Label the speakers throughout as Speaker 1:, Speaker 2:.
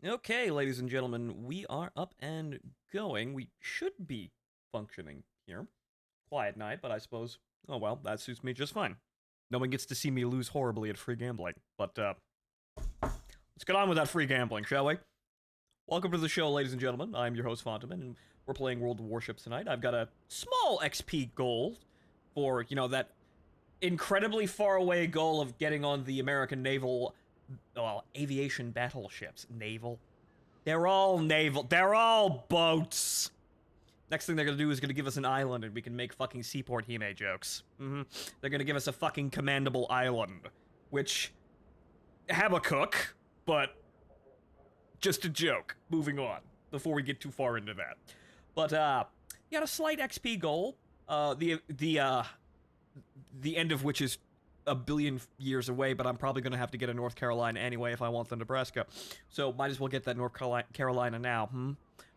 Speaker 1: Okay, ladies and gentlemen, we are up and going. We should be functioning here. Quiet night, but I suppose, oh well, that suits me just fine. No one gets to see me lose horribly at free gambling. But, let's get on with that free gambling, shall we? Welcome to the show, ladies and gentlemen. I'm your host, Phontomen, and we're playing World of Warships tonight. I've got a small XP goal for, that incredibly far away goal of getting on the American naval, well, aviation battleships. Naval? They're all naval. They're all boats. Next thing they're gonna do is gonna give us an island and we can make fucking Seaport Hime jokes. They're gonna give us a fucking commandable island. Which, Habakkuk, but just a joke. Moving on, before we get too far into that. But, got a slight XP goal. The end of which is a billion years away, but I'm probably going to have to get a North Carolina anyway if I want the Nebraska. So might as well get that North Carolina now,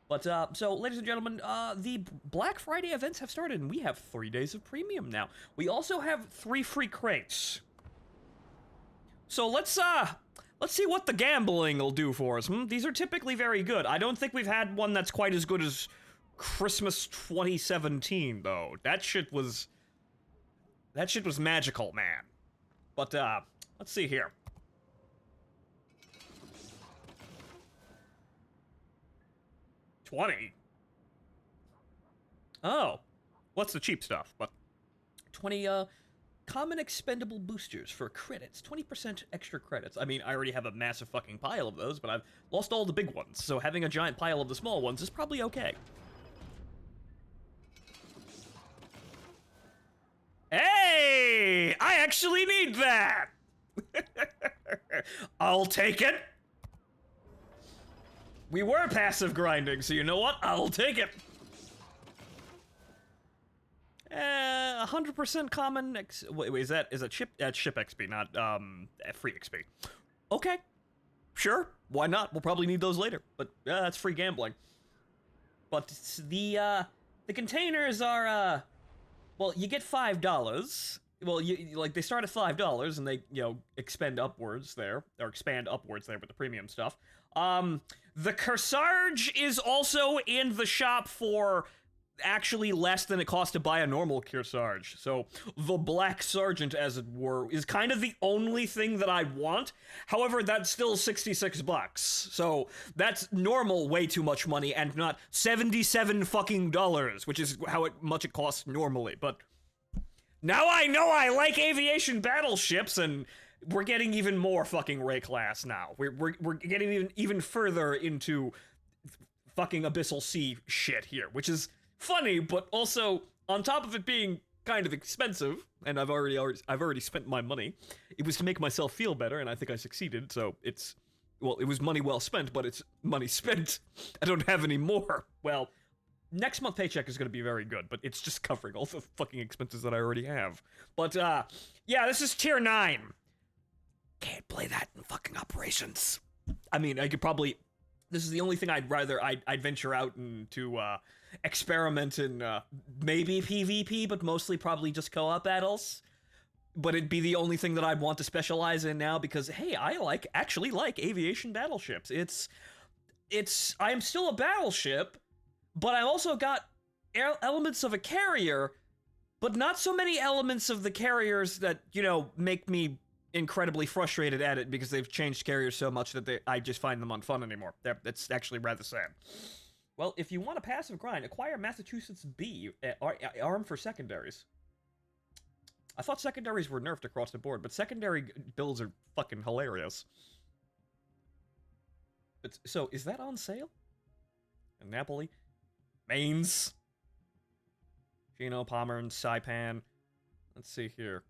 Speaker 1: But, so, ladies and gentlemen, the Black Friday events have started, and we have 3 days of premium now. We also have 3 free crates. So let's see what the gambling will do for us, These are typically very good. I don't think we've had one that's quite as good as Christmas 2017, though. That shit was magical, man. But, let's see here. $20? Oh. What's the cheap stuff? But 20, common expendable boosters for credits. 20% extra credits. I mean, I already have a massive fucking pile of those, but I've lost all the big ones, so having a giant pile of the small ones is probably okay. Hey! I actually need that! I'll take it. We were passive grinding, so you know what? I'll take it. 100% common. Wait, is that ship? That's ship XP, not free XP. Okay, sure. Why not? We'll probably need those later. But that's free gambling. But the containers are well, you get $5. Well, they start at $5 and they expand upwards there with the premium stuff. The Kearsarge is also in the shop for actually less than it costs to buy a normal Kearsarge. So the Black Sergeant, as it were, is kind of the only thing that I want. However, that's still $66. So that's normal way too much money and not $77 fucking dollars, which is how much it costs normally. But now I know I like aviation battleships, and we're getting even more fucking Ray class now. We're getting even further into fucking Abyssal Sea shit here, which is funny, but also on top of it being kind of expensive, and I've already spent my money. It was to make myself feel better, and I think I succeeded. So it was money well spent, but it's money spent. I don't have any more. Well, next month paycheck is going to be very good, but it's just covering all the fucking expenses that I already have. But yeah, this is tier 9. Can't play that in fucking operations. I mean, I could probably. This is the only thing I'd venture out into experiment in maybe PvP, but mostly probably just co-op battles. But it'd be the only thing that I'd want to specialize in now because hey, I actually like aviation battleships. I am still a battleship, but I also got elements of a carrier, but not so many elements of the carriers that make me incredibly frustrated at it because they've changed carriers so much that I just find them unfun anymore. That's actually rather sad. Well, if you want a passive grind, acquire Massachusetts B, arm for secondaries. I thought secondaries were nerfed across the board, but secondary builds are fucking hilarious. So, is that on sale? Napoli? Mainz? Gino, Pommern, Saipan. Let's see here.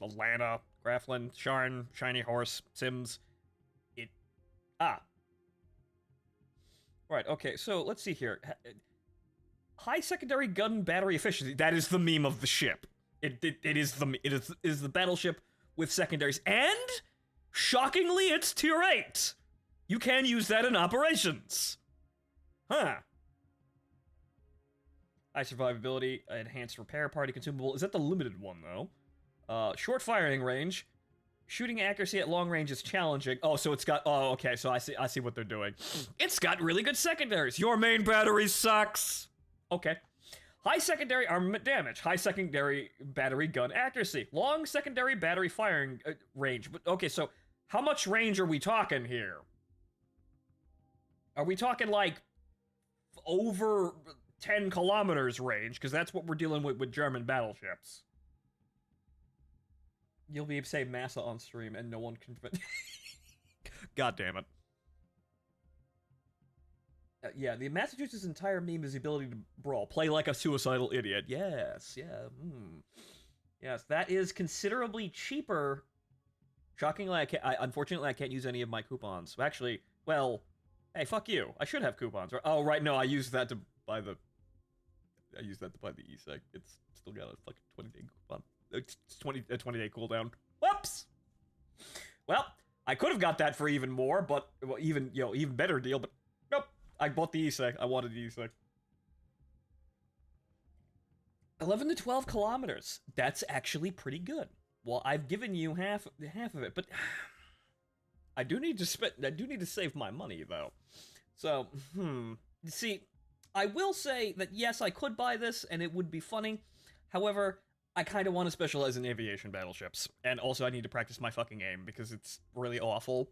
Speaker 1: Atlanta, Graflin, Sharn, Shiny Horse, Sims. Right, okay, so let's see here. High secondary gun battery efficiency. That is the meme of the ship. It is the battleship with secondaries. And, shockingly, it's tier 8. You can use that in operations. Huh. High survivability, enhanced repair party consumable. Is that the limited one, though? Short firing range. Shooting accuracy at long range is challenging. Oh, so it's got... Oh, okay, so I see what they're doing. It's got really good secondaries. Your main battery sucks. Okay. High secondary armament damage. High secondary battery gun accuracy. Long secondary battery firing range. But okay, so how much range are we talking here? Are we talking, like, over 10 kilometers range? Because that's what we're dealing with German battleships. You'll be able to say Massa on stream and no one can... God damn it. Yeah, the Massachusetts' entire meme is the ability to brawl. Play like a suicidal idiot. Yes, yeah. Yes, that is considerably cheaper. Shockingly, unfortunately, I can't use any of my coupons. Actually, well, hey, fuck you. I should have coupons. Oh, right, no, I used that to buy the... I used that to buy the e-sec. It's still got a fucking 20-day coupon. It's 20-day cooldown. Whoops! Well, I could have got that for even more, but, well, even better deal, but nope. I bought the e-sec. I wanted the e-sec. 11 to 12 kilometers. That's actually pretty good. Well, I've given you half of it, but I do need to save my money, though. So, see, I will say that, yes, I could buy this, and it would be funny. However, I kind of want to specialize in aviation battleships. And also, I need to practice my fucking aim, because it's really awful.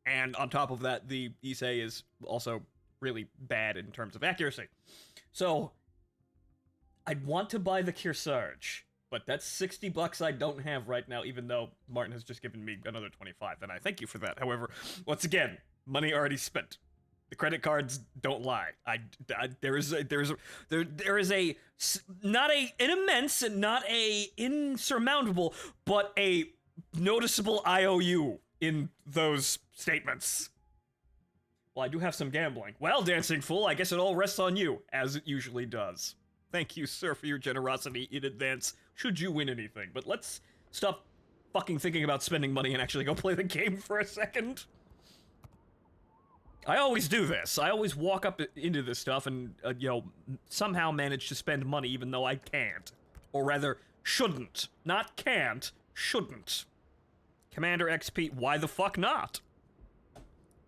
Speaker 1: And on top of that, the Issei is also really bad in terms of accuracy. So, I'd want to buy the Kearsarge, but that's $60 I don't have right now, even though Martin has just given me another 25, and I thank you for that. However, once again, money already spent. The credit cards don't lie. There is a not an immense and not a insurmountable, but a noticeable IOU in those statements. Well, I do have some gambling. Well, Dancing Fool, I guess it all rests on you, as it usually does. Thank you, sir, for your generosity in advance, should you win anything. But let's stop fucking thinking about spending money and actually go play the game for a second. I always do this. I always walk up into this stuff and, somehow manage to spend money even though I can't. Or rather, shouldn't. Not can't, shouldn't. Commander XP, why the fuck not?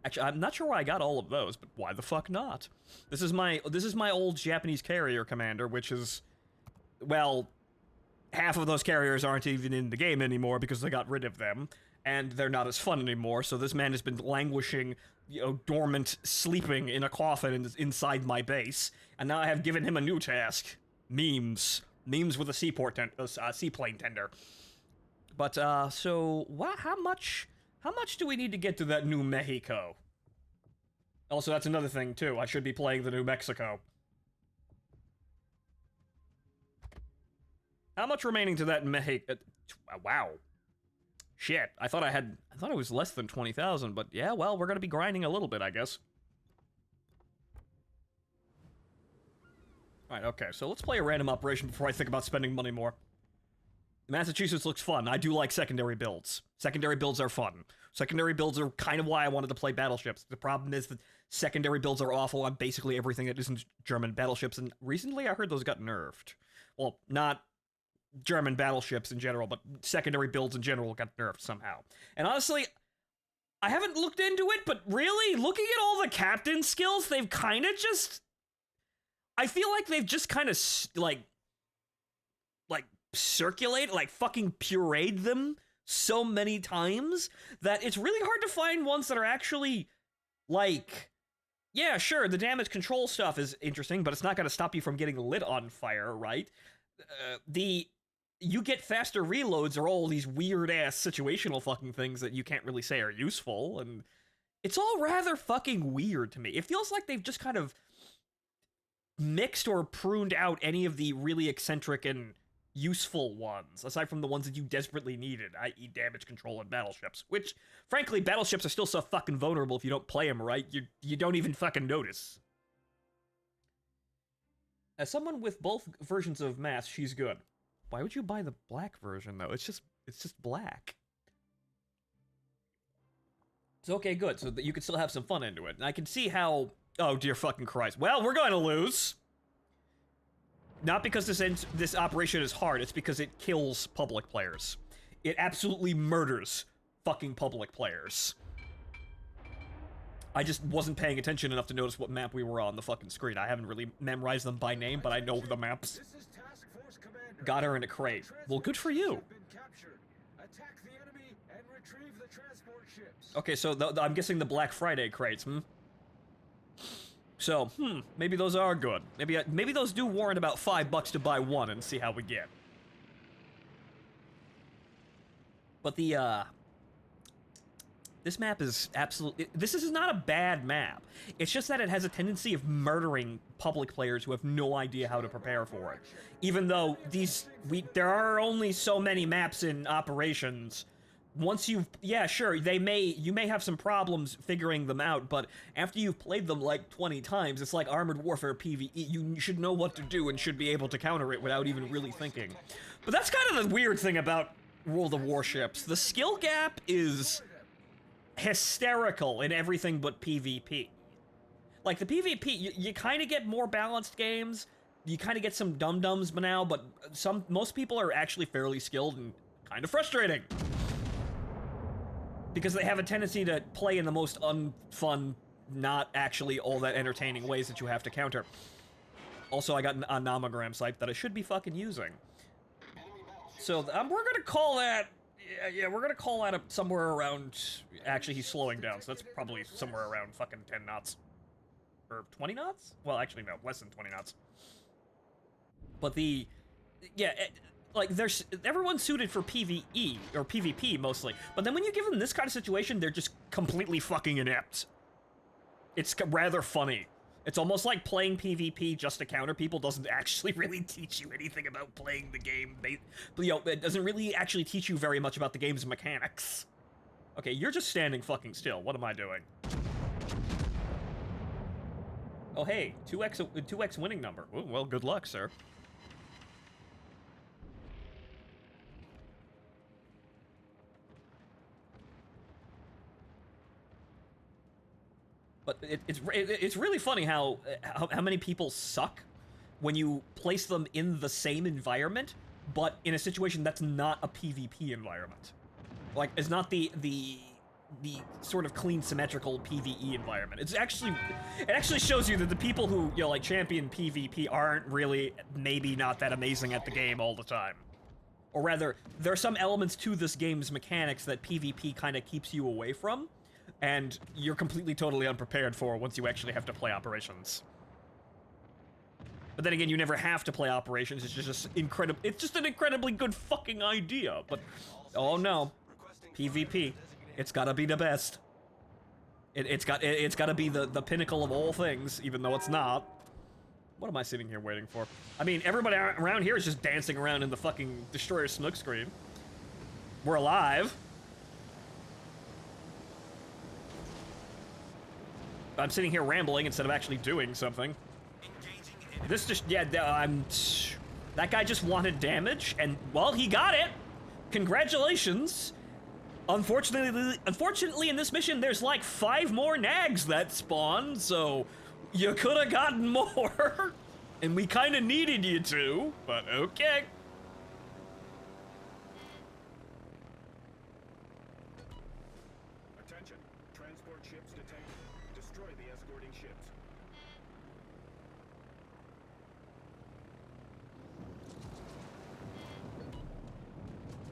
Speaker 1: Actually, I'm not sure why I got all of those, but why the fuck not? This is my old Japanese carrier commander, which is, well, half of those carriers aren't even in the game anymore because they got rid of them, and they're not as fun anymore, so this man has been languishing, dormant, sleeping in a coffin inside my base, and now I have given him a new task. Memes. Memes with a seaplane tender. But, so, how much do we need to get to that New Mexico? Also, that's another thing, too. I should be playing the New Mexico. How much remaining to that Mexico? Wow. Shit, I thought it was less than 20,000, but yeah, well, we're gonna be grinding a little bit, I guess. Alright, okay, so let's play a random operation before I think about spending money more. Massachusetts looks fun. I do like secondary builds. Secondary builds are fun. Secondary builds are kind of why I wanted to play battleships. The problem is that secondary builds are awful on basically everything that isn't German battleships, and recently I heard those got nerfed. Well, not German battleships in general, but secondary builds in general got nerfed somehow. And honestly, I haven't looked into it, but really, looking at all the captain skills, they've kind of just... I feel like they've just kind of, like, circulate, like, fucking pureed them so many times that it's really hard to find ones that are actually, like... Yeah, sure, the damage control stuff is interesting, but it's not going to stop you from getting lit on fire, right? You get faster reloads or all these weird-ass situational fucking things that you can't really say are useful, and it's all rather fucking weird to me. It feels like they've just kind of mixed or pruned out any of the really eccentric and useful ones, aside from the ones that you desperately needed, i.e. damage control and battleships, which, frankly, battleships are still so fucking vulnerable if you don't play them right, you don't even fucking notice. As someone with both versions of Mass, she's good. Why would you buy the black version, though? It's just black. So, okay, good. So that you can still have some fun into it. And I can see how... Oh, dear fucking Christ. Well, we're going to lose. Not because this operation is hard. It's because it kills public players. It absolutely murders fucking public players. I just wasn't paying attention enough to notice what map we were on the fucking screen. I haven't really memorized them by name, but I know the maps. Got her in a crate. Well, good for you. Okay, so I'm guessing the Black Friday crates, So, maybe those are good. Maybe those do warrant about $5 to buy one and see how we get. But this map is absolutely... This is not a bad map. It's just that it has a tendency of murdering public players who have no idea how to prepare for it. Even though there are only so many maps in operations. Once you've... Yeah, sure, you may have some problems figuring them out, but after you've played them like 20 times, it's like Armored Warfare PvE. You should know what to do and should be able to counter it without even really thinking. But that's kind of the weird thing about World of Warships. The skill gap is hysterical in everything but PvP. Like, the PvP, you kind of get more balanced games, you kind of get some dum-dums now, but most people are actually fairly skilled and kind of frustrating. Because they have a tendency to play in the most unfun, not actually all that entertaining ways that you have to counter. Also, I got a nomogram site that I should be fucking using. So, we're gonna call that... Yeah, we're gonna call that somewhere around... Actually, he's slowing down, so that's probably somewhere around fucking 10 knots. Or 20 knots? Well, actually, no, less than 20 knots. But like, everyone's suited for PvE, or PvP, mostly. But then when you give them this kind of situation, they're just completely fucking inept. It's rather funny. It's almost like playing PvP just to counter people doesn't actually really teach you anything about playing the game. It doesn't really actually teach you very much about the game's mechanics. Okay, you're just standing fucking still. What am I doing? Oh, hey, 2x winning number. Ooh, well, good luck, sir. But it's really funny how many people suck when you place them in the same environment, but in a situation that's not a PvP environment. Like, it's not the sort of clean, symmetrical PvE environment. It actually shows you that the people who, like, champion PvP aren't really, maybe not that amazing at the game all the time. Or rather, there are some elements to this game's mechanics that PvP kind of keeps you away from, and you're completely, totally unprepared for once you actually have to play operations. But then again, you never have to play operations. It's just incredible. It's just an incredibly good fucking idea. But oh no, PvP. It's gotta be the best. It's gotta be the pinnacle of all things, even though it's not. What am I sitting here waiting for? I mean, everybody around here is just dancing around in the fucking destroyer smoke screen. We're alive. I'm sitting here rambling instead of actually doing something. This just, yeah, that guy just wanted damage, and, well, he got it! Congratulations! Unfortunately, in this mission, there's like 5 more nags that spawn, so you could have gotten more, and we kind of needed you to, but okay.
Speaker 2: Attention, transport ships detected. Destroy the escorting ships.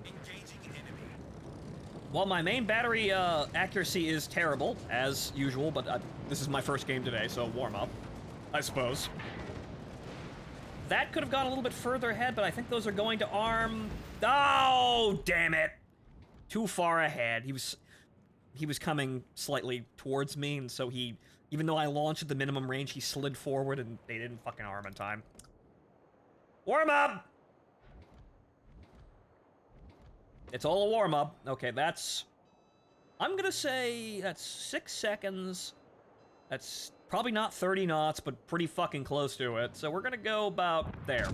Speaker 2: Engaging enemy.
Speaker 1: While my main battery accuracy is terrible, as usual, but this is my first game today, so warm up, I suppose. That could have gone a little bit further ahead, but I think those are going to arm... Oh, damn it! Too far ahead. He was coming slightly towards me, and so even though I launched at the minimum range, he slid forward, and they didn't fucking arm in time. Warm up! It's all a warm-up. Okay, that's... I'm gonna say that's 6 seconds. That's probably not 30 knots, but pretty fucking close to it. So we're gonna go about there.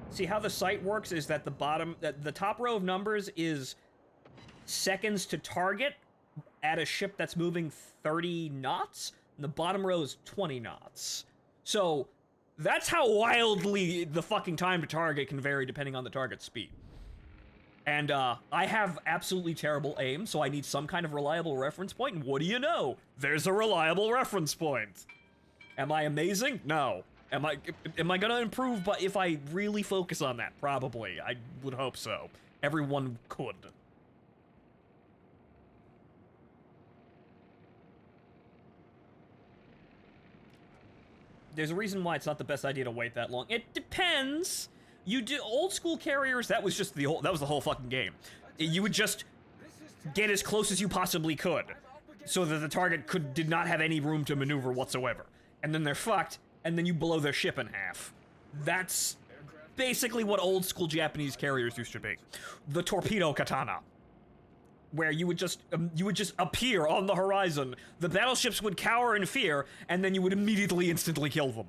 Speaker 1: See, how the sight works is that the top row of numbers is seconds to target at a ship that's moving 30 knots, and the bottom row is 20 knots. So that's how wildly the fucking time to target can vary depending on the target speed. And I have absolutely terrible aim, so I need some kind of reliable reference point, and what do you know? There's a reliable reference point. Am I amazing? No. Am I gonna improve but if I really focus on that? Probably. I would hope so. Everyone could. There's a reason why it's not the best idea to wait that long. It depends. You do old school carriers, that was the whole fucking game. You would just get as close as you possibly could so that the target did not have any room to maneuver whatsoever. And then they're fucked, and then you blow their ship in half. That's basically what old school Japanese carriers used to be. The torpedo katana, where you would just appear on the horizon, the battleships would cower in fear, and then you would immediately instantly kill them.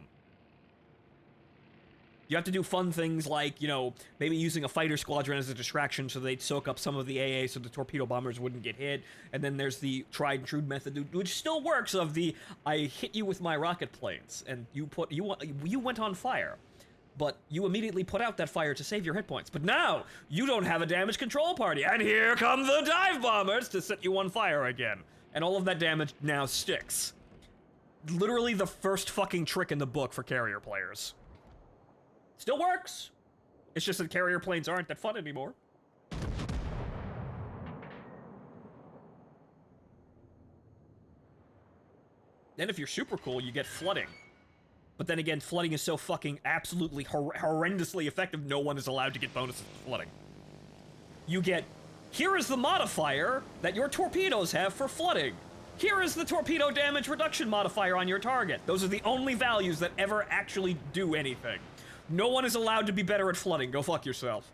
Speaker 1: You have to do fun things like, you know, maybe using a fighter squadron as a distraction so they'd soak up some of the AA so the torpedo bombers wouldn't get hit. And then there's the tried and true method, which still works, of the I hit you with my rocket planes and you went on fire. But you immediately put out that fire to save your hit points. But now, you don't have a damage control party, and here come the dive bombers to set you on fire again. And all of that damage now sticks. Literally the first fucking trick in the book for carrier players. Still works! It's just that carrier planes aren't that fun anymore. Then if you're super cool, you get flooding. But then again, flooding is so fucking absolutely horrendously effective, no one is allowed to get bonuses for flooding. You get, here is the modifier that your torpedoes have for flooding. Here is the torpedo damage reduction modifier on your target. Those are the only values that ever actually do anything. No one is allowed to be better at flooding. Go fuck yourself.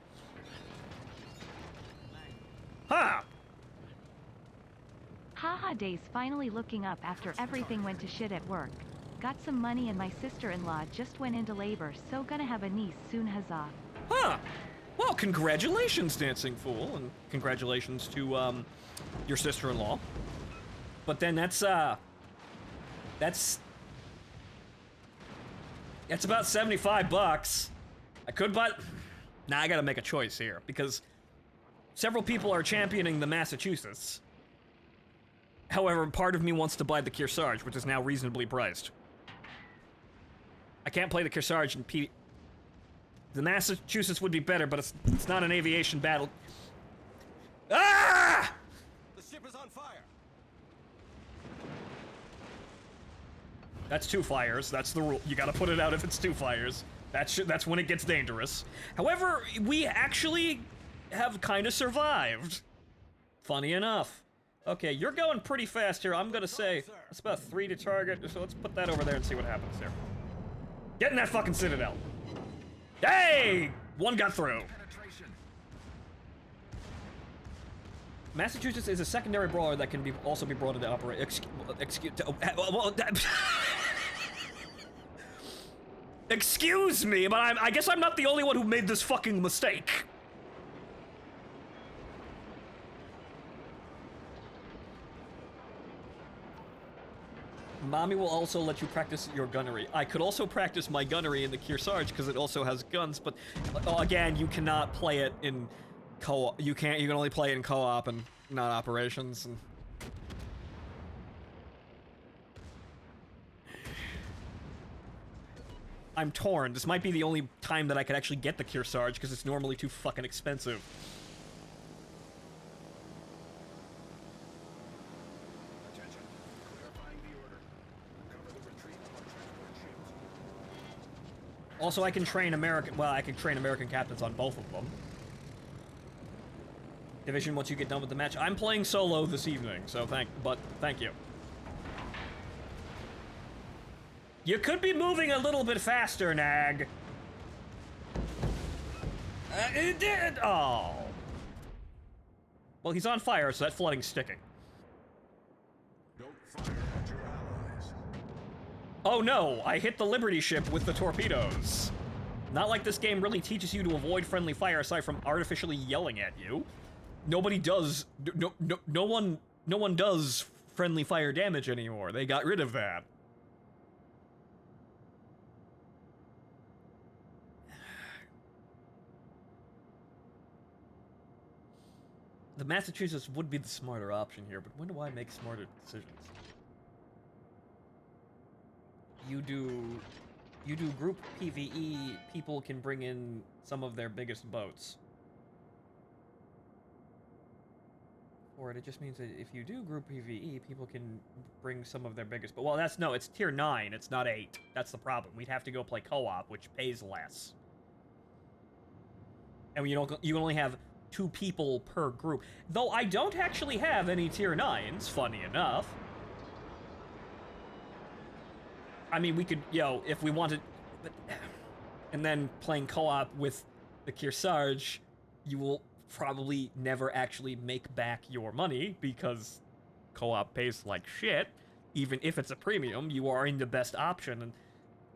Speaker 1: Ha!
Speaker 3: Haha days finally looking up after everything went to shit at work. Got some money and my sister-in-law just went into labor, so gonna have a niece soon, huzzah.
Speaker 1: Huh. Well, congratulations, Dancing Fool, and congratulations to, your sister-in-law. But then that's about 75 bucks. I could buy... Nah, I gotta make a choice here, because several people are championing the Massachusetts. However, part of me wants to buy the Kearsarge, which is now reasonably priced. I can't play the Kearsarge and The Massachusetts would be better, but it's not an aviation battle. Ah!
Speaker 2: The ship is on fire.
Speaker 1: That's 2 fires. That's the rule. You gotta put it out if it's 2 fires. That's when it gets dangerous. However, we actually have kind of survived. Funny enough. Okay, you're going pretty fast here. I'm gonna say it's about 3 to target, so let's put that over there and see what happens here. Get in that fucking Citadel. Hey! 1 got through. Massachusetts is a secondary brawler that can also be brought into operation. Excuse me, but I guess I'm not the only one who made this fucking mistake. Mommy will also let you practice your gunnery. I could also practice my gunnery in the Kearsarge because it also has guns, but again, you cannot play it in co-op. You can only play it in co-op and not operations. And I'm torn. This might be the only time that I could actually get the Kearsarge because it's normally too fucking expensive.
Speaker 2: Attention. Clarifying the order. Cover the retreat of our transport ships.
Speaker 1: Also, I can train American captains on both of them. Division once you get done with the match. I'm playing solo this evening, so thank you. You could be moving a little bit faster, Nag. It did. Oh. Well, he's on fire, so that flooding's sticking.
Speaker 2: Don't fire at your allies.
Speaker 1: Oh no, I hit the Liberty ship with the torpedoes. Not like this game really teaches you to avoid friendly fire aside from artificially yelling at you. Nobody does. No one does friendly fire damage anymore. They got rid of that. The Massachusetts would be the smarter option here, but when do I make smarter decisions? You do group PvE, people can bring in some of their biggest boats. Or it just means that if you do group PvE, people can bring some of their biggest... Well, it's tier 9, it's not 8. That's the problem. We'd have to go play co-op, which pays less. And you can only have 2 people per group. Though I don't actually have any tier 9s, funny enough. I mean, we could, if we wanted... But, and then playing co-op with the Kearsarge, you will probably never actually make back your money because co-op pays like shit. Even if it's a premium, you are in the best option. And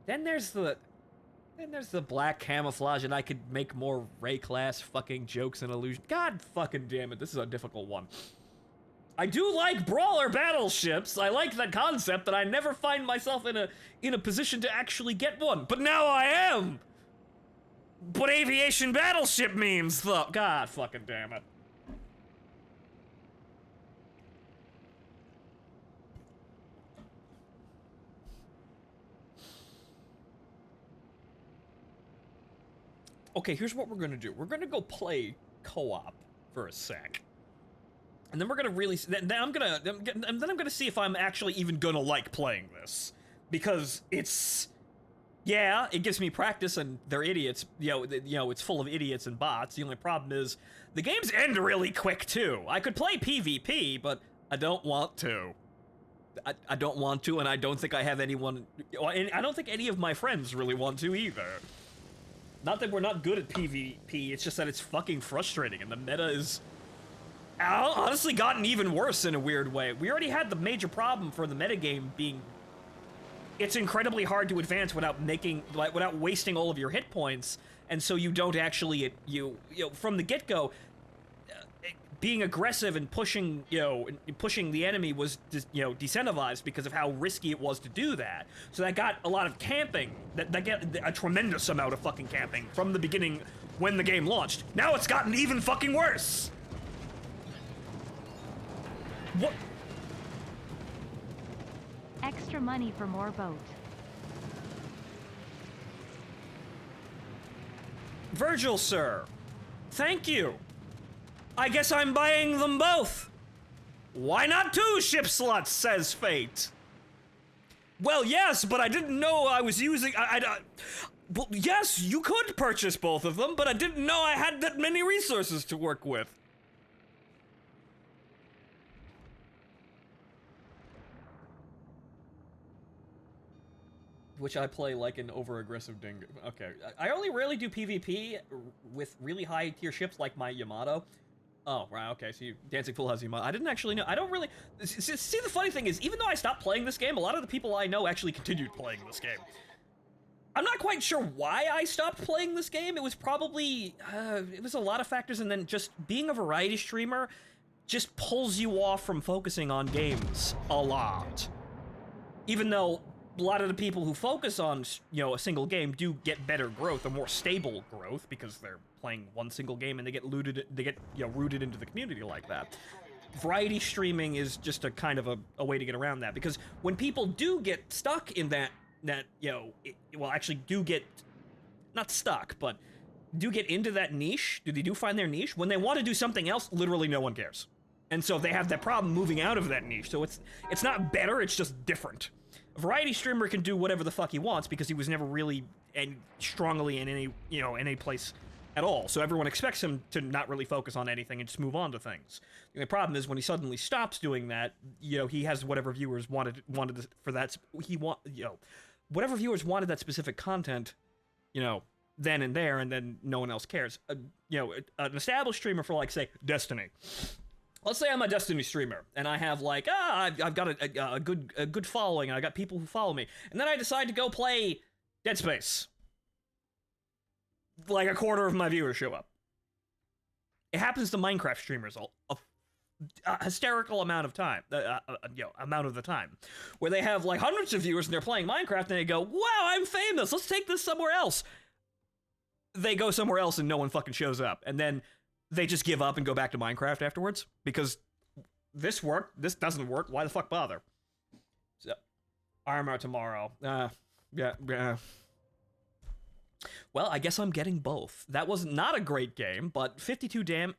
Speaker 1: then there's the black camouflage, and I could make more Ray class fucking jokes and illusions. God fucking damn it, this is a difficult one. I do like brawler battleships. I like that concept, but I never find myself in a position to actually get one. But now I am. But aviation battleship memes, though. God fucking damn it. Okay, here's what we're gonna do. We're gonna go play co-op for a sec. And then we're gonna really, then I'm gonna see if I'm actually even gonna like playing this. Because it's... Yeah, it gives me practice, and they're idiots. It's full of idiots and bots. The only problem is, the games end really quick, too. I could play PvP, but I don't want to. I don't want to, and I don't think I have anyone... I don't think any of my friends really want to, either. Not that we're not good at PvP, it's just that it's fucking frustrating, and the meta is... honestly gotten even worse in a weird way. We already had the major problem for the metagame being... It's incredibly hard to advance without wasting all of your hit points, and so you don't actually, from the get-go, being aggressive and pushing the enemy was, decentivized because of how risky it was to do that. So that got a lot of camping, that got a tremendous amount of fucking camping from the beginning when the game launched. Now it's gotten even fucking worse! What?
Speaker 3: Extra money for more boat.
Speaker 1: Virgil, sir. Thank you. I guess I'm buying them both. Why not 2 ship slots, says fate. Well, yes, but I didn't know I was using... well, yes, you could purchase both of them, but I didn't know I had that many resources to work with. Which I play like an over-aggressive dingo. Okay, I only rarely do PvP with really high-tier ships like my Yamato. Oh, right, okay, so Dancing Fool has Yamato. I didn't actually know. I don't really... See, the funny thing is, even though I stopped playing this game, a lot of the people I know actually continued playing this game. I'm not quite sure why I stopped playing this game. It was probably... it was a lot of factors, and then just being a variety streamer just pulls you off from focusing on games a lot. Even though... A lot of the people who focus on, a single game do get better growth, or more stable growth, because they're playing one single game and they get rooted into the community like that. Variety streaming is just a kind of a way to get around that, because when people do get stuck in actually do get, not stuck, but do get into that niche, they do find their niche, when they want to do something else, literally no one cares. And so they have that problem moving out of that niche, so it's not better, it's just different. A variety streamer can do whatever the fuck he wants because he was never really strongly in any place at all. So everyone expects him to not really focus on anything and just move on to things. The only problem is when he suddenly stops doing that, he has whatever viewers wanted for that. Whatever viewers wanted that specific content, then and there, and then no one else cares. An established streamer for, like, say, Destiny. Let's say I'm a Destiny streamer, and I have, like, I've got a good following, and I got people who follow me, and then I decide to go play Dead Space. Like, a quarter of my viewers show up. It happens to Minecraft streamers a hysterical amount of time, amount of the time, where they have, like, hundreds of viewers, and they're playing Minecraft, and they go, wow, I'm famous, let's take this somewhere else. They go somewhere else, and no one fucking shows up, and then they just give up and go back to Minecraft afterwards because this worked, this doesn't work. Why the fuck bother? So, armor tomorrow. Yeah. Well, I guess I'm getting both. That was not a great game, but 52 getting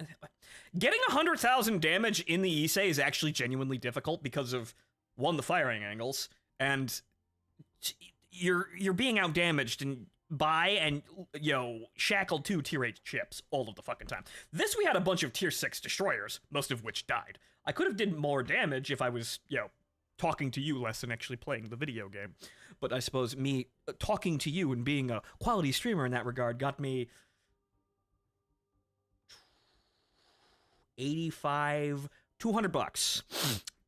Speaker 1: 100,000 damage in the Issei is actually genuinely difficult because of, one, the firing angles, and you're being outdamaged and shackled to tier 8 ships all of the fucking time. This we had a bunch of tier 6 destroyers, most of which died. I could have did more damage if I was, talking to you less than actually playing the video game. But I suppose me talking to you and being a quality streamer in that regard got me 85, $200.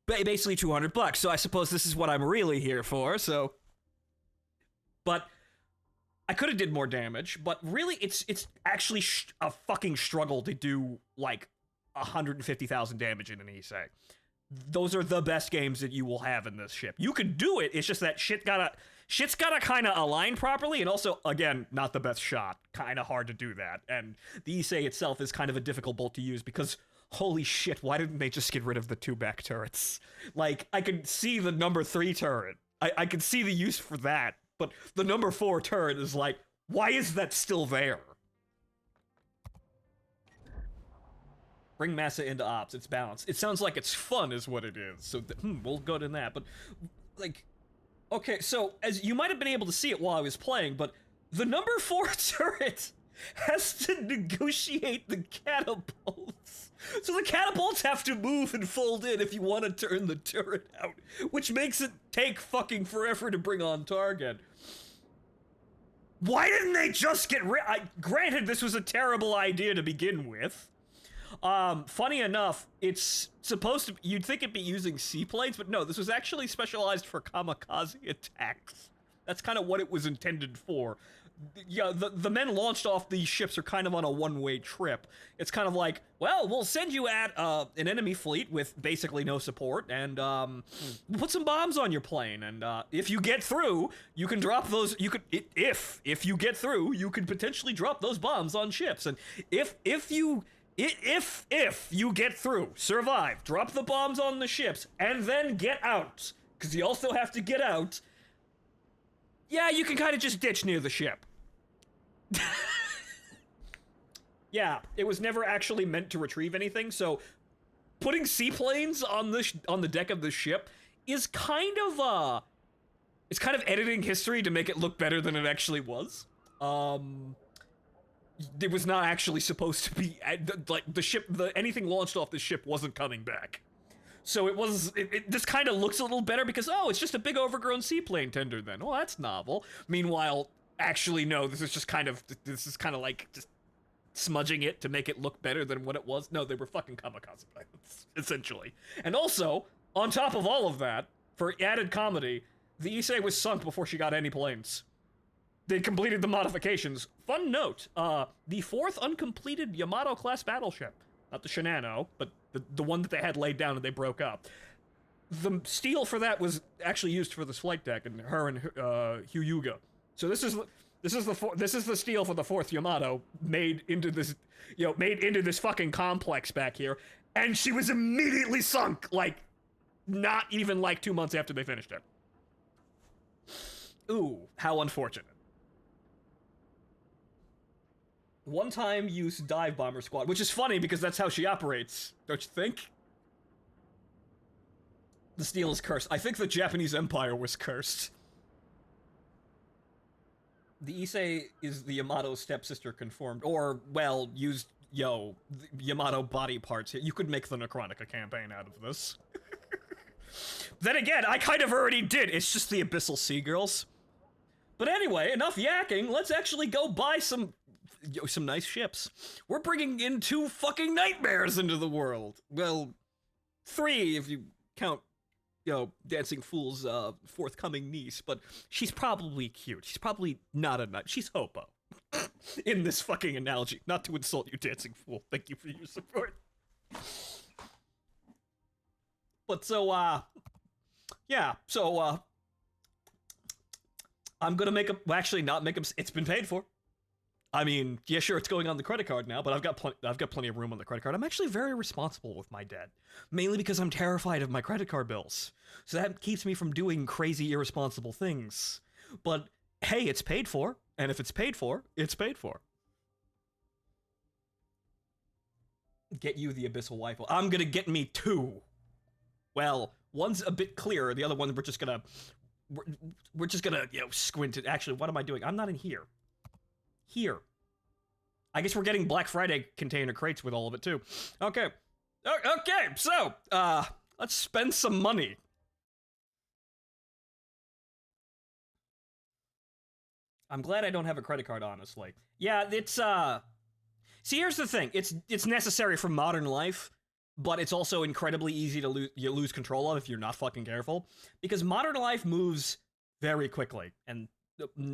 Speaker 1: Basically $200. So I suppose this is what I'm really here for. So, but I could have did more damage. But really, it's actually a fucking struggle to do like 150,000 damage in an Issei. Those are the best games that you will have in this ship. You could do it, it's just that shit's gotta kind of align properly, and also, again, not the best shot. Kind of hard to do that. And the Issei itself is kind of a difficult bolt to use because, holy shit, why didn't they just get rid of the 2 back turrets? Like, I could see the number 3 turret. I could see the use for that, but the number 4 turret is like, why is that still there? Bring Massa into ops, it's balanced. It sounds like it's fun is what it is, so we'll go to that, but, like, okay, so, as you might have been able to see it while I was playing, but the number 4 turret has to negotiate the catapults. So the catapults have to move and fold in if you want to turn the turret out, which makes it take fucking forever to bring on target. Why didn't they just get granted, this was a terrible idea to begin with. Funny enough, it's supposed to, you'd think it'd be using seaplanes, but no, this was actually specialized for kamikaze attacks. That's kind of what it was intended for. Yeah, the men launched off these ships are kind of on a one-way trip. It's kind of like, well, we'll send you at, an enemy fleet with basically no support, and, put some bombs on your plane, and, if you get through, you can drop those, if you get through, you can potentially drop those bombs on ships, and if you get through, survive, drop the bombs on the ships, and then get out, because you also have to get out, yeah, you can kind of just ditch near the ship. Yeah, it was never actually meant to retrieve anything, so putting seaplanes on the deck of the ship is kind of, it's kind of editing history to make it look better than it actually was. It was not actually supposed to be, like, anything launched off the ship wasn't coming back. So this kind of looks a little better because, oh, it's just a big overgrown seaplane tender then. Well, that's novel. Meanwhile, actually, no, this is kind of like just smudging it to make it look better than what it was. No, they were fucking kamikaze pilots, essentially. And also, on top of all of that, for added comedy, the Issei was sunk before she got any planes. They completed the modifications. Fun note, the 4th uncompleted Yamato-class battleship, not the Shinano, but the one that they had laid down and they broke up. The steel for that was actually used for this flight deck, and her and Hyuga. So this is the steel for the 4th Yamato made into this fucking complex back here, and she was immediately sunk, like, not even like 2 months after they finished it. Ooh, how unfortunate. One-time use dive bomber squad, which is funny because that's how she operates, don't you think? The steel is cursed. I think the Japanese Empire was cursed. The Issei is the Yamato stepsister conformed, or, well, used, Yamato body parts. You could make the Necronica campaign out of this. Then again, I kind of already did, it's just the Abyssal Sea Girls. But anyway, enough yakking, let's actually go buy some nice ships. We're bringing in 2 fucking nightmares into the world. Well, 3 if you count, Dancing Fool's forthcoming niece, but she's probably cute. She's probably not a nut. She's Hopo. In this fucking analogy. Not to insult you, Dancing Fool. Thank you for your support. But so, yeah, so, I'm gonna make him, well, actually not make him, it's been paid for. I mean, yeah, sure, it's going on the credit card now, but I've got plenty of room on the credit card. I'm actually very responsible with my debt, mainly because I'm terrified of my credit card bills. So that keeps me from doing crazy, irresponsible things. But hey, it's paid for, and if it's paid for, it's paid for. Get you the abyssal rifle. I'm gonna get me 2. Well, one's a bit clearer. The other one we're just gonna squint it. Actually, what am I doing? I'm not in here. Here. I guess we're getting Black Friday container crates with all of it too. Okay. Okay, so, let's spend some money. I'm glad I don't have a credit card, honestly. Yeah, it's, see, here's the thing. It's necessary for modern life, but it's also incredibly easy to lose control of if you're not fucking careful. Because modern life moves very quickly, and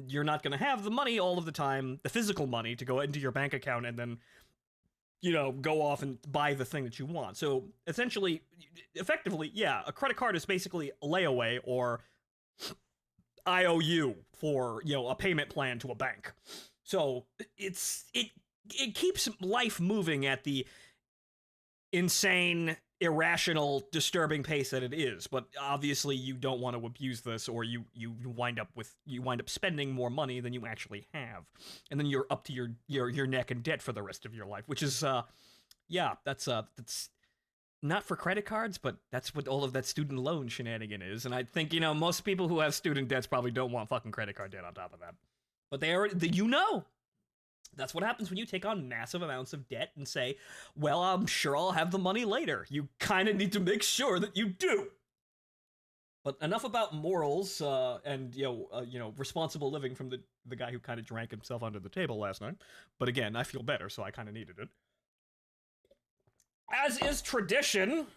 Speaker 1: you're not going to have the money all of the time, the physical money, to go into your bank account and then, you know, go off and buy the thing that you want. So, essentially, effectively, yeah, a credit card is basically a layaway or IOU for, you know, a payment plan to a bank. So, it keeps life moving at the insane, irrational, disturbing pace that it is, but obviously you don't want to abuse this, or you wind up spending more money than you actually have, and then you're up to your neck in debt for the rest of your life, which is yeah, that's not for credit cards, but that's what all of that student loan shenanigan is. And I think, you know, most people who have student debts probably don't want fucking credit card debt on top of that, but that's what happens when you take on massive amounts of debt and say, well, I'm sure I'll have the money later. You kind of need to make sure that you do. But enough about morals and, you know, responsible living from the guy who kind of drank himself under the table last night. But again, I feel better, so I kind of needed it. As is tradition,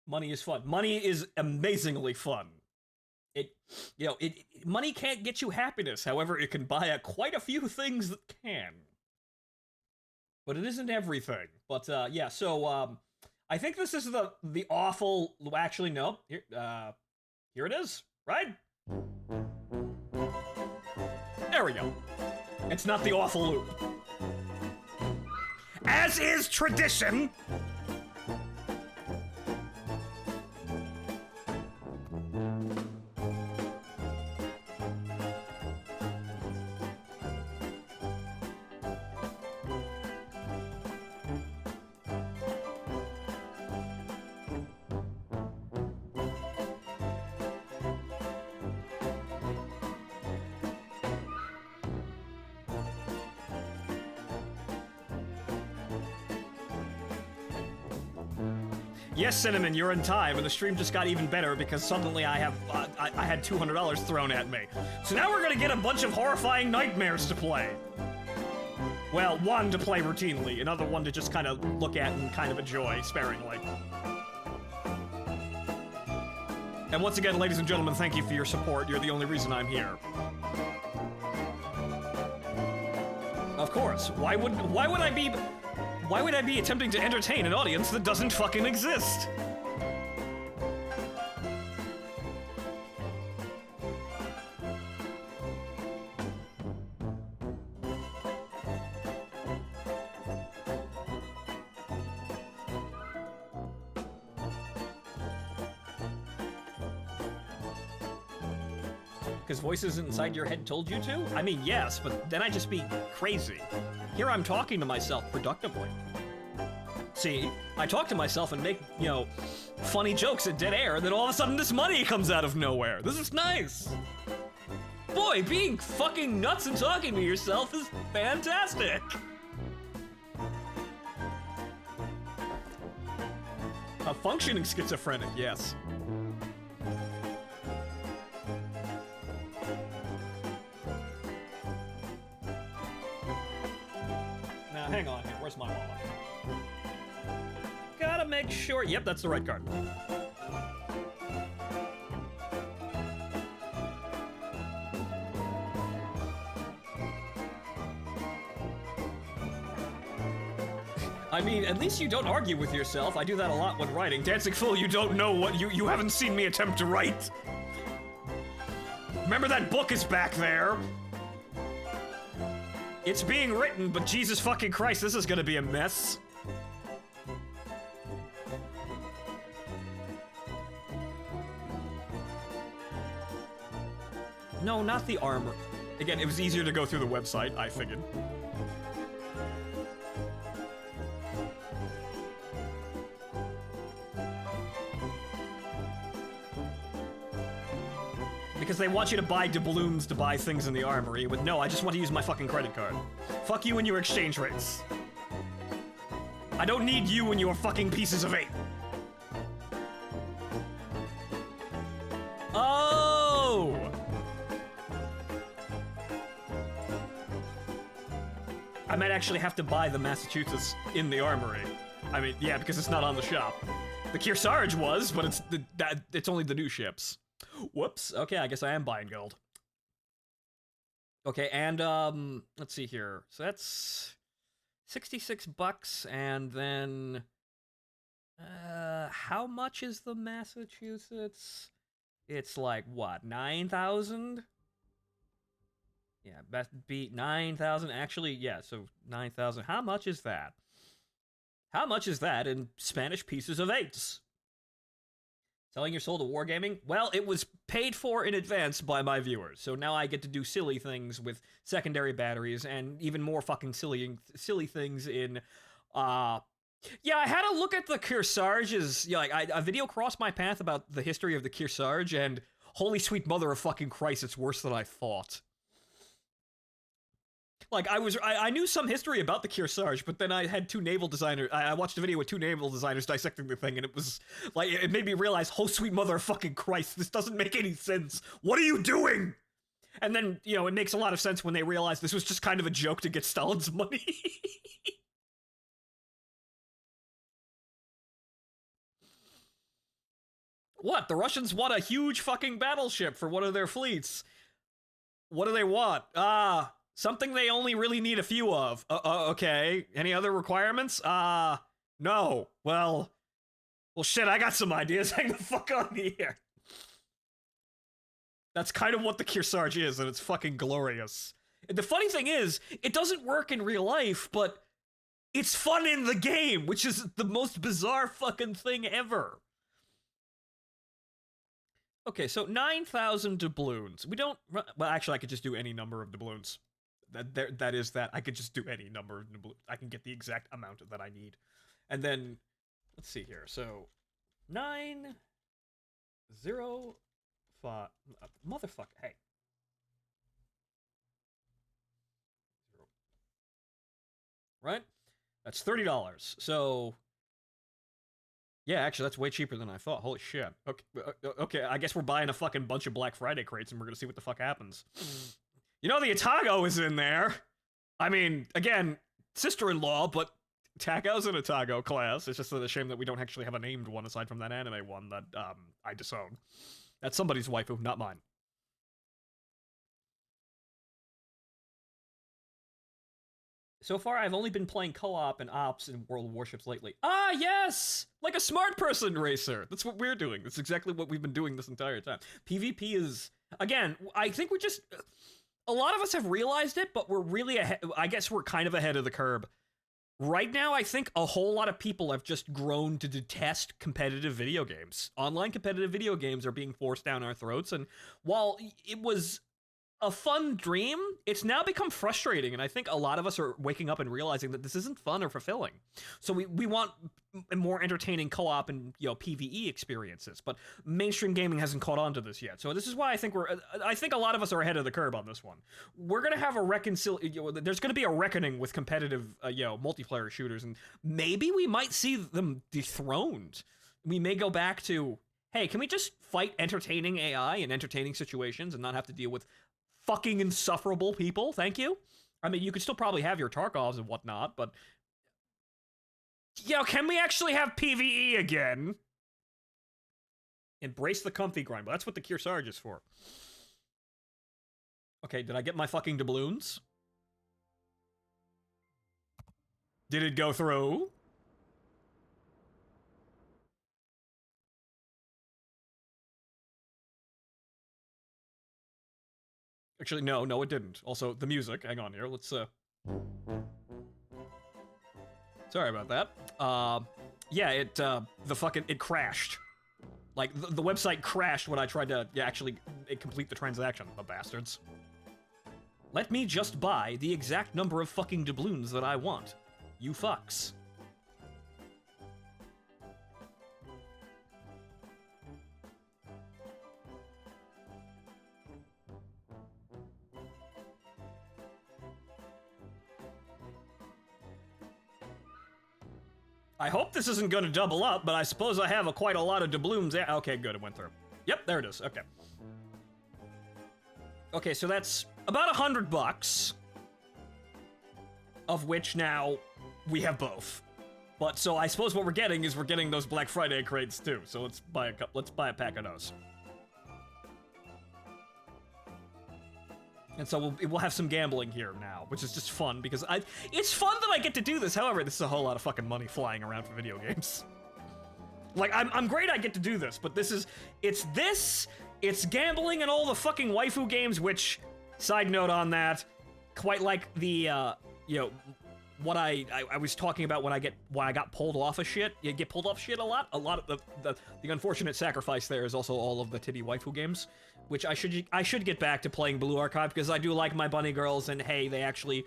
Speaker 1: money is fun. Money is amazingly fun. Money can't get you happiness. However, it can buy quite a few things that can. But it isn't everything. But, yeah, so, I think this is the awful... Actually, no. Here it is, right? There we go. It's not the awful loop. As is tradition... Yes, Cinnamon, you're in time, and the stream just got even better because suddenly I had $200 thrown at me. So now we're gonna get a bunch of horrifying nightmares to play. Well, one to play routinely, another one to just kind of look at and kind of enjoy sparingly. And once again, ladies and gentlemen, thank you for your support. You're the only reason I'm here. Of course. Why would I be attempting to entertain an audience that doesn't fucking exist? Because voices inside your head told you to? I mean, yes, but then I'd just be crazy. Here I'm talking to myself productively. See, I talk to myself and make, you know, funny jokes at dead air, and then all of a sudden this money comes out of nowhere. This is nice. Boy, being fucking nuts and talking to yourself is fantastic. A functioning schizophrenic, yes. Hang on here, where's my wallet? Gotta make sure, yep, that's the right card. I mean, at least you don't argue with yourself. I do that a lot when writing. Dancing Fool, you don't know what you haven't seen me attempt to write. Remember that book is back there. It's being written, but Jesus fucking Christ, this is gonna be a mess. No, not the armor. Again, it was easier to go through the website, I figured. Because they want you to buy doubloons to buy things in the armory, with no, I just want to use my fucking credit card. Fuck you and your exchange rates. I don't need you and your fucking pieces of 8. Oh! I might actually have to buy the Massachusetts in the armory. I mean, yeah, because it's not on the shop. The Kearsarge was, but it's only the new ships. Whoops. Okay, I guess I am buying gold. Okay, and let's see here. So that's $66, and then how much is the Massachusetts? It's like what, 9,000? Yeah, best beat 9,000. Actually, yeah, so 9,000. How much is that? How much is that in Spanish pieces of 8s? Selling your soul to wargaming? Well, it was paid for in advance by my viewers, so now I get to do silly things with secondary batteries and even more fucking silly things in, yeah, I had a look at the Kearsarge's, yeah, like, a video crossed my path about the history of the Kearsarge, and holy sweet mother of fucking Christ, it's worse than I thought. Like, I knew some history about the Kearsarge, but then I had two naval designers, I watched a video with two naval designers dissecting the thing, and it was, like, it made me realize, oh sweet mother of fucking Christ, this doesn't make any sense. What are you doing? And then, you know, it makes a lot of sense when they realize this was just kind of a joke to get Stalin's money. What? The Russians want a huge fucking battleship for one of their fleets. What do they want? Something they only really need a few of. Okay. Any other requirements? No. Well, shit, I got some ideas. Hang the fuck on here. That's kind of what the Kearsarge is, and it's fucking glorious. And the funny thing is, it doesn't work in real life, but it's fun in the game, which is the most bizarre fucking thing ever. Okay, so 9,000 doubloons. We don't... Well, actually, I could just do any number of doubloons. That is that. I could just do any number of doubloons. I can get the exact amount that I need. And then, let's see here. So, 9, 0, 5... motherfucker, hey. 0. Right? That's $30. So... Yeah, actually, that's way cheaper than I thought. Holy shit. Okay, I guess we're buying a fucking bunch of Black Friday crates and we're gonna see what the fuck happens. You know, the Atago is in there. I mean, again, sister-in-law, but Taco's an Atago class. It's just a shame that we don't actually have a named one aside from that anime one that, I disown. That's somebody's waifu, not mine. So far, I've only been playing co-op and ops in World of Warships lately. Ah, yes! Like a smart person racer! That's what we're doing. That's exactly what we've been doing this entire time. PvP is... Again, I think we're just... A lot of us have realized it, but we're really ahead... I guess we're kind of ahead of the curve. Right now, I think a whole lot of people have just grown to detest competitive video games. Online competitive video games are being forced down our throats, and while it was a fun dream, it's now become frustrating, and I think a lot of us are waking up and realizing that this isn't fun or fulfilling. So we want more entertaining co-op and, you know, PvE experiences, but mainstream gaming hasn't caught on to this yet. So this is why I think I think a lot of us are ahead of the curve on this one. We're gonna have there's gonna be a reckoning with competitive, you know, multiplayer shooters, and maybe we might see them dethroned. We may go back to, hey, can we just fight entertaining AI in entertaining situations and not have to deal with fucking insufferable people? Thank you. I mean, you could still probably have your Tarkovs and whatnot, but... Yo, can we actually have PvE again? Embrace the comfy grind. Well, that's what the Kearsarge is for. Okay, did I get my fucking doubloons? Did it go through? Actually, no, it didn't. Also, the music. Hang on here. Let's, Sorry about that. Yeah, it crashed. Like, the website crashed when I tried to actually complete the transaction, the bastards. Let me just buy the exact number of fucking doubloons that I want. You fucks. I hope this isn't gonna double up, but I suppose I have quite a lot of doubloons. Okay, good, it went through. Yep, there it is, okay. Okay, so that's about $100, of which now we have both. But so I suppose what we're getting is we're getting those Black Friday crates too. So let's buy a pack of those. And so we'll have some gambling here now, which is just fun because it's fun that I get to do this. However, this is a whole lot of fucking money flying around for video games. Like, I'm great I get to do this, but it's gambling and all the fucking waifu games, which, side note on that, quite like the, what I was talking about when I got pulled off of shit. You get pulled off shit a lot. A lot of the unfortunate sacrifice there is also all of the titty waifu games, which I should get back to playing Blue Archive because I do like my bunny girls, and hey, they actually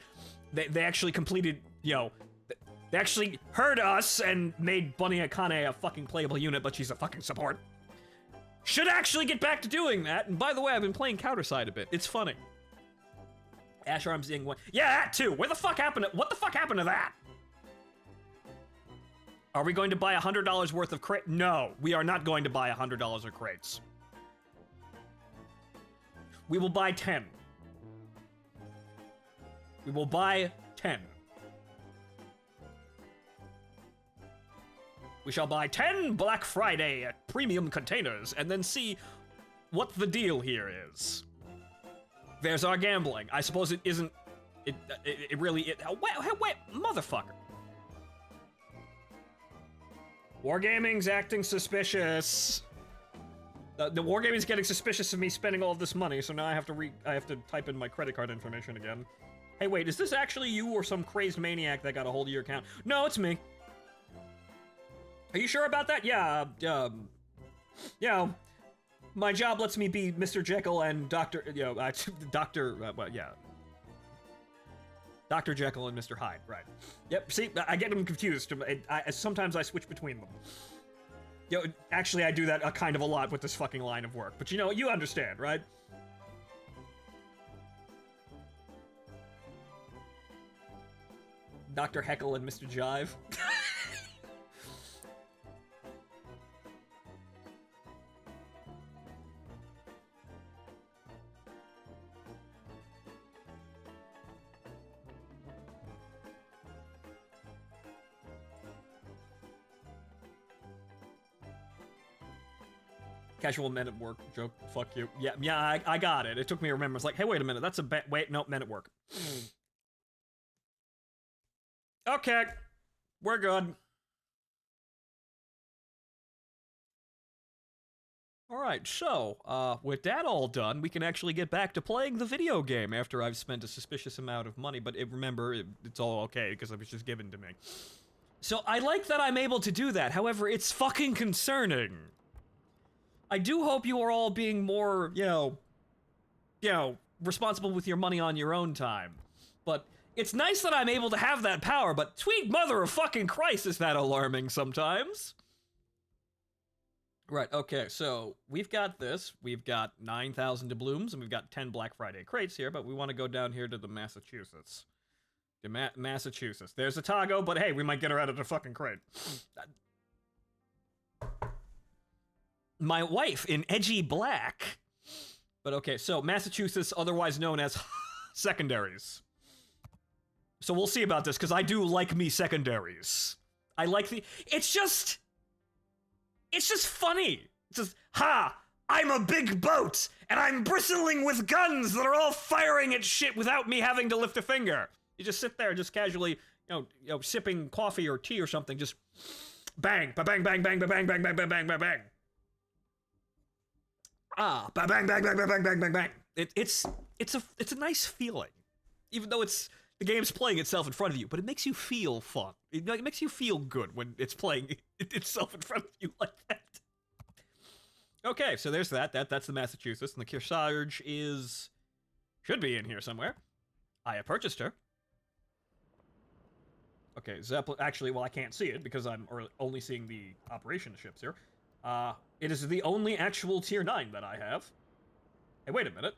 Speaker 1: completed, they actually heard us and made Bunny Akane a fucking playable unit, but she's a fucking support. Should actually get back to doing that. And by the way, I've been playing Counterside a bit. It's funny. Ash Arms Ying one. Yeah, that too. What the fuck happened to that? Are we going to buy $100 worth of crate? No, we are not going to buy $100 of crates. We will buy 10. We will buy 10. We shall buy 10 Black Friday premium containers and then see what the deal here is. There's our gambling. I suppose it isn't. Wait, motherfucker. Wargaming's acting suspicious. The Wargaming's getting suspicious of me spending all of this money, so now I have to type in my credit card information again. Hey, wait, is this actually you or some crazed maniac that got a hold of your account? No, it's me. Are you sure about that? Yeah, my job lets me be Mr. Jekyll and Dr. Dr. Jekyll and Mr. Hyde, right. Yep, see, I get them confused. Sometimes I switch between them. Actually, I do that kind of a lot with this fucking line of work, but you understand, right? Dr. Heckle and Mr. Jive. Casual men at work joke. Fuck you. Yeah, I got it. It took me to remember. It's like, hey, wait a minute. That's a wait, no, men at work. Okay. We're good. Alright, so, with that all done, we can actually get back to playing the video game after I've spent a suspicious amount of money, but remember, it's all okay, because it was just given to me. So, I like that I'm able to do that, however, it's fucking concerning. I do hope you are all being more, responsible with your money on your own time. But it's nice that I'm able to have that power, but sweet mother of fucking Christ, is that alarming sometimes? Right, okay, so we've got this. We've got 9,000 doubloons, and we've got 10 Black Friday crates here, but we want to go down here to the Massachusetts. Massachusetts. There's a Otago, but hey, we might get her out of the fucking crate. My wife in edgy black. But okay, so Massachusetts, otherwise known as secondaries. So we'll see about this, because I do like me secondaries. I like it's just funny. It's just, ha! I'm a big boat, and I'm bristling with guns that are all firing at shit without me having to lift a finger. You just sit there, just casually, sipping coffee or tea or something, just bang, ba-bang, bang, bang, ba-bang, bang, bang, bang, bang, bang, bang. Ah, bang, bang, bang, bang, bang, bang, bang, bang, bang. It's a nice feeling, even though the game's playing itself in front of you, but it makes you feel fun. It makes you feel good when it's playing itself in front of you like that. Okay, so there's that's the Massachusetts, and the Kearsarge should be in here somewhere. I have purchased her. Okay, Zeppelin. Actually, well, I can't see it because I'm only seeing the operation ships here. It is the only actual tier 9 that I have. Hey, wait a minute.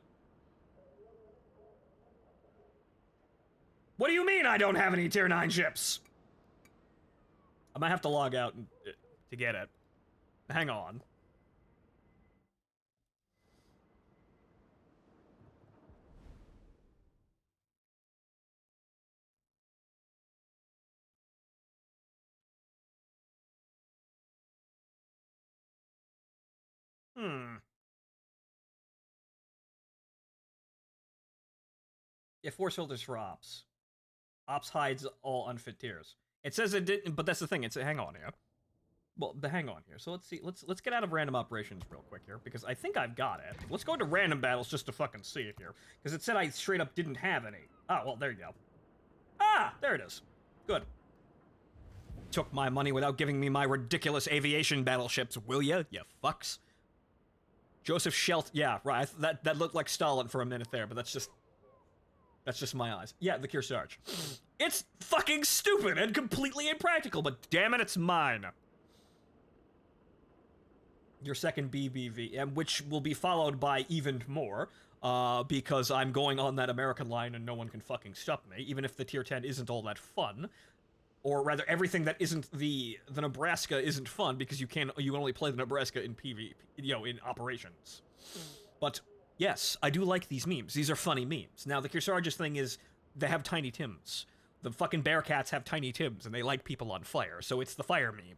Speaker 1: What do you mean I don't have any tier 9 ships? I might have to log out to get it. Hang on. Yeah, force filters for ops. Ops hides all unfit tiers. It says it didn't, but that's the thing. It's hang on here. Well, hang on here. So let's see. Let's get out of random operations real quick here because I think I've got it. Let's go into random battles just to fucking see it here because it said I straight up didn't have any. Ah, well there you go. Ah, there it is. Good. Took my money without giving me my ridiculous aviation battleships, will ya? You fucks. Joseph Schelt. Yeah, right. That looked like Stalin for a minute there, but that's just my eyes. Yeah, the Kearsarge. It's fucking stupid and completely impractical, but damn it, it's mine. Your second BBV, which will be followed by even more, because I'm going on that American line and no one can fucking stop me, even if the tier 10 isn't all that fun. Or rather, everything that isn't the Nebraska isn't fun because you can only play the Nebraska in PvP, in operations. But yes, I do like these memes. These are funny memes. Now, the Kearsarge's thing is, they have Tiny Tims. The fucking Bearcats have Tiny Tims, and they light people on fire, so it's the fire meme.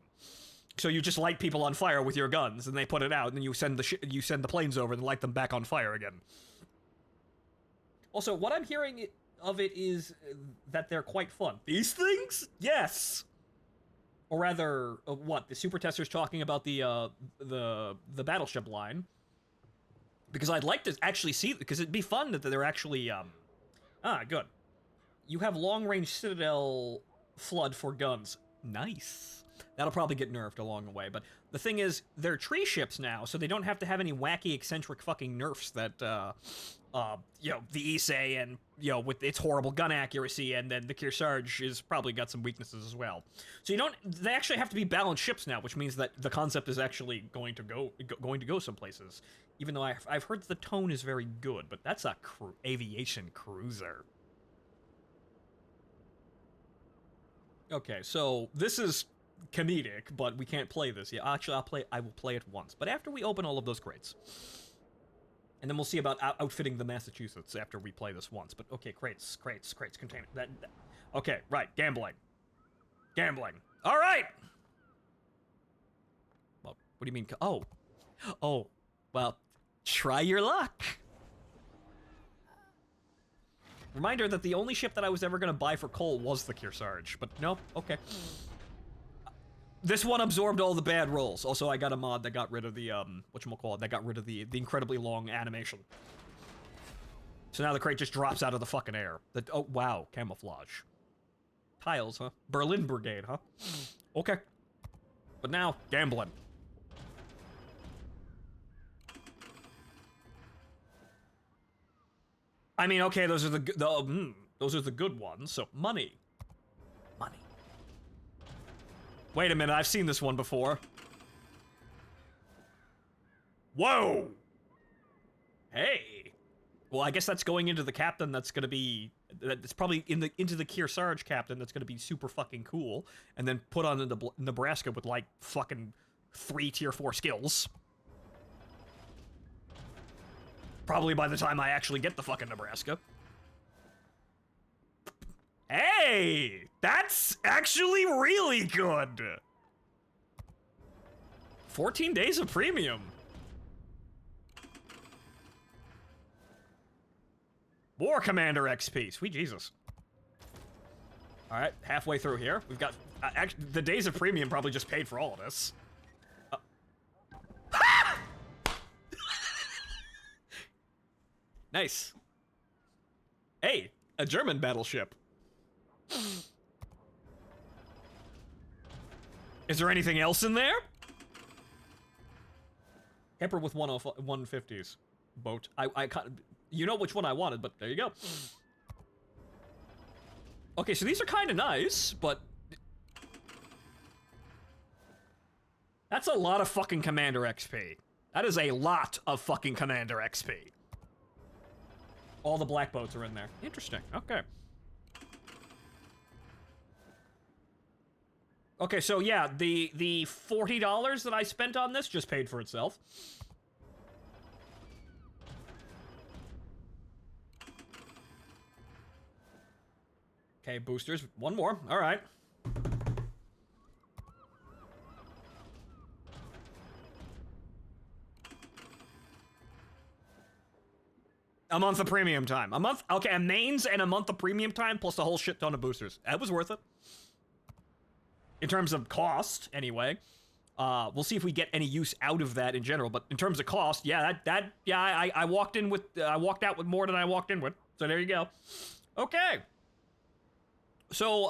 Speaker 1: So you just light people on fire with your guns, and they put it out, and then you send the planes over and light them back on fire again. Also, what I'm hearing of it is that they're quite fun. These things? Yes! Or rather, what? The Super Tester's talking about the battleship line. Because I'd like to actually see, because it'd be fun that they're actually, good. You have long-range Citadel Flood for guns. Nice. That'll probably get nerfed along the way, but the thing is, they're tree ships now, so they don't have to have any wacky, eccentric fucking nerfs that, the Issei and, with its horrible gun accuracy, and then the Kearsarge is probably got some weaknesses as well. So they actually have to be balanced ships now, which means that the concept is actually going to go some places. Even though I've heard the tone is very good, but that's a aviation cruiser. Okay, so this is comedic, but we can't play this yet. Actually, I will play it once, but after we open all of those crates. And then we'll see about outfitting the Massachusetts after we play this once. But okay, crates, container. Okay, right, gambling. All right! Well, what do you mean? Oh, well, try your luck. Reminder that the only ship that I was ever going to buy for coal was the Kearsarge, but nope, okay. This one absorbed all the bad rolls. Also, I got a mod that got rid of the, that got rid of the incredibly long animation. So now the crate just drops out of the fucking air. Oh, wow, camouflage. Tiles, huh? Berlin Brigade, huh? Okay. But now, gambling. I mean, okay, those are those are the good ones, so money. Wait a minute, I've seen this one before. Whoa! Hey! Well, I guess that's going into the captain that's gonna be... That's probably into the Kearsarge captain that's gonna be super fucking cool, and then put on the Nebraska with, like, fucking 3 tier 4 skills. Probably by the time I actually get the fucking Nebraska. Hey! That's actually really good! 14 days of premium. War Commander XP. Sweet Jesus. Alright, halfway through here. We've got... the days of premium probably just paid for all of this. Nice. Hey, a German battleship. Is there anything else in there? Hipper with 150s boat. I you know which one I wanted, but there you go. Okay, so these are kind of nice, but that's a lot of fucking Commander XP. That is a lot of fucking Commander XP. All the black boats are in there. Interesting. Okay. Okay, so yeah, the $40 that I spent on this just paid for itself. Okay, boosters. One more. All right. A month of premium time. A month? Okay, a mains and a month of premium time plus a whole shit ton of boosters. That was worth it. In terms of cost, anyway. We'll see if we get any use out of that in general, but in terms of cost, yeah, I walked in with, I walked out with more than I walked in with. So there you go. Okay. So,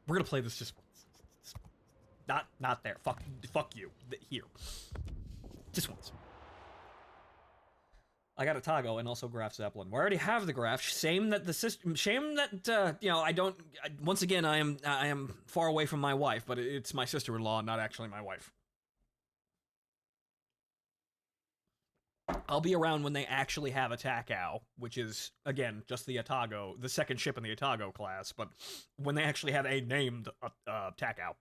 Speaker 1: we're gonna play this just once. Not there. Fuck you. Here. Just once. I got a Tago and also Graf Zeppelin. We already have the Graf. Shame that the system. Shame that you know I don't. Once again, I am far away from my wife, but it's my sister-in-law, not actually my wife. I'll be around when they actually have a Takao, which is again just the Atago, the second ship in the Atago class. But when they actually have a named Takao.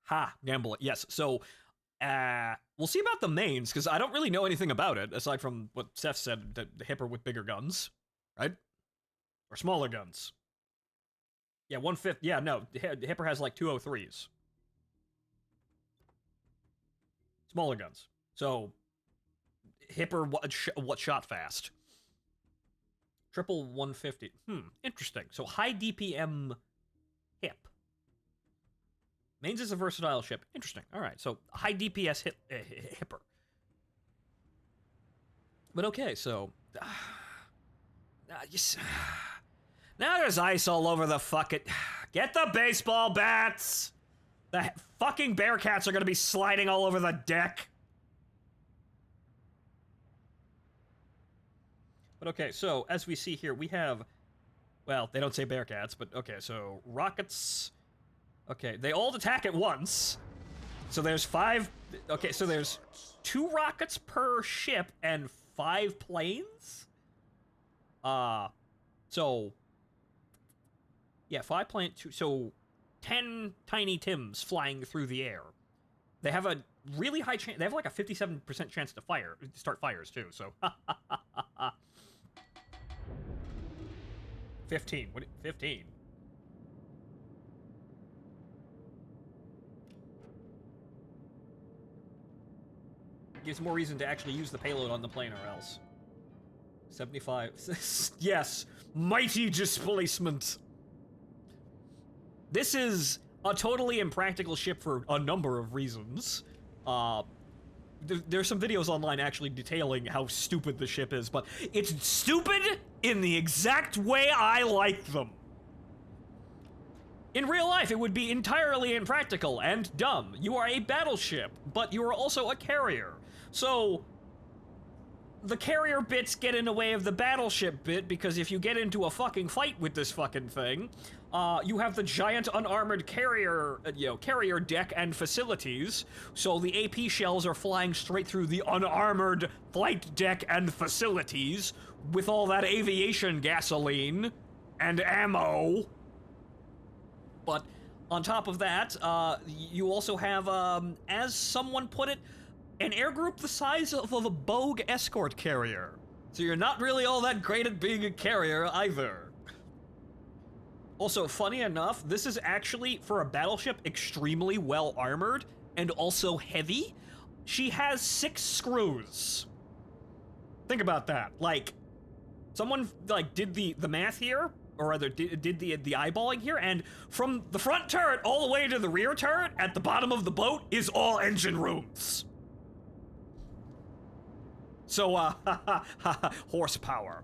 Speaker 1: Ha, gamble it. Yes. So. We'll see about the mains, because I don't really know anything about it, aside from what Seth said, the Hipper with bigger guns, right? Or smaller guns. Yeah, 1/5, yeah, no, the Hipper has like 203s. Smaller guns. So, Hipper, what shot fast? Triple 150. Interesting. So, high DPM Hip. Mains is a versatile ship. Interesting. All right, so high DPS Hipper. But okay, so now there's ice all over the fucking. Get the baseball bats. The fucking Bearcats are gonna be sliding all over the deck. But okay, so as we see here, we have. Well, they don't say Bearcats, but okay, so rockets. Okay, they all attack at once. So there's 5... Okay, so there's 2 rockets per ship and 5 planes? So... Yeah, 5 planes... So, 10 Tiny Tims flying through the air. They have a really high chance... They have like a 57% chance to start fires, too, so... 15. What? 15. Gives more reason to actually use the payload on the plane or else. 75. Yes! Mighty displacement! This is a totally impractical ship for a number of reasons. There's some videos online actually detailing how stupid the ship is, but it's stupid in the exact way I like them. In real life, it would be entirely impractical and dumb. You are a battleship, but you are also a carrier. So, the carrier bits get in the way of the battleship bit, because if you get into a fucking fight with this fucking thing, you have the giant unarmored carrier, carrier deck and facilities, so the AP shells are flying straight through the unarmored flight deck and facilities, with all that aviation gasoline and ammo. But on top of that, you also have, as someone put it, an air group the size of a Bogue escort carrier. So you're not really all that great at being a carrier either. Also, funny enough, this is actually, for a battleship, extremely well armored and also heavy. She has 6 screws. Think about that. Like, someone, like, did the math here, or rather did the eyeballing here, and from the front turret all the way to the rear turret at the bottom of the boat is all engine rooms. So, horsepower.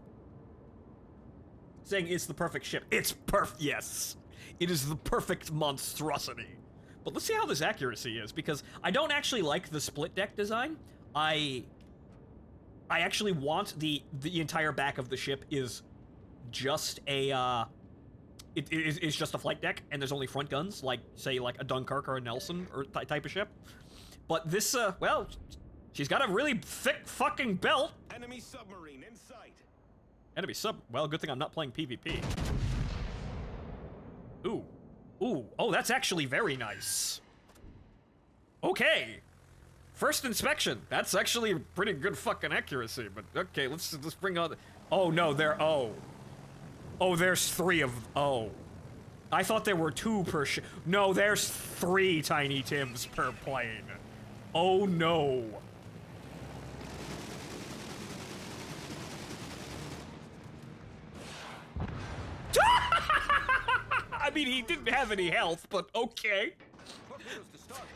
Speaker 1: Saying it's the perfect ship. It's yes. It is the perfect monstrosity. But let's see how this accuracy is, because I don't actually like the split deck design. I actually want the entire back of the ship is just a, it's just a flight deck, and there's only front guns, like, say, like a Dunkirk or a Nelson or type of ship. But this, well, she's got a really thick fucking belt.
Speaker 2: Enemy submarine in sight.
Speaker 1: Enemy sub. Well, good thing I'm not playing PvP. Ooh. Ooh. Oh, that's actually very nice. Okay. First inspection. That's actually pretty good fucking accuracy, but okay, let's bring on. Oh, no, oh. Oh, there's 3 of. Oh. I thought there were 2 per ship. No, there's 3 Tiny Tims per plane. Oh, no. I mean, he didn't have any health, but okay.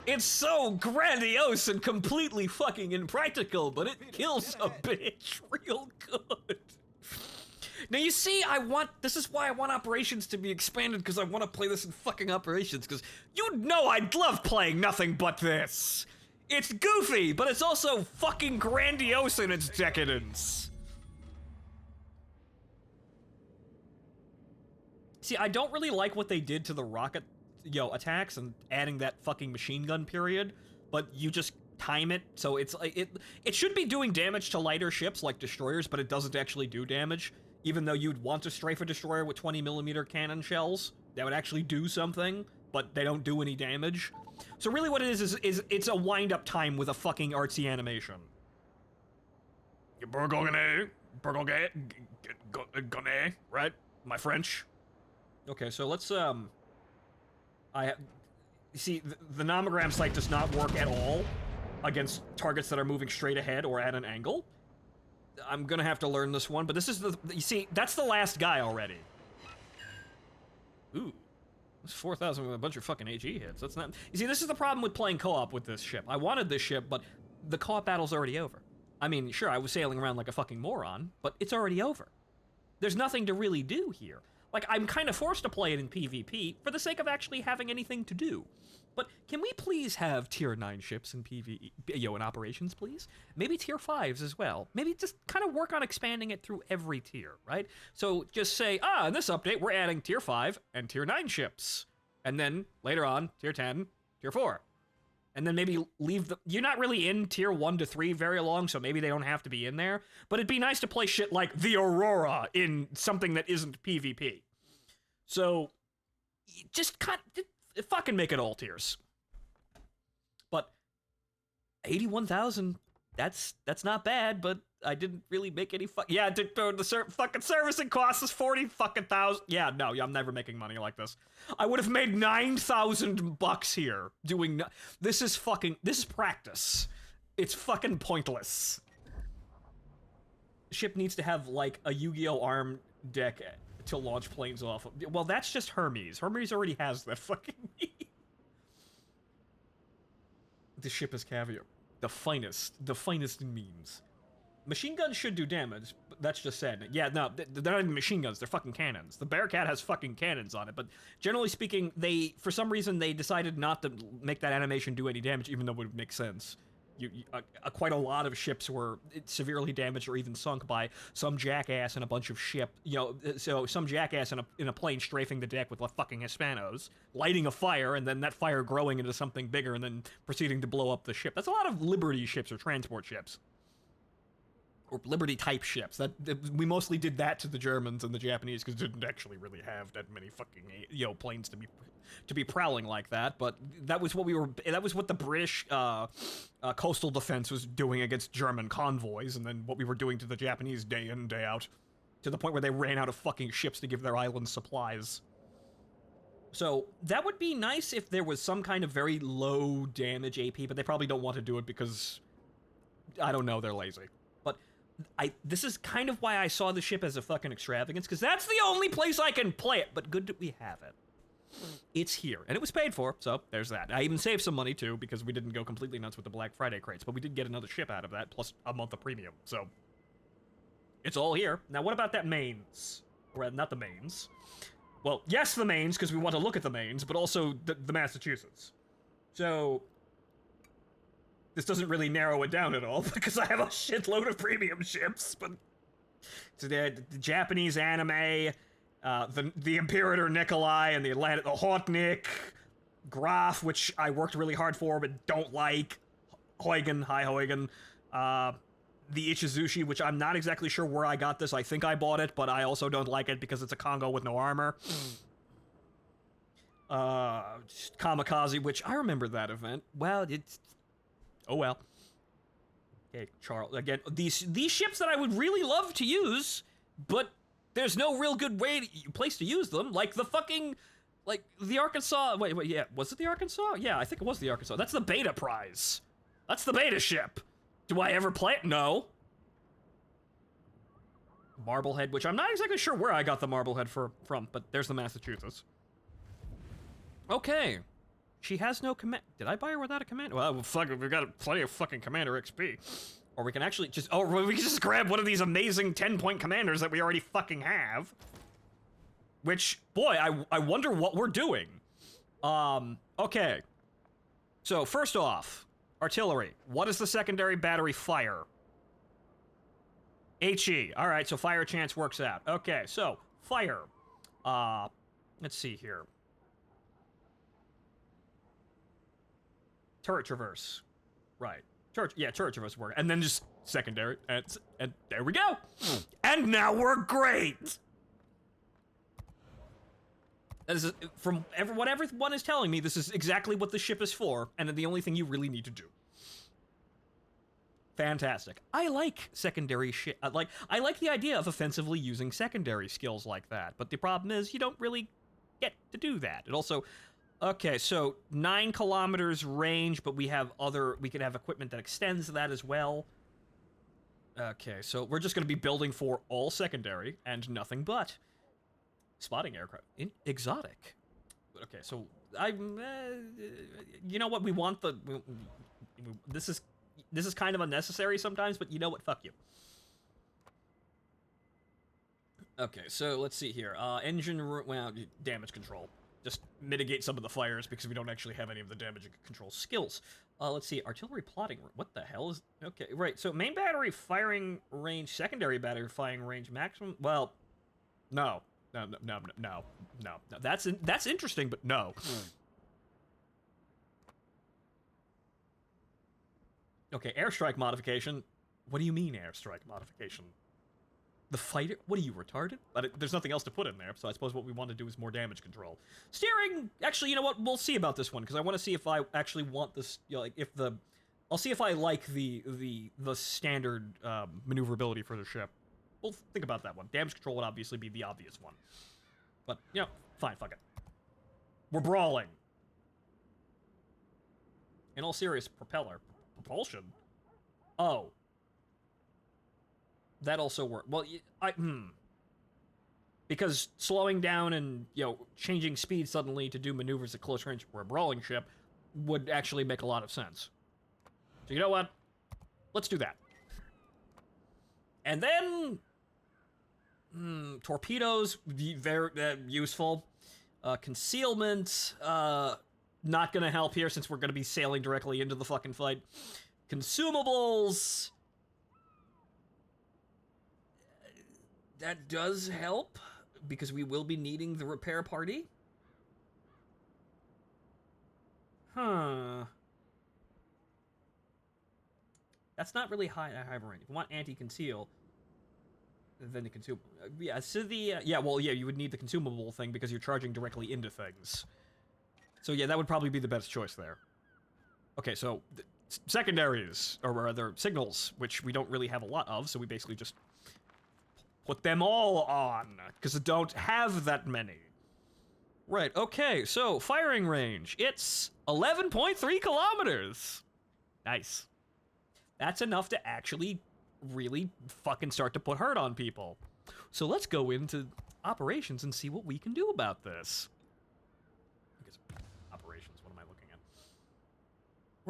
Speaker 1: It's so grandiose and completely fucking impractical, but it kills a bitch real good. Now you see, this is why I want Operations to be expanded, because I want to play this in fucking Operations, because you know I'd love playing nothing but this. It's goofy, but it's also fucking grandiose in its decadence. See, I don't really like what they did to the rocket, attacks and adding that fucking machine gun period, but you just time it, so it's like, it should be doing damage to lighter ships like destroyers, but it doesn't actually do damage, even though you'd want to strafe a destroyer with 20mm cannon shells. That would actually do something, but they don't do any damage. So really what it is it's a wind-up time with a fucking artsy animation. Right? My French. Okay, so let's, you see, the nomogram sight does not work at all against targets that are moving straight ahead or at an angle. I'm gonna have to learn this one, but this is you see, that's the last guy already. Ooh. It's 4,000 with a bunch of fucking AG hits. That's not, you see, this is the problem with playing co-op with this ship. I wanted this ship, but the co-op battle's already over. I mean, sure, I was sailing around like a fucking moron, but it's already over. There's nothing to really do here. Like, I'm kind of forced to play it in PvP for the sake of actually having anything to do. But can we please have tier 9 ships in PvE, in Operations, please? Maybe tier 5s as well. Maybe just kind of work on expanding it through every tier, right? So just say, in this update, we're adding tier 5 and tier 9 ships. And then, later on, tier 10, tier 4. And then maybe leave you're not really in tier 1 to 3 very long, so maybe they don't have to be in there. But it'd be nice to play shit like the Aurora in something that isn't PvP. So, just fucking make it all tiers. But 81,000, that's not bad, but I didn't really make any the fucking servicing cost is 40 fucking thousand. Yeah, no, I'm never making money like this. I would have made $9,000 here doing this is practice. It's fucking pointless. The ship needs to have like a Yu-Gi-Oh arm deck to launch planes off of. Well, that's just Hermes. Hermes already has that fucking The ship is caviar. The finest in memes. Machine guns should do damage, but that's just sad. Yeah, no, they're not even machine guns, they're fucking cannons. The Bearcat has fucking cannons on it, but generally speaking, for some reason, they decided not to make that animation do any damage, even though it would make sense. Quite a lot of ships were severely damaged or even sunk by some jackass in a bunch of so some jackass in a plane strafing the deck with fucking Hispanos, lighting a fire, and then that fire growing into something bigger, and then proceeding to blow up the ship. That's a lot of Liberty ships or transport ships. Or Liberty-type ships. We mostly did that to the Germans and the Japanese because they didn't actually really have that many fucking planes to be prowling like that. But that was what the British coastal defense was doing against German convoys, and then what we were doing to the Japanese day in, day out, to the point where they ran out of fucking ships to give their islands supplies. So that would be nice if there was some kind of very low damage AP, but they probably don't want to do it because I don't know, they're lazy. This is kind of why I saw the ship as a fucking extravagance, because that's the only place I can play it, but good that we have it. It's here, and it was paid for, so there's that. I even saved some money, too, because we didn't go completely nuts with the Black Friday crates, but we did get another ship out of that, plus a month of premium, so it's all here. Now, what about that mains? Or, not the mains. Well, yes, the mains, because we want to look at the mains, but also the Massachusetts. So, this doesn't really narrow it down at all, because I have a shitload of premium ships, but so the Japanese anime, the Imperator Nikolai, and the Hawknik, Graf, which I worked really hard for but don't like, Huygen, hi Huygen, the Ichizushi, which I'm not exactly sure where I got this. I think I bought it, but I also don't like it because it's a Congo with no armor. Kamikaze, which I remember that event. Well, it's... Oh well. Okay, Charles, again, these ships that I would really love to use, but there's no real good place to use them, like the fucking... Like, the Arkansas... Wait, yeah, was it the Arkansas? Yeah, I think it was the Arkansas. That's the beta prize. That's the beta ship. Do I ever play it? No. Marblehead, which I'm not exactly sure where I got the Marblehead from, but there's the Massachusetts. Okay. She has no command. Did I buy her without a command? Well, fuck, we've got plenty of fucking Commander XP. Or we can actually just... Oh, we can just grab one of these amazing 10-point commanders that we already fucking have. Which, boy, I wonder what we're doing. Okay. So, first off... Artillery. What is the secondary battery fire? HE. Alright, so fire chance works out. Okay, so, fire. Let's see here. Turret traverse. Right. Turret traverse work. And then just secondary. And there we go! And now we're great! That is, from what everyone is telling me, this is exactly what the ship is for, and the only thing you really need to do. Fantastic. I like secondary shit. I like the idea of offensively using secondary skills like that, but the problem is you don't really get to do that. It also... Okay, so 9 kilometers range, but we could have equipment that extends that as well. Okay, so we're just going to be building for all secondary and nothing but. Spotting aircraft. Exotic. Okay, so you know what? We want the... This is kind of unnecessary sometimes, but you know what? Fuck you. Okay, so let's see here. Well, damage control. Just mitigate some of the fires because we don't actually have any of the damage control skills. Let's see. Artillery plotting. What the hell is... Okay, right. So main battery firing range, secondary battery firing range, maximum... Well, no. No. That's interesting, but no. Okay, airstrike modification. What do you mean airstrike modification? The fighter? What are you, retarded? But there's nothing else to put in there, so I suppose what we want to do is more damage control. Steering! Actually, you know what? We'll see about this one, because I want to see if I actually want this, you know, like, if the... I'll see if I like the standard maneuverability for the ship. We'll think about that one. Damage control would obviously be the obvious one. But, you know, fine, fuck it. We're brawling. In all serious, propulsion? Oh. That also worked. Well, because slowing down and, you know, changing speed suddenly to do maneuvers at close range for a brawling ship would actually make a lot of sense. So you know what? Let's do that. And then... torpedoes, very useful. Concealment, not gonna help here since we're gonna be sailing directly into the fucking fight. Consumables... That does help, because we will be needing the repair party. Huh. That's not really high range. If you want anti-conceal... Then the consumable... yeah, so the... yeah, you would need the consumable thing because you're charging directly into things. So yeah, that would probably be the best choice there. Okay, so... secondaries, or rather, signals, which we don't really have a lot of, so we basically just... put them all on, because I don't have that many. Right, okay, so, firing range. It's 11.3 kilometers! Nice. That's enough to actually... really fucking start to put hurt on people. So let's go into operations and see what we can do about this.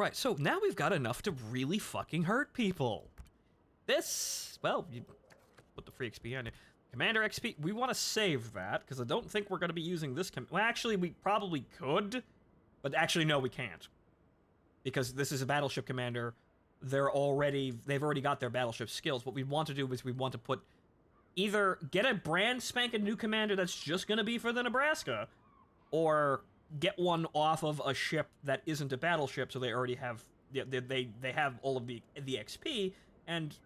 Speaker 1: Right, so now we've got enough to really fucking hurt people. This, well, you put the free XP on it. Commander XP, we want to save that, because I don't think we're going to be using this well, actually, we probably could, but actually, no, we can't. Because this is a battleship commander, they've already got their battleship skills. What we want to do is we want to put, either get a brand spanking new commander that's just going to be for the Nebraska, or get one off of a ship that isn't a battleship, so they already have, they have all of the XP, and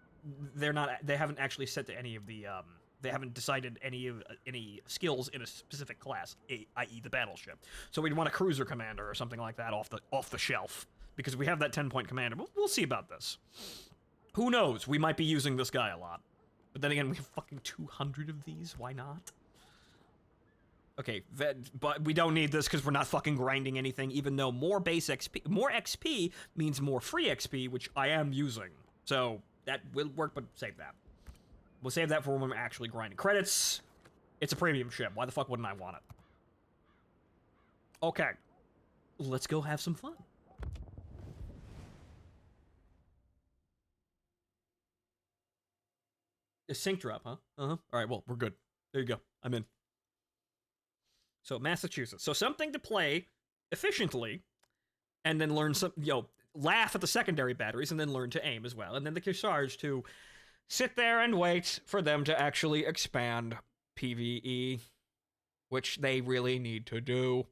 Speaker 1: they haven't actually set to any of the, they haven't decided any skills in a specific class, i.e. the battleship. So we'd want a cruiser commander or something like that off the shelf, because we have that 10-point commander. We'll see about this. Who knows? We might be using this guy a lot. But then again, we have fucking 200 of these. Why not? Okay, but we don't need this because we're not fucking grinding anything, even though more XP means more free XP, which I am using. So that will work, but save that. We'll save that for when we're actually grinding. Credits. It's a premium ship. Why the fuck wouldn't I want it? Okay. Let's go have some fun. A sync drop, huh? Uh-huh. Alright, well, we're good. There you go. I'm in. So, Massachusetts. So, something to play efficiently, and then learn some, laugh at the secondary batteries, and then learn to aim as well. And then the Kearsarge to sit there and wait for them to actually expand PvE, which they really need to do.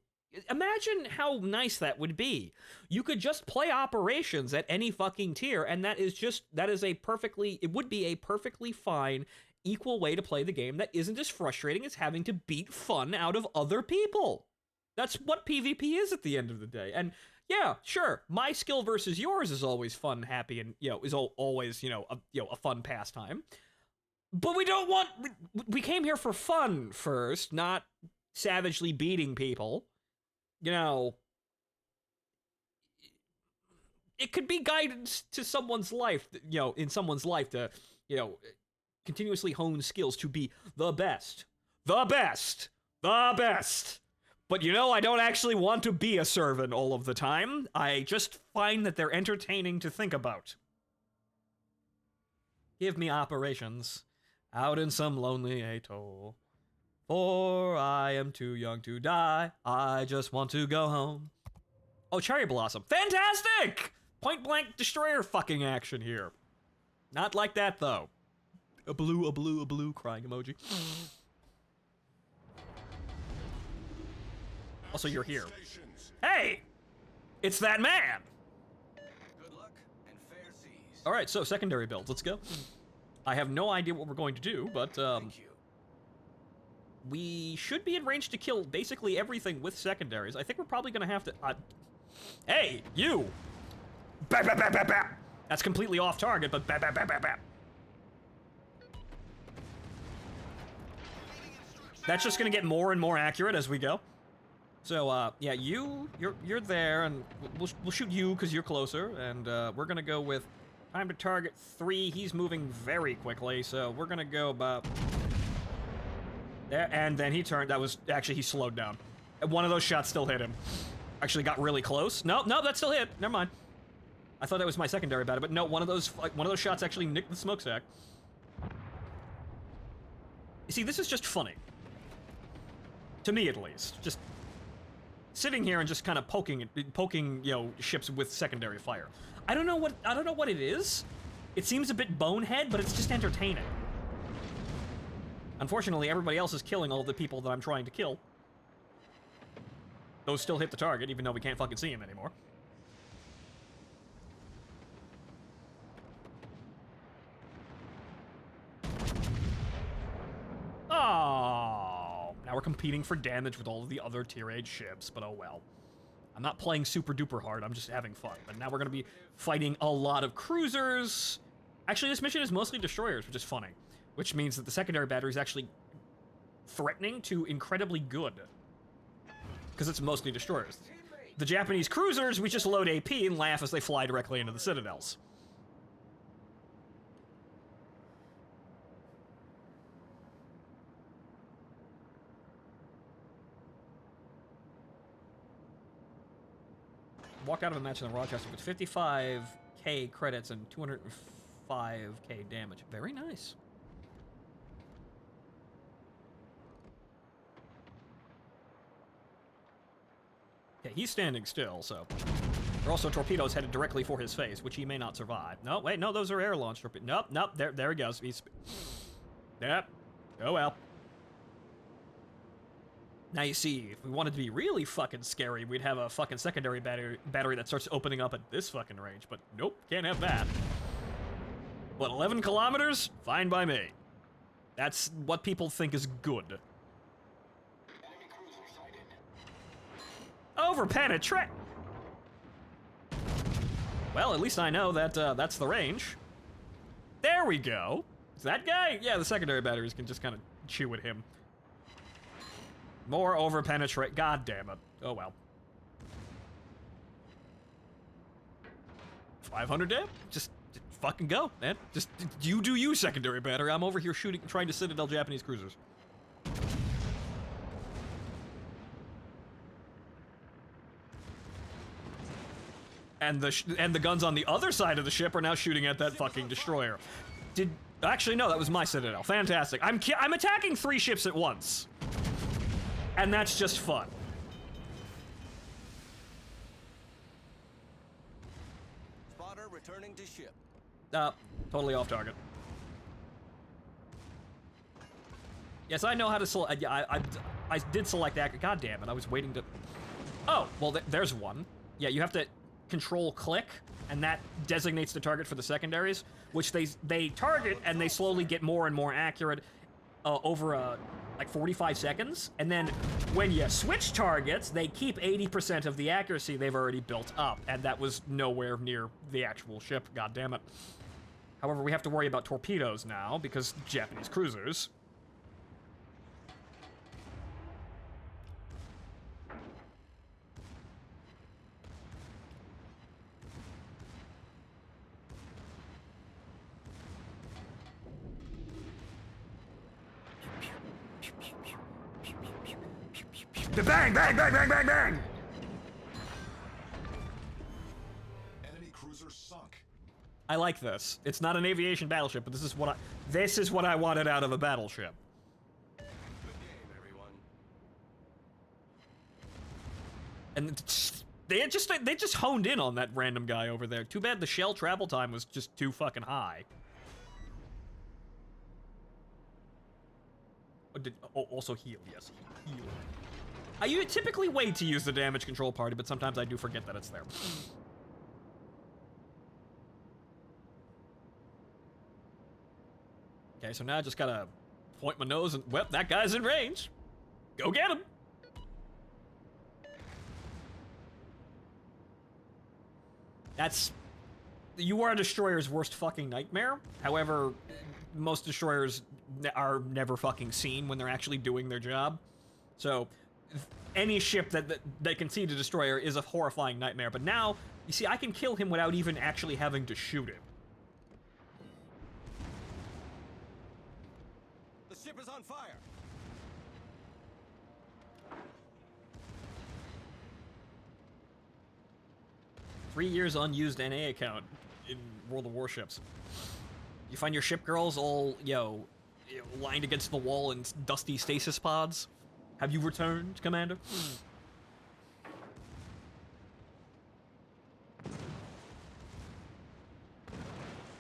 Speaker 1: Imagine how nice that would be. You could just play operations at any fucking tier, and it would be a perfectly fine, equal way to play the game that isn't as frustrating as having to beat fun out of other people. That's what PvP is at the end of the day. And yeah, sure, my skill versus yours is always fun, happy, and, is always, a fun pastime. But we came here for fun first, not savagely beating people. It could be guidance to someone's life, in someone's life to, continuously hone skills to be the best. The best! The best! But I don't actually want to be a servant all of the time. I just find that they're entertaining to think about. Give me operations out in some lonely atoll. For I am too young to die. I just want to go home. Oh, Cherry Blossom. Fantastic! Point blank destroyer fucking action here. Not like that, though. A blue crying emoji. Also, you're here. Hey! It's that man!
Speaker 2: Good luck and fair seas.
Speaker 1: Alright, so secondary builds. Let's go. I have no idea what we're going to do, but,
Speaker 2: Thank you.
Speaker 1: we should be in range to kill basically everything with secondaries. I think we're probably gonna have to, hey, you! Bap, bap, bap, bap, bap. That's completely off target, but bap, bap, bap, bap, bap. That's just gonna get more and more accurate as we go. So, yeah, you're there, and we'll shoot you because you're closer, and, we're gonna go with time to target 3. He's moving very quickly, so we're gonna go about there, and then he turned. He slowed down. One of those shots still hit him. Actually got really close. No, that still hit. Never mind. I thought that was my secondary batter, but no, one of those shots actually nicked the smokestack. You see, this is just funny. To me, at least. Just sitting here and just kind of poking, ships with secondary fire. I don't know what it is. It seems a bit bonehead, but it's just entertaining. Unfortunately, everybody else is killing all the people that I'm trying to kill. Those still hit the target, even though we can't fucking see them anymore. Oh, now we're competing for damage with all of the other tier 8 ships, but oh well. I'm not playing super duper hard, I'm just having fun. But now we're gonna be fighting a lot of cruisers. Actually, this mission is mostly destroyers, which is funny. Which means that the secondary battery is actually threatening to incredibly good. Because it's mostly destroyers. The Japanese cruisers, we just load AP and laugh as they fly directly into the citadels. walked out of a match in the Rochester with 55k credits and 205k damage. Very nice. Okay, he's standing still, so... There are also torpedoes headed directly for his face, which he may not survive. No, wait, no, those are air-launched torpedoes. Nope, nope, there he goes. He's... Yep. Oh well. Now you see, if we wanted to be really fucking scary, we'd have a fucking secondary battery that starts opening up at this fucking range, but nope, can't have that. What, 11 kilometers? Fine by me. That's what people think is good. Over-penetrate! Well, at least I know that that's the range. There we go. Is that guy? Yeah, the secondary batteries can just kind of chew at him. More over-penetrate. God damn it. Oh well. 500 damn? Just fucking go, man. Just you do you, secondary battery. I'm over here shooting, trying to Citadel Japanese cruisers. And the guns on the other side of the ship are now shooting at that fucking destroyer. Actually, no, that was my Citadel. Fantastic. I'm attacking 3 ships at once. And that's just fun.
Speaker 4: Spotter returning to ship.
Speaker 1: Totally off target. Yes, I know how to select. Yeah, I did select that. God damn it, I was waiting to... Oh, well, there's one. Yeah, you have to Control-click, and that designates the target for the secondaries, which they target, and they slowly get more and more accurate over, like 45 seconds. And then when you switch targets, they keep 80% of the accuracy they've already built up, and that was nowhere near the actual ship, God damn it. However, we have to worry about torpedoes now, because Japanese cruisers. Bang, bang, bang, bang, bang, bang!
Speaker 2: Enemy cruiser sunk.
Speaker 1: I like this. It's not an aviation battleship, but this is what I wanted out of a battleship.
Speaker 4: Good game, everyone.
Speaker 1: And they just honed in on that random guy over there. Too bad the shell travel time was just too fucking high. Also heal, yes, heal. I typically wait to use the damage control party, but sometimes I do forget that it's there. Okay, so now I just gotta point my nose and, well, that guy's in range. Go get him. You are a destroyer's worst fucking nightmare. However, most destroyers are never fucking seen when they're actually doing their job. So, any ship that can see the destroyer is a horrifying nightmare. But now, you see, I can kill him without even actually having to shoot him.
Speaker 4: The ship is on fire.
Speaker 1: Three years unused NA account in World of Warships. You find your ship girls all, lined against the wall in dusty stasis pods? Have you returned, Commander?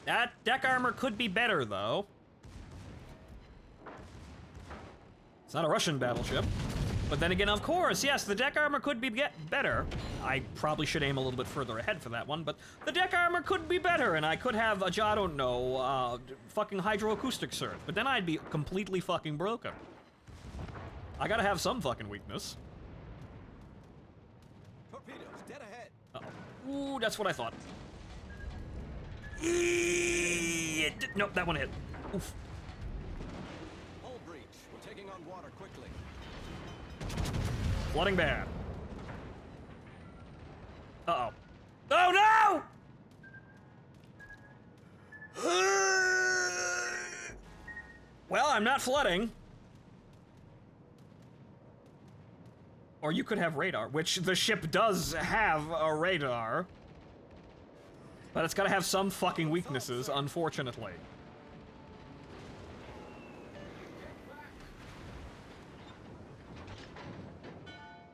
Speaker 1: That deck armor could be better, though. It's not a Russian battleship. But then again, of course, yes, the deck armor could be better. I probably should aim a little bit further ahead for that one, but the deck armor could be better, and I could have a, I don't know, fucking hydroacoustic cert, but then I'd be completely fucking broken. I gotta have some fucking weakness.
Speaker 4: Torpedoes dead ahead.
Speaker 1: Uh-oh. Ooh, that's what I thought. Nope, that one hit. Oof.
Speaker 4: Hull breach. We're taking on water quickly.
Speaker 1: Flooding bad. Uh-oh. Oh, no! Well, I'm not flooding. Or you could have radar, which the ship does have a radar. But it's gotta have some fucking weaknesses, unfortunately.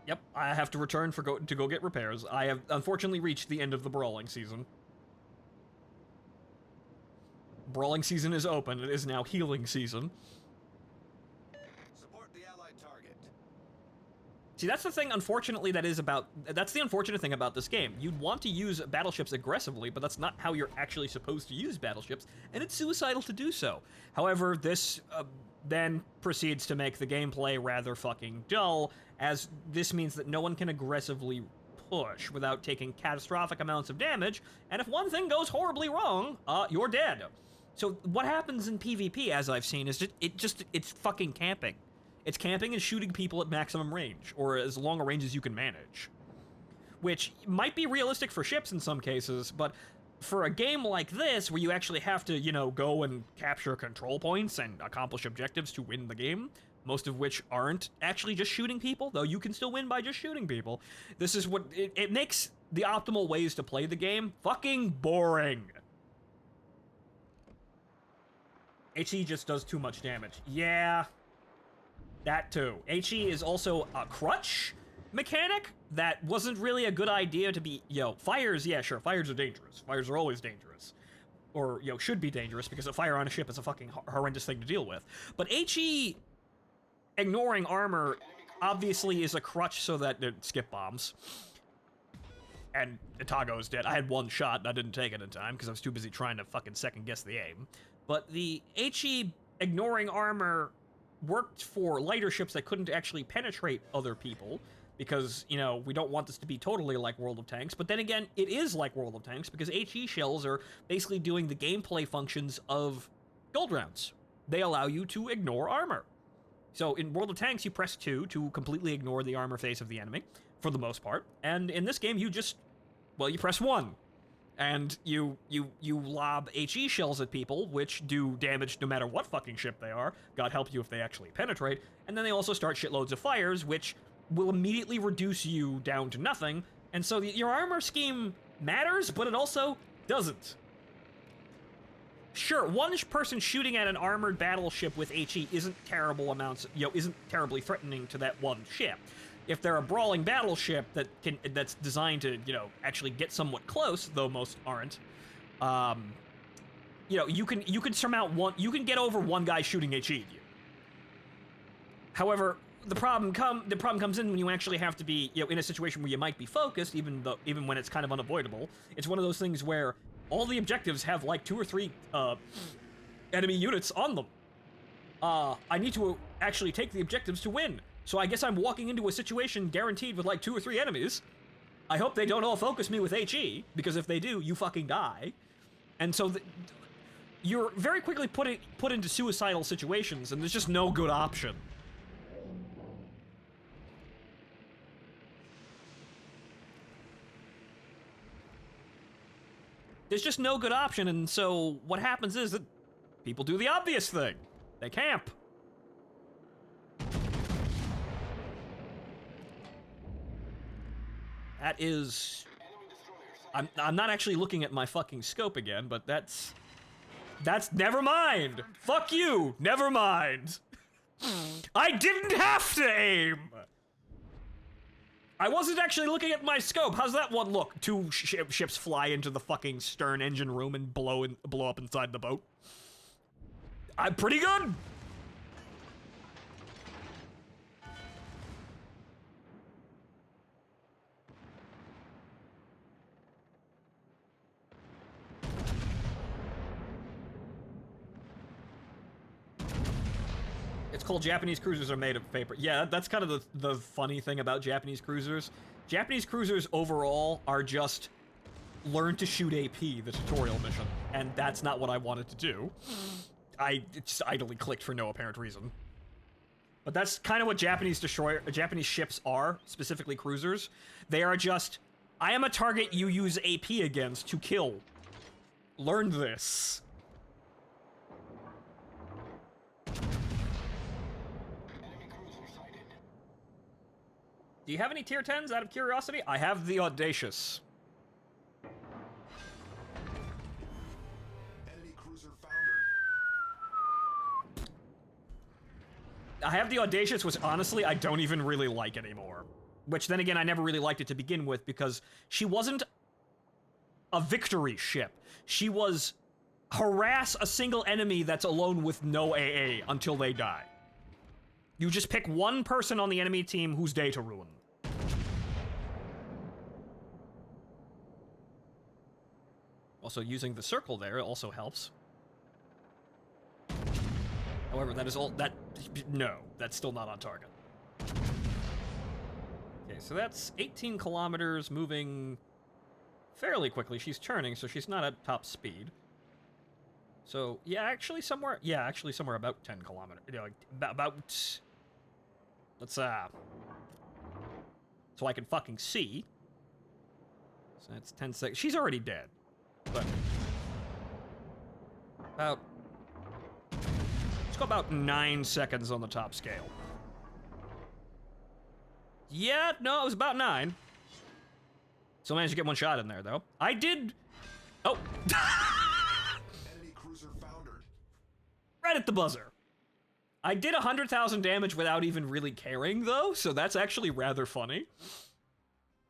Speaker 1: Yep, I have to return to go get repairs. I have unfortunately reached the end of the brawling season. Brawling season is open. It is now healing season.
Speaker 4: Support the allied target.
Speaker 1: See, that's the thing, unfortunately, that's the unfortunate thing about this game. You'd want to use battleships aggressively, but that's not how you're actually supposed to use battleships, and it's suicidal to do so. However, this then proceeds to make the gameplay rather fucking dull, as this means that no one can aggressively push without taking catastrophic amounts of damage, and if one thing goes horribly wrong, you're dead. So what happens in PvP, as I've seen, is it's fucking camping. It's camping and shooting people at maximum range, or as long a range as you can manage. Which might be realistic for ships in some cases, but for a game like this, where you actually have to, you know, go and capture control points and accomplish objectives to win the game, most of which aren't actually just shooting people, though you can still win by just shooting people, this is what, it makes the optimal ways to play the game fucking boring. HE just does too much damage. Yeah, that too. HE is also a crutch mechanic that wasn't really a good idea to be, fires, yeah, sure, fires are dangerous. Fires are always dangerous. Or, should be dangerous, because a fire on a ship is a fucking horrendous thing to deal with. But HE ignoring armor obviously is a crutch so that it skip bombs. And Itago's dead. I had one shot and I didn't take it in time because I was too busy trying to fucking second guess the aim. But the HE ignoring armor worked for lighter ships that couldn't actually penetrate other people because, we don't want this to be totally like World of Tanks. But then again, it is like World of Tanks because HE shells are basically doing the gameplay functions of gold rounds. They allow you to ignore armor. So in World of Tanks, you press 2 to completely ignore the armor face of the enemy, for the most part. And in this game, you press 1. And you lob HE shells at people, which do damage no matter what fucking ship they are. God help you if they actually penetrate. And then they also start shitloads of fires, which will immediately reduce you down to nothing. And so your armor scheme matters, but it also doesn't. Sure, one person shooting at an armored battleship with HE isn't isn't terribly threatening to that one ship. If they're a brawling battleship that's designed to, actually get somewhat close, though most aren't, you can surmount one, you can get over one guy shooting HE at you. However, the problem comes in when you actually have to be, in a situation where you might be focused, even when it's kind of unavoidable. It's one of those things where all the objectives have like 2 or 3 enemy units on them. I need to actually take the objectives to win. So I guess I'm walking into a situation guaranteed with like 2 or 3 enemies. I hope they don't all focus me with HE, because if they do, you fucking die. And so you're very quickly put into suicidal situations, and there's just no good option. There's just no good option, and so what happens is that people do the obvious thing. They camp. That is... I'm not actually looking at my fucking scope again, but that's... Never mind! Fuck you! Never mind! I didn't have to aim! I wasn't actually looking at my scope. How's that one look? 2 ships fly into the fucking stern engine room and blow up inside the boat. I'm pretty good! It's called Japanese cruisers are made of paper. Yeah, that's kind of the funny thing about Japanese cruisers. Japanese cruisers overall are just learn to shoot AP, the tutorial mission, and that's not what I wanted to do. I just idly clicked for no apparent reason. But that's kind of what Japanese ships are, specifically cruisers. They are just, I am a target you use AP against to kill. Learn this. Do you have any tier 10s out of curiosity? I have the Audacious.
Speaker 2: Enemy cruiser foundered.
Speaker 1: I have the Audacious, which honestly I don't even really like anymore. Which then again, I never really liked it to begin with because she wasn't a victory ship. She was harass a single enemy that's alone with no AA until they die. You just pick one person on the enemy team whose day to ruin. Also, using the circle there also helps. However, that is all that. No, that's still not on target. Okay, so that's 18 kilometers moving fairly quickly. She's turning, so she's not at top speed. So, yeah, actually somewhere about 10 kilometers. You know, like, about let's, so I can fucking see. So that's 10 seconds. She's already dead. But, let's go about 9 seconds on the top scale. Yeah, no, it was about 9. Still managed to get one shot in there, though. I did... Oh.
Speaker 2: Enemy cruiser foundered.
Speaker 1: Right at the buzzer. I did 100,000 damage without even really caring, though, so that's actually rather funny.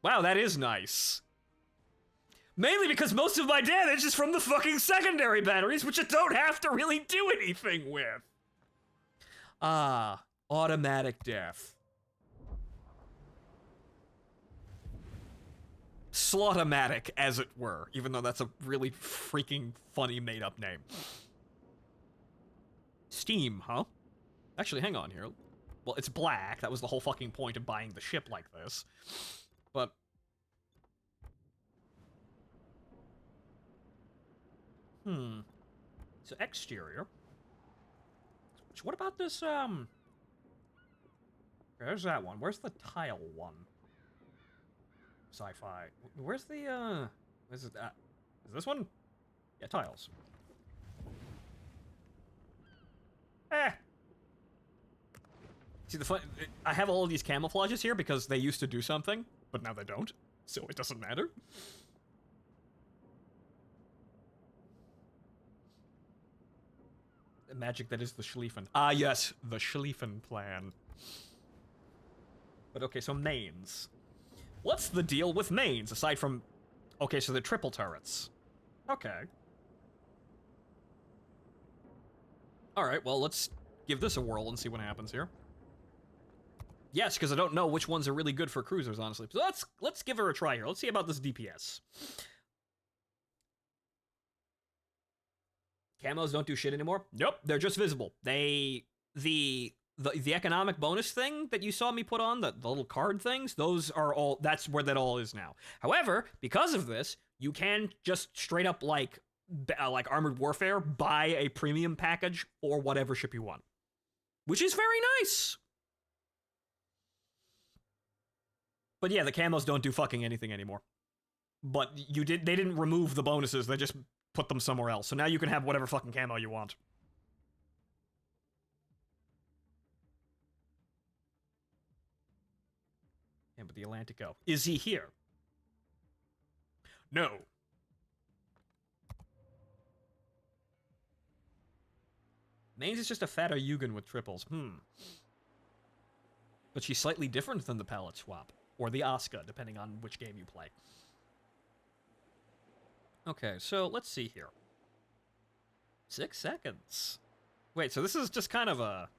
Speaker 1: Wow, that is nice. Mainly because most of my damage is from the fucking secondary batteries, which I don't have to really do anything with. Ah, automatic death. Slotomatic, as it were, even though that's a really freaking funny made-up name. Steam, huh? Actually, hang on here. Well, it's black. That was the whole fucking point of buying the ship like this. But... So, exterior. So what about this, There's that one. Where's the tile one? Sci-fi. Where's the, is it, is this one? Yeah, tiles. See, the fun... I have all of these camouflages here because they used to do something, but now they don't, so it doesn't matter. The magic that is the Schlieffen. Ah, yes, the Schlieffen plan. But okay, so mains. What's the deal with mains, aside from... Okay, so they're triple turrets. Okay. Alright, well, let's give this a whirl and see what happens here. Yes, because I don't know which ones are really good for cruisers, honestly. So let's give her a try here. Let's see about this DPS. Camos don't do shit anymore? Nope, they're just visible. The economic bonus thing that you saw me put on, the little card things, those are all, that's where that all is now. However, because of this, you can just straight up, like Armored Warfare, buy a premium package for whatever ship you want. Which is very nice! But yeah, the camos don't do fucking anything anymore. But they didn't remove the bonuses, they just put them somewhere else. So now you can have whatever fucking camo you want. Yeah, but the Atlantico. Is he here? No. Mains is just a fatter Yugen with triples. But she's slightly different than the palette swap. Or the Asuka, depending on which game you play. Okay, so let's see here. 6 seconds. Wait, so this is just kind of a...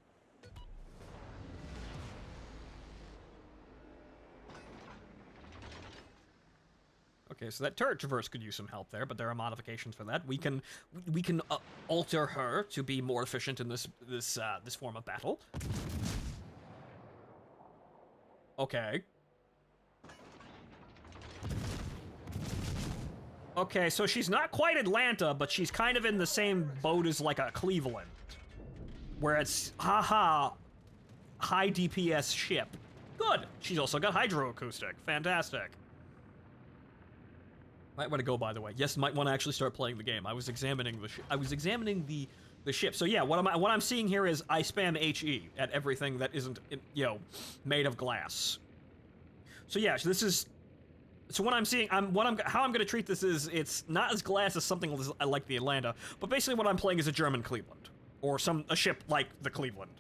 Speaker 1: Okay, so that turret traverse could use some help there, but there are modifications for that. We can alter her to be more efficient in this form of battle. Okay. Okay, so she's not quite Atlanta, but she's kind of in the same boat as like a Cleveland, where it's haha high DPS ship. Good. She's also got hydroacoustic. Fantastic. Might want to go, by the way. Yes, might want to actually start playing the game. I was examining the ship. So yeah, what I'm seeing here is I spam HE at everything that isn't, you know, made of glass. So yeah, so this is... So what I'm seeing, how I'm going to treat this is, it's not as glass as something like the Atlanta, but basically what I'm playing is a German Cleveland. Or a ship like the Cleveland.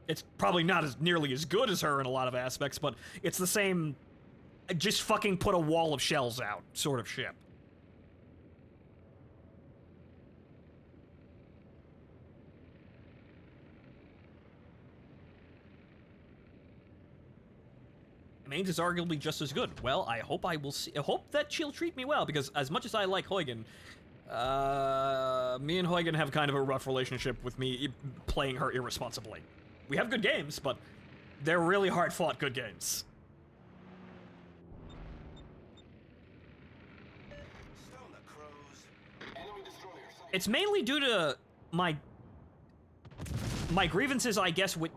Speaker 1: It's probably not as nearly as good as her in a lot of aspects, but it's the same, just fucking put a wall of shells out sort of ship. Mainz is arguably just as good. Well, I hope I will see. I hope that she'll treat me well, because as much as I like Huygen, me and Huygen have kind of a rough relationship with me playing her irresponsibly. We have good games, but they're really hard-fought good games. It's mainly due to my grievances, I guess, with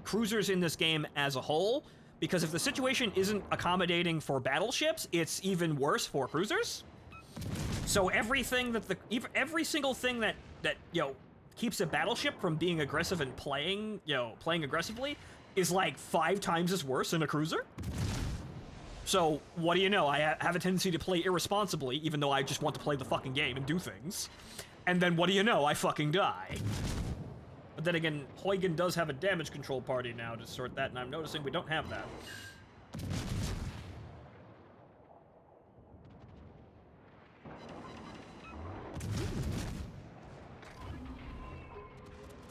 Speaker 1: cruisers in this game as a whole. Because if the situation isn't accommodating for battleships, it's even worse for cruisers. So everything that every single thing that keeps a battleship from being aggressive and playing aggressively is like 5 times as worse in a cruiser. So what do you know? I have a tendency to play irresponsibly, even though I just want to play the fucking game and do things. And then what do you know? I fucking die. But then again, Huygen does have a damage control party now to sort that, and I'm noticing we don't have that.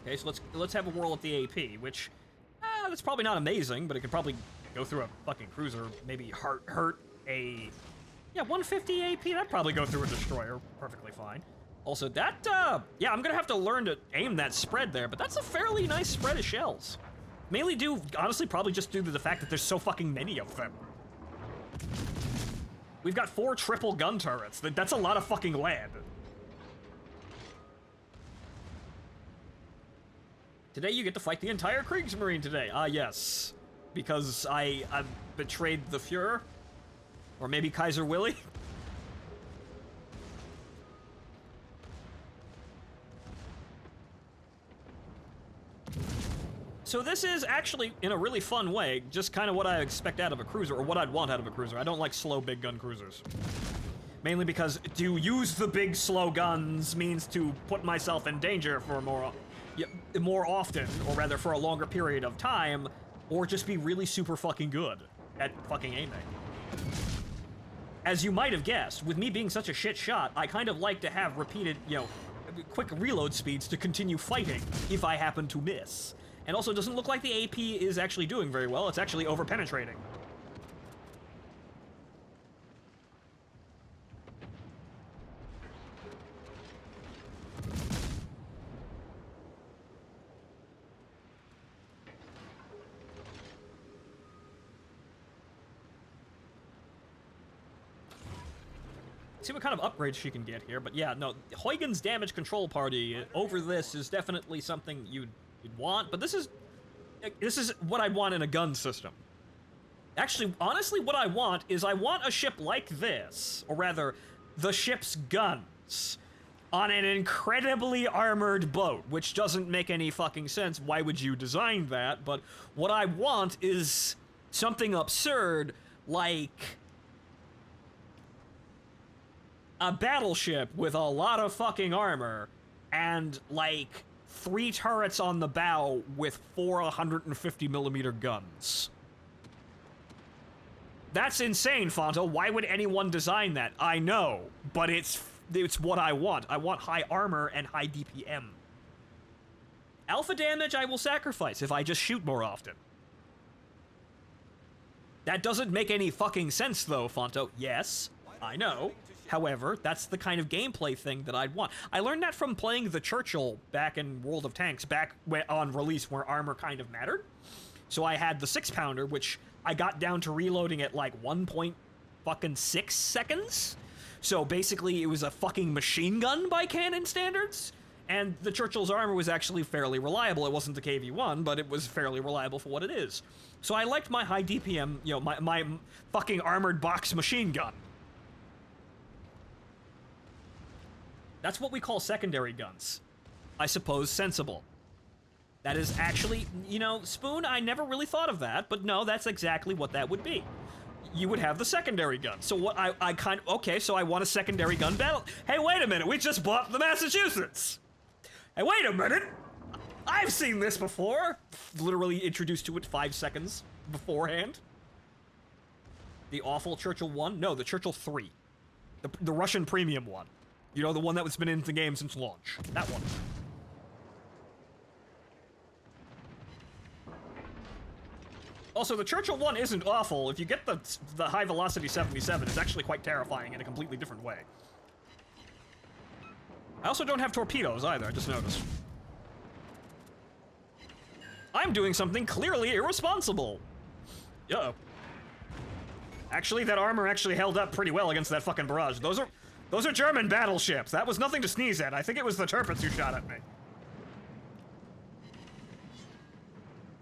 Speaker 1: Okay, so let's have a whirl at the AP, which that's probably not amazing, but it could probably go through a fucking cruiser, maybe hurt a 150 AP. That'd probably go through a destroyer perfectly fine. Also, that, yeah, I'm gonna have to learn to aim that spread there, but that's a fairly nice spread of shells. Mainly honestly, probably just due to the fact that there's so fucking many of them. We've got 4 triple gun turrets. That's a lot of fucking land. Today you get to fight the entire Kriegsmarine today. Yes. Because I betrayed the Fuhrer. Or maybe Kaiser Willy. So this is actually, in a really fun way, just kind of what I expect out of a cruiser, or what I'd want out of a cruiser. I don't like slow big gun cruisers. Mainly because to use the big slow guns means to put myself in danger for more often, or rather for a longer period of time, or just be really super fucking good at fucking aiming. As you might have guessed, with me being such a shit shot, I kind of like to have repeated, quick reload speeds to continue fighting if I happen to miss. And also, it doesn't look like the AP is actually doing very well. It's actually over-penetrating. See what kind of upgrades she can get here, but yeah, no, Huygen's damage control party over this is definitely something you'd want, but this is what I'd want in a gun system. Actually, honestly, what I want is I want a ship like this, or rather, the ship's guns, on an incredibly armored boat, which doesn't make any fucking sense. Why would you design that? But what I want is something absurd, like a battleship with a lot of fucking armor, and, like, 3 turrets on the bow with 4 150mm guns. That's insane, Phonto. Why would anyone design that? I know, but it's what I want. I want high armor and high DPM. Alpha damage I will sacrifice if I just shoot more often. That doesn't make any fucking sense, though, Phonto. Yes, I know. However, that's the kind of gameplay thing that I'd want. I learned that from playing the Churchill back in World of Tanks, back on release where armor kind of mattered. So I had the 6-pounder, which I got down to reloading at like 1.6 seconds. So basically it was a fucking machine gun by cannon standards. And the Churchill's armor was actually fairly reliable. It wasn't the KV-1, but it was fairly reliable for what it is. So I liked my high DPM, my fucking armored box machine gun. That's what we call secondary guns. I suppose sensible. That is actually, you know, Spoon, I never really thought of that, but no, that's exactly what that would be. You would have the secondary gun. So what I kind of, okay, so I want a secondary gun battle. Hey, wait a minute, we just bought the Massachusetts. Hey, wait a minute. I've seen this before. Literally introduced to it 5 seconds beforehand. The awful Churchill 1? No, the Churchill 3. The Russian premium one. You know, the one that's been in the game since launch. That one. Also, the Churchill 1 isn't awful. If you get the high velocity 77, it's actually quite terrifying in a completely different way. I also don't have torpedoes either, I just noticed. I'm doing something clearly irresponsible. Uh-oh. Actually, that armor actually held up pretty well against that fucking barrage. Those are German battleships. That was nothing to sneeze at. I think it was the Tirpitz who shot at me.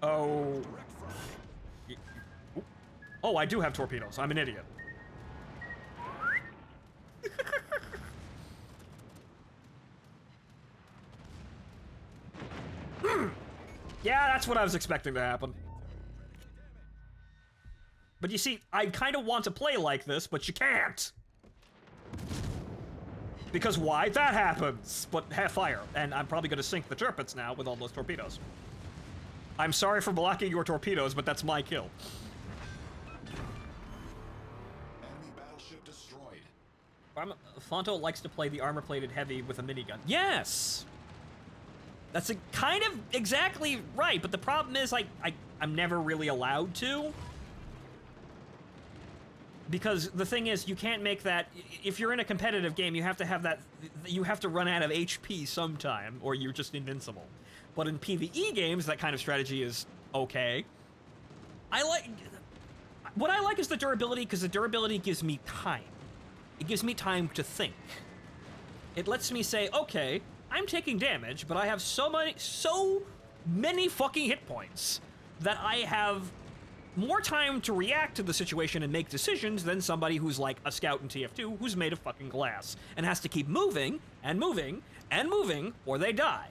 Speaker 1: Oh. Oh, I do have torpedoes. I'm an idiot. Yeah, that's what I was expecting to happen. But you see, I kind of want to play like this, but you can't. Because why? That happens. But have fire, and I'm probably going to sink the Tirpitz now with all those torpedoes. I'm sorry for blocking your torpedoes, but that's my kill.
Speaker 2: Enemy battleship destroyed.
Speaker 1: Phonto likes to play the armor-plated heavy with a minigun. Yes! That's kind of exactly right, but the problem is I'm never really allowed to. Because the thing is, you can't make that, if you're in a competitive game, you have to have that, you have to run out of HP sometime, or you're just invincible. But in PvE games, that kind of strategy is okay. What I like is the durability, because the durability gives me time. It gives me time to think. It lets me say, okay, I'm taking damage, but I have so many fucking hit points that I have more time to react to the situation and make decisions than somebody who's like a scout in TF2 who's made of fucking glass and has to keep moving and moving and moving or they die.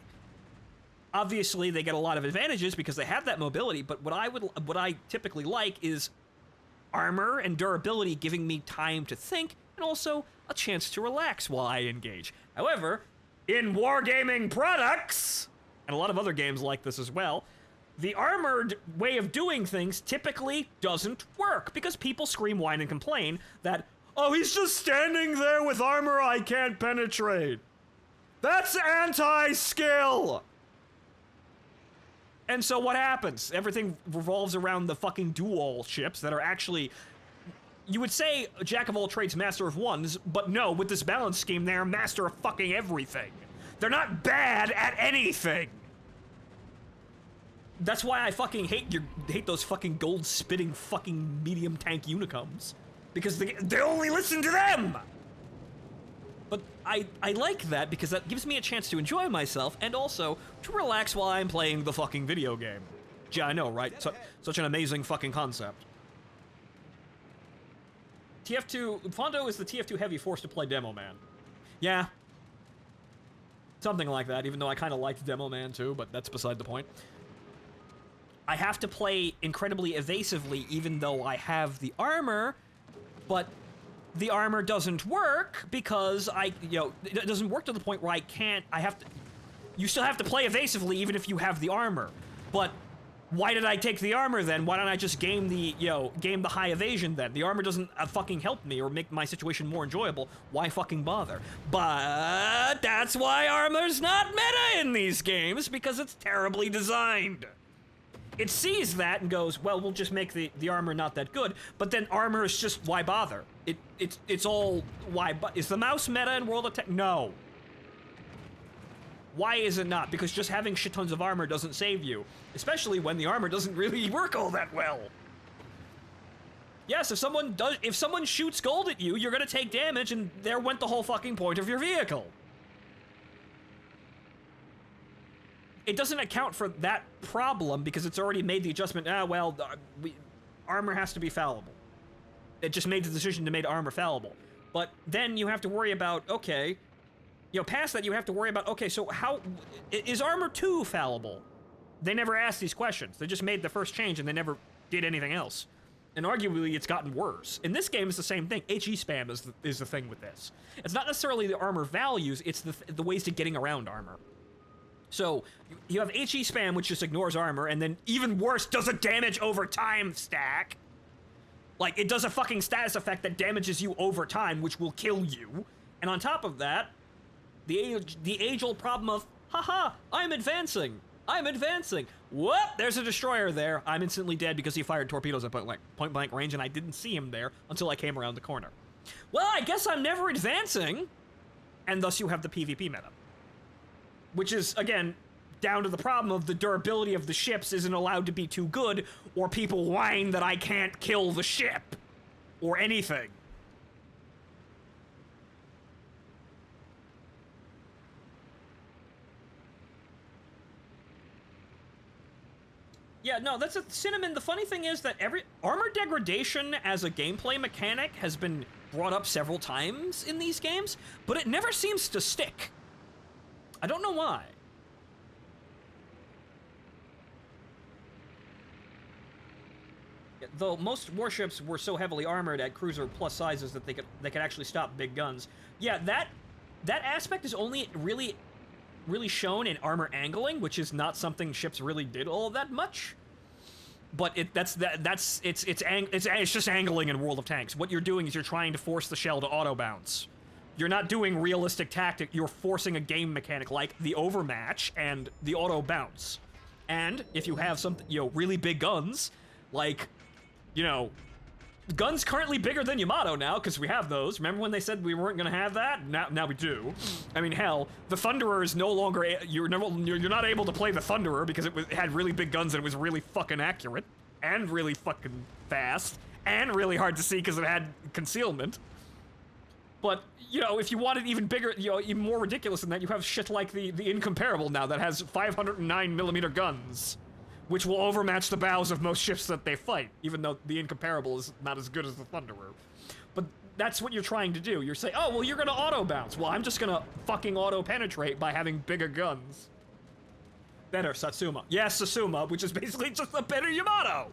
Speaker 1: Obviously, they get a lot of advantages because they have that mobility, but what I typically like is armor and durability giving me time to think and also a chance to relax while I engage. However, in wargaming products, and a lot of other games like this as well, the armored way of doing things typically doesn't work because people scream, whine, and complain that, oh, he's just standing there with armor I can't penetrate. That's anti-skill! And so what happens? Everything revolves around the fucking dual ships that are actually, you would say jack of all trades, master of ones, but no, with this balance scheme, they're master of fucking everything. They're not bad at anything. That's why I fucking hate those fucking gold-spitting fucking medium tank Unicums. Because they only listen to them! But I like that because that gives me a chance to enjoy myself and also to relax while I'm playing the fucking video game. Yeah, I know, right? Such an amazing fucking concept. TF2, Phonto is the TF2 heavy forced to play Demo Man. Yeah. Something like that, even though I kind of liked Demo Man too, but that's beside the point. I have to play incredibly evasively even though I have the armor, but the armor doesn't work because it doesn't work to the point where you still have to play evasively even if you have the armor. But why did I take the armor then? Why don't I just game the high evasion then? The armor doesn't fucking help me or make my situation more enjoyable. Why fucking bother? But that's why armor's not meta in these games because it's terribly designed. It sees that and goes, well, we'll just make the armor not that good, but then armor is just, why bother? It's all, why, is the mouse meta in World of Tanks? No. Why is it not? Because just having shit tons of armor doesn't save you, especially when the armor doesn't really work all that well. Yes, if someone shoots gold at you, you're gonna take damage and there went the whole fucking point of your vehicle. It doesn't account for that problem because it's already made the adjustment, armor has to be fallible. It just made the decision to make armor fallible. But then you have to worry about, past that you have to worry about, okay, so how, is armor 2 fallible? They never asked these questions. They just made the first change and they never did anything else. And arguably, it's gotten worse. In this game, it's the same thing. HE spam is the thing with this. It's not necessarily the armor values, it's the ways to getting around armor. So, you have HE spam, which just ignores armor, and then even worse, does a damage over time stack. Like, it does a fucking status effect that damages you over time, which will kill you. And on top of that, the age-old problem of, haha, I'm advancing. I'm advancing. Whoop! There's a destroyer there. I'm instantly dead because he fired torpedoes at point blank range, and I didn't see him there until I came around the corner. Well, I guess I'm never advancing. And thus you have the PvP meta. Which is, again, down to the problem of the durability of the ships isn't allowed to be too good, or people whine that I can't kill the ship. Or anything. Yeah, no, that's a Cinnamon. The funny thing is that every armor degradation as a gameplay mechanic has been brought up several times in these games, but it never seems to stick. I don't know why. Though most warships were so heavily armored at cruiser plus sizes that they could actually stop big guns. Yeah, that aspect is only really shown in armor angling, which is not something ships really did all that much. But it's just angling in World of Tanks. What you're doing is you're trying to force the shell to auto bounce. You're not doing realistic tactic. You're forcing a game mechanic like the overmatch and the auto bounce. And if you have some, really big guns, like, guns currently bigger than Yamato now, because we have those. Remember when they said we weren't going to have that? Now we do. I mean, hell, the Thunderer is no longer... You're not able to play the Thunderer because it had really big guns and it was really fucking accurate. And really fucking fast. And really hard to see because it had concealment. But, if you wanted even bigger, even more ridiculous than that, you have shit like the Incomparable now that has 509mm guns. Which will overmatch the bows of most ships that they fight, even though the Incomparable is not as good as the Thunderer. But that's what you're trying to do. You're saying, oh, well, you're gonna auto-bounce. Well, I'm just gonna fucking auto-penetrate by having bigger guns. Better, Satsuma. Yes, Satsuma, which is basically just a better Yamato!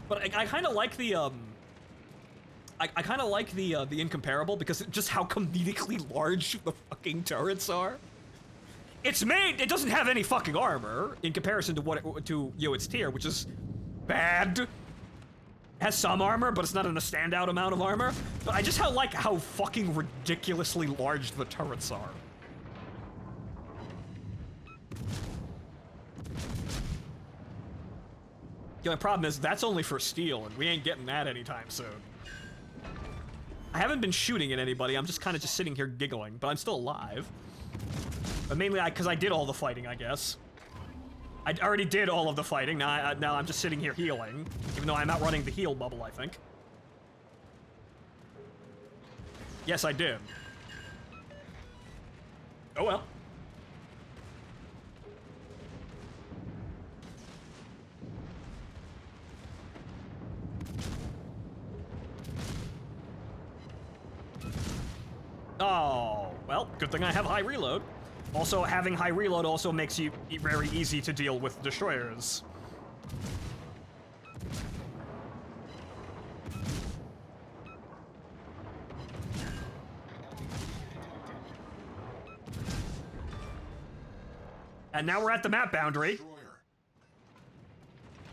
Speaker 1: But I kinda like the, I kinda like the Incomparable because just how comedically large the fucking turrets are. It doesn't have any fucking armor in comparison to its tier, which is bad. Has some armor, but it's not in a standout amount of armor. But I just like how fucking ridiculously large the turrets are. The only problem is that's only for steel, and we ain't getting that anytime soon. I haven't been shooting at anybody, I'm just kind of just sitting here giggling, but I'm still alive. But mainly because I did all the fighting, I guess. I already did all of the fighting, now I'm just sitting here healing, even though I'm outrunning the heal bubble, I think. Yes, I did. Oh well. Oh, well, good thing I have high reload. Also, having high reload also makes you very easy to deal with destroyers. And now we're at the map boundary.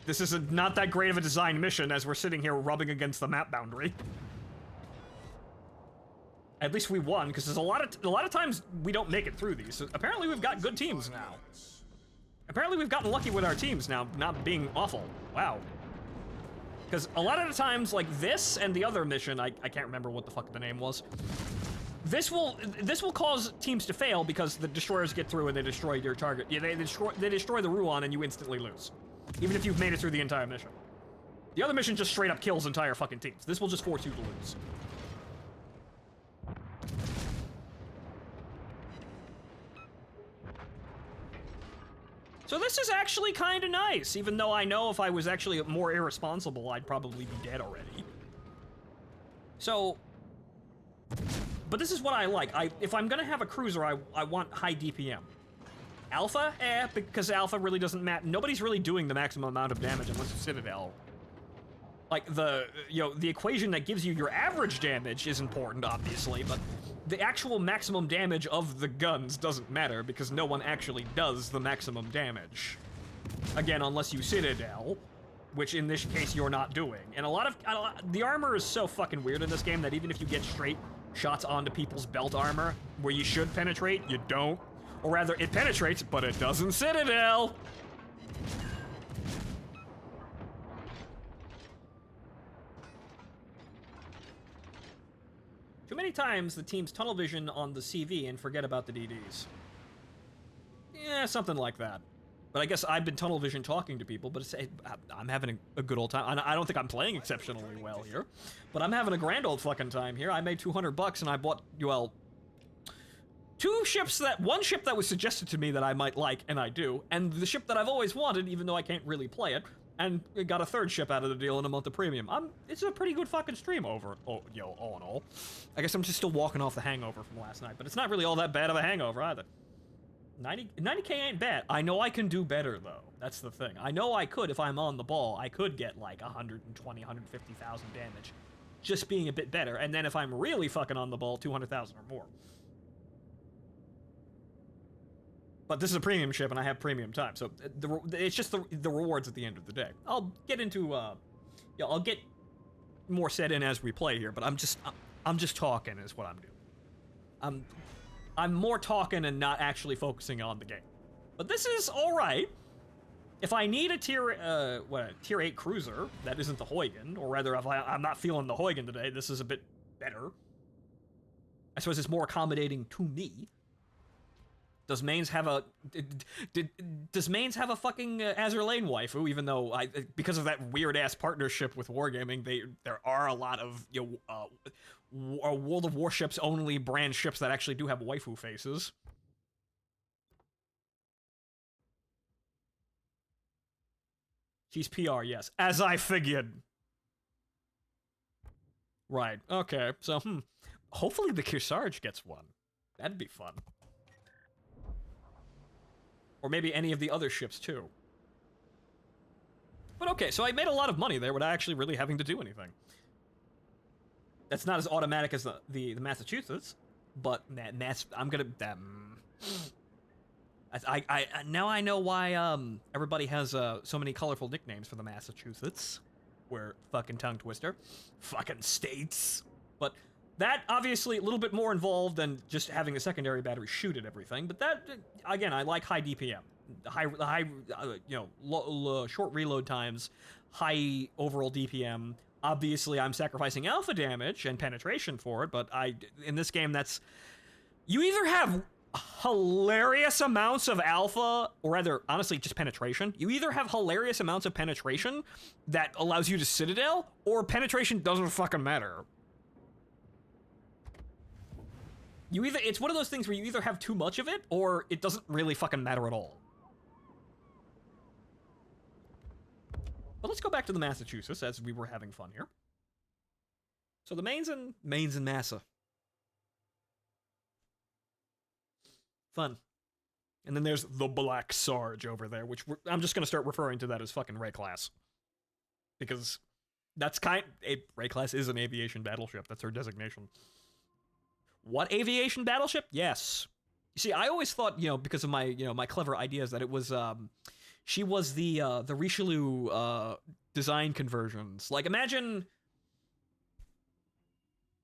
Speaker 1: This is not that great of a design mission as we're sitting here rubbing against the map boundary. At least we won, because there's a lot of times we don't make it through these. So apparently we've got good teams now. Apparently we've gotten lucky with our teams now, not being awful. Wow. Because a lot of the times, like this and the other mission, I can't remember what the fuck the name was. This will cause teams to fail because the destroyers get through and they destroy your target. Yeah, they destroy the Ruan and you instantly lose, even if you've made it through the entire mission. The other mission just straight up kills entire fucking teams. This will just force you to lose. So this is actually kind of nice, even though I know if I was actually more irresponsible, I'd probably be dead already. So, But this is what I like. If I'm gonna have a cruiser, I want high DPM. Alpha? Because Alpha really doesn't matter. Nobody's really doing the maximum amount of damage unless it's Citadel. Like, the equation that gives you your average damage is important, obviously, but the actual maximum damage of the guns doesn't matter because no one actually does the maximum damage. Again, unless you Citadel, which in this case you're not doing. And the armor is so fucking weird in this game that even if you get straight shots onto people's belt armor, where you should penetrate, you don't. Or rather, it penetrates, but it doesn't Citadel! Too many times the teams tunnel vision on the CV and forget about the DDs. Yeah, something like that. But I guess I've been tunnel vision talking to people, but I'm having a good old time. I don't think I'm playing exceptionally well here, but I'm having a grand old fucking time here. I made $200 and I bought, well, one ship that was suggested to me that I might like, and I do, and the ship that I've always wanted, even though I can't really play it, and got a third ship out of the deal in a month of premium. It's a pretty good fucking stream all in all. I guess I'm just still walking off the hangover from last night, but it's not really all that bad of a hangover either. 90K ain't bad. I know I can do better, though. That's the thing. I know I could, if I'm on the ball, I could get like 120, 150,000 damage. Just being a bit better. And then if I'm really fucking on the ball, 200,000 or more. But this is a premium ship, and I have premium time, so it's just the rewards at the end of the day. I'll get into, I'll get more set in as we play here, but I'm just talking is what I'm doing. I'm more talking and not actually focusing on the game. But this is alright. If I need a tier 8 cruiser that isn't the Huygen, or rather if I'm not feeling the Huygen today, this is a bit better. I suppose it's more accommodating to me. Does Mainz have a fucking Azur Lane waifu? Even though because of that weird ass partnership with Wargaming, there are a lot of World of Warships only brand ships that actually do have waifu faces. She's PR, yes, as I figured. Right. Okay. So hopefully the Kearsarge gets one. That'd be fun. Or maybe any of the other ships, too. But okay, so I made a lot of money there without actually really having to do anything. That's not as automatic as the Massachusetts, but I'm gonna... now I know why everybody has so many colorful nicknames for the Massachusetts. We're fucking tongue twister. Fucking states. But... that, obviously, a little bit more involved than just having a secondary battery shoot at everything, but that, again, I like high DPM. Short reload times, high overall DPM. Obviously, I'm sacrificing alpha damage and penetration for it, but in this game, you either have hilarious amounts of alpha, or rather, honestly, just penetration. You either have hilarious amounts of penetration that allows you to Citadel, or penetration doesn't fucking matter. It's one of those things where you either have too much of it, or it doesn't really fucking matter at all. But let's go back to the Massachusetts, as we were having fun here. So the Mainz and Massa. Fun. And then there's the Black Sarge over there, which I'm just gonna start referring to that as fucking Ray Class. Because that's Ray Class is an aviation battleship, that's her designation. What aviation battleship? Yes. You see, I always thought, because of my, my clever ideas, that it was, she was the Richelieu, design conversions. Like, imagine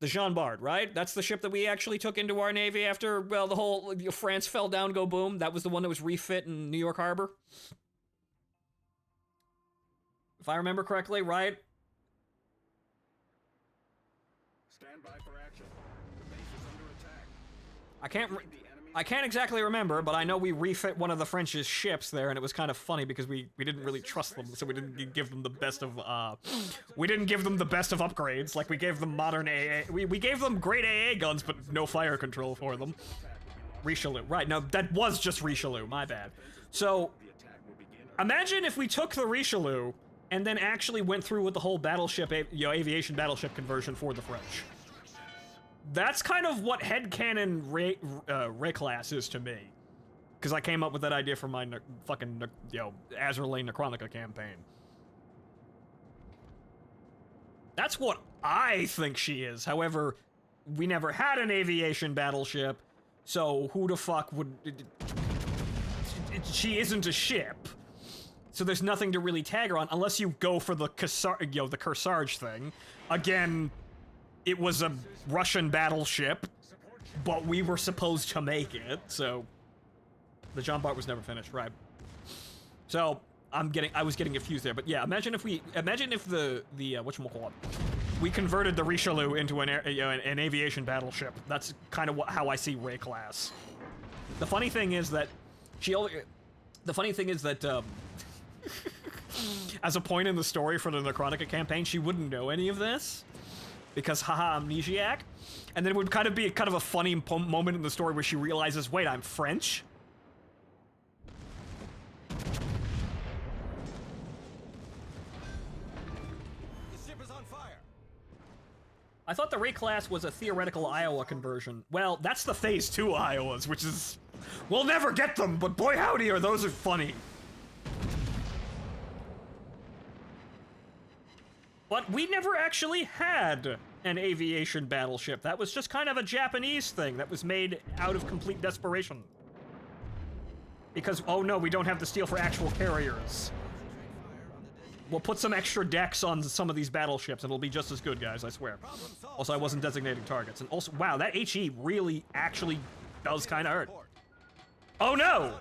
Speaker 1: the Jean Bart, right? That's the ship that we actually took into our Navy after, well, the whole, France fell down, go boom. That was the one that was refit in New York Harbor. If I remember correctly, right?
Speaker 2: Stand by for action. The base is under attack.
Speaker 1: I can't exactly remember, but I know we refit one of the French's ships there, and it was kind of funny because we didn't really trust them, so we didn't give them the best of upgrades. Like, we gave them modern AA, we gave them great AA guns, but no fire control for them. Richelieu, right? No, that was just Richelieu. My bad. So, imagine if we took the Richelieu and then actually went through with the whole battleship, aviation battleship conversion for the French. That's kind of what headcanon Ray class is to me. Because I came up with that idea for my fucking, Azur Lane Necronica campaign. That's what I think she is. However, we never had an aviation battleship, so who the fuck would... She isn't a ship. So there's nothing to really tag her on, unless you go for the the Kearsarge thing. Again, it was a Russian battleship, but we were supposed to make it, so... The John Bart was never finished, right? So, I was getting confused there, but yeah, imagine if the whatchamacallit, we converted the Richelieu into an aviation battleship. That's kind of how I see Ray class. The funny thing is that as a point in the story for the Necronica campaign, she wouldn't know any of this, because haha, amnesiac, and then it would kind of be a funny moment in the story where she realizes, wait, I'm French? I thought the Ray class was a theoretical Iowa conversion. Well, that's the Phase 2 Iowas, which is... We'll never get them, but boy howdy are those funny. But we never actually had an aviation battleship. That was just kind of a Japanese thing that was made out of complete desperation. Because, oh no, we don't have the steel for actual carriers. We'll put some extra decks on some of these battleships and it'll be just as good, guys, I swear. Also, I wasn't designating targets. And also, wow, that HE really actually does kind of hurt. Oh no!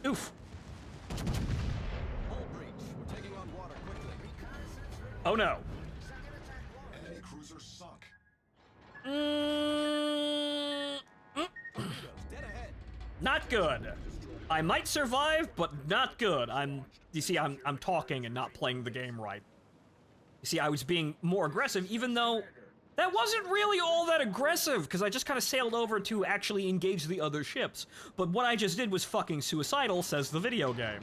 Speaker 1: Oof. Oh no.
Speaker 2: Enemy cruiser sunk.
Speaker 1: Not good. I might survive, but not good. You see, I'm talking and not playing the game right. You see, I was being more aggressive, even though that wasn't really all that aggressive, because I just kind of sailed over to actually engage the other ships. But what I just did was fucking suicidal, says the video game.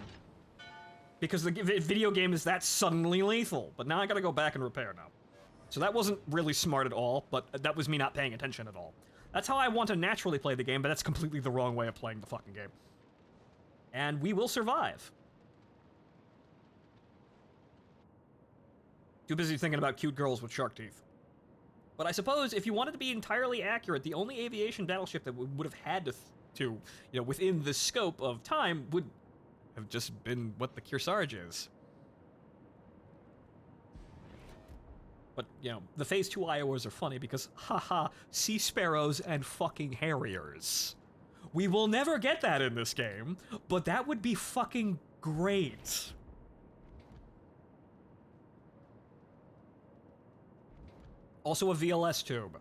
Speaker 1: Because the video game is that suddenly lethal. But now I gotta go back and repair now. So that wasn't really smart at all, but that was me not paying attention at all. That's how I want to naturally play the game, but that's completely the wrong way of playing the fucking game. And we will survive. Too busy thinking about cute girls with shark teeth. But I suppose if you wanted to be entirely accurate, the only aviation battleship that would have had to within the scope of time would have just been what the Kearsarge is. But, the Phase 2 Iowas are funny because, haha, Sea Sparrows and fucking Harriers. We will never get that in this game, but that would be fucking great. Also a VLS tube.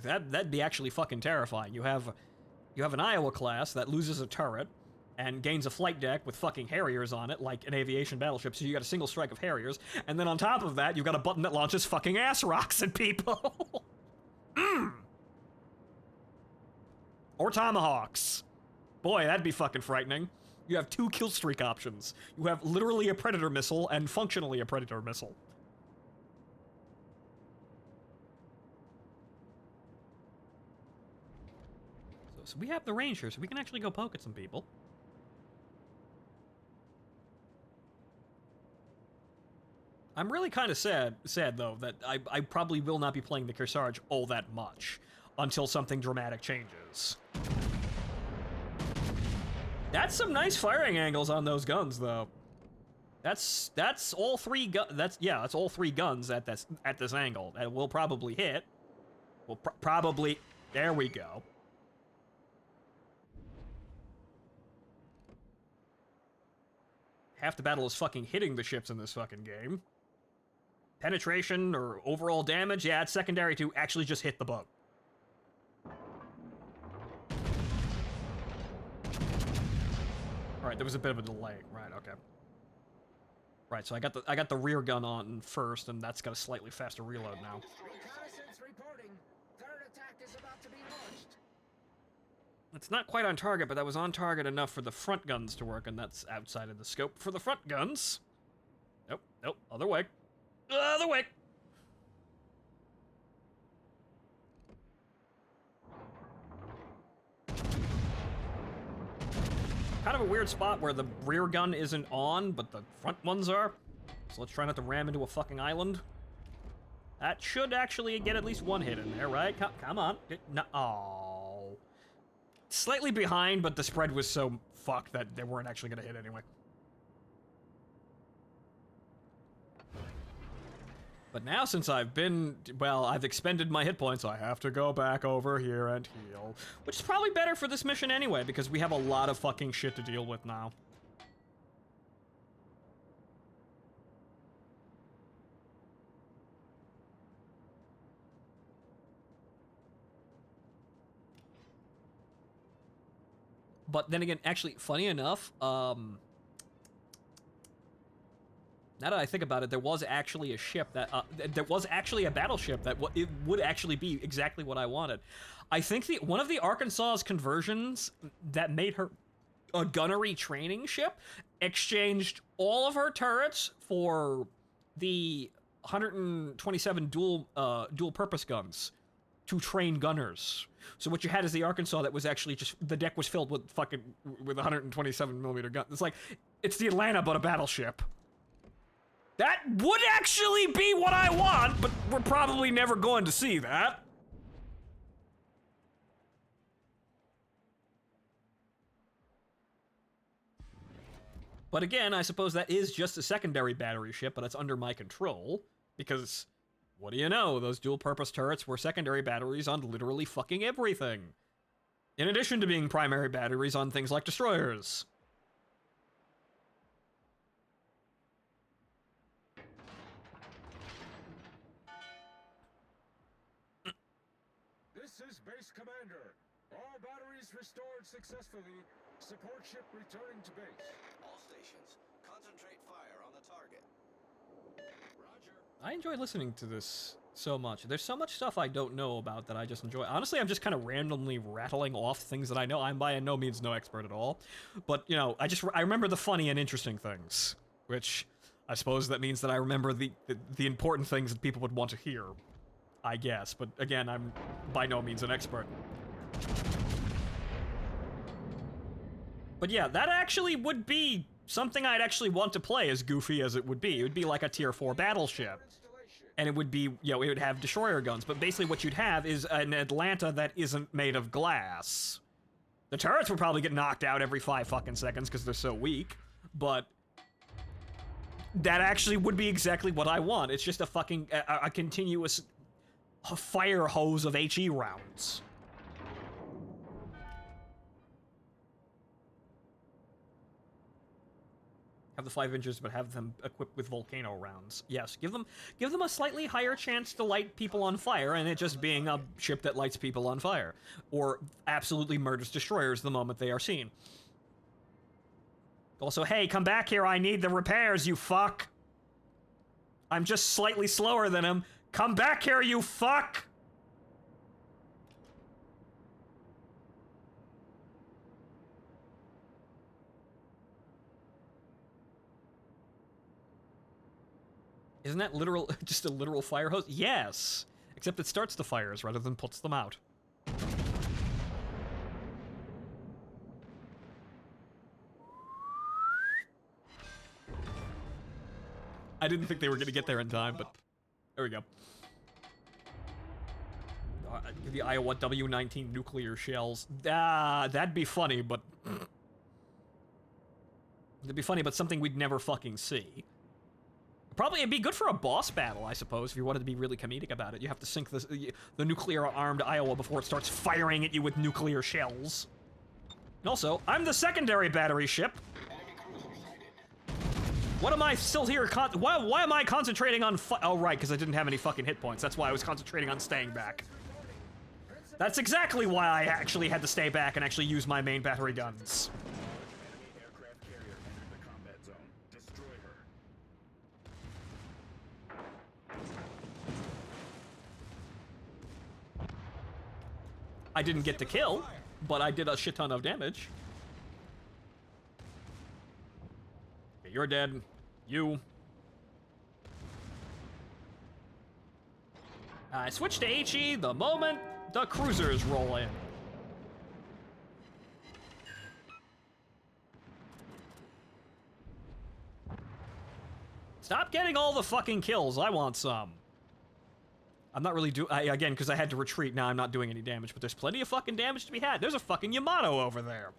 Speaker 1: That'd be actually fucking terrifying. You have an Iowa class that loses a turret and gains a flight deck with fucking Harriers on it, like an aviation battleship, so you got a single strike of Harriers, and then on top of that, you've got a button that launches fucking ass rocks at people. Or tomahawks. Boy, that'd be fucking frightening. You have 2 kill streak options. You have literally a Predator missile and functionally a Predator missile. So we have the range here, so we can actually go poke at some people. I'm really kind of sad though, that I probably will not be playing the Kearsarge all that much until something dramatic changes. That's some nice firing angles on those guns, though. That's all 3 that's all 3 guns at this angle. And we'll probably hit. We'll probably... There we go. Half the battle is fucking hitting the ships in this fucking game. Penetration or overall damage, yeah, it's secondary to actually just hit the boat. Alright, there was a bit of a delay. Right, okay. Right, so I got the rear gun on first, and that's got a slightly faster reload now.
Speaker 2: Reconnaissance reporting. Third attack is about to be launched.
Speaker 1: It's not quite on target, but that was on target enough for the front guns to work, and that's outside of the scope for the front guns. Nope, nope, other way. Other way! Kind of a weird spot where the rear gun isn't on, but the front ones are. So let's try not to ram into a fucking island. That should actually get at least one hit in there, right? Come on. No. Oh. Slightly behind, but the spread was so fucked that they weren't actually going to hit anyway. But now, since I've expended my hit points, I have to go back over here and heal. Which is probably better for this mission anyway, because we have a lot of fucking shit to deal with now. But then again, actually, funny enough, now that I think about it, there was actually a ship that, there was actually a battleship that it would actually be exactly what I wanted. I think one of the Arkansas's conversions that made her a gunnery training ship exchanged all of her turrets for the 127 dual purpose guns to train gunners. So what you had is the Arkansas that was actually just, the deck was filled with 127 millimeter guns. It's like, it's the Atlanta but a battleship. That would actually be what I want, but we're probably never going to see that. But again, I suppose that is just a secondary battery ship, but it's under my control, because, what do you know, those dual-purpose turrets were secondary batteries on literally fucking everything. In addition to being primary batteries on things like destroyers.
Speaker 2: This is Base Commander. All batteries restored successfully. Support ship returning to base.
Speaker 4: All stations, concentrate fire on the target. Roger.
Speaker 1: I enjoy listening to this so much. There's so much stuff I don't know about that I just enjoy. Honestly, I'm just kind of randomly rattling off things that I know. I'm by no means no expert at all. But, you know, I remember the funny and interesting things. Which, I suppose that means that I remember the important things that people would want to hear. I guess. But, again, I'm by no means an expert. But yeah, that actually would be something I'd actually want to play, as goofy as it would be. It would be like a tier 4 battleship. And it would be, you know, it would have destroyer guns. But basically what you'd have is an Atlanta that isn't made of glass. The turrets would probably get knocked out every 5 fucking seconds because they're so weak. But that actually would be exactly what I want. It's just a fucking, a continuous fire hose of HE rounds. Have the 5 inches, but have them equipped with volcano rounds. Yes, give them a slightly higher chance to light people on fire, and it just being a ship that lights people on fire, or absolutely murders destroyers the moment they are seen. Also, hey, come back here! I need the repairs, you fuck. I'm just slightly slower than him. Come back here, you fuck! Isn't that literal, just a literal fire hose? Yes! Except it starts the fires rather than puts them out. I didn't think they were gonna get there in time, but there we go. The Iowa W-19 nuclear shells. That'd be funny, but... It'd be funny, but something we'd never fucking see. Probably it'd be good for a boss battle, I suppose, if you wanted to be really comedic about it. You have to sink the nuclear-armed Iowa before it starts firing at you with nuclear shells. And also, I'm the secondary battery ship. What am I still here why am I concentrating on oh, right, because I didn't have any fucking hit points. That's why I was concentrating on staying back. That's exactly why I actually had to stay back and actually use my main battery guns.
Speaker 2: Enemy aircraft carrier entered the combat zone. Destroy her.
Speaker 1: didn't get the kill, but I did a shit ton of damage. Okay, you're dead. You. I switch to HE the moment the cruisers roll in. Stop getting all the fucking kills. I want some. I'm not really again, because I had to retreat. Now I'm not doing any damage, but there's plenty of fucking damage to be had. There's a fucking Yamato over there.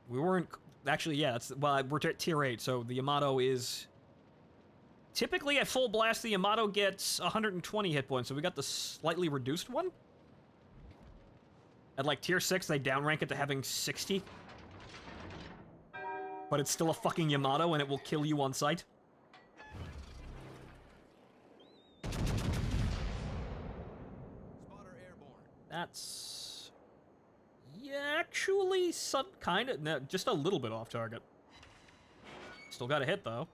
Speaker 1: We weren't... Actually, yeah, well, we're at tier 8, so the Yamato is... Typically, at full blast, the Yamato gets 120 hit points, so we got the slightly reduced one. At, like, tier 6, they downrank it to having 60. But it's still a fucking Yamato, and it will kill you on sight.
Speaker 4: Spotter airborne.
Speaker 1: That's... Yeah, actually, some kind of... No, just a little bit off target. Still got a hit, though.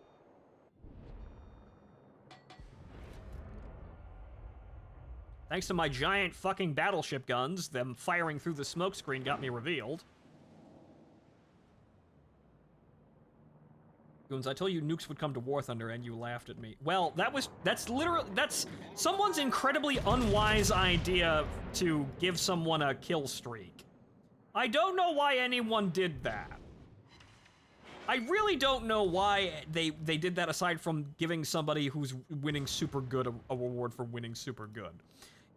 Speaker 1: Thanks to my giant fucking battleship guns, them firing through the smokescreen got me revealed. Goons, I told you nukes would come to War Thunder and you laughed at me. Well, that's someone's incredibly unwise idea to give someone a kill streak. I don't know why anyone did that. I really don't know why they did that aside from giving somebody who's winning super good a reward for winning super good.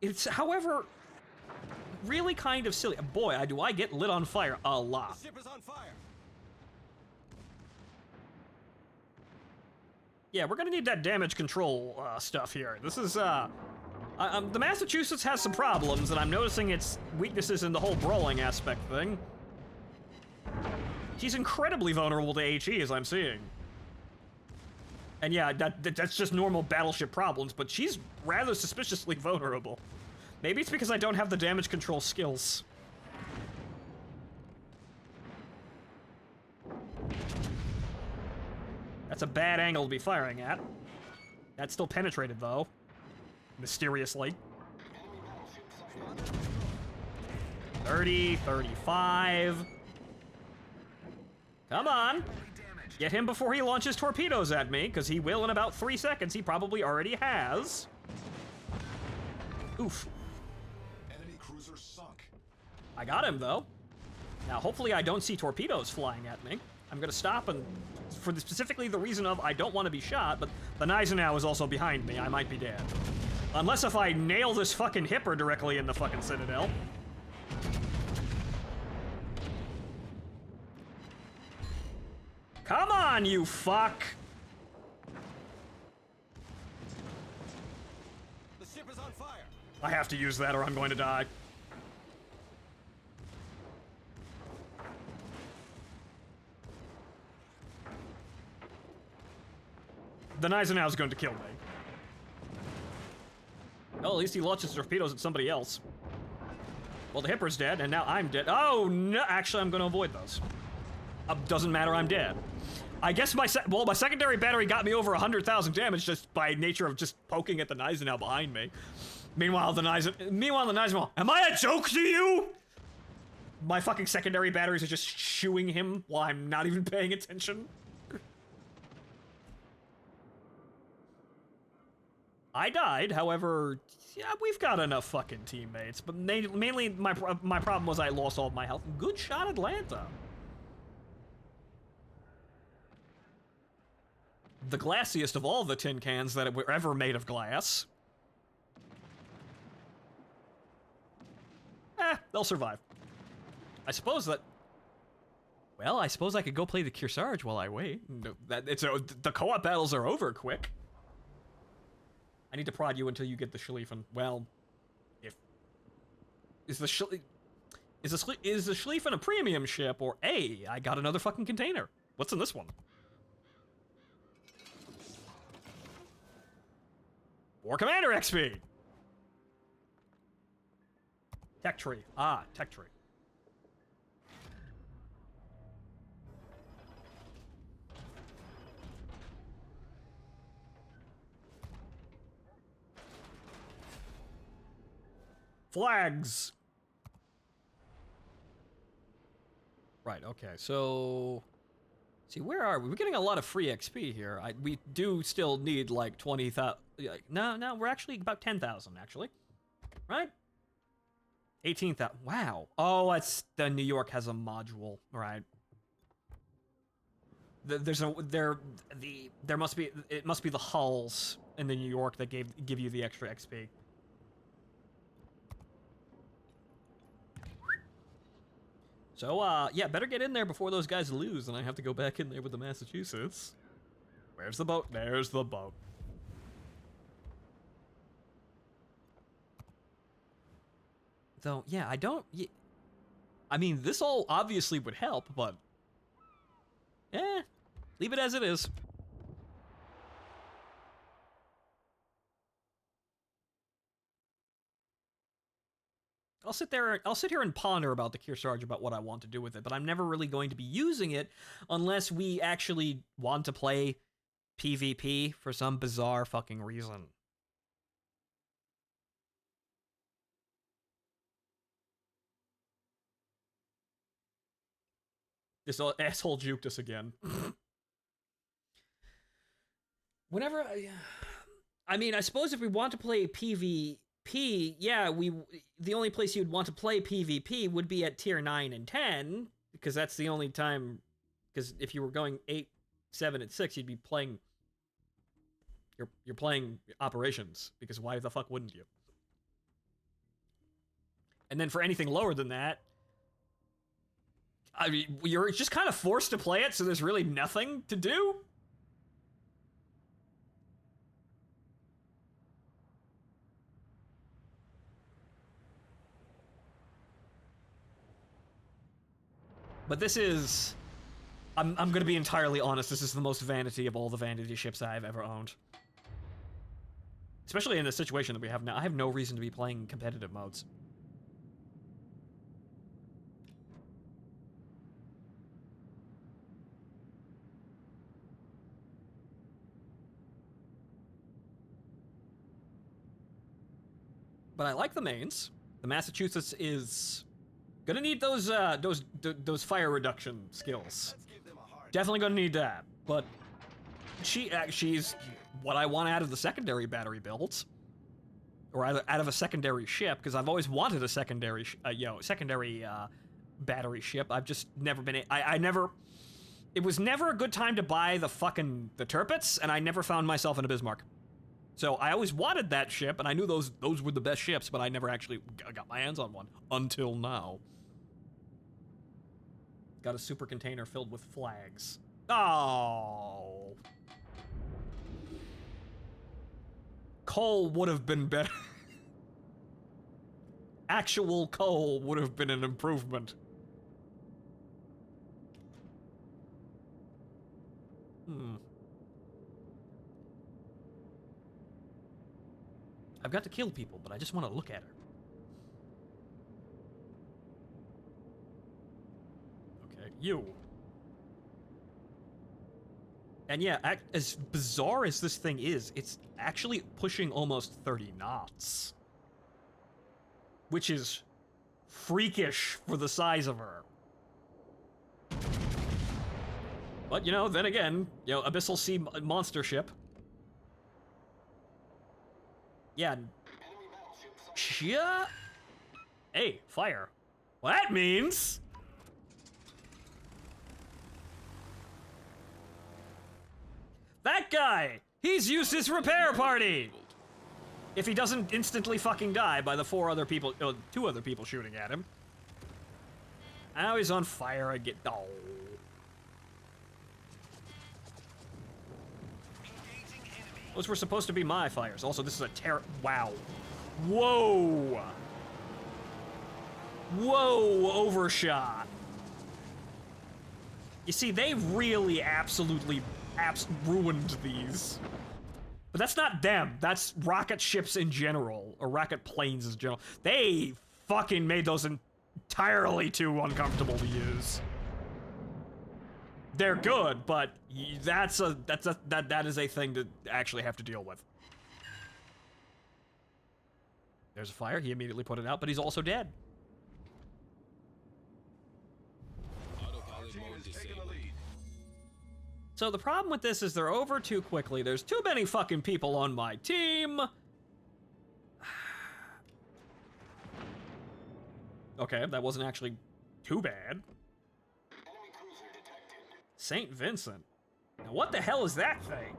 Speaker 1: It's, however, really kind of silly. Boy, do I get lit on fire a lot.
Speaker 4: The ship is on fire.
Speaker 1: Yeah, we're gonna need that damage control stuff here. This is, the Massachusetts has some problems, and I'm noticing its weaknesses in the whole brawling aspect thing. She's incredibly vulnerable to HE, as I'm seeing. And yeah, that's just normal battleship problems, but she's rather suspiciously vulnerable. Maybe it's because I don't have the damage control skills. That's a bad angle to be firing at. That's still penetrated, though. Mysteriously. 30, 35. Come on. Get him before he launches torpedoes at me, because he will in about 3 seconds. He probably already has. Oof.
Speaker 2: Enemy cruiser sunk.
Speaker 1: I got him, though. Now, hopefully I don't see torpedoes flying at me. I'm gonna stop and... specifically the reason of I don't want to be shot, but the Gneisenau is also behind me. I might be dead. Unless if I nail this fucking hipper directly in the fucking Citadel. Come on, you fuck!
Speaker 4: The ship is on fire.
Speaker 1: I have to use that or I'm going to die. The Gneisenau's going to kill me. Well, at least he launches torpedoes at somebody else. Well, the hipper's dead, and now I'm dead. Oh, no! Actually, I'm going to avoid those. Doesn't matter, I'm dead. I guess my secondary battery got me over 100,000 damage just by nature of just poking at the Gneisenau behind me. Meanwhile, the Gneisenau, am I a joke to you? My fucking secondary batteries are just shooing him while I'm not even paying attention. I died, however, yeah, we've got enough fucking teammates, but mainly my problem was I lost all of my health. Good shot, Atlanta. The glassiest of all the tin cans that were ever made of glass. They'll survive. I suppose that... Well, I suppose I could go play the Kearsarge while I wait. The co-op battles are over quick. I need to prod you until you get the Schlieffen. Well, if... Is the Schlieffen a premium ship, or A, I got another fucking container. What's in this one? War Commander XP! Tech tree. Ah, tech tree. Flags! Right, okay, so... See, where are we? We're getting a lot of free XP here. We do still need, like, 20,000... No, we're actually about 10,000, actually. Right? 18,000. Wow. Oh, it's... The New York has a module, right. There must be... It must be the hulls in the New York that give you the extra XP. So, yeah, better get in there before those guys lose, and I have to go back in there with the Massachusetts. Where's the boat? There's the boat. Though, yeah, I don't... I mean, this all obviously would help, but... leave it as it is. I'll sit here and ponder about the Kearsarge, about what I want to do with it, but I'm never really going to be using it unless we actually want to play PvP for some bizarre fucking reason. This asshole juked us again. Whenever I mean, I suppose if we want to play PvP, yeah, the only place you'd want to play PvP would be at tier 9 and 10, because that's the only time, because if you were going 8, 7, and 6, you'd be playing, you're playing operations, because why the fuck wouldn't you? And then for anything lower than that, I mean, you're just kind of forced to play it, so there's really nothing to do. But this is... I'm gonna be entirely honest, this is the most vanity of all the vanity ships I've ever owned. Especially in the situation that we have now. I have no reason to be playing competitive modes. But I like the mains. The Massachusetts is... gonna need those fire reduction skills. Definitely gonna need that. But she's what I want out of the secondary battery builds, or out of a secondary ship, because I've always wanted a secondary, battery ship. I've just never been. I never. It was never a good time to buy the Tirpitz, and I never found myself in a Bismarck. So I always wanted that ship, and I knew those were the best ships, but I never actually got my hands on one until now. Got a super container filled with flags. Oh. Coal would have been better. Actual coal would have been an improvement. I've got to kill people, but I just want to look at her. Okay, you. And yeah, as bizarre as this thing is, it's actually pushing almost 30 knots. Which is freakish for the size of her. But, you know, then again, you know, Abyssal Sea monster ship. Yeah. Hey, fire. Well, that means... that guy! He's used his repair party! If he doesn't instantly fucking die by the two other people shooting at him. Now he's on fire again. Oh. Those were supposed to be my fires. Also, this is a wow. Whoa! Whoa, overshot. You see, they really absolutely ruined these. But that's not them. That's rocket ships in general, or rocket planes in general. They fucking made those entirely too uncomfortable to use. They're good, but that is a thing to actually have to deal with. There's a fire. He immediately put it out, but he's also dead.
Speaker 2: Our team is taking the lead.
Speaker 1: So the problem with this is they're over too quickly. There's too many fucking people on my team. Okay, that wasn't actually too bad. St. Vincent. Now what the hell is that thing?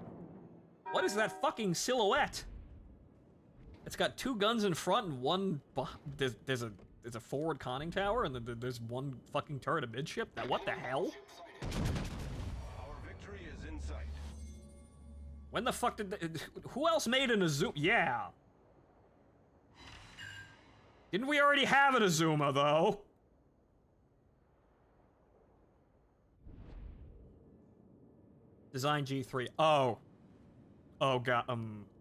Speaker 1: What is that fucking silhouette? It's got 2 guns in front and one. There's a forward conning tower and then there's one fucking turret amidship. Now what the hell?
Speaker 2: Our victory is in sight.
Speaker 1: When the fuck did who else made an Azuma? Yeah. Didn't we already have an Azuma though? Design G3. Oh. Oh god.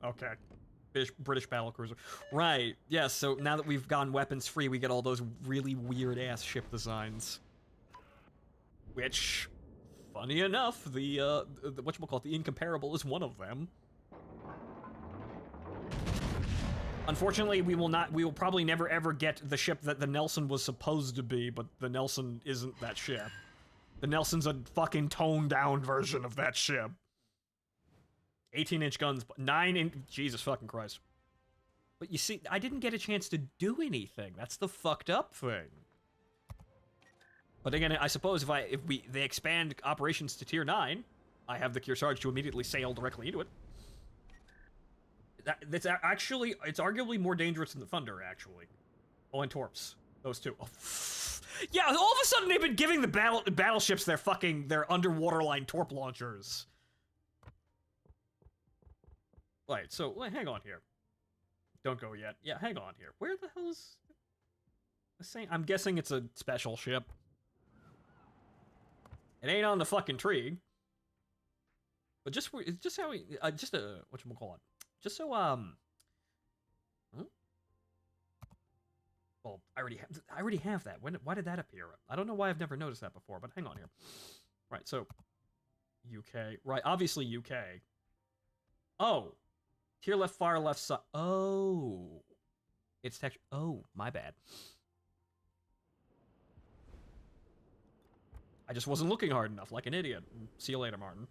Speaker 1: Okay. British battlecruiser. Right. Yeah. So now that we've gone weapons free, we get all those really weird ass ship designs. Which, funny enough, the whatchamacallit, the Incomparable is one of them. Unfortunately, we will probably never ever get the ship that the Nelson was supposed to be, but the Nelson isn't that ship. The Nelson's a fucking toned down version of that ship. 18-inch guns, 9-inch, Jesus fucking Christ. But you see, I didn't get a chance to do anything. That's the fucked up thing. But again, I suppose if they expand operations to tier 9, I have the Kearsarge to immediately sail directly into it. It's arguably more dangerous than the Thunder, actually. Oh, and Torps. Those two. Oh. Yeah, all of a sudden they've been giving the battleships their underwater line torp launchers. Wait, so hang on here. Don't go yet. Yeah, hang on here. Where the hell is the same? I'm guessing it's a special ship. It ain't on the fucking tree. But just how we whatchamacallit. Just so well, I already have that. Why did that appear? I don't know why I've never noticed that before, but hang on here. Right, so UK. Right, obviously UK. Oh. Tier left, far left side. Oh. It's texture. Oh, my bad. I just wasn't looking hard enough, like an idiot. See you later, Martin.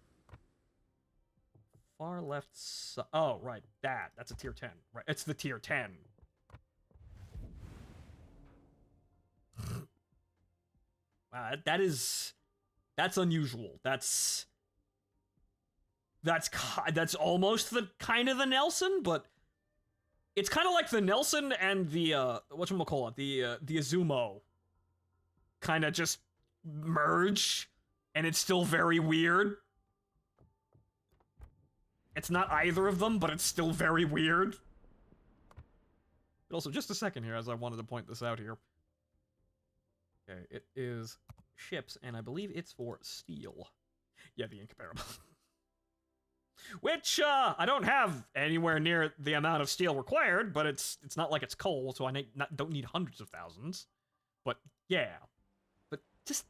Speaker 1: Far left side. Oh, right. That's a tier 10. Right. It's the tier 10. Wow, that's unusual. That's almost the kind of the Nelson, but it's kind of like the Nelson and the whatchamacallit, the Azumo kind of just merge, and it's still very weird. It's not either of them, but it's still very weird. But also, just a second here, as I wanted to point this out here. Okay, it is ships, and I believe it's for steel. Yeah, the Incomparable. Which, I don't have anywhere near the amount of steel required, but it's not like it's coal, so I don't need hundreds of thousands. But, yeah. But, just...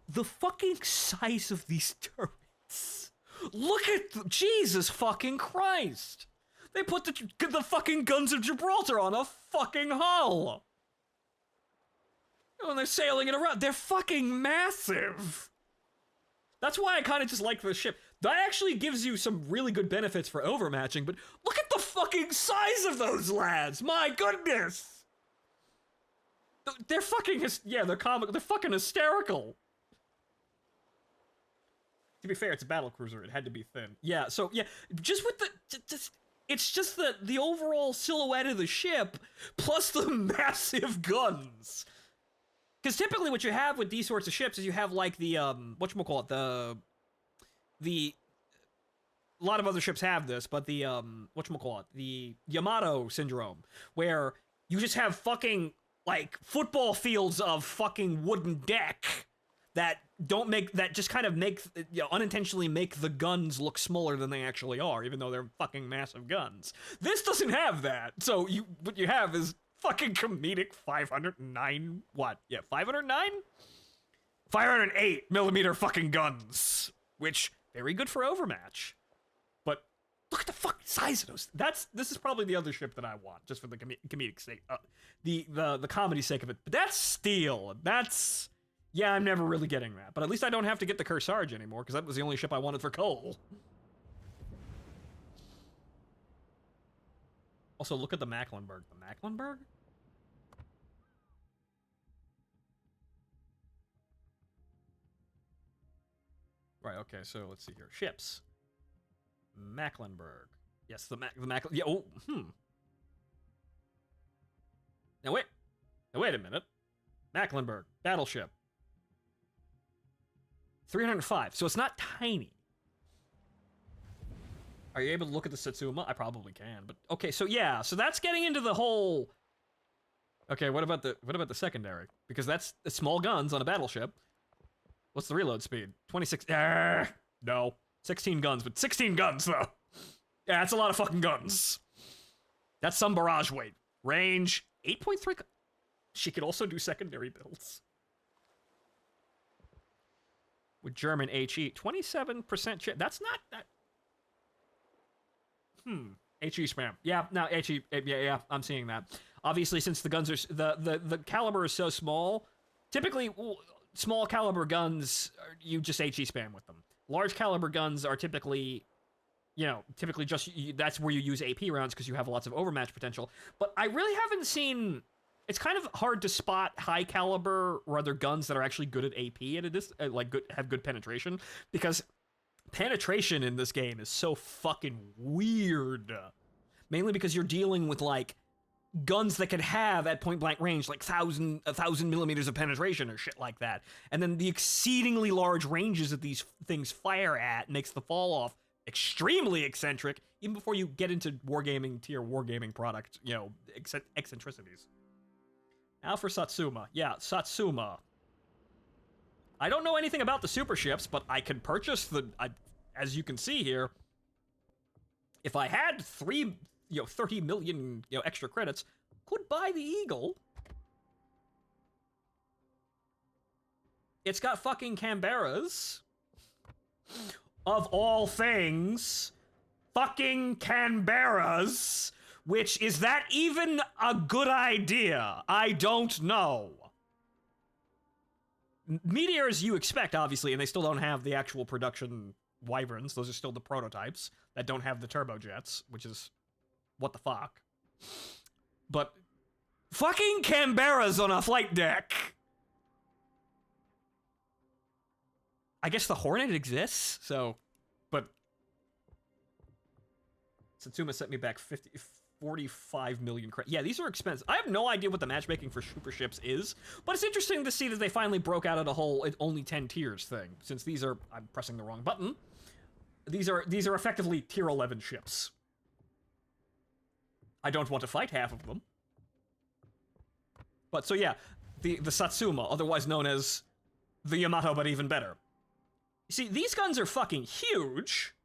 Speaker 1: the fucking size of these turrets. Look at Jesus fucking Christ! They put the fucking guns of Gibraltar on a fucking hull! When they're sailing it around, they're fucking massive! That's why I kind of just like this ship. That actually gives you some really good benefits for overmatching, but look at the fucking size of those lads! My goodness! They're fucking, they're comical, they're fucking hysterical! To be fair, it's a battlecruiser, it had to be thin. Yeah, so, yeah, just with it's just the overall silhouette of the ship, plus the massive guns! Because typically what you have with these sorts of ships is you have, like, the, whatchamacallit, a lot of other ships have this, but the, whatchamacallit, the Yamato syndrome, where you just have fucking, like, football fields of fucking wooden deck that just kind of unintentionally make the guns look smaller than they actually are, even though they're fucking massive guns. This doesn't have that, so what you have is fucking comedic 509, what? Yeah, 509? 508 millimeter fucking guns, which, very good for overmatch. But Look at the fucking size of those. This is probably the other ship that I want, just for the comedic sake, the comedy sake of it. But that's steel. That's, yeah, I'm never really getting that. But at least I don't have to get the Kearsarge anymore, because that was the only ship I wanted for coal. Also, look at the Mecklenburg. The Mecklenburg? Right, okay, so let's see here. Ships. Mecklenburg. Yes, the Mecklenburg. Yeah, oh, Now wait a minute. Mecklenburg. Battleship. 305. So it's not tiny. Are you able to look at the Satsuma? I probably can, but okay, so yeah, so that's getting into the whole. Okay, what about the secondary? Because that's the small guns on a battleship. What's the reload speed? 26. No. 16 guns, but 16 guns though. Yeah, that's a lot of fucking guns. That's some barrage weight. Range 8.3. She could also do secondary builds. With German HE, 27% chip. That's not that. HE spam. Yeah, no, HE. Yeah, I'm seeing that. Obviously, since the guns are the caliber is so small, typically small caliber guns you just HE spam with them. Large caliber guns are typically, just that's where you use AP rounds because you have lots of overmatch potential. But I really haven't seen. It's kind of hard to spot high caliber or other guns that are actually good at AP and have good penetration, because penetration in this game is so fucking weird. Mainly because you're dealing with like guns that can have at point blank range like 1,000 millimeters of penetration or shit like that, and then the exceedingly large ranges that these things fire at makes the fall off extremely eccentric, even before you get into wargaming tier wargaming product, eccentricities. Now for Satsuma. Yeah, Satsuma. I don't know anything about the super ships, but I can purchase as you can see here, if I had 30 million, extra credits, could buy the Eagle. It's got fucking Canberras. Of all things, fucking Canberras. Which, is that even a good idea? I don't know. Meteors you expect, obviously, and they still don't have the actual production Wyverns. Those are still the prototypes that don't have the turbojets, which is what the fuck. But fucking Canberras on a flight deck. I guess the Hornet exists, so, but Satsuma sent me back 45 million credits. Yeah, these are expensive. I have no idea what the matchmaking for super ships is, but it's interesting to see that they finally broke out of the whole only 10 tiers thing, since these are, I'm pressing the wrong button, these are effectively tier 11 ships. I don't want to fight half of them. But so yeah, the Satsuma, otherwise known as the Yamato, but even better. You see, these guns are fucking huge.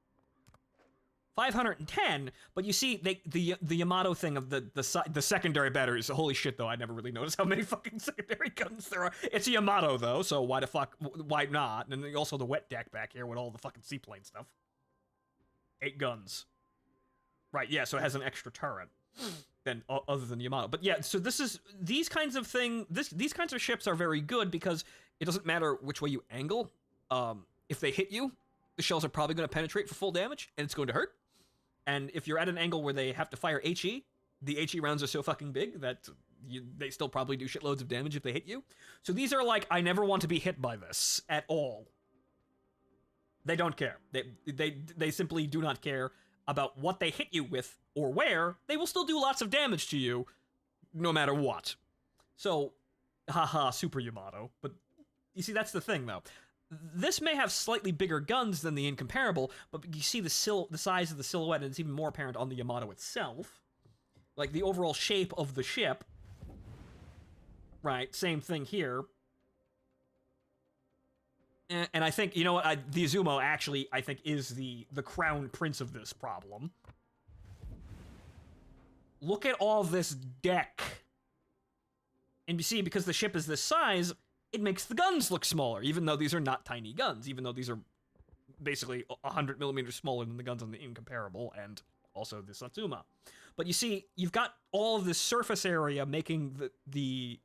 Speaker 1: 510, but you see, the Yamato thing of the secondary batteries. Holy shit, though, I never really noticed how many fucking secondary guns there are. It's a Yamato, though, so why the fuck, why not? And then also the wet deck back here with all the fucking seaplane stuff. 8 guns. Right, yeah, so it has an extra turret. Other than Yamato. But yeah, so these kinds of ships are very good because it doesn't matter which way you angle. If they hit you, the shells are probably going to penetrate for full damage, and it's going to hurt. And if you're at an angle where they have to fire HE, the HE rounds are so fucking big that they still probably do shitloads of damage if they hit you. So these are like, I never want to be hit by this at all. They don't care. They simply do not care about what they hit you with or where. They will still do lots of damage to you no matter what. So, haha, Super Yamato. But you see, that's the thing, though. This may have slightly bigger guns than the Incomparable, but you see the size of the silhouette, and it's even more apparent on the Yamato itself. Like, the overall shape of the ship. Right, same thing here. And I think, you know what, the Izumo actually, I think, is the crown prince of this problem. Look at all this deck. And you see, because the ship is this size, it makes the guns look smaller, even though these are not tiny guns, even though these are basically 100 millimeters smaller than the guns on the Incomparable, and also the Satsuma. But you see, you've got all of this surface area making the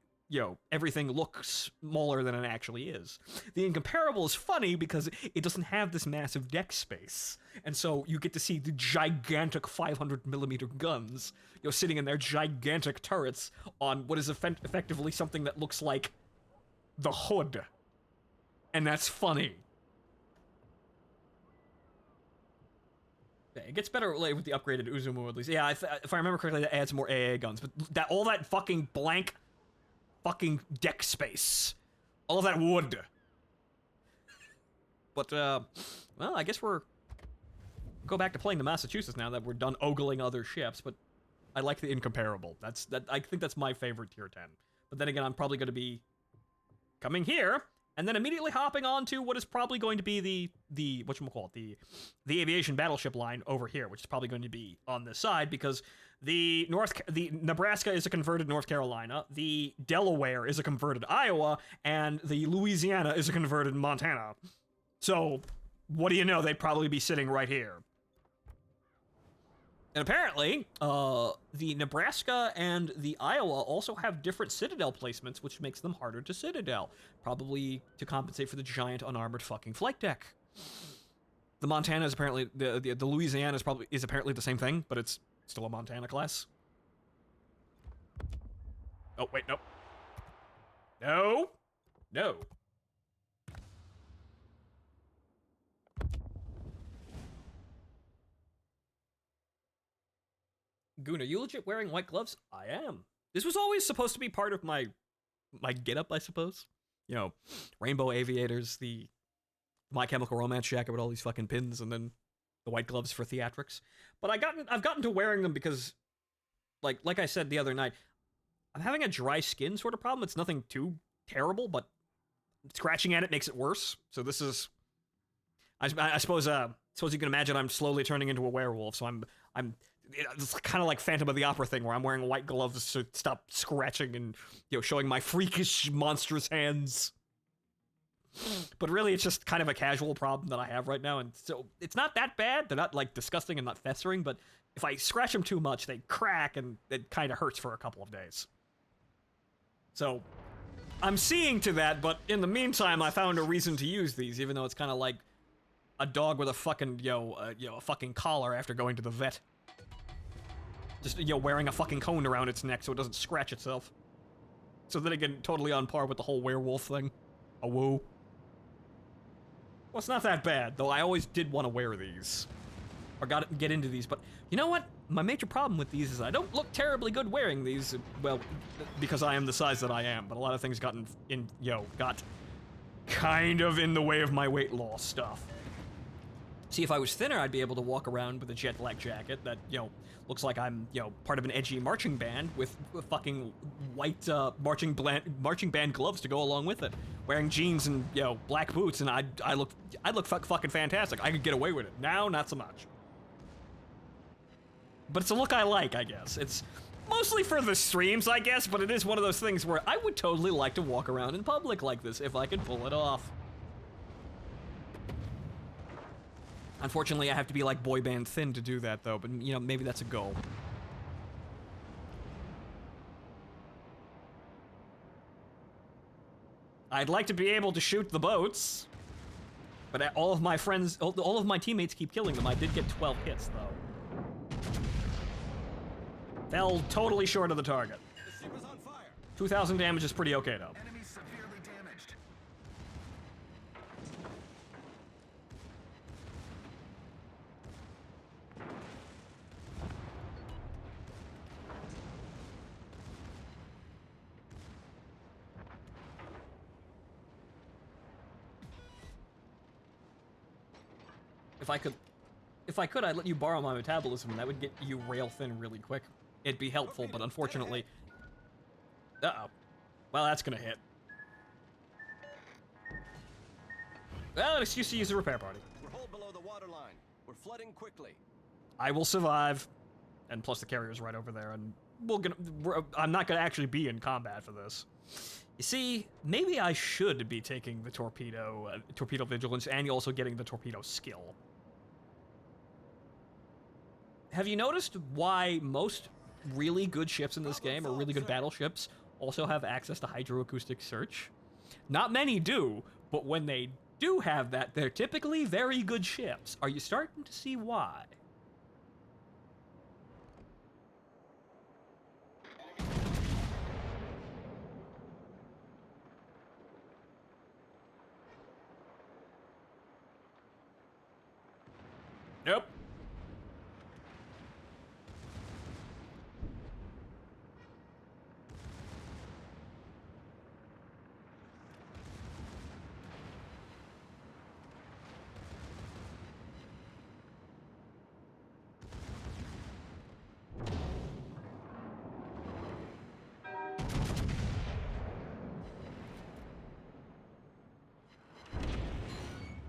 Speaker 1: everything look smaller than it actually is. The Incomparable is funny because it doesn't have this massive deck space, and so you get to see the gigantic 500 millimeter guns, sitting in their gigantic turrets on what is effectively something that looks like the hood, and that's funny. It gets better with the upgraded Uzumu, at least. Yeah, if I remember correctly, that adds more AA guns, but all that fucking blank fucking deck space. All of that wood. But, well, I guess we're... Go back to playing the Massachusetts now that we're done ogling other ships, but I like the Incomparable. I think that's my favorite tier 10. But then again, I'm probably going to be coming here, and then immediately hopping on to what is probably going to be the whatchamacallit, the aviation battleship line over here, which is probably going to be on this side, because the Nebraska is a converted North Carolina, the Delaware is a converted Iowa, and the Louisiana is a converted Montana. So, what do you know, they'd probably be sitting right here. And apparently, the Nebraska and the Iowa also have different citadel placements, which makes them harder to citadel. Probably to compensate for the giant unarmored fucking flight deck. The Montana is apparently, the Louisiana is apparently the same thing, but it's still a Montana class. Oh, wait, no. No. No. Goon, are you legit wearing white gloves? I am. This was always supposed to be part of my getup, I suppose. Rainbow aviators, the My Chemical Romance jacket with all these fucking pins, and then the white gloves for theatrics. But I've gotten to wearing them because, like I said the other night, I'm having a dry skin sort of problem. It's nothing too terrible, but scratching at it makes it worse. So this is, I suppose you can imagine I'm slowly turning into a werewolf. So I'm it's kind of like Phantom of the Opera thing where I'm wearing white gloves to stop scratching and showing my freakish monstrous hands. But really, it's just kind of a casual problem that I have right now, and so it's not that bad. They're not disgusting and not festering, but if I scratch them too much, they crack and it kind of hurts for a couple of days. So I'm seeing to that, but in the meantime, I found a reason to use these, even though it's kind of like a dog with a fucking a fucking collar after going to the vet. Just, wearing a fucking cone around its neck so it doesn't scratch itself. So then again, totally on par with the whole werewolf thing. A woo. Well, it's not that bad, though I always did want to wear these. Or get into these, but you know what? My major problem with these is I don't look terribly good wearing these, well, because I am the size that I am, but a lot of things got kind of in the way of my weight loss stuff. See, if I was thinner, I'd be able to walk around with a jet black jacket that, looks like I'm, part of an edgy marching band with fucking white marching band gloves to go along with it, wearing jeans and black boots, and I'd look fucking fantastic. I could get away with it. Now, not so much. But it's a look I like, I guess. It's mostly for the streams, I guess, but it is one of those things where I would totally like to walk around in public like this if I could pull it off. Unfortunately, I have to be like boy band thin to do that, though, but, maybe that's a goal. I'd like to be able to shoot the boats, but all of my friends, all of my teammates keep killing them. I did get 12 hits, though. Fell totally short of the target.
Speaker 4: The ship is on fire.
Speaker 1: 2,000 damage is pretty okay, though.
Speaker 2: Enemy severely damaged.
Speaker 1: If I could, I'd let you borrow my metabolism, and that would get you rail thin really quick. It'd be helpful, but unfortunately... Uh-oh. Well, that's gonna hit. Well, an excuse to use a repair party.
Speaker 4: We're hull below the waterline. We're flooding quickly.
Speaker 1: I will survive, and plus the carrier's right over there, and I'm not gonna actually be in combat for this. You see, maybe I should be taking the torpedo vigilance, and also getting the torpedo skill. Have you noticed why most really good ships in this game, or really good battleships, also have access to hydroacoustic search? Not many do, but when they do have that, they're typically very good ships. Are you starting to see why? Nope.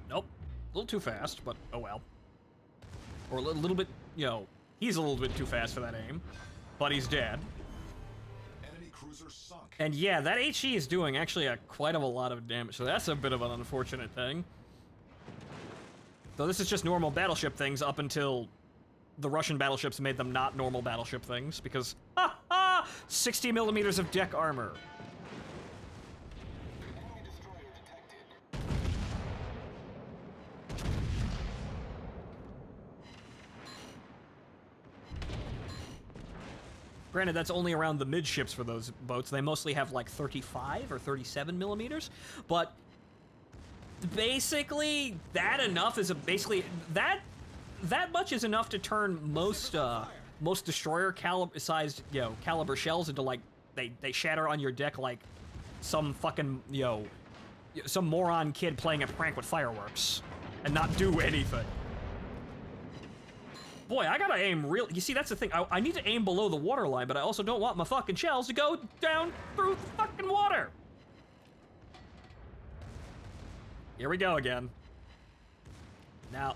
Speaker 1: Nope. A little too fast, but oh well. Or a little bit, you know, he's a little bit too fast for that aim, but he's dead.
Speaker 2: Enemy cruiser sunk.
Speaker 1: And yeah, that HE is doing actually quite a lot of damage, so that's a bit of an unfortunate thing. So this is just normal battleship things up until the Russian battleships made them not normal battleship things, because, 60 millimeters of deck armor.
Speaker 4: Enemy destroyer detected.
Speaker 1: Granted, that's only around the midships for those boats. They mostly have like 35 or 37 millimeters, but basically that much is enough to turn most destroyer sized caliber shells into like they shatter on your deck like some fucking some moron kid playing a prank with fireworks and not do anything. Boy, I gotta aim real. You see, that's the thing. I need to aim below the waterline, but I also don't want my fucking shells to go down through the fucking water. Here we go again. Now,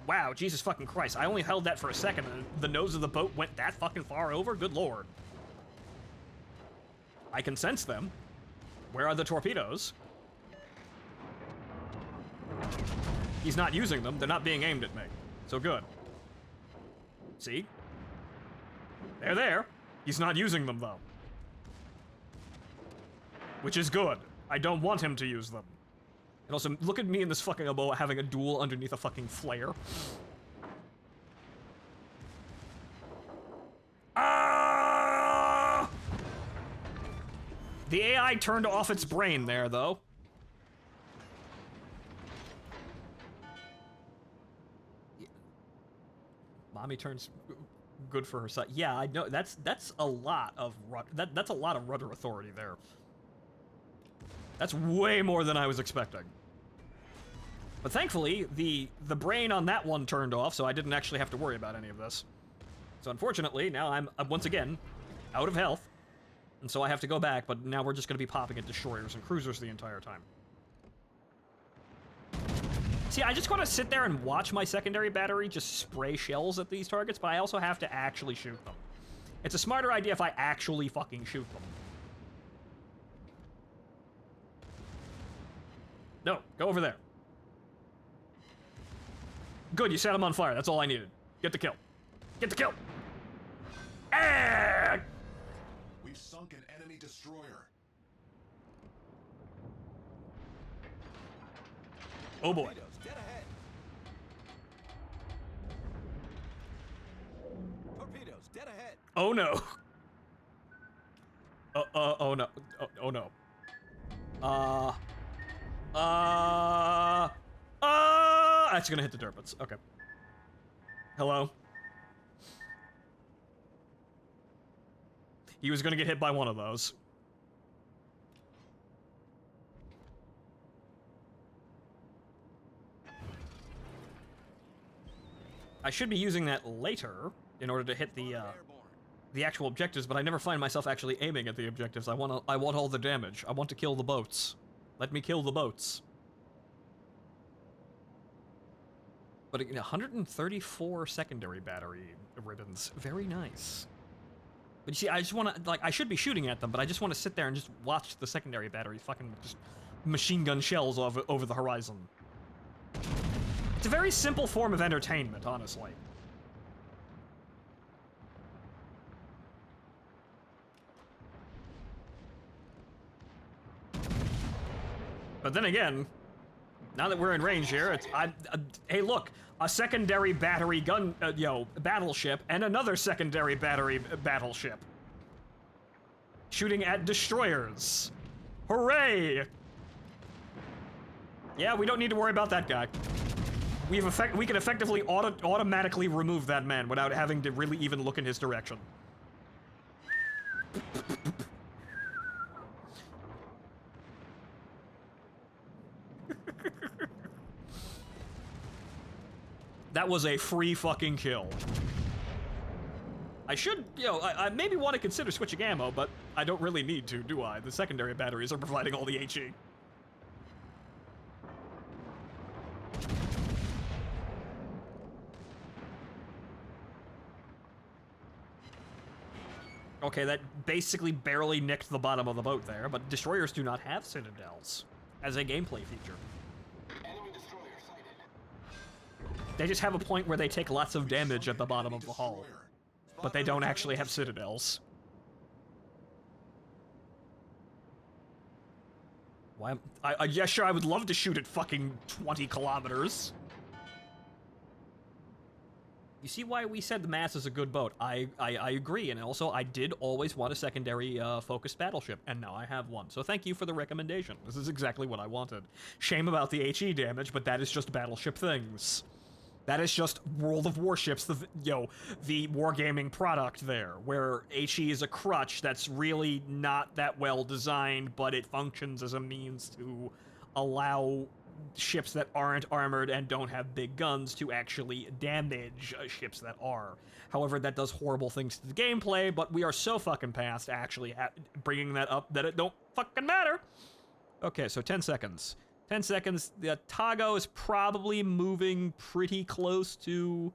Speaker 1: wow, Jesus fucking Christ. I only held that for a second, and the nose of the boat went that fucking far over? Good lord. I can sense them. Where are the torpedoes? He's not using them. They're not being aimed at me. So good. See? They're there. He's not using them, though. Which is good. I don't want him to use them. And also, look at me in this fucking boat having a duel underneath a fucking flare. Ah! The AI turned off its brain there, though. Mommy turns good for her side. Yeah, I know. That's a lot of that's a lot of rudder authority there. That's way more than I was expecting. But thankfully, the brain on that one turned off, so I didn't actually have to worry about any of this. So unfortunately, now I'm once again out of health, and so I have to go back. But now we're just going to be popping at destroyers and cruisers the entire time. See, I just want to sit there and watch my secondary battery just spray shells at these targets, but I also have to actually shoot them. It's a smarter idea if I actually fucking shoot them. No, go over there. Good, you set them on fire. That's all I needed. Get the kill. Get the kill! Ah!
Speaker 2: We've sunk an enemy destroyer.
Speaker 1: Oh boy.
Speaker 4: Torpedoes, dead ahead. Torpedoes, dead ahead.
Speaker 1: Oh no. Oh no. Oh no. That's gonna hit the derpits. Okay. Hello? He was gonna get hit by one of those. I should be using that later in order to hit the actual objectives, but I never find myself actually aiming at the objectives. I want all the damage. I want to kill the boats. Let me kill the boats. But again, 134 secondary battery ribbons. Very nice. But you see, I just want to, like, I should be shooting at them, but I just want to sit there and just watch the secondary battery fucking just machine gun shells over the horizon. It's a very simple form of entertainment, honestly. But then again, now that we're in range here, it's hey, look, a secondary battery gun, battleship, and another secondary battery battleship, shooting at destroyers. Hooray! Yeah, we don't need to worry about that guy. We can effectively automatically remove that man without having to really even look in his direction. That was a free fucking kill. I should, I maybe want to consider switching ammo, but I don't really need to, do I? The secondary batteries are providing all the HE. Okay, that basically barely nicked the bottom of the boat there, but destroyers do not have citadels as a gameplay feature.
Speaker 2: Enemy destroyer sighted.
Speaker 1: They just have a point where they take lots of damage at the bottom of the hull, but they don't actually have citadels. Why? Yeah, sure, I would love to shoot at fucking 20 kilometers. You see why we said the Mass is a good boat? I agree, and also I did always want a secondary focused battleship, and now I have one. So thank you for the recommendation. This is exactly what I wanted. Shame about the HE damage, but that is just battleship things. That is just World of Warships, the wargaming product there, where HE is a crutch that's really not that well designed, but it functions as a means to allow ships that aren't armored and don't have big guns to actually damage ships that are. However, that does horrible things to the gameplay, but we are so fucking past actually bringing that up that it don't fucking matter. Okay, so 10 seconds. 10 seconds. The Tago is probably moving pretty close to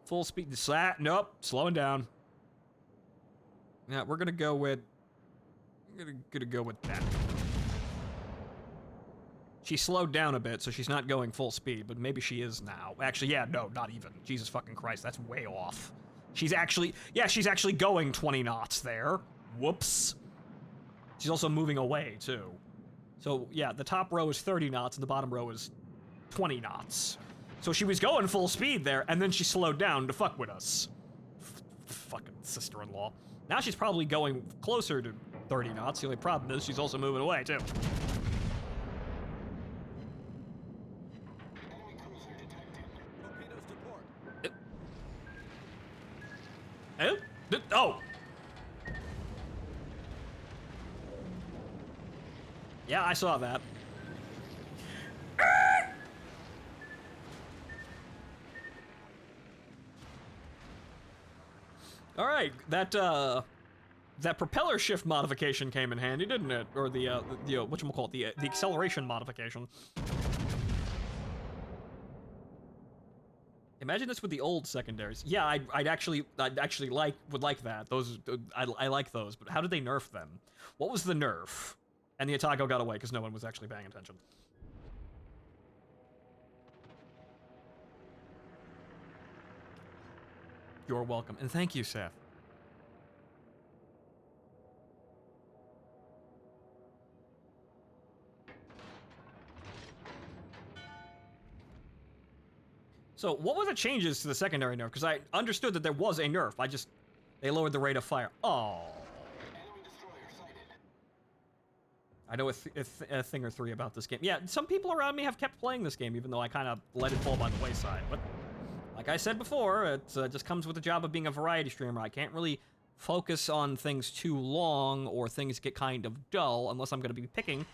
Speaker 1: full speed. Nope, slowing down. Yeah, we're gonna go with... gonna go with that. She slowed down a bit, so she's not going full speed, but maybe she is now. Actually, yeah, no, not even. Jesus fucking Christ, that's way off. She's actually going 20 knots there. Whoops. She's also moving away, too. So, yeah, the top row is 30 knots, and the bottom row is 20 knots. So she was going full speed there, and then she slowed down to fuck with us. Fucking sister-in-law. Now she's probably going closer to 30 knots. The only problem is she's also moving away, too. Oh! Yeah, I saw that. All right, that propeller shift modification came in handy, didn't it? Or the whatchamacallit, the acceleration modification. Imagine this with the old secondaries. Yeah, I'd actually would like that. Those I like those, but how did they nerf them? What was the nerf? And the Atago got away because no one was actually paying attention. You're welcome, and thank you, Seth. So, what were the changes to the secondary nerf? Because I understood that there was a nerf. They lowered the rate of fire. Oh. I know a thing or three about this game. Yeah, some people around me have kept playing this game, even though I kind of let it fall by the wayside. But, like I said before, it just comes with the job of being a variety streamer. I can't really focus on things too long, or things get kind of dull, unless I'm going to be picking...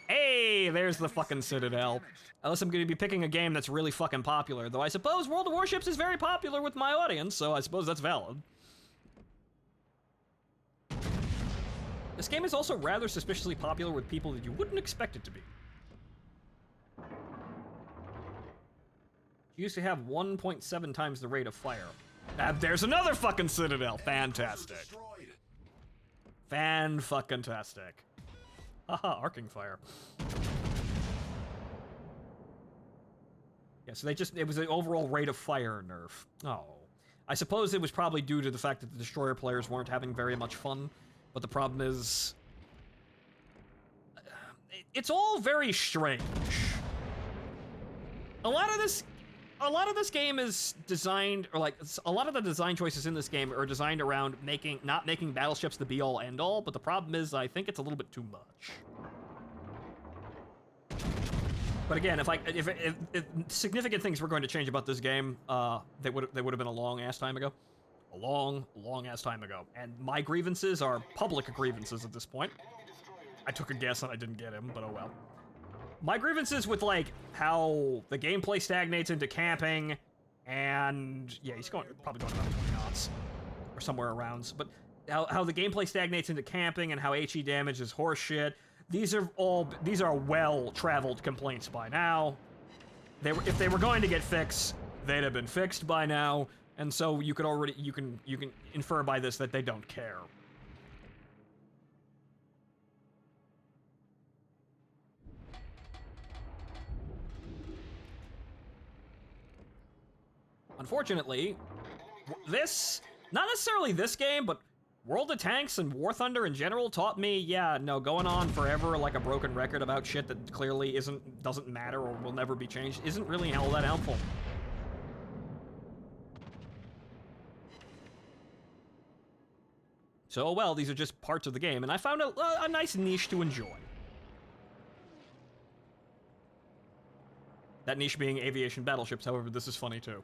Speaker 1: Hey, there's the fucking Citadel. Unless I'm going to be picking a game that's really fucking popular. Though I suppose World of Warships is very popular with my audience, so I suppose that's valid. This game is also rather suspiciously popular with people that you wouldn't expect it to be. She used to have 1.7 times the rate of fire. There's another fucking citadel. Fantastic.
Speaker 2: Destroyed.
Speaker 1: Fan-fucking-tastic. Haha, arcing fire. Yeah, so it was the overall rate of fire nerf. Oh. I suppose it was probably due to the fact that the destroyer players weren't having very much fun, but the problem is... It's all very strange. A lot of this game is designed, or like, a lot of the design choices in this game are designed around not making battleships the be-all, end-all, but the problem is I think it's a little bit too much. But again, if significant things were going to change about this game, they would have been a long-ass time ago. A long-ass time ago. And my grievances are public grievances at this point. I took a guess and I didn't get him, but oh well. My grievances with, like, how the gameplay stagnates into camping, and... Yeah, he's probably going about 20 knots. Or somewhere around. But how the gameplay stagnates into camping and how HE damage is horseshit. These are well-traveled complaints by now. If they were going to get fixed, they'd have been fixed by now, and so you can infer by this that they don't care. Unfortunately, not necessarily this game, but World of Tanks and War Thunder in general taught me, yeah, no, going on forever like a broken record about shit that clearly doesn't matter or will never be changed isn't really all that helpful. So, well, these are just parts of the game, and I found a nice niche to enjoy. That niche being aviation battleships, however, this is funny too.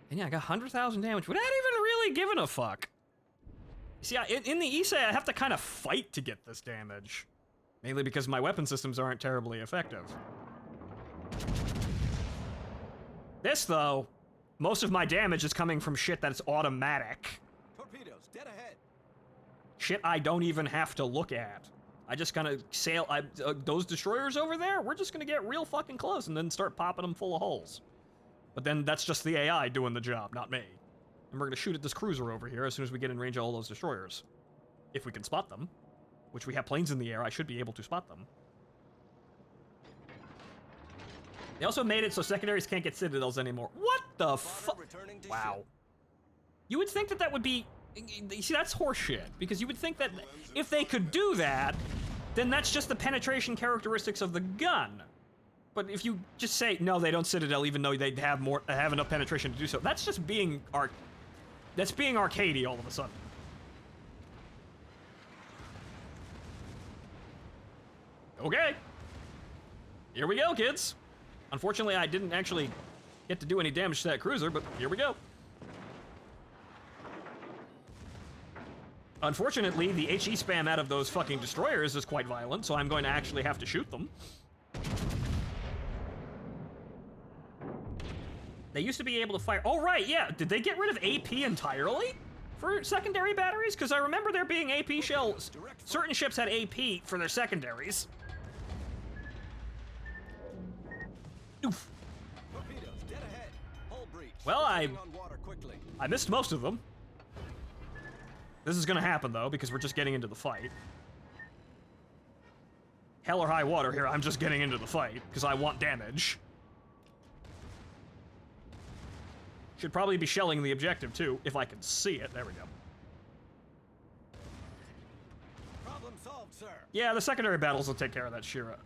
Speaker 1: And yeah, I got 100,000 damage without even really giving a fuck. See, in the Issei, I have to kind of fight to get this damage. Mainly because my weapon systems aren't terribly effective. This, though, most of my damage is coming from shit that's automatic.
Speaker 4: Torpedoes, dead ahead.
Speaker 1: Shit I don't even have to look at. I just kind of sail... those destroyers over there, we're just going to get real fucking close and then start popping them full of holes. But then that's just the AI doing the job, not me. And we're going to shoot at this cruiser over here as soon as we get in range of all those destroyers. If we can spot them. Which we have planes in the air, I should be able to spot them. They also made it so secondaries can't get citadels anymore. What the fuck? Wow. You would think that would be... You see, that's horseshit. Because you would think that if they could do that, then that's just the penetration characteristics of the gun. But if you just say, no, they don't citadel even though they have enough penetration to do so, that's just being arcadey all of a sudden. Okay. Here we go, kids. Unfortunately, I didn't actually get to do any damage to that cruiser, but here we go. Unfortunately, the HE spam out of those fucking destroyers is quite violent, so I'm going to actually have to shoot them. They used to be able to fire... Oh, right, yeah. Did they get rid of AP entirely for secondary batteries? Because I remember there being AP shells. Certain ships had AP for their secondaries. Oof.
Speaker 4: Torpedoes, dead ahead. Hull breach.
Speaker 1: Well, I missed most of them. This is going to happen, though, because we're just getting into the fight. Hell or high water here, I'm just getting into the fight, because I want damage. Should probably be shelling the objective, too, if I can see it. There we go.
Speaker 4: Problem solved, sir.
Speaker 1: Yeah, the secondary battles will take care of that Shira.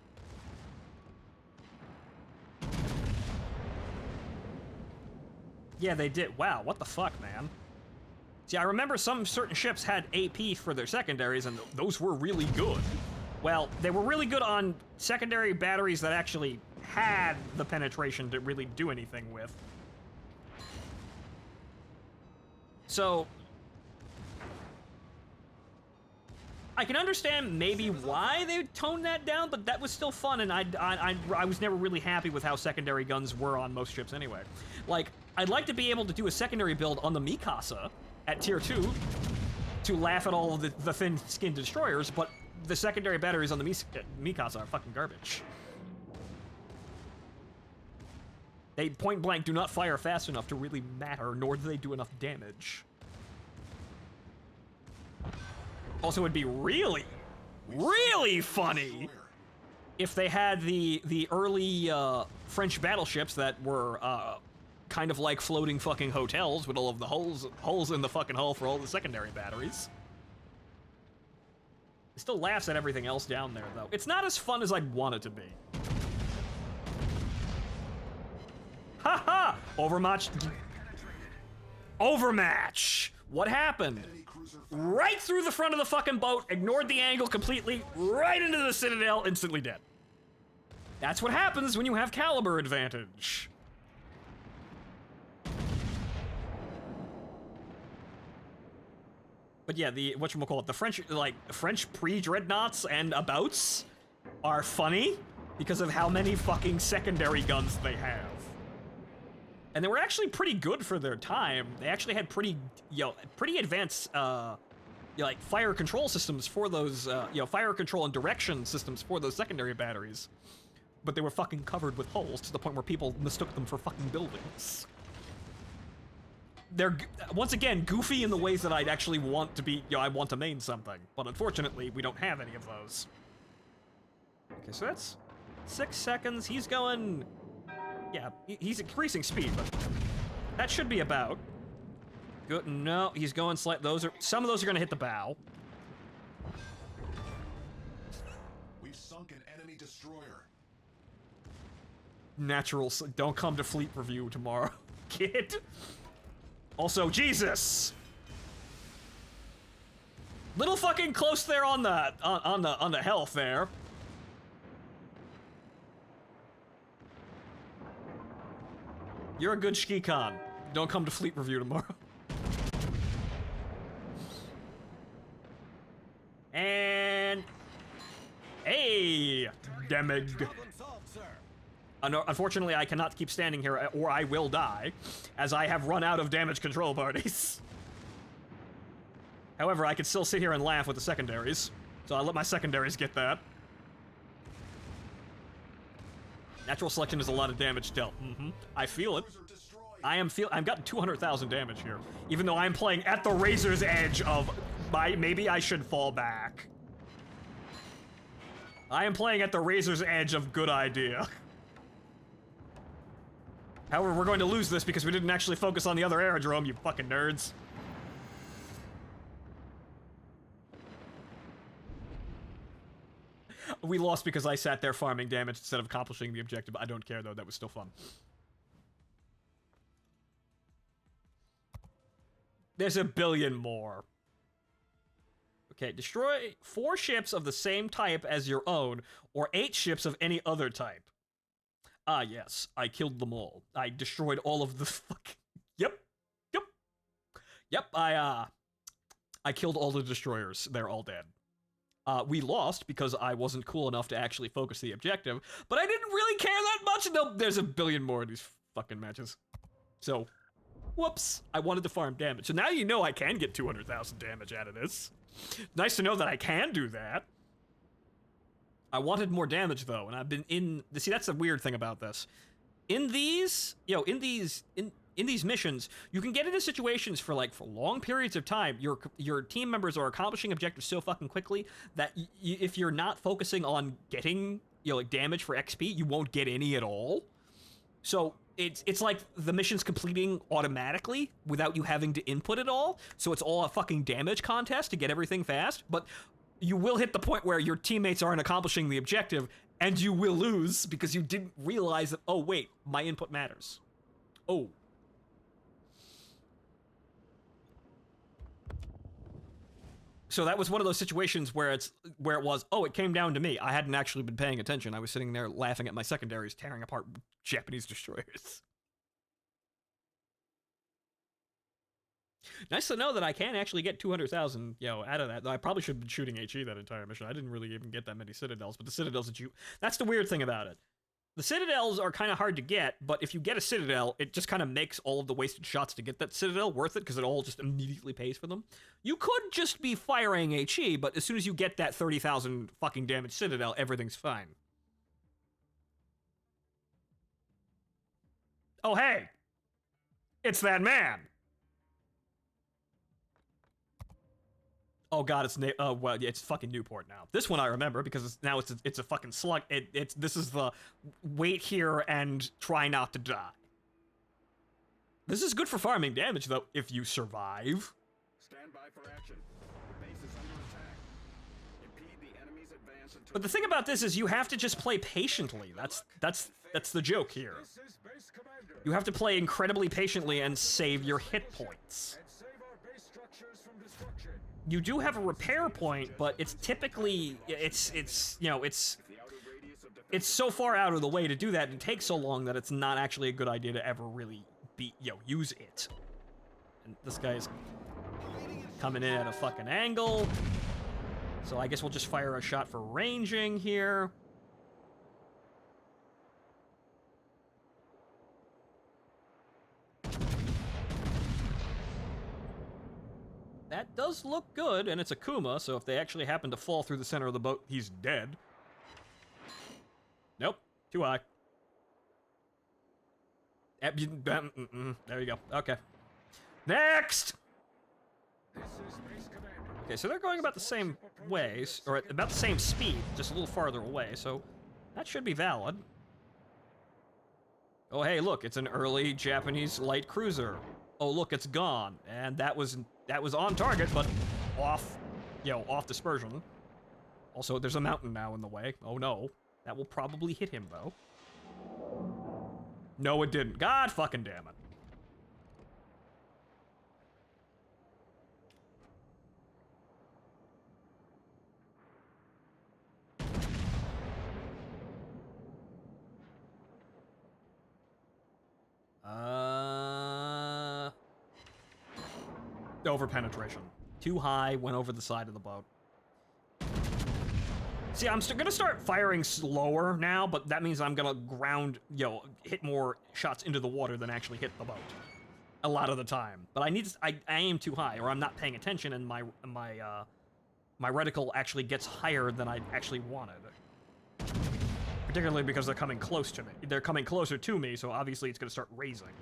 Speaker 1: Yeah, they did. Wow, what the fuck, man? See, I remember some certain ships had AP for their secondaries, and those were really good. Well, they were really good on secondary batteries that actually had the penetration to really do anything with. So, I can understand maybe why they toned that down, but that was still fun, and I was never really happy with how secondary guns were on most ships anyway. Like, I'd like to be able to do a secondary build on the Mikasa at Tier 2 to laugh at all of the thin-skinned destroyers, but the secondary batteries on the Mikasa are fucking garbage. They point blank do not fire fast enough to really matter, nor do they do enough damage. Also, it'd be really, really funny if they had the early French battleships that were kind of like floating fucking hotels with all of the holes in the fucking hull for all the secondary batteries. It still laughs at everything else down there, though. It's not as fun as I'd want it to be. Haha! Overmatch. Overmatch! What happened? Right through the front of the fucking boat, ignored the angle completely, right into the Citadel, instantly dead. That's what happens when you have caliber advantage. But yeah, the whatchamacallit, the French pre-dreadnoughts and abouts are funny because of how many fucking secondary guns they have. And they were actually pretty good for their time. They actually had pretty advanced, like fire control systems for those, fire control and direction systems for those secondary batteries. But they were fucking covered with holes to the point where people mistook them for fucking buildings. They're, once again, goofy in the ways that I'd actually want to be, I want to main something. But unfortunately, we don't have any of those. Okay, so that's 6 seconds. He's going... Yeah, he's increasing speed, but that should be about. Good. No, he's going slight. Some of those are going to hit the bow.
Speaker 2: We've sunk an enemy destroyer.
Speaker 1: Natural. Don't come to fleet review tomorrow, kid. Also, Jesus. Little fucking close there on the health there. You're a good ski con. Don't come to fleet review tomorrow. And... Hey! Damage. Unfortunately, I cannot keep standing here, or I will die, as I have run out of damage control parties. However, I can still sit here and laugh with the secondaries, so I'll let my secondaries get that. Natural selection is a lot of damage dealt. I feel it. I've gotten 200,000 damage here, even though I'm playing at the razor's edge of maybe I should fall back. I am playing at the razor's edge of good idea. However, we're going to lose this because we didn't actually focus on the other aerodrome, you fucking nerds. We lost because I sat there farming damage instead of accomplishing the objective. I don't care, though. That was still fun. There's a billion more. Okay, destroy 4 ships of the same type as your own, or 8 ships of any other type. Ah, yes. I killed them all. I destroyed all of the fucking... Yep. I killed all the destroyers. They're all dead. We lost because I wasn't cool enough to actually focus the objective, but I didn't really care that much. No, there's a billion more of these fucking matches. So, whoops. I wanted to farm damage. So now you know I can get 200,000 damage out of this. Nice to know that I can do that. I wanted more damage, though, and I've been in... See, that's the weird thing about this. In these, in these missions, you can get into situations for long periods of time. Your team members are accomplishing objectives so fucking quickly that if you're not focusing on getting damage for XP, you won't get any at all. So it's like the mission's completing automatically without you having to input it all. So it's all a fucking damage contest to get everything fast. But you will hit the point where your teammates aren't accomplishing the objective, and you will lose because you didn't realize that, oh wait, my input matters. Oh. So that was one of those situations where it was, oh, it came down to me. I hadn't actually been paying attention. I was sitting there laughing at my secondaries tearing apart Japanese destroyers. Nice to know that I can actually get 200,000, out of that. Though I probably should have been shooting HE that entire mission. I didn't really even get that many citadels, but the citadels that's the weird thing about it. The citadels are kind of hard to get, but if you get a citadel, it just kind of makes all of the wasted shots to get that citadel worth it, because it all just immediately pays for them. You could just be firing HE, but as soon as you get that 30,000 fucking damage citadel, everything's fine. Oh, hey! It's that man! Oh god, well, yeah, it's fucking Newport now. This one I remember because it's a fucking slug. This is the wait here and try not to die. This is good for farming damage though, if you survive.
Speaker 2: Stand by for action. The base is under attack. Impede the enemy's advance until...
Speaker 1: But the thing about this is you have to just play patiently. That's the joke here.
Speaker 2: This is Base Commander.
Speaker 1: You have to play incredibly patiently and save your hit points.
Speaker 2: And save our base structures from destruction.
Speaker 1: You do have a repair point, but it's typically you know, it's
Speaker 2: The outer radius of defense...
Speaker 1: so far out of the way to do that and it takes so long that it's not actually a good idea to ever really use it. And this guy's coming in at a fucking angle. So I guess we'll just fire a shot for ranging here. That does look good, and it's a Kuma, so if they actually happen to fall through the center of the boat, he's dead. Nope, too high. There you go. Okay. Next!
Speaker 2: This is Base Commander.
Speaker 1: Okay, so they're going about the same ways, or at about the same speed, just a little farther away, so that should be valid. Oh, hey, look, it's an early Japanese light cruiser. Oh, look, it's gone. And that was on target, but off, off dispersion. Also, there's a mountain now in the way. Oh, no. That will probably hit him, though. No, it didn't. God fucking damn it. Over penetration. Too high, went over the side of the boat. See, I'm gonna start firing slower now, but that means I'm gonna hit more shots into the water than actually hit the boat. A lot of the time. But I aim too high, or I'm not paying attention, and my reticle actually gets higher than I actually wanted. Particularly because they're coming close to me. They're coming closer to me, so obviously it's gonna start raising.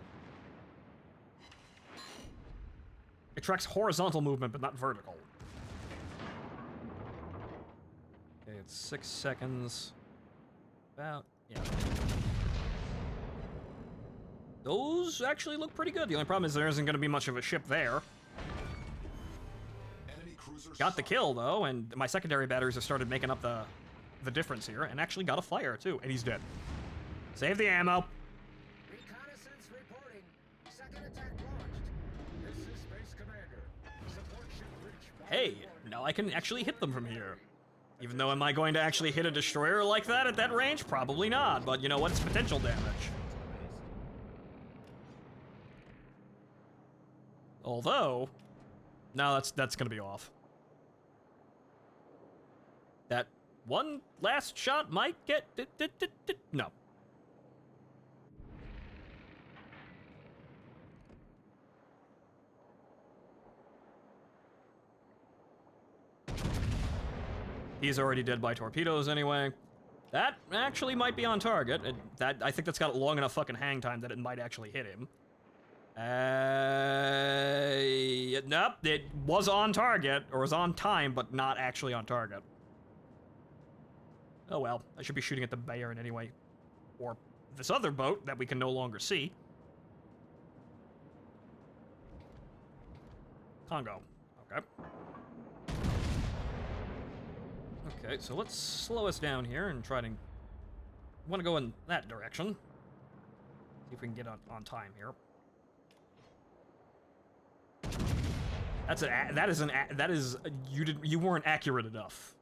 Speaker 1: It tracks horizontal movement, but not vertical. Okay, it's 6 seconds. About, yeah. Those actually look pretty good. The only problem is there isn't going to be much of a ship there. Got the kill, though, and my secondary batteries have started making up the difference here, and actually got a fire, too, and he's dead. Save the ammo.
Speaker 2: Reconnaissance reporting. Second attack launched. This is Base Commander. Support ship reach.
Speaker 1: Hey, now I can actually hit them from here. Even though, am I going to actually hit a destroyer like that at that range? Probably not, but you know what? It's potential damage. Although, no, that's gonna be off. That one last shot might get... No. He's already dead by torpedoes anyway. That actually might be on target. I think that's got long enough fucking hang time that it might actually hit him. Nope, it was on target, or was on time, but not actually on target. Oh well, I should be shooting at the Bayern anyway. Or this other boat that we can no longer see. Congo. Okay. Okay, so let's slow us down here and try to... want to go in that direction. See if we can get on time here. You weren't accurate enough.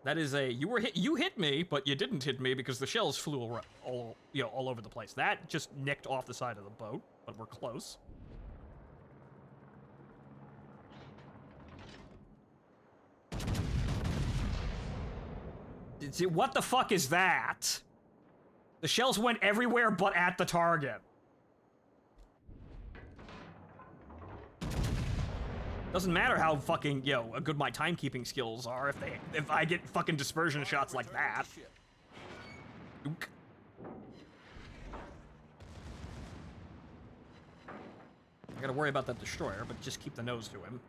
Speaker 1: That is you hit me, but you didn't hit me because the shells flew all over the place. That just nicked off the side of the boat, but we're close. What the fuck is that? The shells went everywhere but at the target. Doesn't matter how fucking, good my timekeeping skills are if I get fucking dispersion shots like that. Ook. I gotta worry about that destroyer, but just keep the nose to him.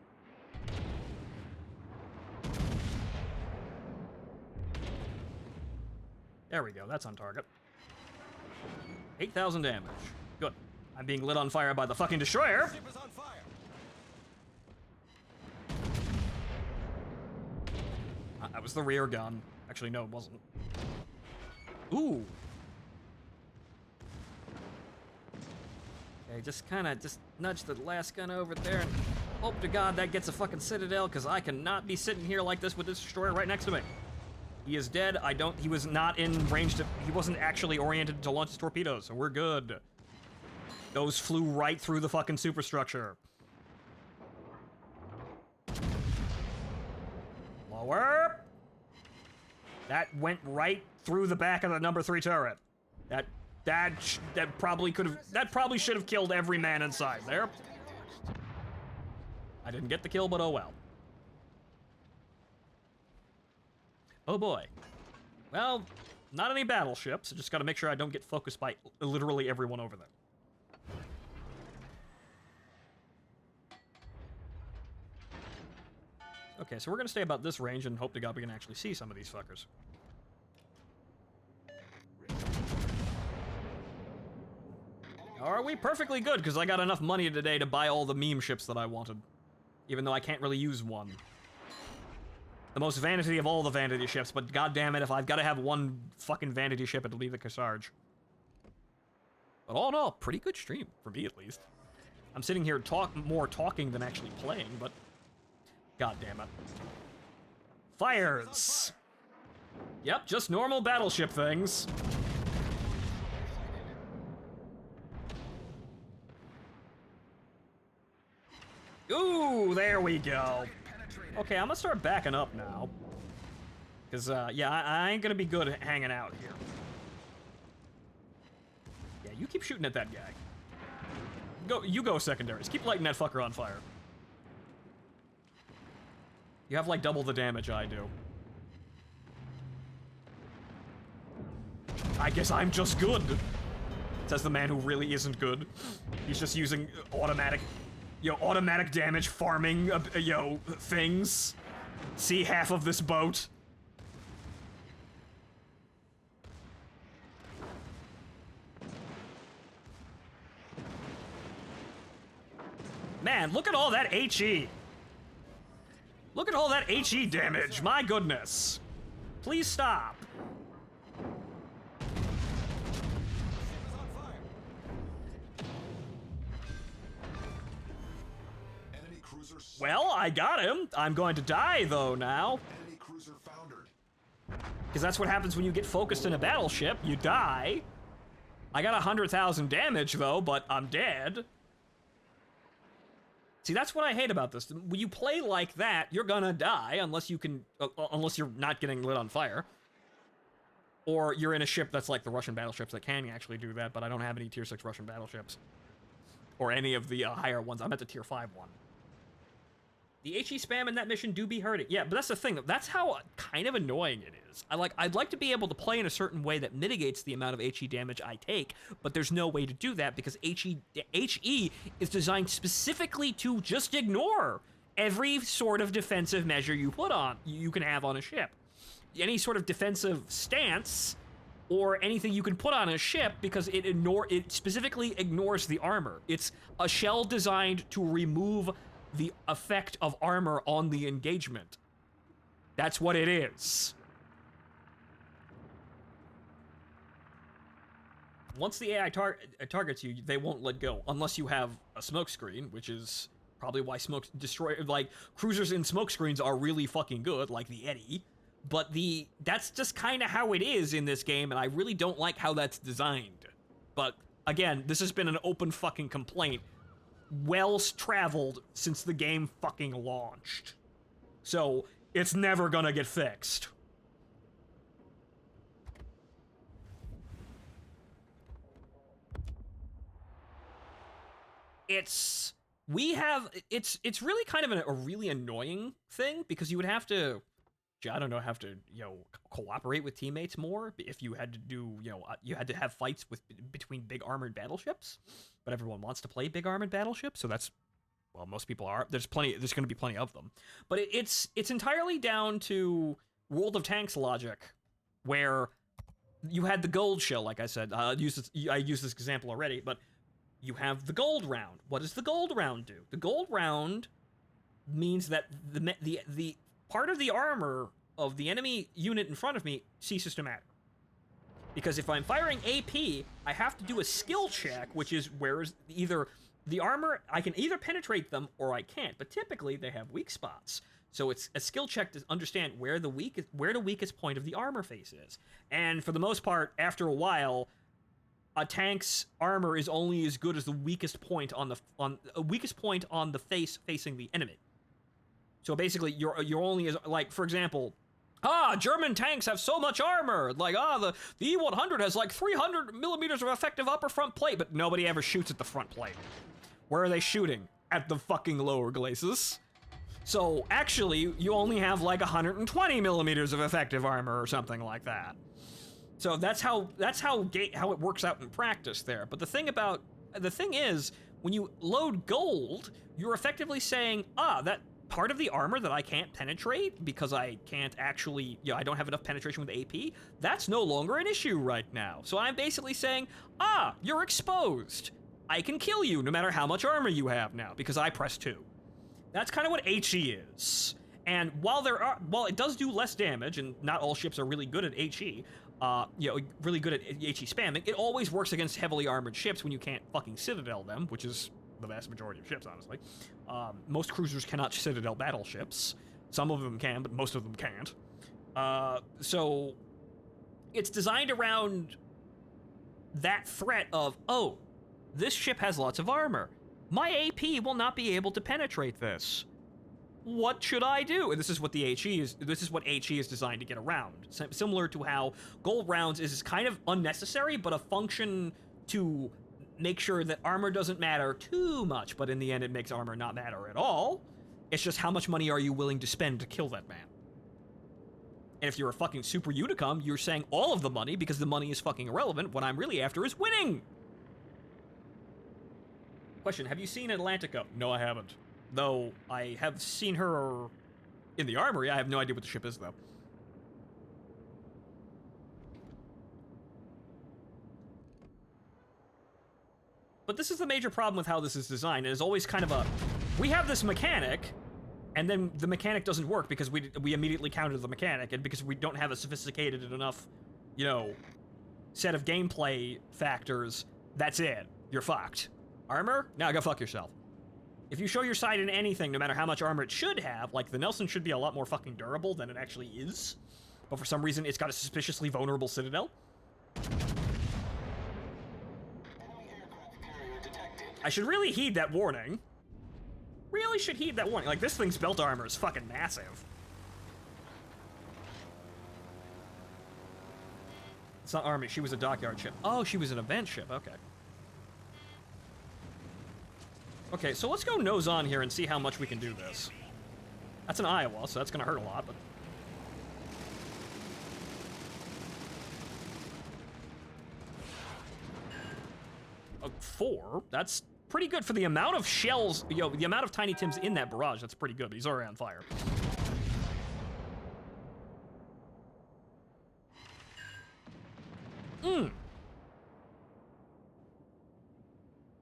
Speaker 1: There we go, that's on target. 8,000 damage. Good. I'm being lit on fire by the fucking destroyer.
Speaker 4: Ship is on fire.
Speaker 1: That was the rear gun. Actually, no, it wasn't. Ooh. Okay, just nudge the last gun over there and hope to God that gets a fucking citadel, because I cannot be sitting here like this with this destroyer right next to me. He is dead. He was not in range he wasn't actually oriented to launch his torpedoes, so we're good. Those flew right through the fucking superstructure. Lower. That went right through the back of the number 3 turret. That probably should have killed every man inside there. I didn't get the kill, but oh well. Oh boy. Well, not any battleships. I just gotta make sure I don't get focused by literally everyone over there. Okay, so we're gonna stay about this range and hope to God we can actually see some of these fuckers. Are we perfectly good? Because I got enough money today to buy all the meme ships that I wanted. Even though I can't really use one. The most vanity of all the vanity ships, but goddammit, if I've got to have one fucking vanity ship, it'll be the Kearsarge. But all in all, pretty good stream, for me at least. I'm sitting here more talking than actually playing, but goddammit. Fires! Yep, just normal battleship things. Ooh, there we go. Okay, I'm gonna start backing up now. Because, yeah, I ain't gonna be good at hanging out here. Yeah, you keep shooting at that guy. You go secondaries. Keep lighting that fucker on fire. You have, like, double the damage I do. I guess I'm just good, says the man who really isn't good. He's just using automatic damage farming, things. See half of this boat. Man, look at all that HE. Look at all that HE damage, my goodness. Please stop. Well, I got him. I'm going to die, though, now.
Speaker 2: Enemy cruiser foundered.
Speaker 1: Because that's what happens when you get focused in a battleship. You die. I got 100,000 damage, though, but I'm dead. See, that's what I hate about this. When you play like that, you're gonna die unless you're not getting lit on fire. Or you're in a ship that's like the Russian battleships that can actually do that, but I don't have any tier 6 Russian battleships. Or any of the higher ones. I'm at the tier 5 one. The HE spam in that mission do be hurting. Yeah, but that's the thing. That's how kind of annoying it is. I'd like to be able to play in a certain way that mitigates the amount of HE damage I take, but there's no way to do that because HE is designed specifically to just ignore every sort of defensive measure you can have on a ship. Any sort of defensive stance or anything you can put on a ship because it specifically ignores the armor. It's a shell designed to remove the effect of armor on the engagement. That's what it is. Once the AI targets you, they won't let go unless you have a smoke screen, which is probably why cruisers in smoke screens are really fucking good, like the Eddy. But that's just kind of how it is in this game, and I really don't like how that's designed. But again, this has been an open fucking complaint well traveled since the game fucking launched. So, it's never gonna get fixed. It's really kind of a really annoying thing because you would have to I don't know, have to, cooperate with teammates more if you had to do, you had to have fights between big armored battleships, but everyone wants to play big armored battleships, so that's, well, most people are. There's going to be plenty of them, but it's entirely down to World of Tanks logic, where you had the gold shell, like I said. I used this example already, but you have the gold round. What does the gold round do? The gold round means that the part of the armor of the enemy unit in front of me ceases to matter. Because if I'm firing AP, I have to do a skill check, which is where's either the armor, I can either penetrate them or I can't, but typically they have weak spots. So it's a skill check to understand where the weakest point of the armor face is. And for the most part, after a while, a tank's armor is only as good as the weakest point on the face facing the enemy. So basically, you're only as, like, for example, German tanks have so much armor. Like, the E-100 has like 300 millimeters of effective upper front plate, but nobody ever shoots at the front plate. Where are they shooting? At the fucking lower glacis. So actually, you only have like 120 millimeters of effective armor or something like that. So that's how it works out in practice there. But the thing is, when you load gold, you're effectively saying, that part of the armor that I can't penetrate because I can't actually, I don't have enough penetration with AP, that's no longer an issue right now. So I'm basically saying, you're exposed. I can kill you no matter how much armor you have now because I press 2. That's kind of what HE is. And while it does do less damage, and not all ships are really good at HE, really good at HE spamming, it always works against heavily armored ships when you can't fucking Citadel them, which is the vast majority of ships, honestly. Most cruisers cannot Citadel battleships. Some of them can, but most of them can't. So it's designed around that threat of, this ship has lots of armor. My AP will not be able to penetrate this. What should I do? And this is what HE is designed to get around. Similar to how gold rounds is kind of unnecessary, but a function to make sure that armor doesn't matter too much, but in the end it makes armor not matter at all. It's just how much money are you willing to spend to kill that man? And if you're a fucking super Unicum, you're saying all of the money because the money is fucking irrelevant. What I'm really after is winning! Question, have you seen Atlantica? No, I haven't. Though I have seen her in the armory. I have no idea what the ship is, though. But this is the major problem with how this is designed. It is always kind of we have this mechanic, and then the mechanic doesn't work because we immediately counter the mechanic, and because we don't have a sophisticated enough, set of gameplay factors, that's it. You're fucked. Armor? Now go fuck yourself. If you show your side in anything, no matter how much armor it should have, like the Nelson should be a lot more fucking durable than it actually is, but for some reason it's got a suspiciously vulnerable Citadel. I should really heed that warning. Really should heed that warning. Like, this thing's belt armor is fucking massive. It's not army, she was a dockyard ship. Oh, she was an event ship, okay. Okay, so let's go nose on here and see how much we can do this. That's an Iowa, so that's gonna hurt a lot, but... 4? That's pretty good for the amount of shells, the amount of Tiny Tims in that barrage, that's pretty good, but he's already on fire.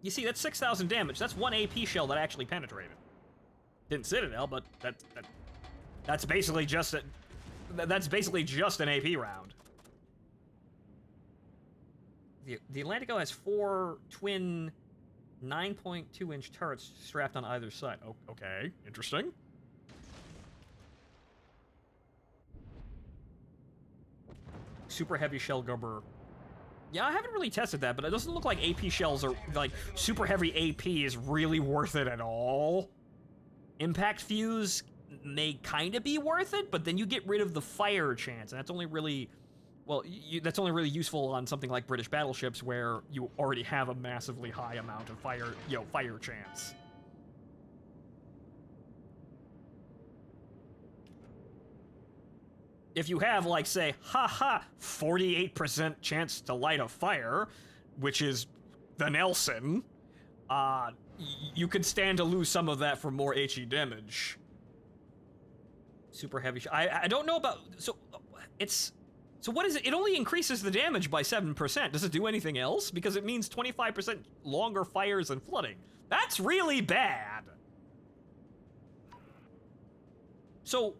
Speaker 1: You see, that's 6,000 damage. That's one AP shell that actually penetrated. Didn't Citadel, but that's basically just an AP round. The Atlantico has 4 twin 9.2-inch turrets strapped on either side. Oh, okay, interesting. Super heavy shell gubber. Yeah, I haven't really tested that, but it doesn't look like AP shells are, like, super heavy AP is really worth it at all. Impact fuse may kind of be worth it, but then you get rid of the fire chance, and that's only really, well, that's only really useful on something like British battleships where you already have a massively high amount of fire chance. if you have, like, say, 48% chance to light a fire, which is the Nelson, you could stand to lose some of that for more HE damage. Super heavy. I don't know about. So what is it? It only increases the damage by 7%. Does it do anything else? Because it means 25% longer fires and flooding. That's really bad. So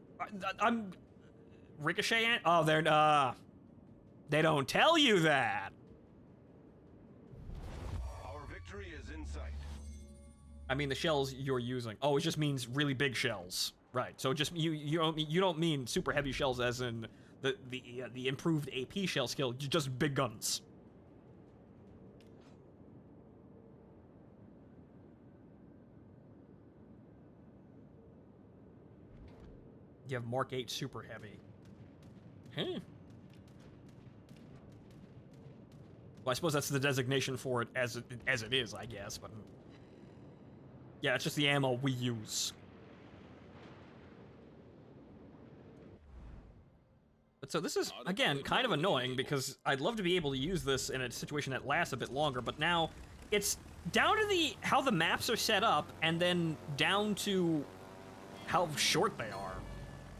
Speaker 1: I'm ricochet. Oh, they don't tell you that.
Speaker 2: Our victory is in sight.
Speaker 1: I mean the shells you're using. Oh, it just means really big shells. Right. So just you don't mean super heavy shells as in the improved AP shell skill, just big guns. You have Mark 8 super heavy. Huh. Well, I suppose that's the designation for it as it is, I guess, but yeah, it's just the ammo we use. But so this is, again, kind of annoying because I'd love to be able to use this in a situation that lasts a bit longer, but now it's down to how the maps are set up and then down to how short they are,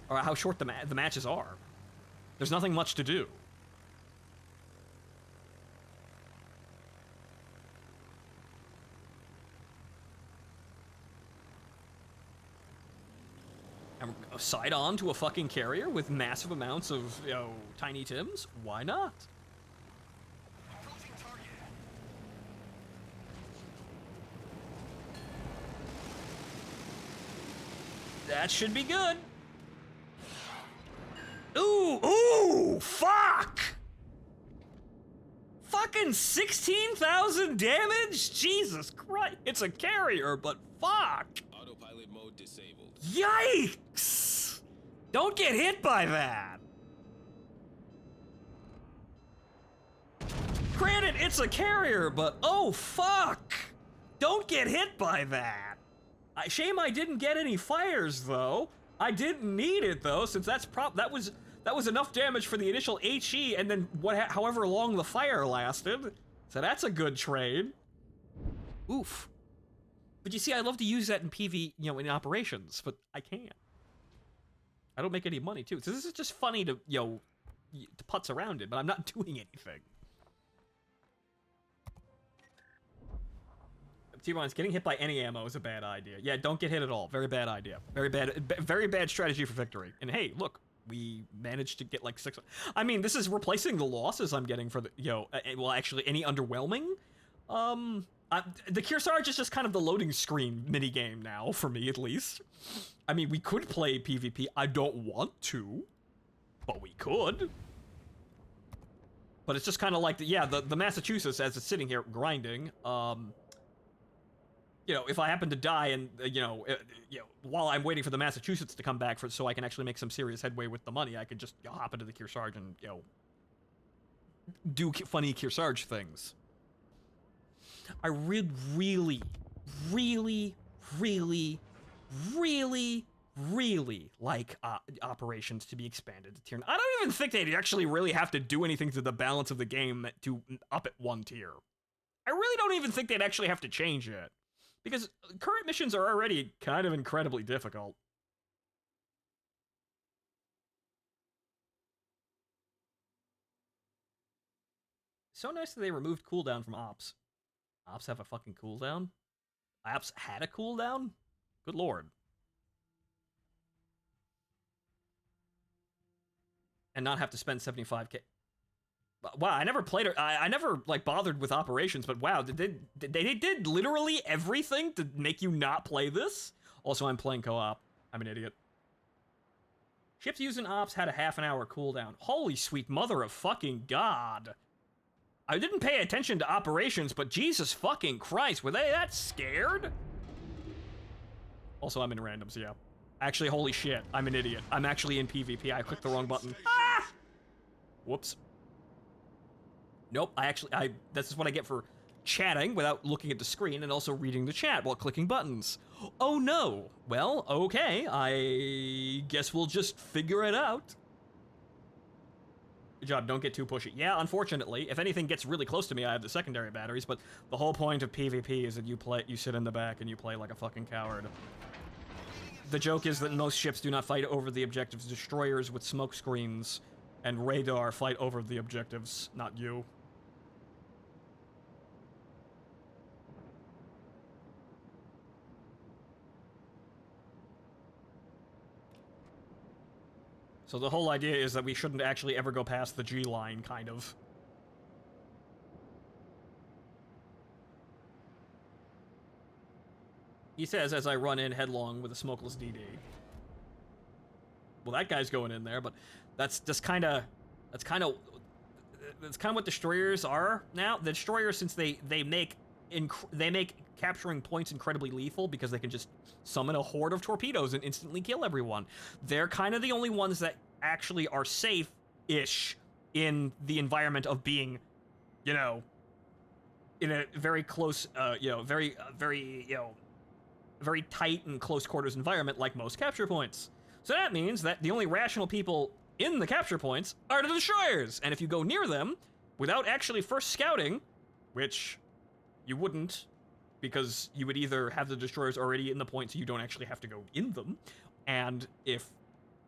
Speaker 1: or how short the matches are. There's nothing much to do. And side on to a fucking carrier with massive amounts of, Tiny Tims? Why not? That should be good. Ooh, fuck! Fucking 16,000 damage? Jesus Christ. It's a carrier, but fuck.
Speaker 5: Autopilot mode disabled.
Speaker 1: Yikes! Don't get hit by that. Granted, it's a carrier, but oh fuck! Don't get hit by that. Shame I didn't get any fires though. I didn't need it though, since that was enough damage for the initial HE and then however long the fire lasted. So that's a good trade. Oof. But you see, I love to use that in PV, in operations, but I can't. I don't make any money too. So this is just funny to, to putz around it, but I'm not doing anything. T-Bon's getting hit by any ammo is a bad idea. Yeah, don't get hit at all. Very bad idea. Very bad strategy for victory. And hey, look, we managed to get like 6. I mean, this is replacing the losses I'm getting for the, well, actually, any underwhelming. The Kearsarge is just kind of the loading screen minigame now, for me at least. I mean, we could play PvP. I don't want to, but we could. But it's just kind of like, the Massachusetts as it's sitting here grinding, if I happen to die and, while I'm waiting for the Massachusetts to come back so I can actually make some serious headway with the money, I could just hop into the Kearsarge and, do funny Kearsarge things. I would really, really, really, really, really like operations to be expanded to tier 9. I don't even think they'd actually really have to do anything to the balance of the game to up it 1 tier. I really don't even think they'd actually have to change it. Because current missions are already kind of incredibly difficult. So nice that they removed cooldown from ops. Ops have a fucking cooldown? Ops had a cooldown? Good lord. And not have to spend 75k. Wow, I never played it. I never bothered with operations, but wow, they did literally everything to make you not play this. Also, I'm playing co-op. I'm an idiot. Ships using ops had a half-an-hour cooldown. Holy sweet mother of fucking god. I didn't pay attention to operations, but Jesus fucking Christ, were they that scared? Also, I'm in randoms, yeah. Actually, holy shit, I'm an idiot. I'm actually in PvP. I clicked the wrong button. Ah! Whoops. Nope, this is what I get for chatting without looking at the screen and also reading the chat while clicking buttons. Oh no. Well, okay, I guess we'll just figure it out. job. Don't get too pushy. Yeah, unfortunately, if anything gets really close to me, I have the secondary batteries, but the whole point of PvP is that you sit in the back and you play like a fucking coward. The joke is that most ships do not fight over the objectives. Destroyers with smoke screens and radar fight over the objectives, not you. So the whole idea is that we shouldn't actually ever go past the G line, kind of. He says as I run in headlong with a smokeless DD. Well, that guy's going in there, but that's just kind of what destroyers are now. The destroyers, since they make capturing points incredibly lethal because they can just summon a horde of torpedoes and instantly kill everyone. They're kind of the only ones that actually are safe-ish in the environment of being, you know, in a very close, very tight and close quarters environment like most capture points. So that means that the only rational people in the capture points are the destroyers, and if you go near them without actually first scouting, which you wouldn't, because you would either have the destroyers already in the point so you don't actually have to go in them, and if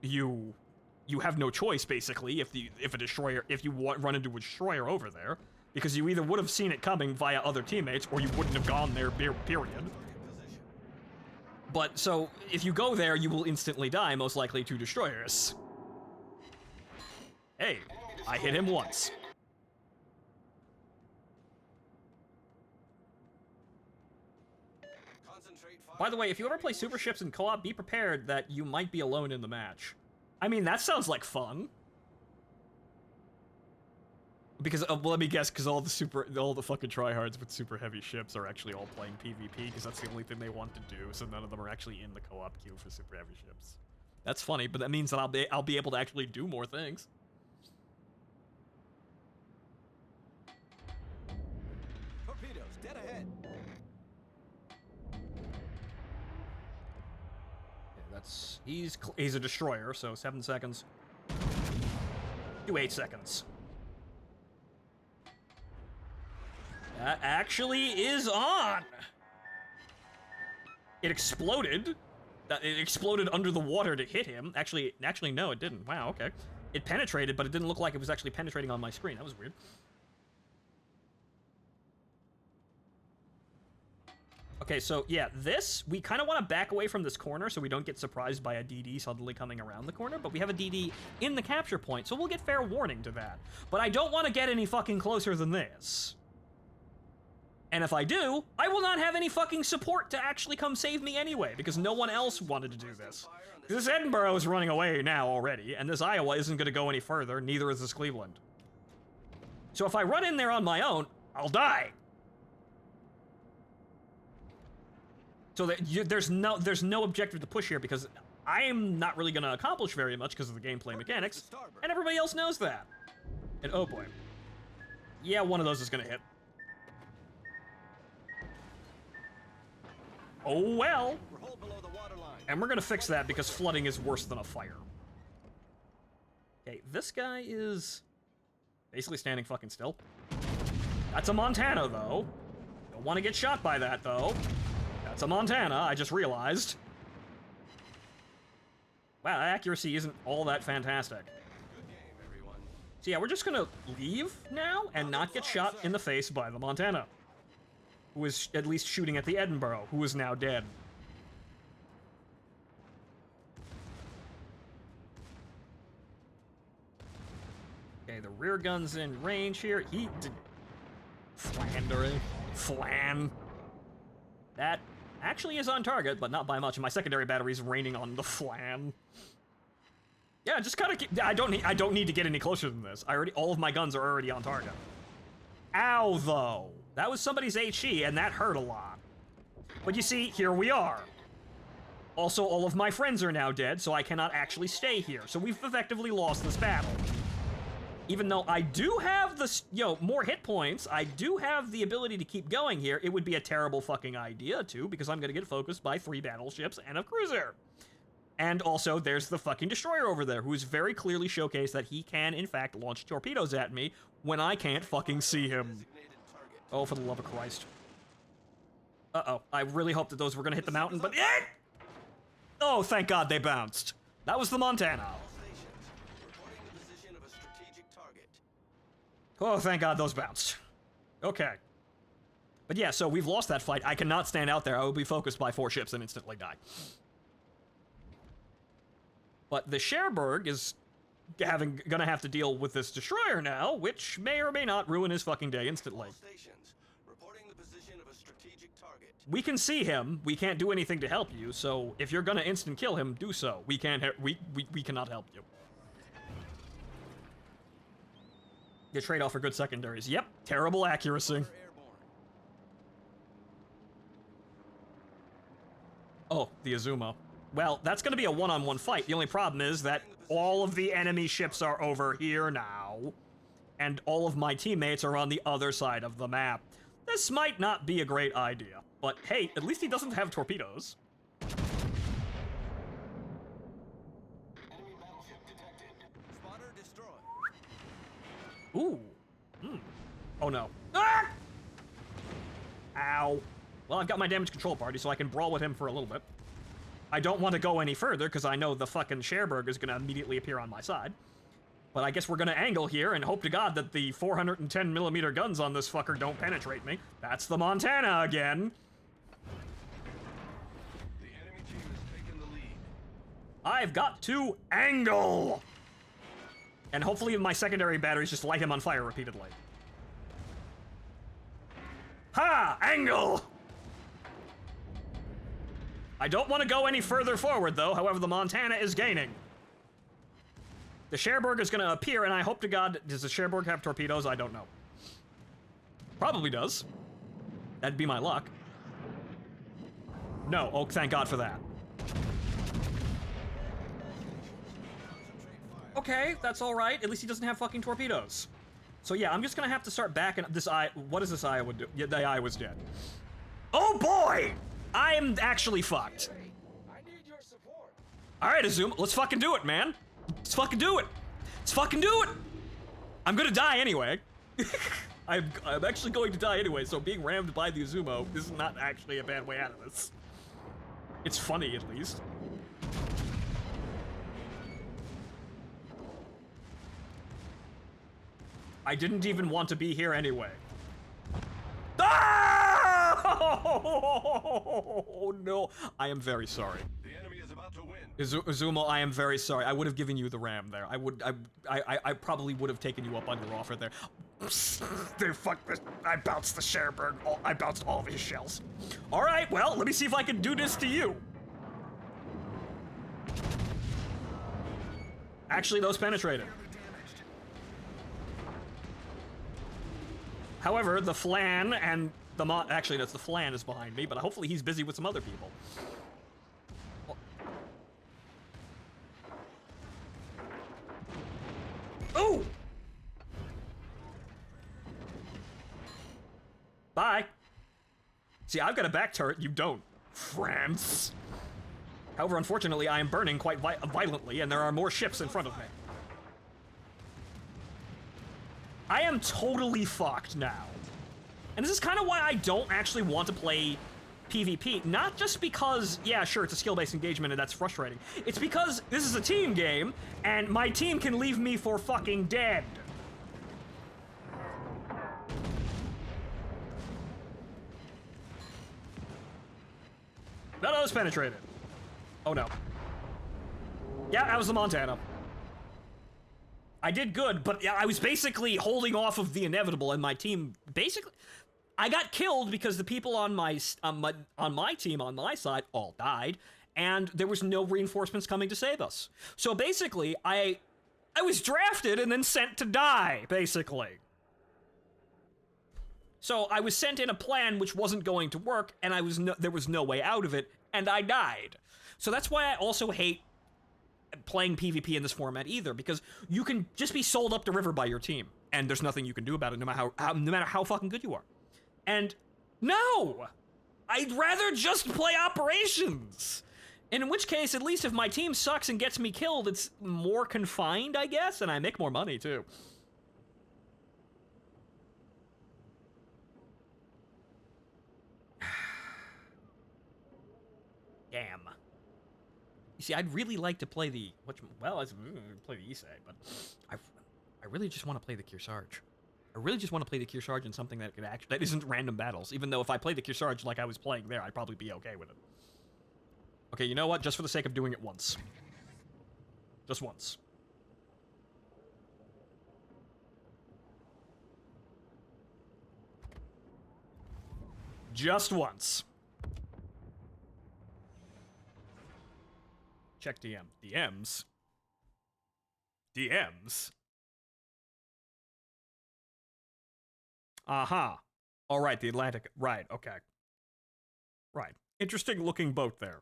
Speaker 1: you have no choice basically if you run into a destroyer over there, because you either would have seen it coming via other teammates or you wouldn't have gone there, period. But so if you go there, you will instantly die, most likely to destroyers. Hey, I hit him once. By the way, if you ever play super ships in co-op, be prepared that you might be alone in the match. I mean, that sounds like fun. Because, well, let me guess, because all the fucking tryhards with super heavy ships are actually all playing PvP, because that's the only thing they want to do, so none of them are actually in the co-op queue for super heavy ships. That's funny, but that means that I'll be able to actually do more things.
Speaker 4: Torpedoes, dead ahead.
Speaker 1: He's a destroyer, so 7 seconds. Do 8 seconds. That actually is on! It exploded. It exploded under the water to hit him. Actually, no, it didn't. Wow, okay. It penetrated, but it didn't look like it was actually penetrating on my screen. That was weird. Okay, so yeah, we kind of want to back away from this corner so we don't get surprised by a DD suddenly coming around the corner, but we have a DD in the capture point, so we'll get fair warning to that. But I don't want to get any fucking closer than this. And if I do, I will not have any fucking support to actually come save me anyway, because no one else wanted to do this. This Edinburgh is running away now already, and this Iowa isn't going to go any further, neither is this Cleveland. So if I run in there on my own, I'll die. So that there's no objective to push here, because I'm not really going to accomplish very much because of the gameplay mechanics, and everybody else knows that. And oh boy. Yeah, one of those is going to hit. Oh well. And we're gonna fix that because flooding is worse than a fire. Okay, this guy is basically standing fucking still. That's a Montana, though. Don't want to get shot by that, though. That's a Montana, I just realized. Wow, that accuracy isn't all that fantastic.
Speaker 4: Good game, everyone.
Speaker 1: So yeah, we're just gonna leave now and not get shot in the face by the Montana, who is at least shooting at the Edinburgh, who is now dead. Okay, the rear gun's in range here. He did... Flan. That actually is on target, but not by much. And my secondary battery's raining on the Flan. Yeah, just kind of... I don't need to get any closer than this. All of my guns are already on target. Ow, though. That was somebody's HE, and that hurt a lot. But you see, here we are. Also, all of my friends are now dead, so I cannot actually stay here. So we've effectively lost this battle. Even though I do have the, more hit points, I do have the ability to keep going here, it would be a terrible fucking idea, too, because I'm gonna get focused by 3 battleships and a cruiser. And also, there's the fucking destroyer over there, who's very clearly showcased that he can, in fact, launch torpedoes at me when I can't fucking see him.
Speaker 4: Designated target.
Speaker 1: Oh, for the love of Christ. Uh-oh. I really hoped that those were gonna hit the mountain, but... Oh, thank God they bounced. That was the Montana.
Speaker 4: All stations. Reporting the position of a strategic target.
Speaker 1: Oh, thank God those bounced. Okay. But yeah, so we've lost that fight. I cannot stand out there. I will be focused by 4 ships and instantly die. But the Cherbourg is gonna have to deal with this destroyer now, which may or may not ruin his fucking day instantly.
Speaker 4: All stations. Reporting the position of a strategic target.
Speaker 1: We can see him. We can't do anything to help you. So if you're gonna instant kill him, do so. We can't. We cannot help you. The trade-off for good secondaries. Yep. Terrible accuracy.
Speaker 4: Airborne.
Speaker 1: Oh, the Azuma. Well, that's going to be a one-on-one fight. The only problem is that all of the enemy ships are over here now, and all of my teammates are on the other side of the map. This might not be a great idea, but hey, at least he doesn't have torpedoes.
Speaker 4: Enemy battleship detected. Spotter destroyed.
Speaker 1: Ooh. Oh no. Ah! Ow. Well, I've got my damage control party, so I can brawl with him for a little bit. I don't want to go any further, because I know the fucking Cherbourg is going to immediately appear on my side. But I guess we're going to angle here and hope to God that the 410mm guns on this fucker don't penetrate me. That's the Montana again.
Speaker 2: The enemy team has taken the lead.
Speaker 1: I've got to angle! And hopefully my secondary batteries just light him on fire repeatedly. Ha! Angle! I don't want to go any further forward, though. However, the Montana is gaining. The Cherbourg is going to appear, and I hope to God... Does the Cherbourg have torpedoes? I don't know. Probably does. That'd be my luck. No. Oh, thank God for that. Okay, that's all right. At least he doesn't have fucking torpedoes. So yeah, I'm just going to have to start backing up this eye... What is this Iowa do? Yeah, the Iowa's dead. Oh, boy! I am actually fucked.
Speaker 2: I need your support.
Speaker 1: Alright, Azuma, let's fucking do it, man. Let's fucking do it. Let's fucking do it. I'm gonna die anyway. I'm actually going to die anyway, so being rammed by the Azuma is not actually a bad way out of this. It's funny, at least. I didn't even want to be here anyway. Ah! Oh no, I am very sorry.
Speaker 2: The enemy is about to win.
Speaker 1: Azuma, I am very sorry. I would have given you the ram there. I probably would have taken you up on your offer there. Fuck this. I bounced the Cherbourg. I bounced all of his shells. All right, well, let me see if I can do this to you. Actually, those penetrated. However, the Flan and the actually, that's the Flan is behind me, but hopefully he's busy with some other people. Oh! Bye. See, I've got a back turret, you don't. France. However, unfortunately, I am burning quite violently, and there are more ships in front of me. I am totally fucked now. And this is kind of why I don't actually want to play PvP. Not just because, yeah, sure, it's a skill-based engagement and that's frustrating. It's because this is a team game, and my team can leave me for fucking dead. None of those penetrated. Oh no. Yeah, that was the Montana. I did good, but I was basically holding off of the inevitable, and my team basically... I got killed because the people on my team, on my side, all died, and there was no reinforcements coming to save us. So basically, I was drafted and then sent to die, basically. So I was sent in a plan which wasn't going to work, and there was no way out of it, and I died. So that's why I also hate playing PvP in this format either, because you can just be sold up the river by your team, and there's nothing you can do about it, no matter how fucking good you are. And no! I'd rather just play operations! And in which case, at least if my team sucks and gets me killed, it's more confined, I guess, and I make more money, too. Damn. You see, I'd really like to play the... Well, play the Issei, but I really just want to play the Kearsarge. I really just want to play the Kearsarge in something that that isn't random battles, even though if I played the Kearsarge like I was playing there, I'd probably be okay with it. Okay, you know what? Just for the sake of doing it once. Just once. Just once. Check DM. DMs? DMs? Aha. All right, the Atlantic. Right, okay. Right. Interesting looking boat there.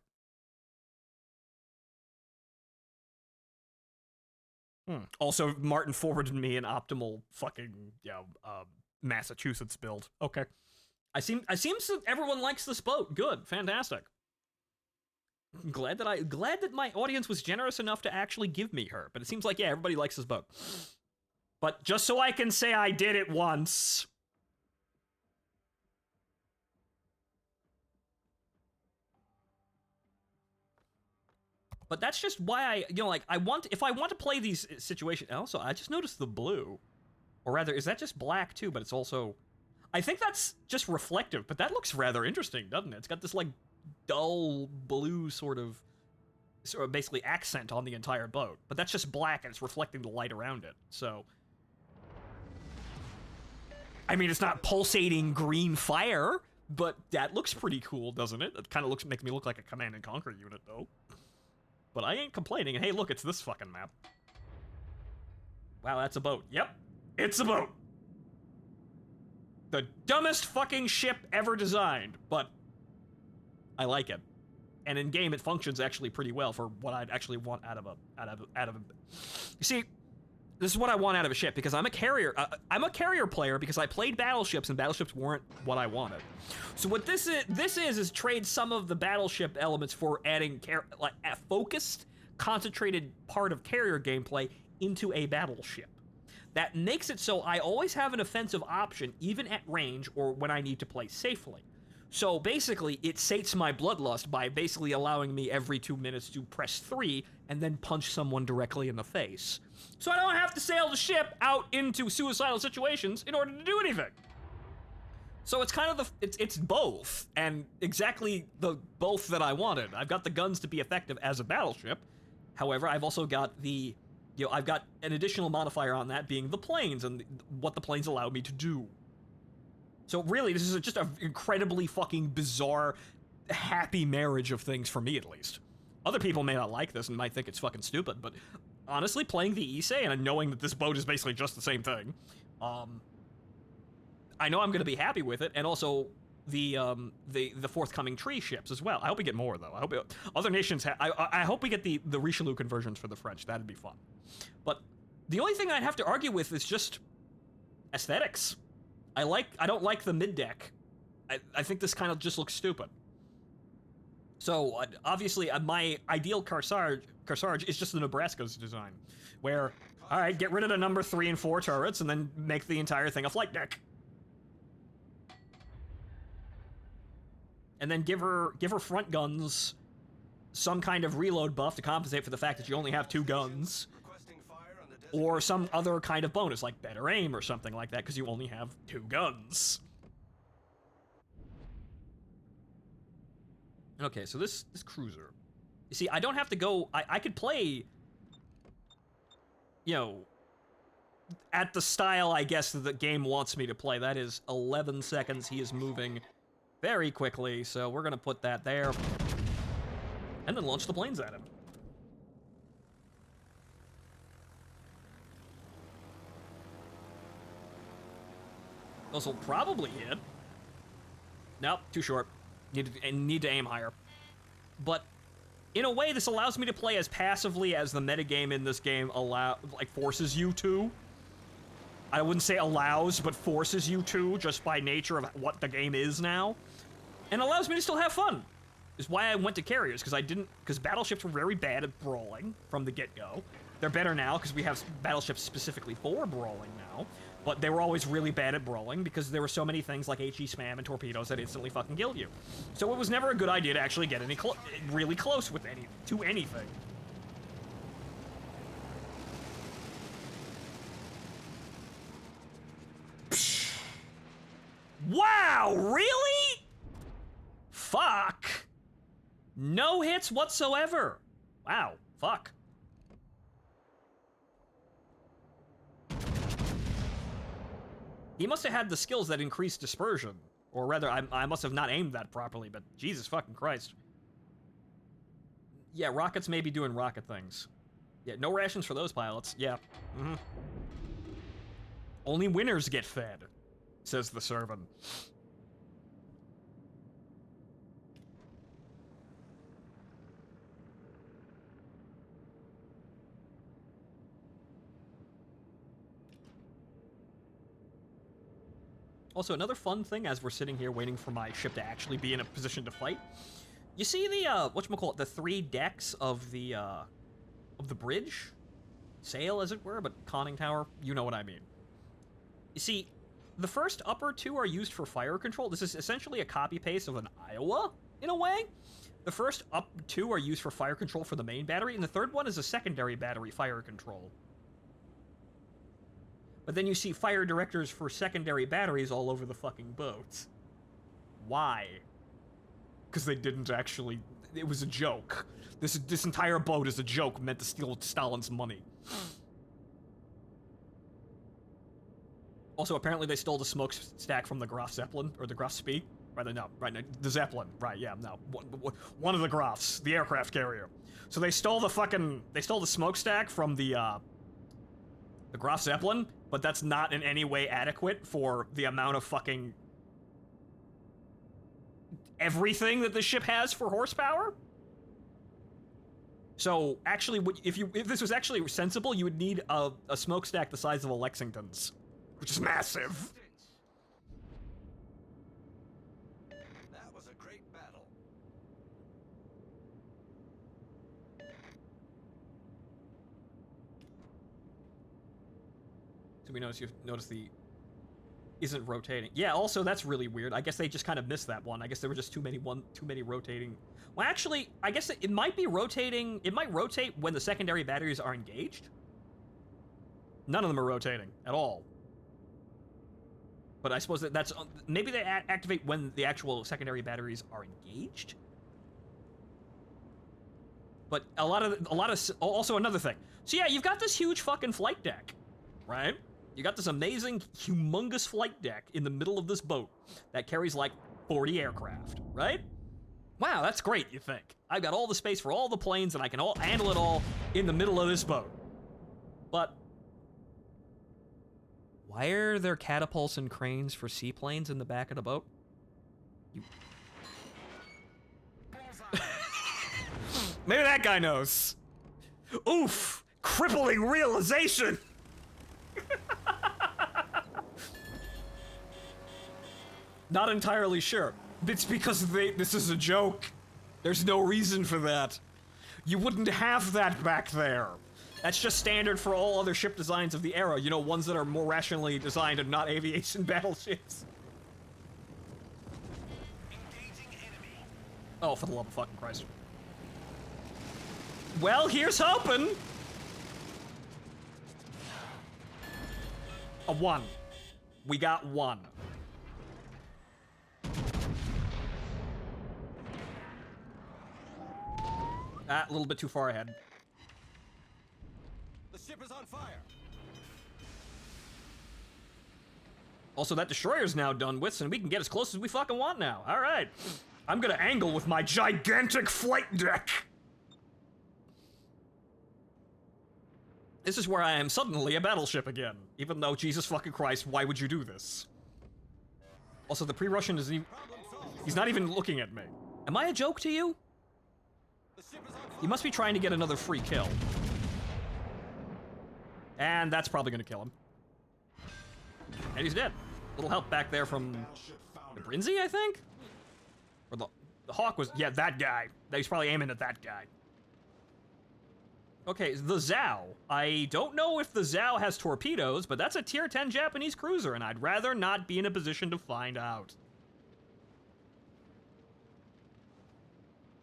Speaker 1: Also, Martin forwarded me an optimal fucking, Massachusetts build. Okay. I seem everyone likes this boat. Good. Fantastic. Glad that my audience was generous enough to actually give me her. But it seems like, yeah, everybody likes this boat. But just so I can say I did it once. But that's just why if I want to play these situations. Also, I just noticed the blue. Or rather, is that just black too? But it's also, I think that's just reflective, but that looks rather interesting, doesn't it? It's got this, like, dull blue sort of basically accent on the entire boat. But that's just black, and it's reflecting the light around it, so... I mean, it's not pulsating green fire, but that looks pretty cool, doesn't it? It kind of makes me look like a Command and Conquer unit, though. But I ain't complaining, and hey, look, it's this fucking map. Wow, that's a boat. Yep, it's a boat! The dumbest fucking ship ever designed, but I like it. And in game, it functions actually pretty well for what I'd actually want out of a. You see, this is what I want out of a ship, because I'm a carrier. I'm a carrier player because I played battleships, and battleships weren't what I wanted. So what this is trade some of the battleship elements for adding a focused, concentrated part of carrier gameplay into a battleship. That makes it so I always have an offensive option, even at range or when I need to play safely. So basically, it sates my bloodlust by basically allowing me every 2 minutes to press 3 and then punch someone directly in the face. So I don't have to sail the ship out into suicidal situations in order to do anything. So it's kind of it's both, and exactly the both that I wanted. I've got the guns to be effective as a battleship. However, I've also got I've got an additional modifier on that being the planes and what the planes allow me to do. So really, this is just an incredibly fucking bizarre, happy marriage of things for me, at least. Other people may not like this and might think it's fucking stupid, but honestly, playing the Issei and knowing that this boat is basically just the same thing, I know I'm going to be happy with it, and also the forthcoming tree ships as well. I hope we get more, though. I hope other nations I hope we get the Richelieu conversions for the French. That'd be fun. But the only thing I'd have to argue with is just aesthetics. I don't like the mid-deck. I think this kind of just looks stupid. So, obviously, my ideal Kearsarge is just the Nebraska's design, where, alright, get rid of the number 3 and 4 turrets, and then make the entire thing a flight deck. And then give her front guns some kind of reload buff to compensate for the fact that you only have 2 guns. Or some other kind of bonus, like better aim or something like that, because you only have 2 guns. Okay, so this cruiser. You see, I don't have to go... I could play... at the style, I guess, that the game wants me to play. That is 11 seconds. He is moving very quickly, so we're gonna put that there. And then launch the planes at him. Those will probably hit. Nope, too short. Need to aim higher. But in a way, this allows me to play as passively as the metagame in this game forces you to. I wouldn't say allows, but forces you to, just by nature of what the game is now. And allows me to still have fun. Is why I went to carriers, because battleships were very bad at brawling from the get-go. They're better now, because we have battleships specifically for brawling now. But they were always really bad at brawling, because there were so many things like HE spam and torpedoes that instantly fucking killed you. So it was never a good idea to actually get really close with anything. Wow, really? Fuck. No hits whatsoever. Wow, fuck. He must have had the skills that increase dispersion. Or rather, I must have not aimed that properly, but Jesus fucking Christ. Yeah, rockets may be doing rocket things. Yeah, no rations for those pilots. Yeah. Mm-hmm. Only winners get fed, says the servant. Also, another fun thing as we're sitting here waiting for my ship to actually be in a position to fight. You see the, whatchamacallit, the 3 decks of the bridge? Sail, as it were, but conning tower, you know what I mean. You see, the first upper 2 are used for fire control. This is essentially a copy-paste of an Iowa, in a way. The first up 2 are used for fire control for the main battery, and the third one is a secondary battery fire control. But then you see fire directors for secondary batteries all over the fucking boat. Why? Because they didn't actually... It was a joke. This entire boat is a joke meant to steal Stalin's money. Also, apparently they stole the smokestack from the Graf Zeppelin, or the Graf Spee. Rather, no, right, no, the Zeppelin. Right, yeah, no. One of the Grafs, the aircraft carrier. So they stole the smokestack from the Graf Zeppelin, but that's not in any way adequate for the amount of fucking everything that the ship has for horsepower. So, actually, if this was actually sensible, you would need a smokestack the size of a Lexington's, which is massive.
Speaker 4: That was a great battle.
Speaker 1: So we notice, you've noticed the isn't rotating. Yeah, also that's really weird. I guess they just kind of missed that one. I guess there were just too many rotating. Well, actually, I guess it might be rotating. It might rotate when the secondary batteries are engaged. None of them are rotating at all. But I suppose that's maybe they activate when the actual secondary batteries are engaged. But a lot of also another thing. So yeah, you've got this huge fucking flight deck, right? You got this amazing, humongous flight deck in the middle of this boat that carries like 40 aircraft, right? Wow, that's great, you think. I've got all the space for all the planes and I can handle it all in the middle of this boat. But why are there catapults and cranes for seaplanes in the back of the boat? Maybe that guy knows. Oof! Crippling realization! Not entirely sure. It's because this is a joke. There's no reason for that. You wouldn't have that back there. That's just standard for all other ship designs of the era. You know, ones that are more rationally designed and not aviation battleships.
Speaker 4: Engaging enemy.
Speaker 1: Oh, for the love of fucking Christ. Well, here's hoping. A 1. We got 1. A little bit too far ahead.
Speaker 4: The ship is on fire.
Speaker 1: Also, that destroyer's now done with, so we can get as close as we fucking want now. All right. I'm gonna angle with my gigantic flight deck. This is where I am suddenly a battleship again. Even though, Jesus fucking Christ, why would you do this? Also, the pre-Russian isn't even... He's not even looking at me. Am I a joke to you?
Speaker 4: The ship is on fire.
Speaker 1: He must be trying to get another free kill. And that's probably gonna kill him. And he's dead. Little help back there from the Brinzy, I think? Or the... The Hawk was, yeah, that guy. He's probably aiming at that guy. Okay, the Zhao. I don't know if the Zhao has torpedoes, but that's a tier 10 Japanese cruiser, and I'd rather not be in a position to find out.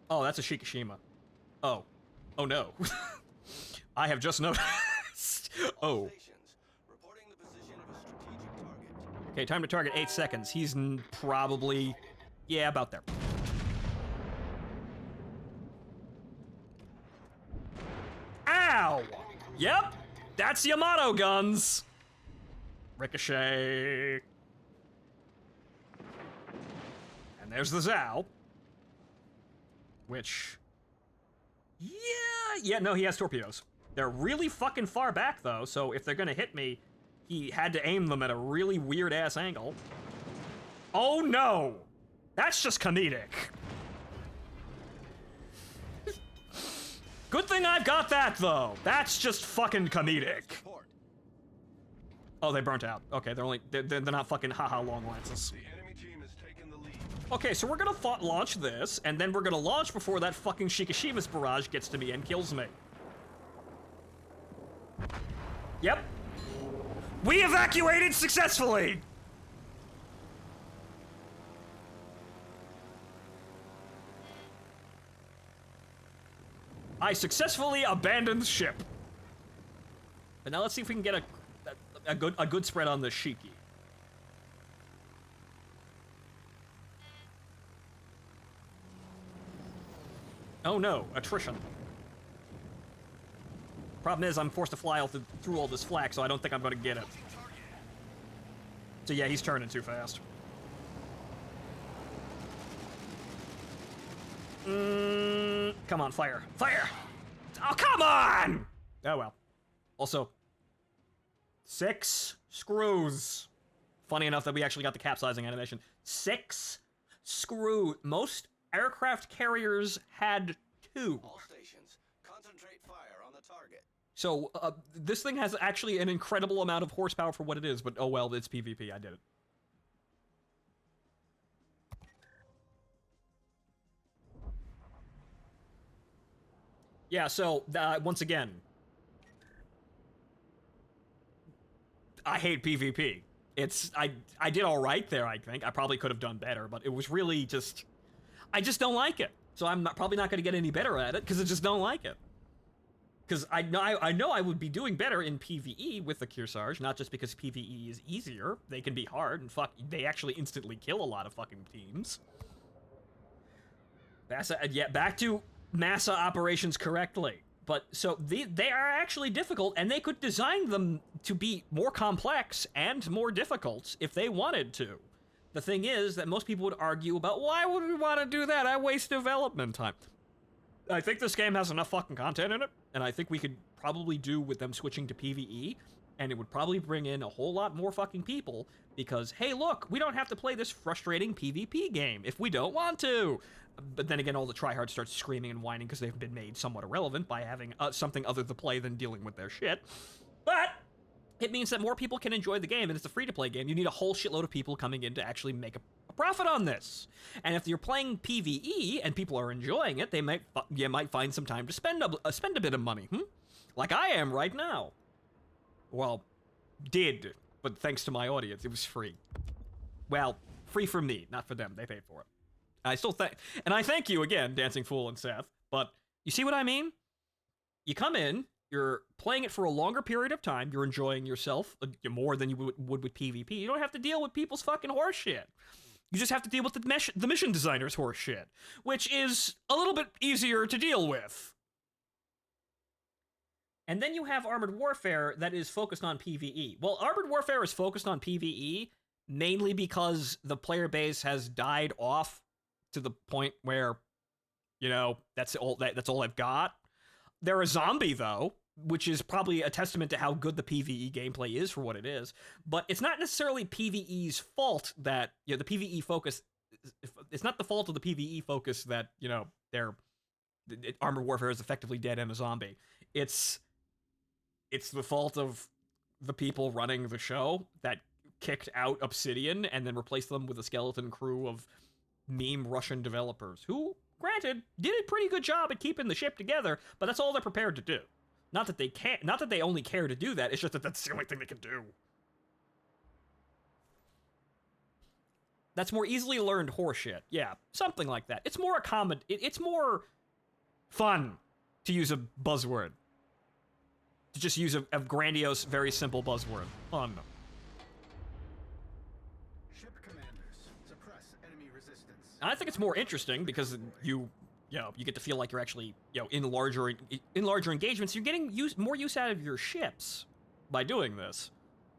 Speaker 1: Oh, that's a Shikishima. Oh. Oh no. I have just noticed. Oh.
Speaker 4: Stations, reporting the position of a strategic target.
Speaker 1: Okay, time to target 8 seconds. He's probably... yeah, about there. Ow! Yep, that's Yamato guns. Ricochet. And there's the Zhao. Which... yeah, no, he has torpedoes. They're really fucking far back, though, so if they're gonna hit me, he had to aim them at a really weird-ass angle. Oh, no! That's just comedic. Good thing I've got that, though. That's just fucking comedic.
Speaker 4: Support.
Speaker 1: Oh, they burnt out. Okay, they're not fucking haha long lances.
Speaker 2: The enemy team has taken the lead.
Speaker 1: Okay, so we're gonna launch this, and then we're gonna launch before that fucking Shikishima's barrage gets to me and kills me. Yep. We evacuated successfully! I successfully abandoned ship. But now let's see if we can get a good spread on the Shiki. Oh no, attrition. Problem is, I'm forced to fly through all this flak, so I don't think I'm gonna get it. So yeah, he's turning too fast. Come on, fire. Fire! Oh, come on! Oh well. Also, 6 screws. Funny enough that we actually got the capsizing animation. 6 screws. Most aircraft carriers had 2.
Speaker 4: All stations, concentrate fire on the target.
Speaker 1: So, this thing has actually an incredible amount of horsepower for what it is, but oh well, it's PvP, I did it. Yeah, so, once again, I hate PvP. I did alright there, I think. I probably could have done better, but it was really just... I just don't like it. So I'm probably not going to get any better at it, because I just don't like it. Because I know I would be doing better in PvE with the Kearsarge, not just because PvE is easier. They can be hard, and they actually instantly kill a lot of fucking teams. Yeah, back to Massa operations correctly. But, so, they are actually difficult, and they could design them to be more complex and more difficult if they wanted to. The thing is that most people would argue about, why would we want to do that? I waste development time. I think this game has enough fucking content in it, and I think we could probably do with them switching to PvE, and it would probably bring in a whole lot more fucking people, because, hey, look, we don't have to play this frustrating PvP game if we don't want to. But then again, all the tryhards start screaming and whining because they've been made somewhat irrelevant by having something other to play than dealing with their shit. But it means that more people can enjoy the game, and it's a free-to-play game. You need a whole shitload of people coming in to actually make a profit on this. And if you're playing PvE and people are enjoying it, you might find some time to spend a bit of money, like I am right now. Well, did, but thanks to my audience, it was free. Well, free for me, not for them. They paid for it. I still and I thank you again, Dancing Fool and Seth, but you see what I mean? You come in, you're playing it for a longer period of time, you're enjoying yourself more than you would with PvP. You don't have to deal with people's fucking horse shit. You just have to deal with the mission designer's horse shit, which is a little bit easier to deal with. And then you have Armored Warfare that is focused on PvE. Well, Armored Warfare is focused on PvE mainly because the player base has died off to the point where, you know, that's all I've got. They're a zombie, though, which is probably a testament to how good the PvE gameplay is for what it is. But it's not necessarily PvE's fault that, you know, the PvE focus... It's not the fault of the PvE focus that, you know, Armored Warfare is effectively dead and a zombie. It's the fault of the people running the show that kicked out Obsidian and then replaced them with a skeleton crew of meme Russian developers who, granted, did a pretty good job at keeping the ship together, but that's all they're prepared to do. Not that they can't, not that they only care to do that, it's just that that's the only thing they can do. That's more easily learned horseshit. Yeah, something like that. It's more it's more fun, to use a buzzword. To just use a grandiose, very simple buzzword. Fun.
Speaker 2: Ship commanders, suppress enemy resistance.
Speaker 1: And I think it's more interesting because you get to feel like you're actually, in larger engagements. You're getting more use out of your ships by doing this.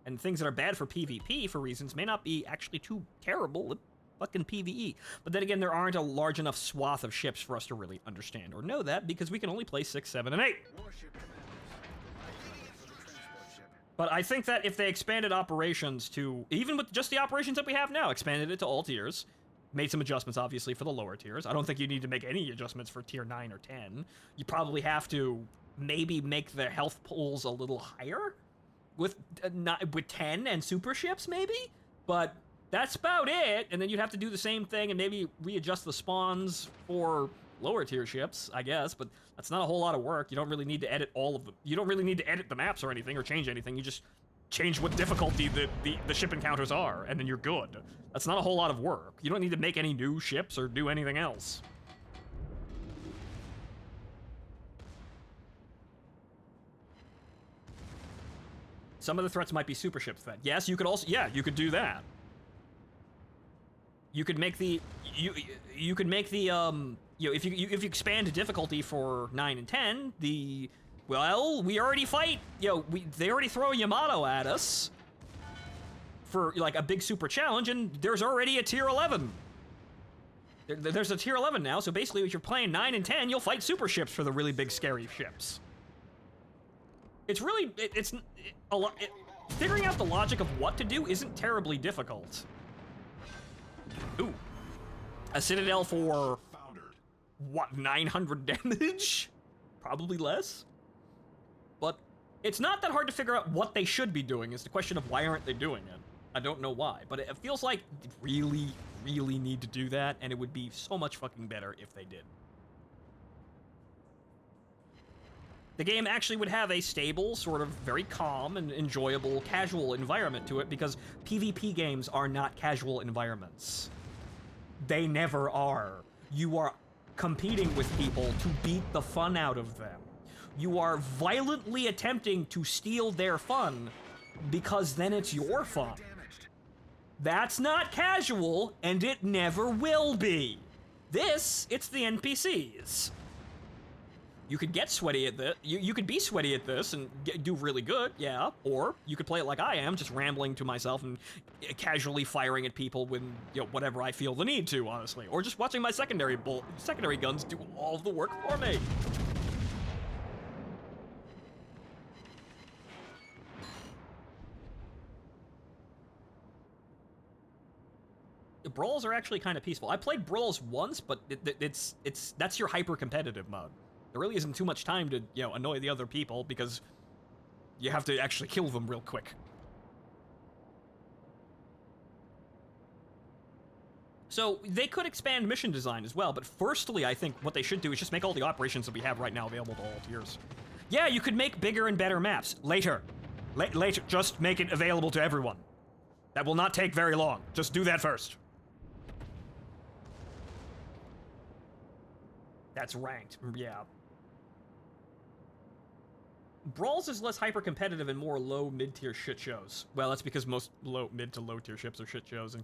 Speaker 1: And things that are bad for PvP for reasons may not be actually too terrible in fucking PvE. But then again, there aren't a large enough swath of ships for us to really understand or know that because we can only play 6, 7, and 8.
Speaker 2: Warship commanders, for the transport ship.
Speaker 1: But I think that if they expanded operations to, even with just the operations that we have now, expanded it to all tiers, made some adjustments, obviously, for the lower tiers. I don't think you need to make any adjustments for tier 9 or 10. You probably have to maybe make the health pools a little higher with 10 and super ships, maybe? But that's about it. And then you'd have to do the same thing and maybe readjust the spawns for lower tier ships, I guess. But that's not a whole lot of work. You don't really need to edit all of them. You don't really need to edit the maps or anything or change anything. You just change what difficulty the ship encounters are, and then you're good. That's not a whole lot of work. You don't need to make any new ships or do anything else. Some of the threats might be super ships fed. Yes, you could also, you could do that. You could make the, you could make the, if you expand difficulty for 9 and 10, well, we already fight, they already throw a Yamato at us for, like, a big super challenge, and there's already a tier 11. There's a tier 11 now, so basically if you're playing 9 and 10, you'll fight super ships for the really big scary ships. It's really, figuring out the logic of what to do isn't terribly difficult. Ooh. A Citadel for, what, 900 damage? Probably less. But it's not that hard to figure out what they should be doing. It's the question of why aren't they doing it? I don't know why, but it feels like they really, really need to do that, and it would be so much fucking better if they did. The game actually would have a stable, sort of very calm and enjoyable, casual environment to it, because PvP games are not casual environments. They never are. You are competing with people to beat the fun out of them. You are violently attempting to steal their fun, because then it's your fun. That's not casual, and it never will be. This, it's the NPCs. You could get sweaty at this. You could be sweaty at this and do really good, yeah. Or you could play it like I am, just rambling to myself and casually firing at people when, whatever I feel the need to, honestly. Or just watching my secondary guns do all of the work for me. Brawls are actually kind of peaceful. I played Brawls once, but that's your hyper-competitive mode. There really isn't too much time to, annoy the other people because you have to actually kill them real quick. So they could expand mission design as well, but firstly, I think what they should do is just make all the operations that we have right now available to all tiers. Yeah, you could make bigger and better maps later. Later, just make it available to everyone. That will not take very long. Just do that first. That's ranked, yeah. Brawls is less hyper-competitive and more low-mid-tier shit shows. Well, that's because most mid to low-tier ships are shit shows in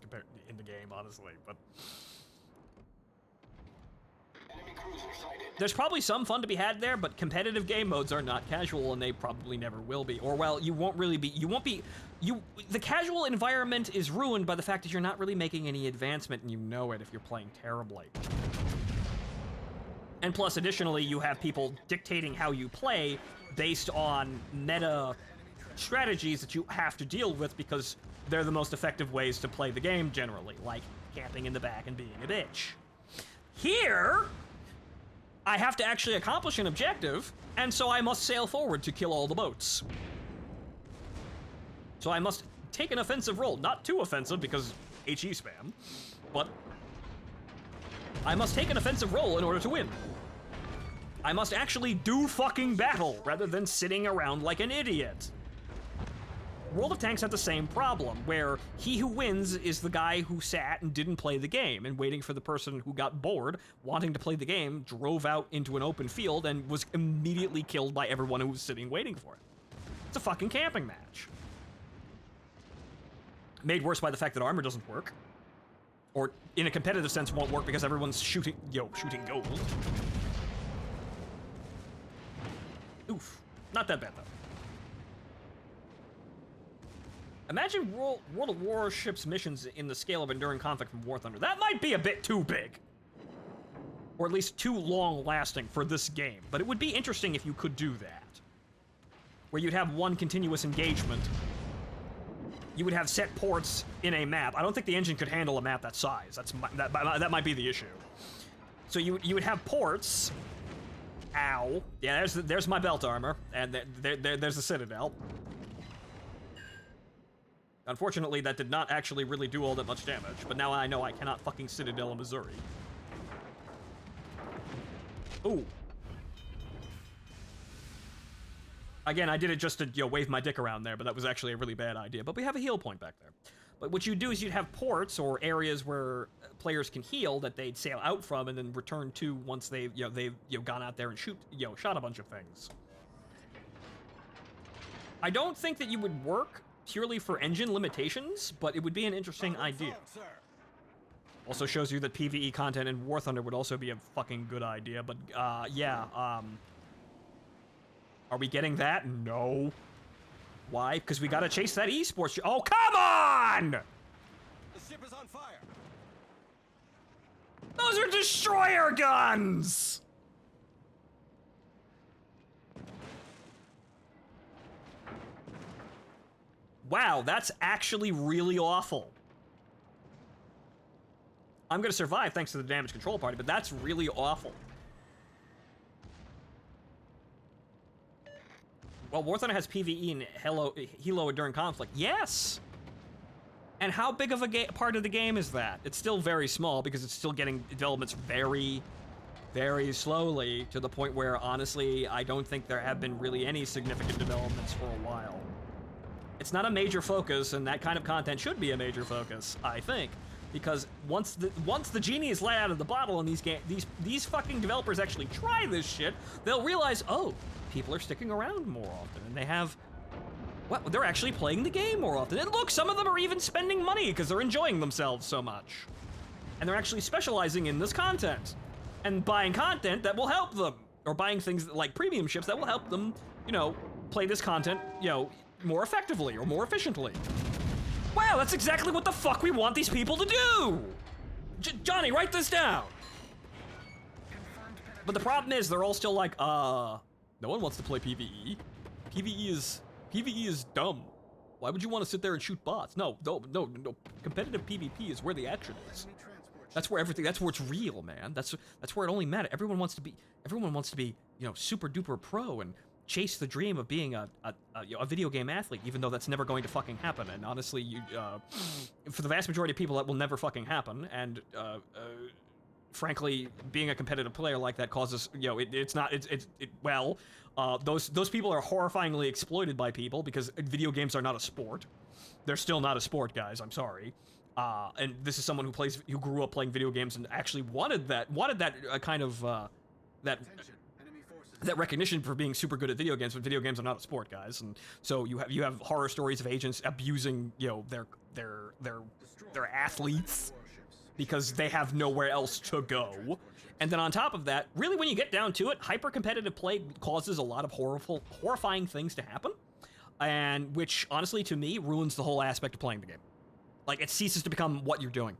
Speaker 1: the game, honestly, but... There's probably some fun to be had there, but competitive game modes are not casual, and they probably never will be. Or, well, the casual environment is ruined by the fact that you're not really making any advancement, and you know it if you're playing terribly. And plus, additionally, you have people dictating how you play based on meta strategies that you have to deal with because they're the most effective ways to play the game generally, like camping in the back and being a bitch. Here, I have to actually accomplish an objective, and so I must sail forward to kill all the boats. So I must take an offensive role. Not too offensive because HE spam, but I must take an offensive role in order to win. I must actually do fucking battle rather than sitting around like an idiot. World of Tanks had the same problem, where he who wins is the guy who sat and didn't play the game, and waiting for the person who got bored, wanting to play the game, drove out into an open field and was immediately killed by everyone who was sitting waiting for it. It's a fucking camping match. Made worse by the fact that armor doesn't work. Or, in a competitive sense, won't work because everyone's shooting gold. Oof. Not that bad, though. Imagine World of Warships missions in the scale of Enduring Conflict from War Thunder. That might be a bit too big. Or at least too long-lasting for this game. But it would be interesting if you could do that. Where you'd have one continuous engagement. You would have set ports in a map. I don't think the engine could handle a map that size. That might be the issue. So you would have ports. Ow. Yeah, there's my belt armor. And there's the Citadel. Unfortunately, that did not actually really do all that much damage, but now I know I cannot fucking Citadel in Missouri. Ooh. Again, I did it just to, wave my dick around there, but that was actually a really bad idea. But we have a heal point back there. But what you'd do is you'd have ports or areas where players can heal that they'd sail out from and then return to once they've gone out there and shot a bunch of things. I don't think that you would work purely for engine limitations, but it would be an interesting idea. Also shows you that PvE content in War Thunder would also be a fucking good idea, but yeah, are we getting that? No. Why? Because we gotta chase that esports. Oh, come on!
Speaker 4: The ship is on fire.
Speaker 1: Those are destroyer guns! Wow, that's actually really awful. I'm gonna survive thanks to the damage control party, but that's really awful. Well, War Thunder has PvE and Helo during conflict. Yes! And how big of a part of the game is that? It's still very small because it's still getting developments very, very slowly to the point where, honestly, I don't think there have been really any significant developments for a while. It's not a major focus, and that kind of content should be a major focus, I think, because once the genie is let out of the bottle and these fucking developers actually try this shit, they'll realize, oh, people are sticking around more often, and they're actually playing the game more often. And look, some of them are even spending money because they're enjoying themselves so much, and they're actually specializing in this content and buying content that will help them, or buying things like premium ships that will help them, play this content, more effectively or more efficiently. Wow, that's exactly what the fuck we want these people to do! Johnny, write this down! But the problem is, they're all still like, no one wants to play PvE. PvE is dumb. Why would you want to sit there and shoot bots? No. Competitive PvP is where the action is. That's where it's real, man. That's where it only matters. Everyone wants to be, super duper pro and chase the dream of being a video game athlete, even though that's never going to fucking happen. And honestly, for the vast majority of people, that will never fucking happen. And frankly, being a competitive player like that causes, those people are horrifyingly exploited by people because video games are not a sport. They're still not a sport, guys. I'm sorry. And this is someone who grew up playing video games and actually wanted that kind of that recognition for being super good at video games, but video games are not a sport, guys. And so you have horror stories of agents abusing, their athletes because they have nowhere else to go. And then on top of that, really when you get down to it, hyper-competitive play causes a lot of horrifying things to happen, and which honestly to me ruins the whole aspect of playing the game. Like, it ceases to become what you're doing.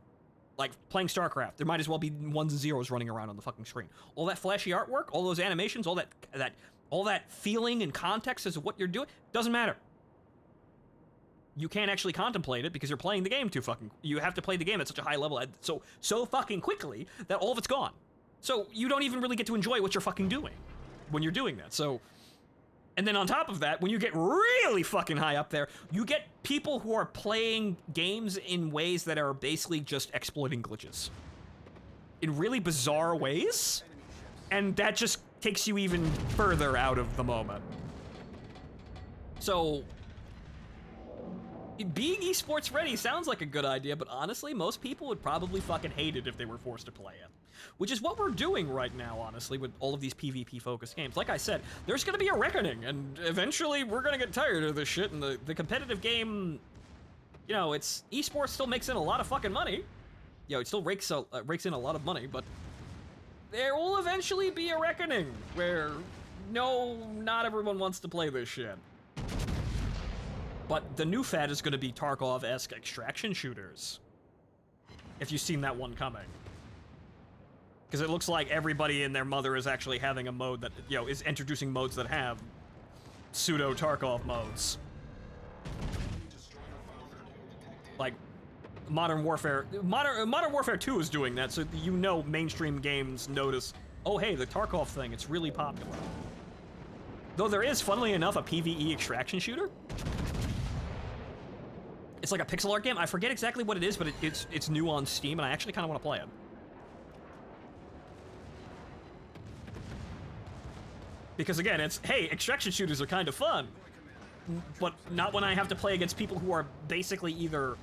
Speaker 1: Like playing StarCraft, there might as well be ones and zeros running around on the fucking screen. All that flashy artwork, all those animations, all that feeling and context as to what you're doing, doesn't matter. You can't actually contemplate it because you're playing the game you have to play the game at such a high level so fucking quickly that all of it's gone. So you don't even really get to enjoy what you're fucking doing when you're doing that. So, and then on top of that, when you get really fucking high up there, you get people who are playing games in ways that are basically just exploiting glitches. in really bizarre ways, and that just takes you even further out of the moment. So, being esports ready sounds like a good idea, but honestly, most people would probably fucking hate it if they were forced to play it. Which is what we're doing right now, honestly, with all of these PvP-focused games. Like I said, there's gonna be a reckoning, and eventually we're gonna get tired of this shit, and the competitive game, you know, it's... esports still makes in a lot of fucking money. You know, it still rakes in a lot of money, but there will eventually be a reckoning where, no, not everyone wants to play this shit. But the new fad is gonna be Tarkov-esque extraction shooters. If you've seen that one coming. Because it looks like everybody and their mother is actually having a mode that, you know, is introducing modes that have pseudo-Tarkov modes. Like, Modern Warfare 2 is doing that, so you know mainstream games notice, oh hey, the Tarkov thing, it's really popular. Though there is, funnily enough, a PvE extraction shooter. It's like a pixel art game. I forget exactly what it is, but it's new on Steam, and I actually kind of want to play it. Because again, it's, hey, extraction shooters are kind of fun, but not when I have to play against people who are basically either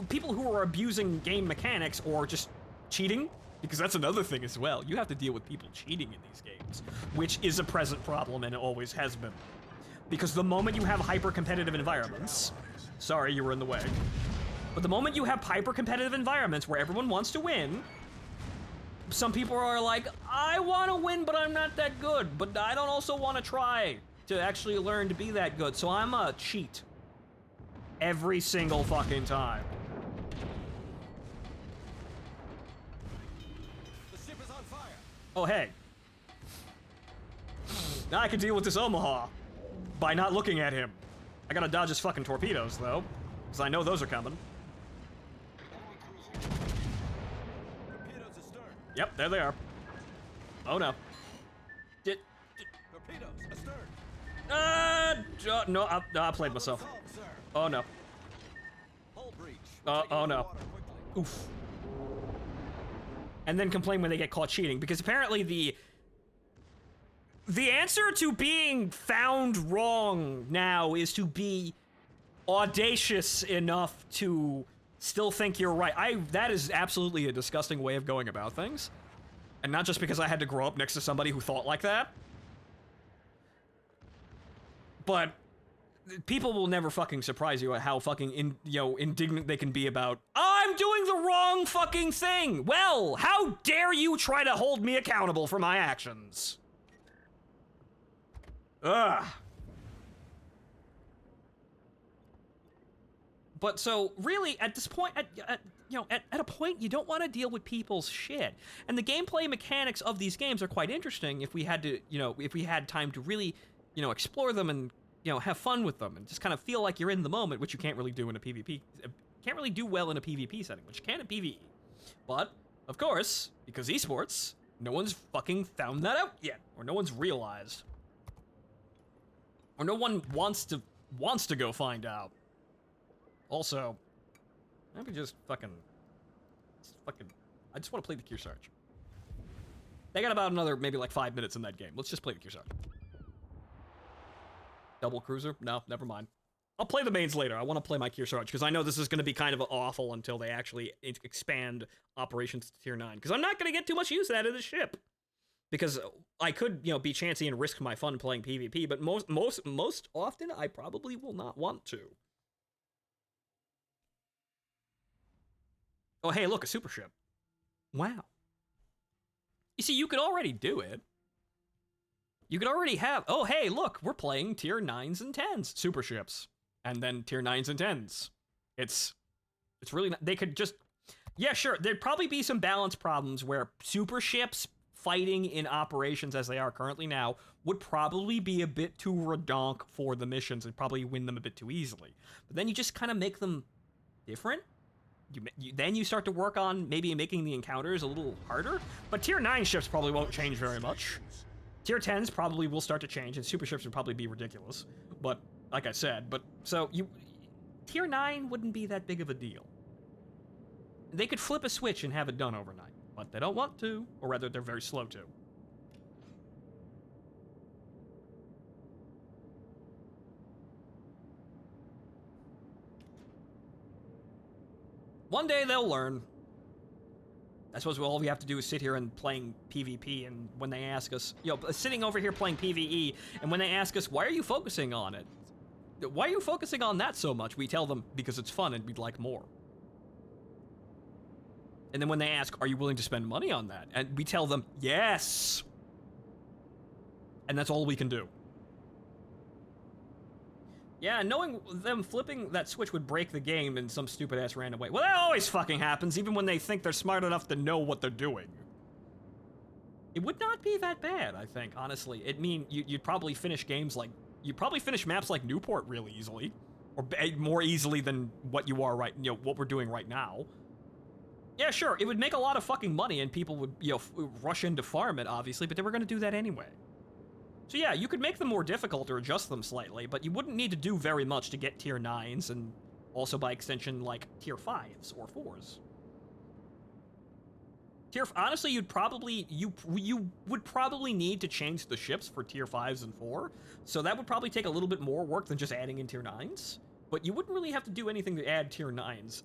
Speaker 1: people who are abusing game mechanics or just cheating, because that's another thing as well. You have to deal with people cheating in these games, which is a present problem and it always has been. Because the moment you have hyper-competitive environments, sorry, you were in the way, but the moment you have hyper-competitive environments where everyone wants to win, some people are like, I want to win, but I'm not that good, but I don't also want to try to actually learn to be that good, so I'm a cheat. Every single fucking time.
Speaker 4: The ship is on fire.
Speaker 1: Oh, hey. Now I can deal with this Omaha by not looking at him. I gotta dodge his fucking torpedoes, though, because I know those are coming.
Speaker 4: Torpedoes astern.
Speaker 1: Yep, there they are. Oh, no.
Speaker 4: Torpedoes astern.
Speaker 1: No, I played myself.
Speaker 4: Solved, sir.
Speaker 1: Oh, no.
Speaker 4: Hull breach.
Speaker 1: Oh,
Speaker 4: Taking
Speaker 1: oh,
Speaker 4: the
Speaker 1: no.
Speaker 4: water quickly.
Speaker 1: Oof. And then complain when they get caught cheating, because apparently the answer to being found wrong now is to be audacious enough to still think you're right. That is absolutely a disgusting way of going about things. And not just because I had to grow up next to somebody who thought like that. But people will never fucking surprise you at how fucking indignant they can be about, I'm doing the wrong fucking thing. Well, how dare you try to hold me accountable for my actions? Ugh. But so really, at this point, at a point, you don't want to deal with people's shit. And the gameplay mechanics of these games are quite interesting if we had to, if we had time to really, explore them and, have fun with them and just kind of feel like you're in the moment, which you can't really do in a PvP. Can't really do well in a PvP setting, which you can in PvE. But, of course, because esports, no one's fucking found that out yet, or no one's realized. Or no one wants to go find out. Also, maybe just fucking, I just want to play the Kearsarge. They got about another, maybe like 5 minutes in that game. Let's just play the Kearsarge. Double cruiser? No, never mind. I'll play the mains later. I want to play my Kearsarge, because I know this is going to be kind of awful until they actually expand operations to tier 9. Because I'm not going to get too much use out of this ship. Because I could, be chancy and risk my fun playing PvP, but most often, I probably will not want to. Oh, hey, look, a super ship. Wow. You see, you could already do it. You could already have, oh, hey, look, we're playing tier 9s and 10s, super ships. And then tier 9s and 10s. It's really not, they could just, yeah, sure, there'd probably be some balance problems where super ships fighting in operations as they are currently now would probably be a bit too redonk for the missions and probably win them a bit too easily. But then you just kind of make them different. Then you start to work on maybe making the encounters a little harder. But tier 9 ships probably won't change very much. Tier 10s probably will start to change, and super ships would probably be ridiculous. But, like I said, so tier 9 wouldn't be that big of a deal. They could flip a switch and have it done overnight, but they don't want to, or rather, they're very slow to. One day they'll learn. I suppose all we have to do is sit here and playing PvP, and when they ask us, sitting over here playing PvE, and when they ask us, why are you focusing on it? Why are you focusing on that so much? We tell them, because it's fun and we'd like more. And then when they ask, are you willing to spend money on that? And we tell them, yes! And that's all we can do. Yeah, knowing them flipping that switch would break the game in some stupid-ass random way. Well, that always fucking happens, even when they think they're smart enough to know what they're doing. It would not be that bad, I think, honestly. It mean you'd probably finish games like... You'd probably finish maps like Newport really easily. Or more easily than what you are what we're doing right now. Yeah, sure, it would make a lot of fucking money and people would, rush in to farm it, obviously, but they were gonna do that anyway. So yeah, you could make them more difficult or adjust them slightly, but you wouldn't need to do very much to get tier 9s and also by extension, like, tier 5s or 4s. Honestly, you would probably need to change the ships for tier 5s and 4, so that would probably take a little bit more work than just adding in tier 9s, but you wouldn't really have to do anything to add tier 9s.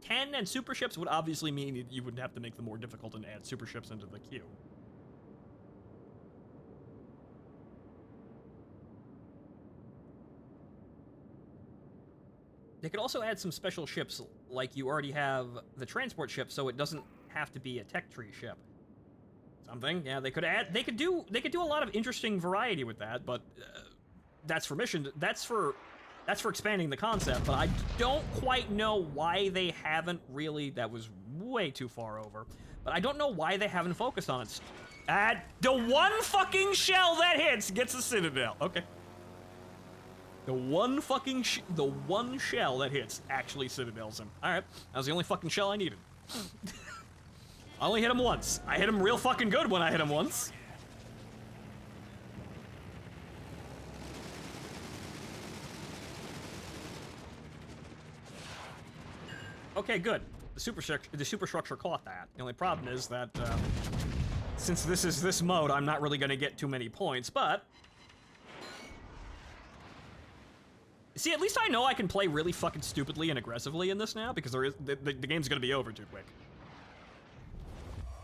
Speaker 1: 10 and super ships would obviously mean you would have to make them more difficult and add super ships into the queue. They could also add some special ships, like you already have the transport ship, so it doesn't have to be a tech tree ship. Something, yeah. They could do a lot of interesting variety with that, but that's for mission. That's for expanding the concept. But I don't quite know why they haven't really. That was way too far over. But I don't know why they haven't focused on it. The one fucking shell that hits gets a Citadel. Okay. The one shell that hits actually Citadels him. Alright, that was the only fucking shell I needed. I only hit him once. I hit him real fucking good when I hit him once. Okay, good. The superstructure caught that. The only problem is that, since this is this mode, I'm not really gonna get too many points, but... See, at least I know I can play really fucking stupidly and aggressively in this now, because the game's gonna be over too quick.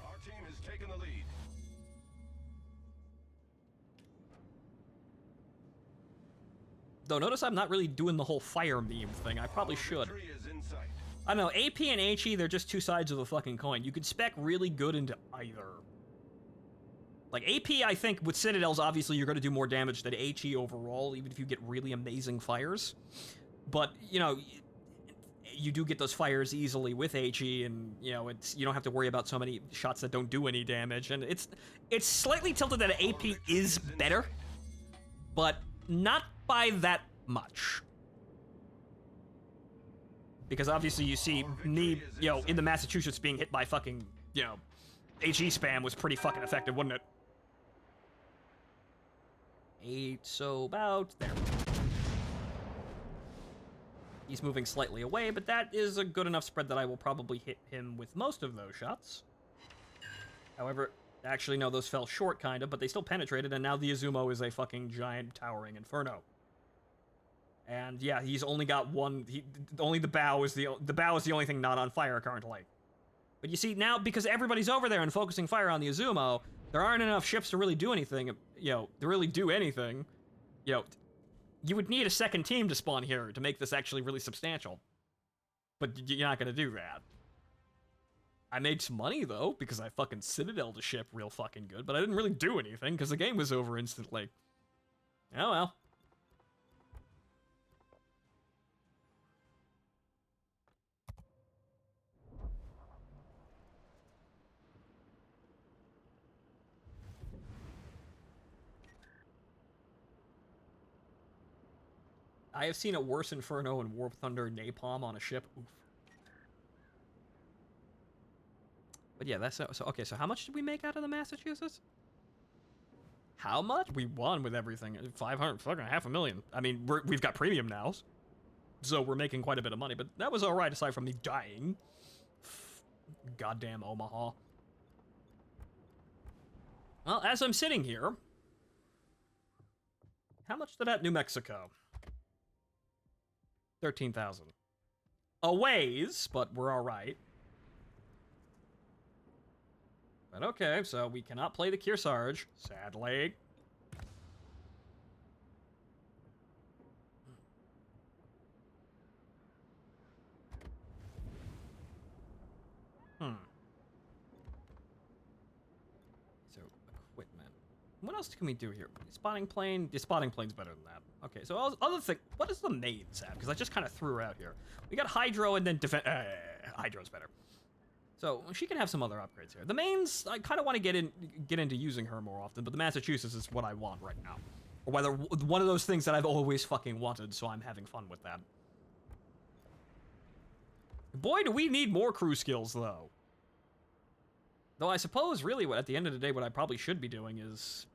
Speaker 2: Our team has taken the lead.
Speaker 1: Though notice I'm not really doing the whole fire meme thing. I probably should.
Speaker 2: Victory is in sight.
Speaker 1: I don't know, AP and HE, they're just two sides of a fucking coin. You could spec really good into either. Like, AP, I think, with Citadels, obviously, you're going to do more damage than HE overall, even if you get really amazing fires. But, you do get those fires easily with HE, and, you don't have to worry about so many shots that don't do any damage. And it's slightly tilted that AP is better, but not by that much. Because, obviously, you see me, in the Massachusetts being hit by fucking, HE spam was pretty fucking effective, wasn't it? 8, so about there. He's moving slightly away, but that is a good enough spread that I will probably hit him with most of those shots. However, actually, no, those fell short, kind of, but they still penetrated, and now the Izumo is a fucking giant towering inferno. And yeah, he's only got one. Only the bow is the only thing not on fire currently. But you see, now, because everybody's over there and focusing fire on the Izumo, there aren't enough ships to really do anything, to really do anything. You would need a second team to spawn here to make this actually really substantial. But you're not gonna do that. I made some money, though, because I fucking Citadel the ship real fucking good, but I didn't really do anything, because the game was over instantly. Oh well. I have seen a worse Inferno and Warp Thunder Napalm on a ship. Oof. But yeah, that's so okay. So how much did we make out of the Massachusetts? How much? We won with everything. 500, fucking $500,000. I mean, we've got premium now, so we're making quite a bit of money. But that was all right aside from me dying. goddamn Omaha. Well, as I'm sitting here, how much did that New Mexico? 13,000. A ways, but we're all right. But okay, so we cannot play the Kearsarge, sadly. So, equipment. What else can we do here? Spotting plane? The spotting plane's better than that. Okay, so other thing, what does the mains have? Because I just kind of threw her out here. We got Hydro and then defense. Hydro's better. So she can have some other upgrades here. The mains, I kind of want to get into using her more often, but the Massachusetts is what I want right now. Or whether one of those things that I've always fucking wanted, so I'm having fun with that. Boy, do we need more crew skills, though. Though I suppose, really, at the end of the day, what I probably should be doing is...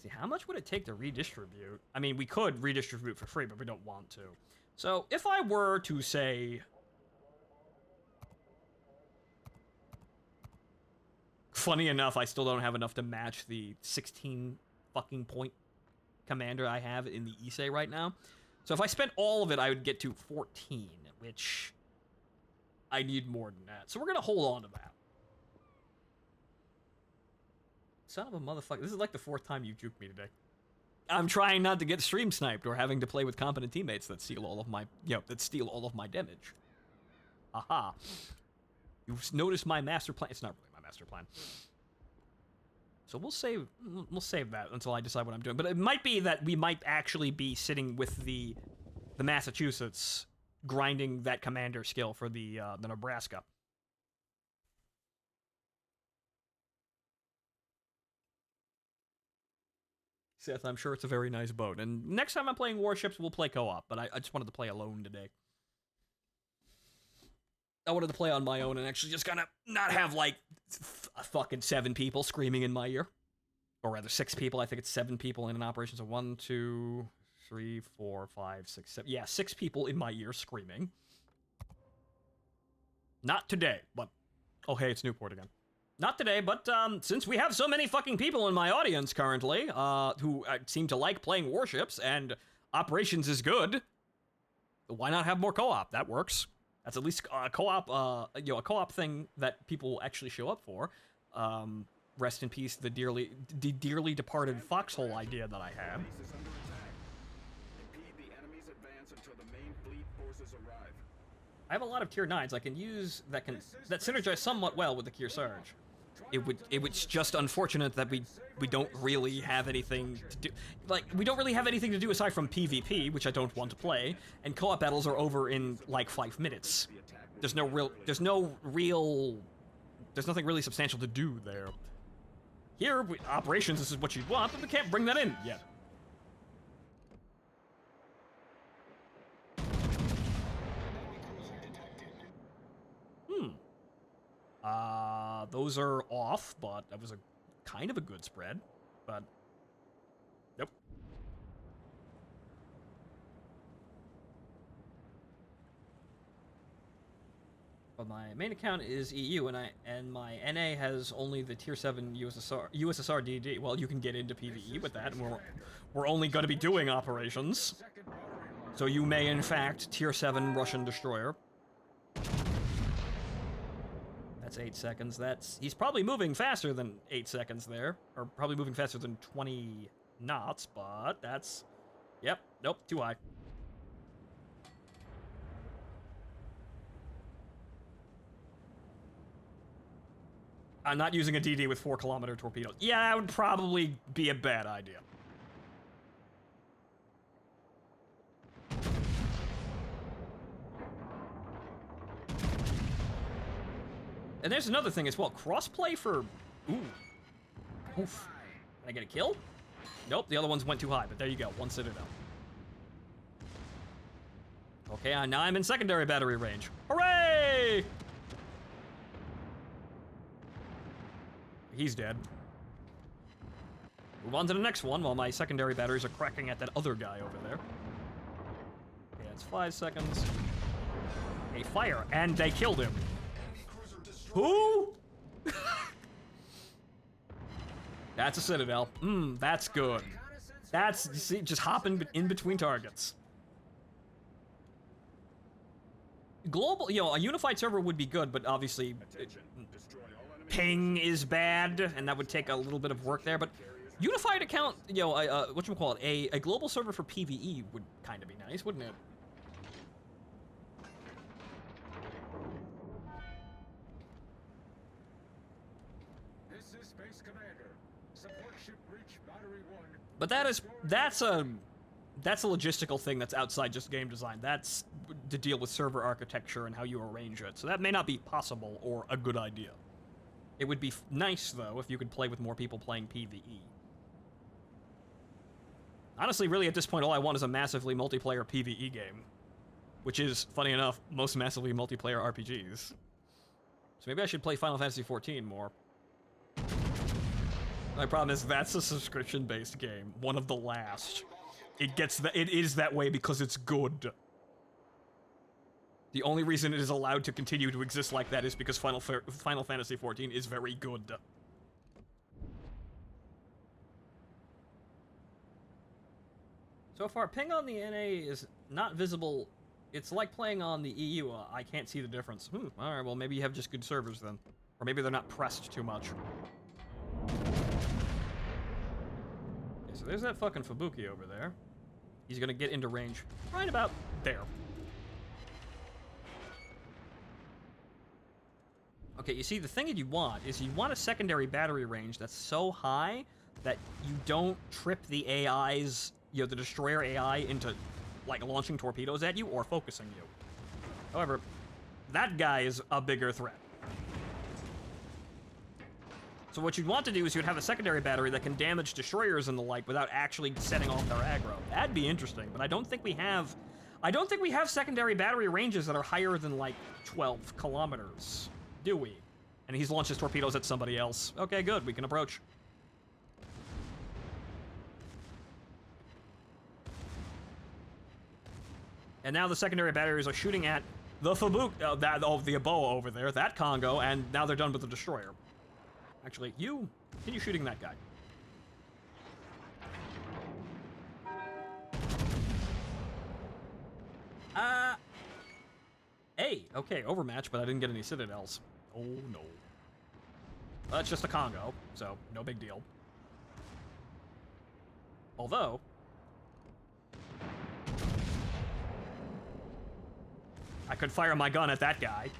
Speaker 1: See, how much would it take to redistribute? I mean, we could redistribute for free, but we don't want to. So, if I were to say... Funny enough, I still don't have enough to match the 16 fucking point commander I have in the Issei right now. So if I spent all of it, I would get to 14, which I need more than that. So we're gonna hold on to that. Son of a motherfucker. This is like the 4th time you juked me today. I'm trying not to get stream sniped or having to play with competent teammates that steal all of my, that steal all of my damage. Aha. You've noticed my master plan. It's not really my master plan. So we'll save that until I decide what I'm doing. But it might be that we might actually be sitting with the Massachusetts grinding that commander skill for the Nebraska. Seth, I'm sure it's a very nice boat. And next time I'm playing Warships, we'll play co-op. But I just wanted to play alone today. I wanted to play on my own and actually just kind of not have, like, fucking 7 people screaming in my ear. Or rather, 6 people. I think it's 7 people in an operation. So 1, 2, 3, 4, 5, 6, 7. Yeah, 6 people in my ear screaming. Not today, but... Oh, hey, it's Newport again. Not today, but since we have so many fucking people in my audience currently, who seem to like playing Warships, and operations is good, why not have more co-op? That works. That's at least a co-op, a co-op thing that people actually show up for. Rest in peace, the dearly departed foxhole idea that I had.
Speaker 2: Base is under attack. Impede the enemy's advance until the main fleet forces arrive.
Speaker 1: I have a lot of tier 9s I can use that synergize somewhat well with the Kearsarge. It's just unfortunate that we don't really have anything to do. Like, we don't really have anything to do aside from PvP, which I don't want to play, and co-op battles are over in like 5 minutes. There's nothing really substantial to do there. Here, operations, this is what you want, but we can't bring that in yet. Those are off, but that was a kind of a good spread, but nope. But my main account is EU, and my NA has only the tier 7 USSR DD. Well, you can get into PvE with that, and we're only going to be doing operations. So you may, in fact, tier 7 Russian destroyer. That's 8 seconds. He's probably moving faster than 8 seconds there, or probably moving faster than 20 knots, but that's, yep, nope, too high. I'm not using a DD with 4-kilometer torpedoes. Yeah, that would probably be a bad idea. And there's another thing as well. Crossplay for... Ooh. Oof. Can I get a kill? Nope, the other ones went too high, but there you go. 1 Citadel. Okay, now I'm in secondary battery range. Hooray! He's dead. Move on to the next one while my secondary batteries are cracking at that other guy over there. Okay, that's 5 seconds. A fire, and they killed him. Who? That's a Citadel. That's good. That's, you see, just hopping in between targets. Global, a unified server would be good, but obviously ping is bad, and that would take a little bit of work there, but unified account, whatchamacallit, a global server for PvE would kind of be nice, wouldn't it?
Speaker 2: This is Space Commander. Support ship reach battery 1.
Speaker 1: But that's a logistical thing that's outside just game design. That's to deal with server architecture and how you arrange it. So that may not be possible or a good idea. It would be nice, though, if you could play with more people playing PvE. Honestly, really, at this point, all I want is a massively multiplayer PvE game. Which is, funny enough, most massively multiplayer RPGs. So maybe I should play Final Fantasy XIV more. My problem is that's a subscription-based game. One of the last. It is that way because it's good. The only reason it is allowed to continue to exist like that is because Final Fantasy XIV is very good. So far, ping on the NA is not visible. It's like playing on the EU. I can't see the difference. Alright, well maybe you have just good servers then. Or maybe they're not pressed too much. Okay, so there's that fucking Fubuki over there. He's gonna get into range right about there. Okay, you see, the thing that you want is you want a secondary battery range that's so high that you don't trip the AIs, the destroyer AI into, like, launching torpedoes at you or focusing you. However, that guy is a bigger threat. So what you'd want to do is you'd have a secondary battery that can damage destroyers and the like without actually setting off their aggro. That'd be interesting, but I don't think we have secondary battery ranges that are higher than, like, 12 kilometers. Do we? And he's launched his torpedoes at somebody else. Okay, good. We can approach. And now the secondary batteries are shooting at the Fubuki, the Eboa over there, that Congo, and now they're done with the destroyer. Actually, continue shooting that guy. Hey, okay, overmatch, but I didn't get any Citadels. Oh, no. That's just a Congo, so no big deal. Although... I could fire my gun at that guy.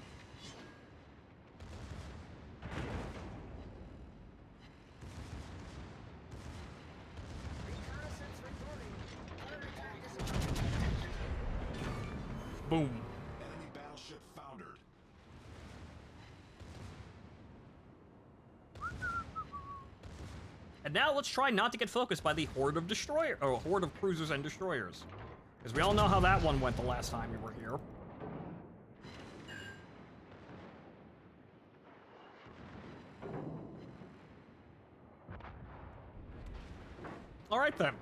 Speaker 1: Boom.
Speaker 2: Enemy battleship foundered.
Speaker 1: And now let's try not to get focused by the horde of horde of cruisers and destroyers. Because we all know how that one went the last time we were here. Alright then.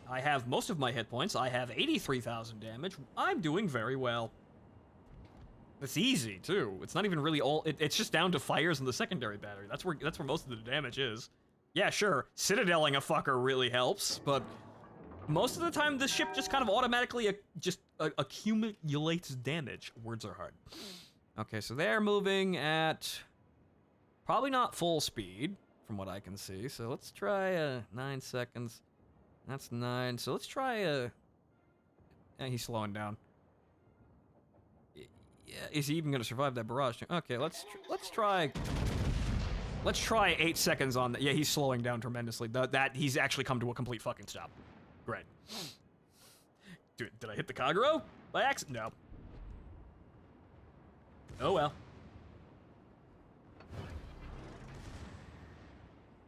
Speaker 1: I have most of my hit points. I have 83,000 damage. I'm doing very well. It's easy, too. It's not even really all... It's just down to fires in the secondary battery. That's where most of the damage is. Yeah, sure, citadeling a fucker really helps, but most of the time this ship just kind of automatically accumulates damage. Words are hard. Okay, so they're moving at probably not full speed, from what I can see. So let's try 9 seconds. That's 9. So let's try he's slowing down. Yeah, is he even gonna survive that barrage? Okay, let's try 8 seconds on that. Yeah, he's slowing down tremendously. That he's actually come to a complete fucking stop. Great. Dude, did I hit the Kagero by accident? No. Oh well.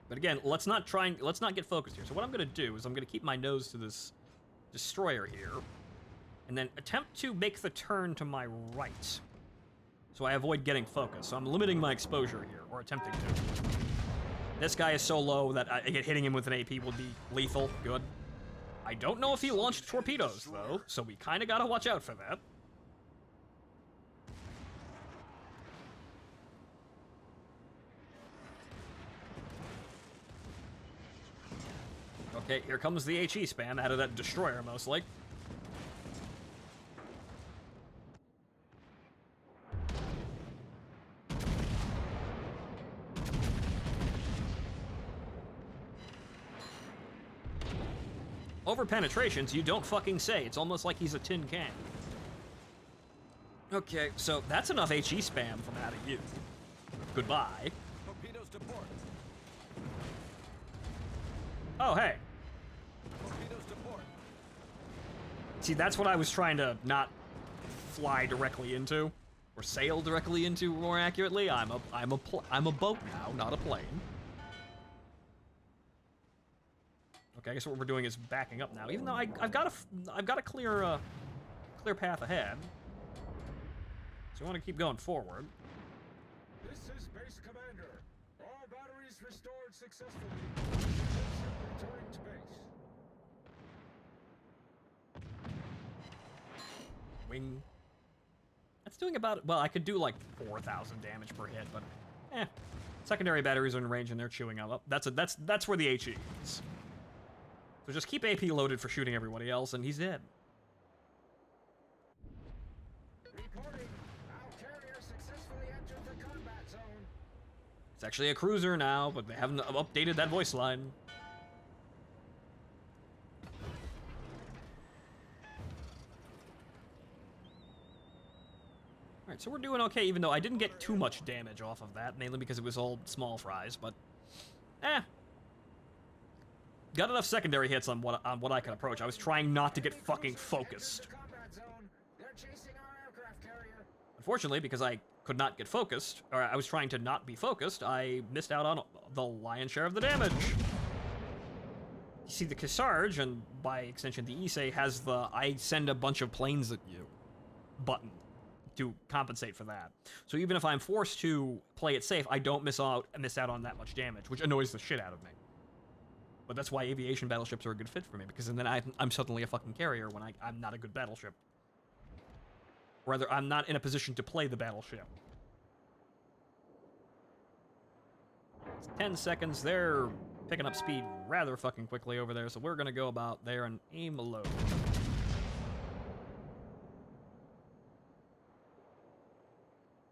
Speaker 1: But again, let's not get focused here. So what I'm gonna do is I'm gonna keep my nose to this destroyer here, and then attempt to make the turn to my right, so I avoid getting focused. So I'm limiting my exposure here, or attempting to. This guy is so low that hitting him with an AP would be lethal. Good. I don't know if he launched torpedoes though, so we kind of gotta watch out for that. Okay, here comes the HE spam out of that destroyer, mostly. Over penetrations, you don't fucking say. It's almost like he's a tin can. Okay, so that's enough HE spam from out of you. Goodbye.
Speaker 4: Torpedoes to port.
Speaker 1: Oh, hey.
Speaker 4: Torpedoes to port.
Speaker 1: See, that's what I was trying to not fly directly into, or sail directly into, more accurately. I'm a boat now, not a plane. Okay, I guess what we're doing is backing up now, even though I've got a clear path ahead. So I want to keep going forward.
Speaker 2: This is Base Commander. All batteries restored successfully. Ship returning to base.
Speaker 1: Wing. That's doing about, well, I could do like 4,000 damage per hit, but secondary batteries are in range and they're chewing up. That's where the HE is. So just keep AP loaded for shooting everybody else, and he's dead.
Speaker 2: Reporting. Our carrier successfully entered the combat zone.
Speaker 1: It's actually a cruiser now, but they haven't updated that voice line. Alright, so we're doing okay, even though I didn't get too much damage off of that, mainly because it was all small fries, but got enough secondary hits on what I could approach. I was trying not to get fucking focused.
Speaker 2: They're chasing our aircraft carrier.
Speaker 1: Unfortunately, because I could not get focused, or I was trying to not be focused, I missed out on the lion's share of the damage. You see, the Kearsarge, and by extension the Issei, has the I send a bunch of planes at you button to compensate for that. So even if I'm forced to play it safe, I don't miss out on that much damage, which annoys the shit out of me. But that's why aviation battleships are a good fit for me, because then I'm suddenly a fucking carrier when I'm not a good battleship. Rather, I'm not in a position to play the battleship. It's 10 seconds. They're picking up speed rather fucking quickly over there, so we're gonna go about there and aim low.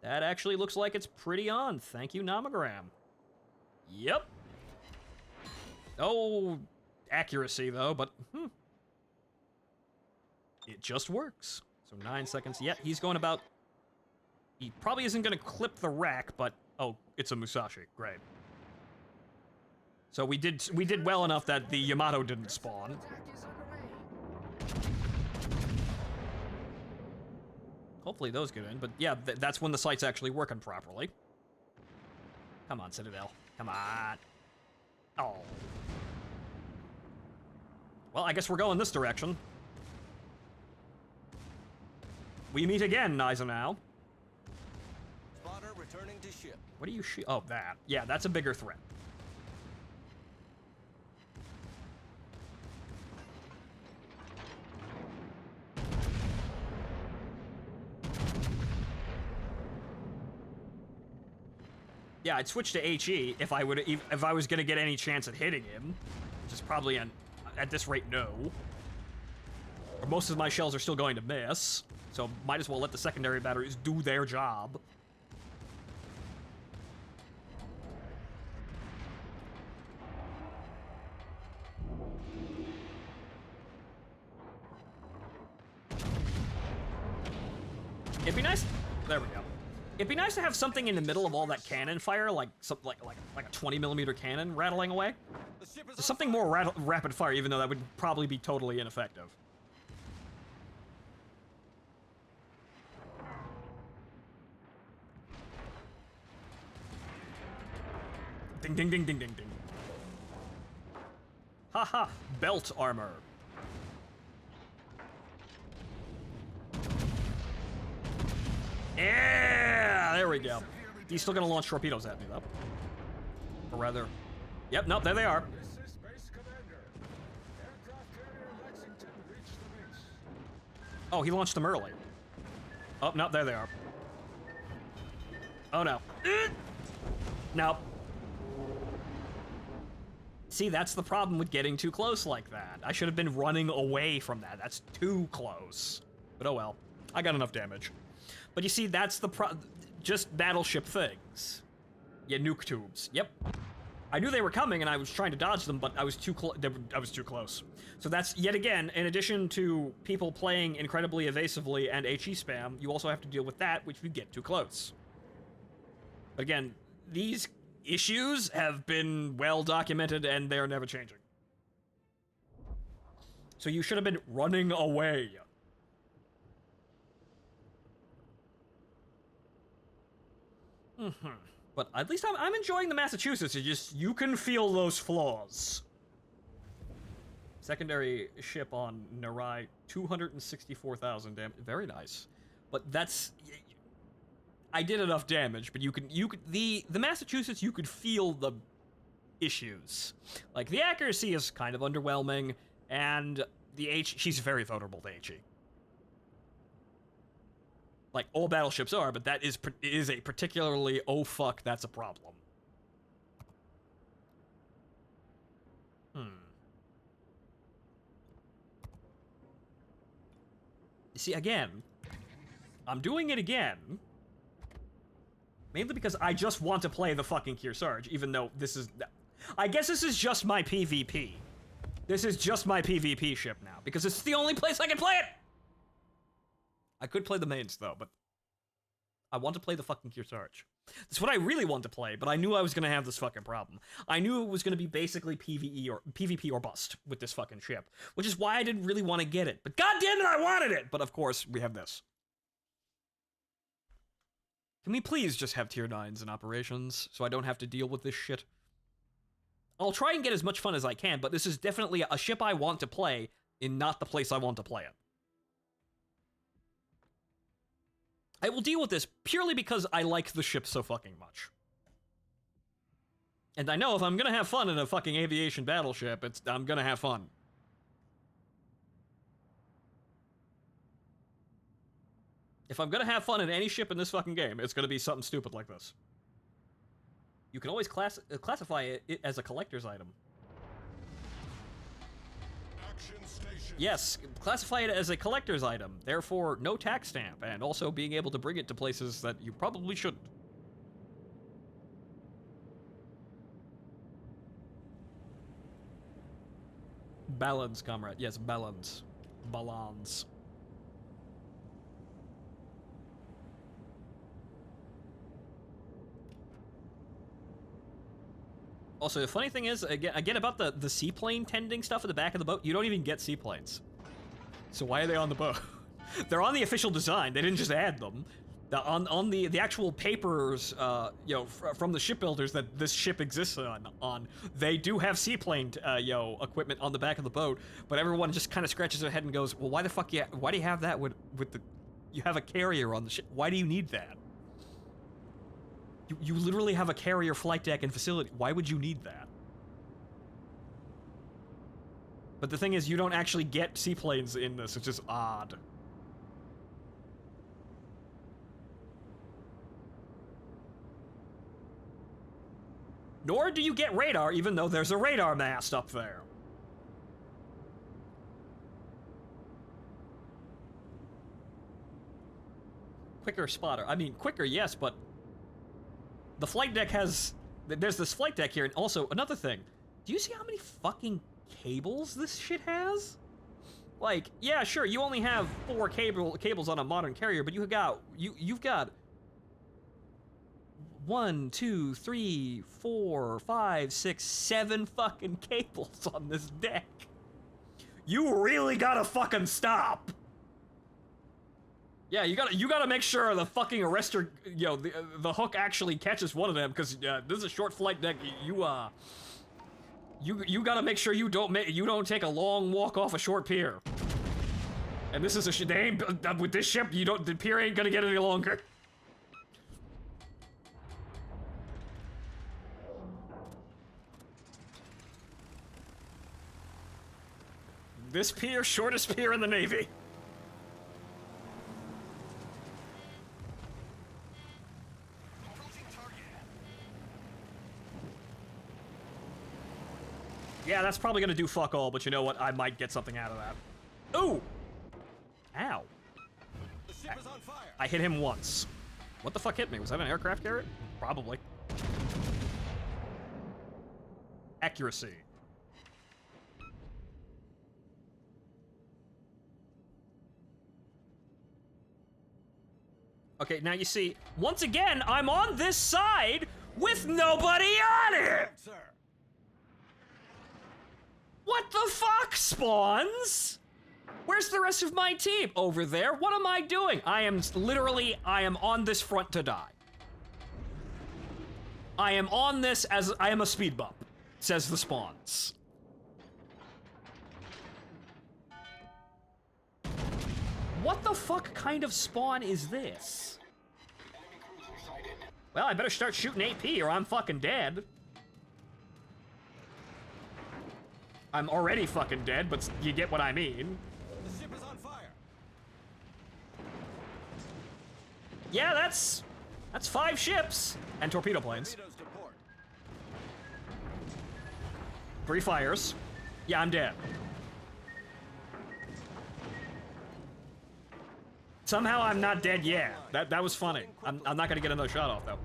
Speaker 1: That actually looks like it's pretty on. Thank you, Nomogram. Yep. Oh, accuracy, though, but it just works. So 9 seconds. Yeah, he's going about... He probably isn't going to clip the rack, but... Oh, it's a Musashi. Great. So we did well enough that the Yamato didn't spawn. Hopefully those get in, but yeah, that's when the site's actually working properly. Come on, Citadel. Come on. Oh. Well, I guess we're going this direction. We meet again, Eisenhower.
Speaker 4: Spotter returning to ship.
Speaker 1: What do you shoot? Oh, that. Yeah, that's a bigger threat. Yeah, I'd switch to HE if I was gonna get any chance at hitting him, which is probably at this rate no. Or most of my shells are still going to miss, so might as well let the secondary batteries do their job. It'd be nice. There we go. It'd be nice to have something in the middle of all that cannon fire, like a 20mm cannon rattling away. Something more rapid fire, even though that would probably be totally ineffective. Ding ding ding ding ding ding. Haha, belt armor. Yeah, there we go. He's still gonna launch torpedoes at me, though. Or rather... Yep, nope, there they are.
Speaker 2: This is Base Commander. Aircraft carrier Lexington reached the base.
Speaker 1: Oh, he launched them early. Oh, no, there they are. Oh, no. Nope. See, that's the problem with getting too close like that. I should have been running away from that. That's too close. But oh well. I got enough damage. But you see, that's the just battleship things. Yeah, nuke tubes. Yep. I knew they were coming and I was trying to dodge them, but I was too I was too close. So that's, yet again, in addition to people playing incredibly evasively and HE spam, you also have to deal with that, which you get too close. But again, these issues have been well documented and they're never changing. So you should have been running away. But at least I'm enjoying the Massachusetts. It's just, you can feel those flaws. Secondary ship on Narai, 264,000 damage. Very nice. But that's... I did enough damage, but the Massachusetts, you could feel the issues. Like, the accuracy is kind of underwhelming, and she's very vulnerable to HE. Like, all battleships are, but that is a particularly, oh fuck, that's a problem. You see, again, I'm doing it again, mainly because I just want to play the fucking Kearsarge, even though this is... I guess this is just my PvP. This is just my PvP ship now, because it's the only place I can play it! I could play the mains, though, but... I want to play the fucking Kearsarge. That's what I really want to play, but I knew I was gonna have this fucking problem. I knew it was gonna be basically PvP or bust with this fucking ship, which is why I didn't really want to get it. But goddamn it, I wanted it! But of course, we have this. Can we please just have tier 9s in operations, so I don't have to deal with this shit? I'll try and get as much fun as I can, but this is definitely a ship I want to play in not the place I want to play it. I will deal with this purely because I like the ship so fucking much. And I know if I'm gonna have fun in a fucking aviation battleship, I'm gonna have fun. If I'm gonna have fun in any ship in this fucking game, it's gonna be something stupid like this. You can always classify it as a collector's item. Yes, classify it as a collector's item, therefore no tax stamp, and also being able to bring it to places that you probably shouldn't. Balance, comrade. Yes, balance. Balance. Also, the funny thing is, again about the seaplane tending stuff at the back of the boat, you don't even get seaplanes. So why are they on the boat? They're on the official design. They didn't just add them. On the actual papers, you know, from the shipbuilders that this ship exists on, they do have seaplane, equipment on the back of the boat. But everyone just kind of scratches their head and goes, "Well, why the fuck why do you have that with the? You have a carrier on the ship. Why do you need that? You literally have a carrier flight deck and facility. Why would you need that?" But the thing is, you don't actually get seaplanes in this. It's just odd. Nor do you get radar, even though there's a radar mast up there. Quicker spotter. I mean, quicker, yes, but... the flight deck has... there's this flight deck here, and also, another thing. Do you see how many fucking cables this shit has? Like, yeah, sure, you only have 4 cables on a modern carrier, but you've got 1, 2, 3, 4, 5, 6, 7 fucking cables on this deck. You really gotta fucking stop. Yeah, you gotta make sure the fucking arrestor, the hook actually catches one of them, because this is a short flight deck. You gotta make sure you don't take a long walk off a short pier. And this is with this ship, the pier ain't gonna get any longer. This pier, shortest pier in the Navy. Yeah, that's probably gonna do fuck all, but you know what? I might get something out of that. Ooh! Ow.
Speaker 4: The ship is on fire.
Speaker 1: I hit him once. What the fuck hit me? Was that an aircraft carrier? Probably. Accuracy. Okay, now you see, once again, I'm on this side with nobody on it!
Speaker 4: Sir.
Speaker 1: What the fuck, Spawns? Where's the rest of my team? Over there? What am I doing? I am on this front to die. I am on this as I am a speed bump, says the Spawns. What the fuck kind of spawn is this? Well, I better start shooting AP or I'm fucking dead. I'm already fucking dead, but you get what I mean.
Speaker 4: The ship is on fire.
Speaker 1: Yeah, that's 5 ships and torpedo planes.
Speaker 4: Torpedoes to port.
Speaker 1: 3 fires. Yeah, I'm dead. Somehow I'm not dead yet. That was funny. I'm not gonna get another shot off though.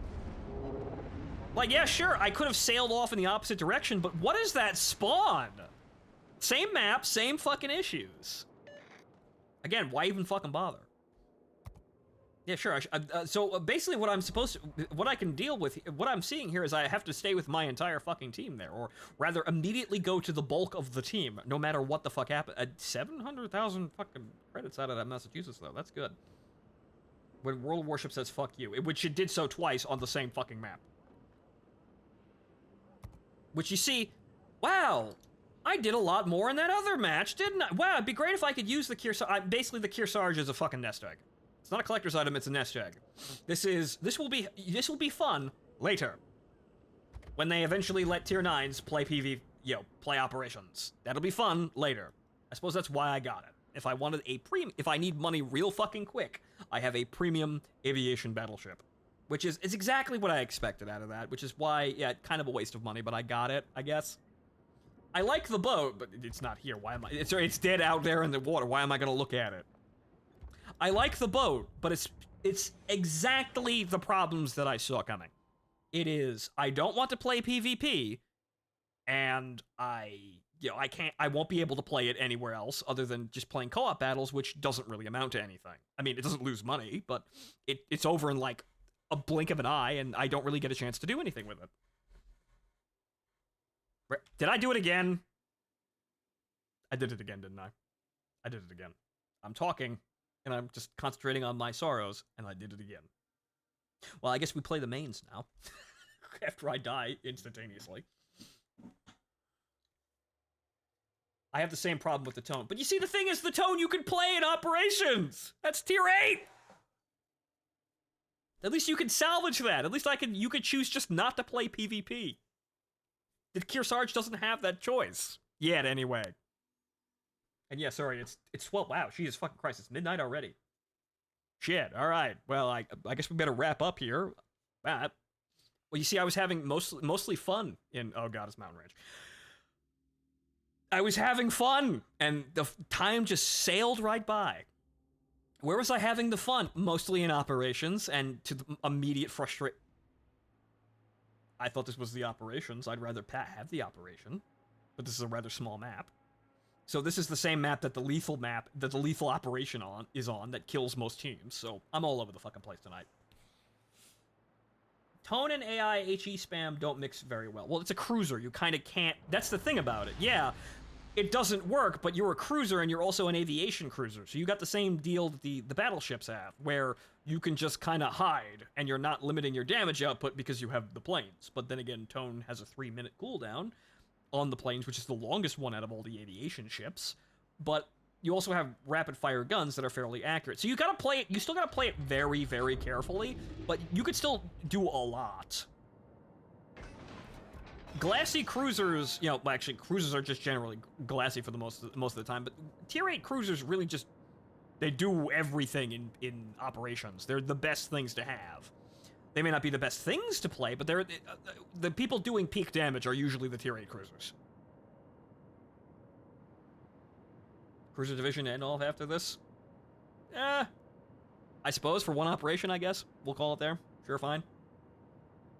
Speaker 1: Like, yeah, sure, I could have sailed off in the opposite direction, but what is that spawn? Same map, same fucking issues. Again, why even fucking bother? Yeah, sure. So basically, what I can deal with, what I'm seeing here is I have to stay with my entire fucking team there, or rather, immediately go to the bulk of the team, no matter what the fuck happened. 700,000 fucking credits out of that Massachusetts, though. That's good. When World Warship says "fuck you," which it did so twice on the same fucking map. Which you see, wow. I did a lot more in that other match, didn't I? Wow, it'd be great if I could use the Kearsarge. Basically, the Kearsarge is a fucking nest egg. It's not a collector's item, it's a nest egg. This will be fun later. When they eventually let tier 9s play play operations. That'll be fun later. I suppose that's why I got it. If I wanted if I need money real fucking quick, I have a premium aviation battleship. Which is exactly what I expected out of that, which is why, yeah, kind of a waste of money, but I got it, I guess. I like the boat, but it's not here. Why am I? It's dead out there in the water. Why am I gonna look at it? I like the boat, but it's exactly the problems that I saw coming. It is, I don't want to play PvP, and I won't be able to play it anywhere else other than just playing co-op battles, which doesn't really amount to anything. I mean, it doesn't lose money, but it's over in like a blink of an eye, and I don't really get a chance to do anything with it. Did I do it again? I did it again, didn't I? I did it again. I'm talking, and I'm just concentrating on my sorrows, and I did it again. Well, I guess we play the mains now. After I die instantaneously. I have the same problem with the tone. But you see, the thing is, the tone you can play in operations! That's tier 8! At least you can salvage that. At least you could choose just not to play PvP. The Kearsarge doesn't have that choice. Yet, anyway. And yeah, sorry, it's 12. Wow, Jesus fucking Christ, it's midnight already. Shit, alright. Well, I guess we better wrap up here. Well, you see, I was having mostly fun in... Oh god, it's Mountain Ranch. I was having fun, and the time just sailed right by. Where was I having the fun? Mostly in operations, and to the immediate frustration. I thought this was the operations. I'd rather have the operation, but this is a rather small map. So this is the same map that the lethal operation is on that kills most teams. So I'm all over the fucking place tonight. Tone and AI HE spam don't mix very well. Well, it's a cruiser. You kind of can't. That's the thing about it. Yeah, it doesn't work, but you're a cruiser and you're also an aviation cruiser. So you got the same deal that the battleships have, where you can just kind of hide and you're not limiting your damage output because you have the planes. But then again, Tone has a 3-minute cooldown on the planes, which is the longest one out of all the aviation ships. But you also have rapid fire guns that are fairly accurate. So you gotta play it, you still gotta play it very, very carefully, but you could still do a lot. Glassy cruisers, well, actually, cruisers are just generally glassy for the most of the time, but tier 8 cruisers really just, they do everything in operations. They're the best things to have. They may not be the best things to play, but they're the people doing peak damage are usually the tier 8 cruisers. Cruiser division end off after this? Eh. I suppose for one operation, I guess. We'll call it there. Sure, fine.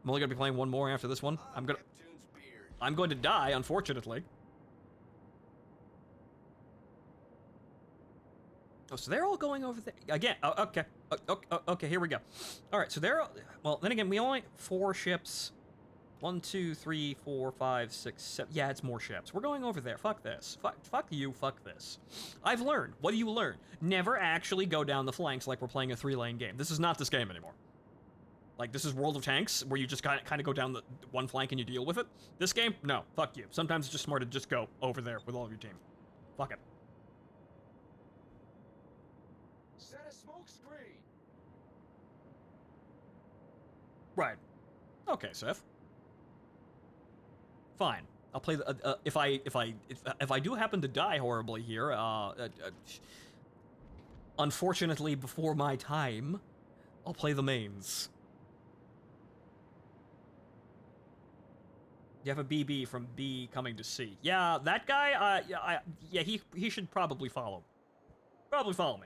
Speaker 1: I'm only gonna be playing one more after this one.
Speaker 4: Neptune's beard.
Speaker 1: I'm going to die, unfortunately. Oh, so they're all going over there again. Oh, okay. Okay, here we go. All right, so they're well. Then again, we only 4 ships. 1, 2, 3, 4, 5, 6, 7. Yeah, it's more ships. We're going over there. Fuck this. Fuck you. Fuck this. I've learned. What do you learn? Never actually go down the flanks like we're playing a 3-lane game. This is not this game anymore. Like, this is World of Tanks, where you just kind of go down the one flank and you deal with it. This game, no. Fuck you. Sometimes it's just smart to just go over there with all of your team. Fuck it.
Speaker 2: Set a smoke screen.
Speaker 1: Right. Okay, Seth. Fine. I'll play the if I do happen to die horribly here, unfortunately before my time, I'll play the mains. You have a BB from B coming to C. Yeah, that guy. Yeah, he should probably follow. Probably follow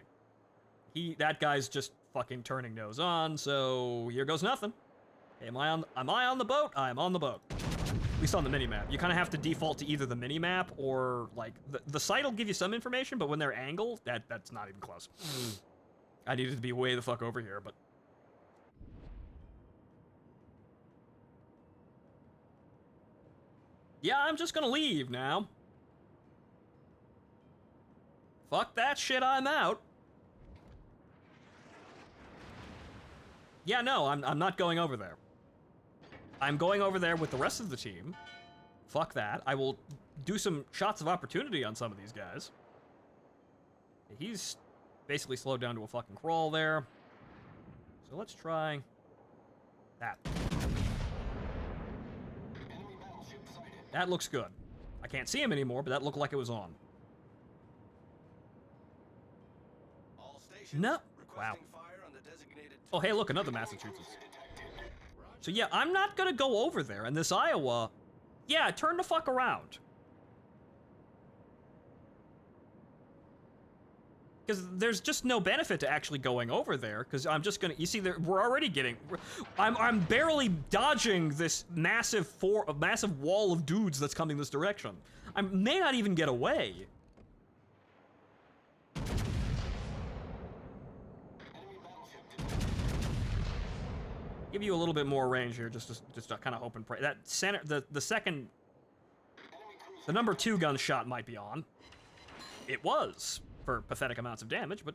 Speaker 1: me. That guy's just fucking turning nose on. So here goes nothing. Am I on the boat? I'm on the boat. At least on the minimap. You kind of have to default to either the minimap or, like, the site will give you some information, but when they're angled, that's not even close. I needed to be way the fuck over here, but... Yeah, I'm just gonna leave now. Fuck that shit, I'm out. Yeah, no, I'm not going over there. I'm going over there with the rest of the team. Fuck that. I will do some shots of opportunity on some of these guys. He's basically slowed down to a fucking crawl there. So let's try that. That looks good. I can't see him anymore, but that looked like it was on.
Speaker 4: All stations
Speaker 1: No. Wow.
Speaker 4: requesting fire on the designated
Speaker 1: Oh, hey, look, another Massachusetts. So yeah, I'm not gonna go over there, and this Iowa, yeah, turn the fuck around. Because there's just no benefit to actually going over there, because I'm just gonna, you see, we're already getting, I'm barely dodging this massive wall of dudes that's coming this direction. I may not even get away. Give you a little bit more range here, just to kind of hope and pray. That center, the second, the number 2 gunshot might be on. It was for pathetic amounts of damage, but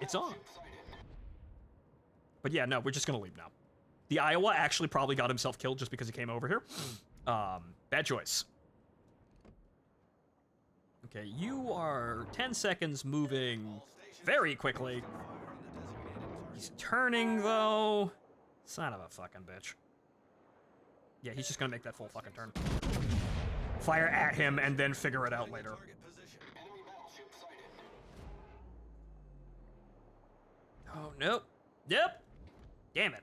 Speaker 1: it's on. But yeah, no, we're just gonna leave now. The Iowa actually probably got himself killed just because he came over here. Bad choice. Okay, you are 10 seconds moving very quickly. He's turning though. Son of a fucking bitch. Yeah, he's just gonna make that full fucking turn. Fire at him and then figure it out later. Oh, nope. Yep. Damn it.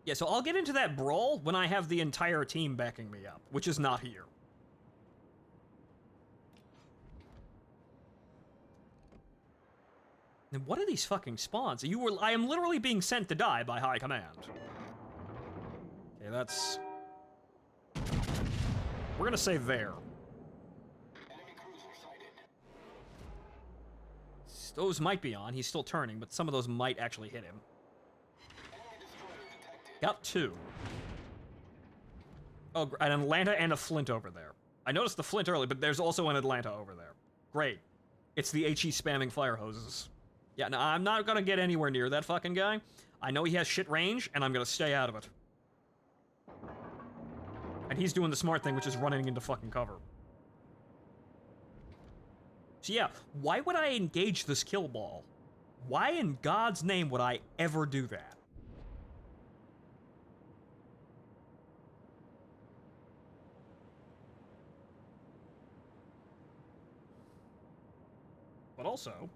Speaker 1: Yeah, so I'll get into that brawl when I have the entire team backing me up, which is not here. Then what are these fucking spawns? I am literally being sent to die by high command. Okay, that's... We're gonna say there. Those might be on. He's still turning, but some of those might actually hit him. Got 2. Oh, an Atlanta and a Flint over there. I noticed the Flint early, but there's also an Atlanta over there. Great. It's the HE spamming fire hoses. Yeah, no, I'm not gonna get anywhere near that fucking guy. I know he has shit range, and I'm gonna stay out of it. And he's doing the smart thing, which is running into fucking cover. So yeah, why would I engage this kill ball? Why in God's name would I ever do that? But also,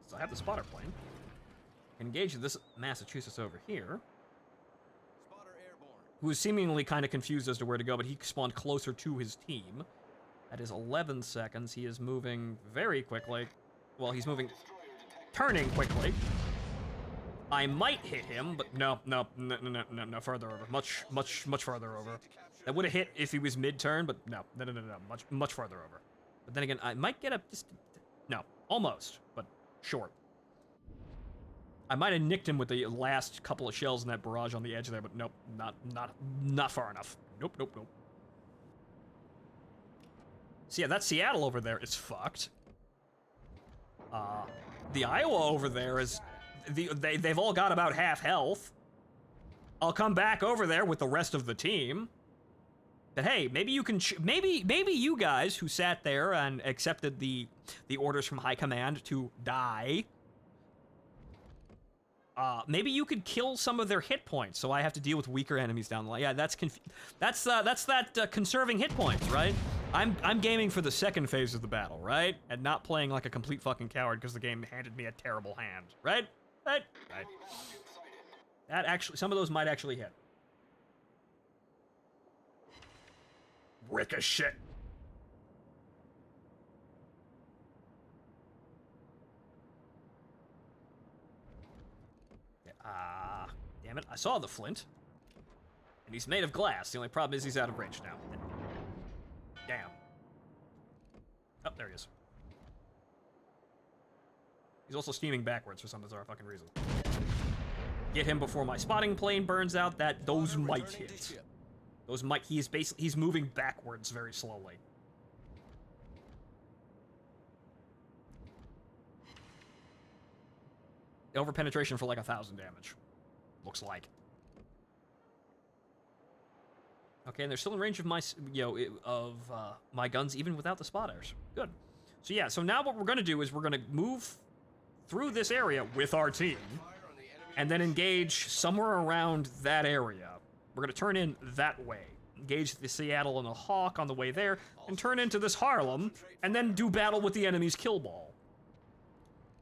Speaker 1: since I have the spotter plane, engage this Massachusetts over here,
Speaker 4: Spotter airborne.
Speaker 1: who is seemingly kind of confused as to where to go, but he spawned closer to his team. That is 11 seconds. He is moving very quickly. Well, he's moving, turning quickly. I might hit him, but no, further over. Much further over. That would have hit if he was mid-turn, but no, much further over. But then again, I might get no, almost, but short. I might have nicked him with the last couple of shells in that barrage on the edge there, but nope, not far enough. Nope. So yeah, that Seattle over there is fucked. The Iowa over there is, they've all got about half health. I'll come back over there with the rest of the team. But hey, maybe you can, maybe you guys who sat there and accepted the orders from high command to die, maybe you could kill some of their hit points, so I have to deal with weaker enemies down the line. Yeah, that's conserving hit points, right? I'm gaming for the second phase of the battle, right? And not playing like a complete fucking coward because the game handed me a terrible hand, right? Right. That actually, some of those might actually hit. Ricochet. Damn it, I saw the flint. And he's made of glass. The only problem is he's out of range now. Damn. Oh, there he is. He's also steaming backwards for some bizarre fucking reason. Get him before my spotting plane burns out. Those might hit. Those might, he's moving backwards very slowly. Over penetration for like 1,000 damage. Looks like. Okay, and they're still in range of my, my guns even without the spotters. Good. So yeah, so now what we're gonna do is we're gonna move through this area with our team, and then engage somewhere around that area. We're gonna turn in that way. Engage the Seattle and the Hawk on the way there, and turn into this Harlem, and then do battle with the enemy's kill ball.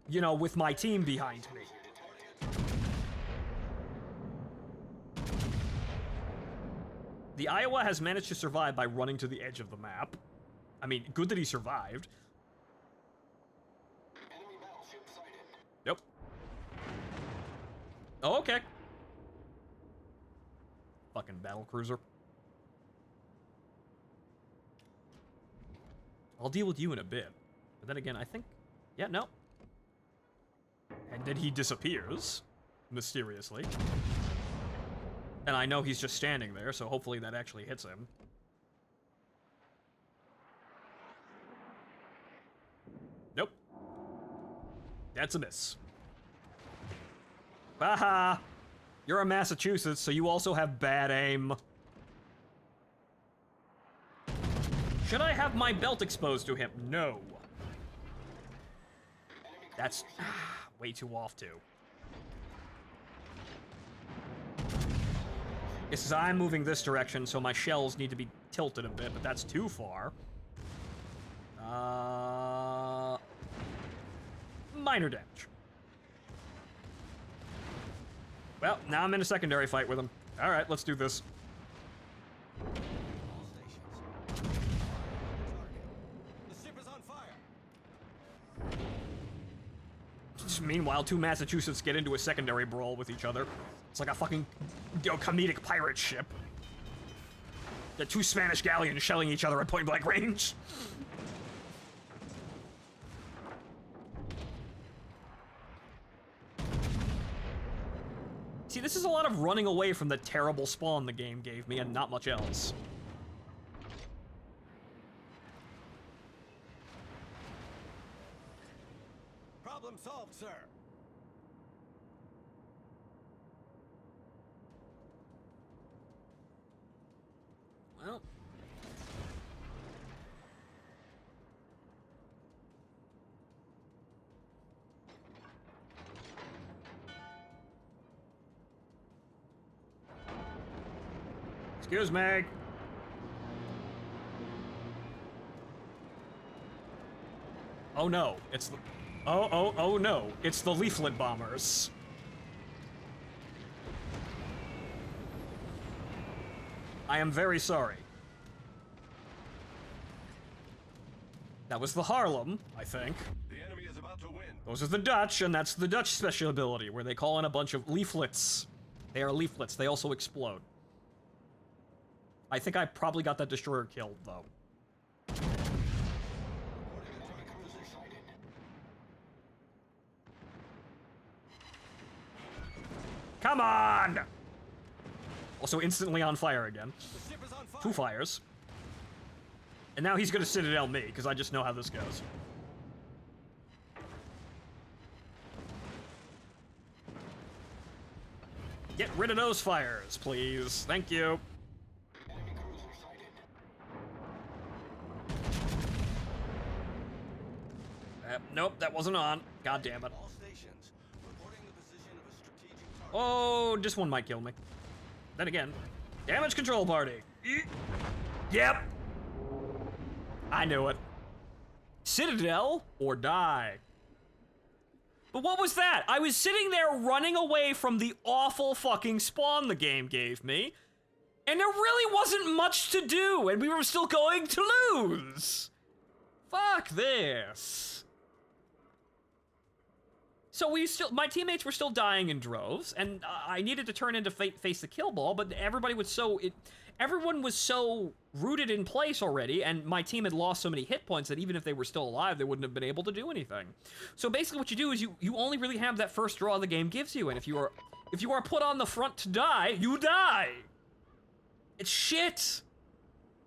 Speaker 1: You know, with my team behind me. The Iowa has managed to survive by running to the edge of the map. I mean, good that he survived. Yep. Oh, okay. Fucking battle cruiser. I'll deal with you in a bit. But then again, I think... Yeah, no. And then he disappears. Mysteriously. And I know he's just standing there, so hopefully that actually hits him. Nope. That's a miss. Haha! You're a Massachusetts, so you also have bad aim. Should I have my belt exposed to him? No. That's way too off, too. This is I'm moving this direction, so my shells need to be tilted a bit, but that's too far. Minor damage. Well, now I'm in a secondary fight with him. All right, let's do this. Meanwhile, two Massachusetts get into a secondary brawl with each other. It's like a fucking, comedic pirate ship. The two Spanish galleons shelling each other at point-blank range. See, this is a lot of running away from the terrible spawn the game gave me and not much else.
Speaker 4: Problem solved, sir.
Speaker 1: Well. Excuse me. Oh no, it's the... Oh no, it's the leaflet bombers. I am very sorry. That was the Harlem, I think.
Speaker 2: The enemy is about to win.
Speaker 1: Those are the Dutch, and that's the Dutch special ability, where they call in a bunch of leaflets. They are leaflets. They also explode. I think I probably got that destroyer killed, though. Come on! Also instantly on fire again.
Speaker 4: The ship is on fire.
Speaker 1: 2 fires. And now he's gonna Citadel me, because I just know how this goes. Get rid of those fires, please. Thank you. Nope, that wasn't on. God damn it.
Speaker 4: All stations, reporting the position of a strategic target.
Speaker 1: Oh, just one might kill me. Then again, damage control party. Yep. I knew it. Citadel or die. But what was that? I was sitting there running away from the awful fucking spawn the game gave me, and there really wasn't much to do, and we were still going to lose. Fuck this. So my teammates were still dying in droves, and I needed to turn into face the kill ball, but everyone was so rooted in place already, and my team had lost so many hit points that even if they were still alive, they wouldn't have been able to do anything. So basically what you do is you only really have that first draw the game gives you, and if you are put on the front to die, you die. It's shit.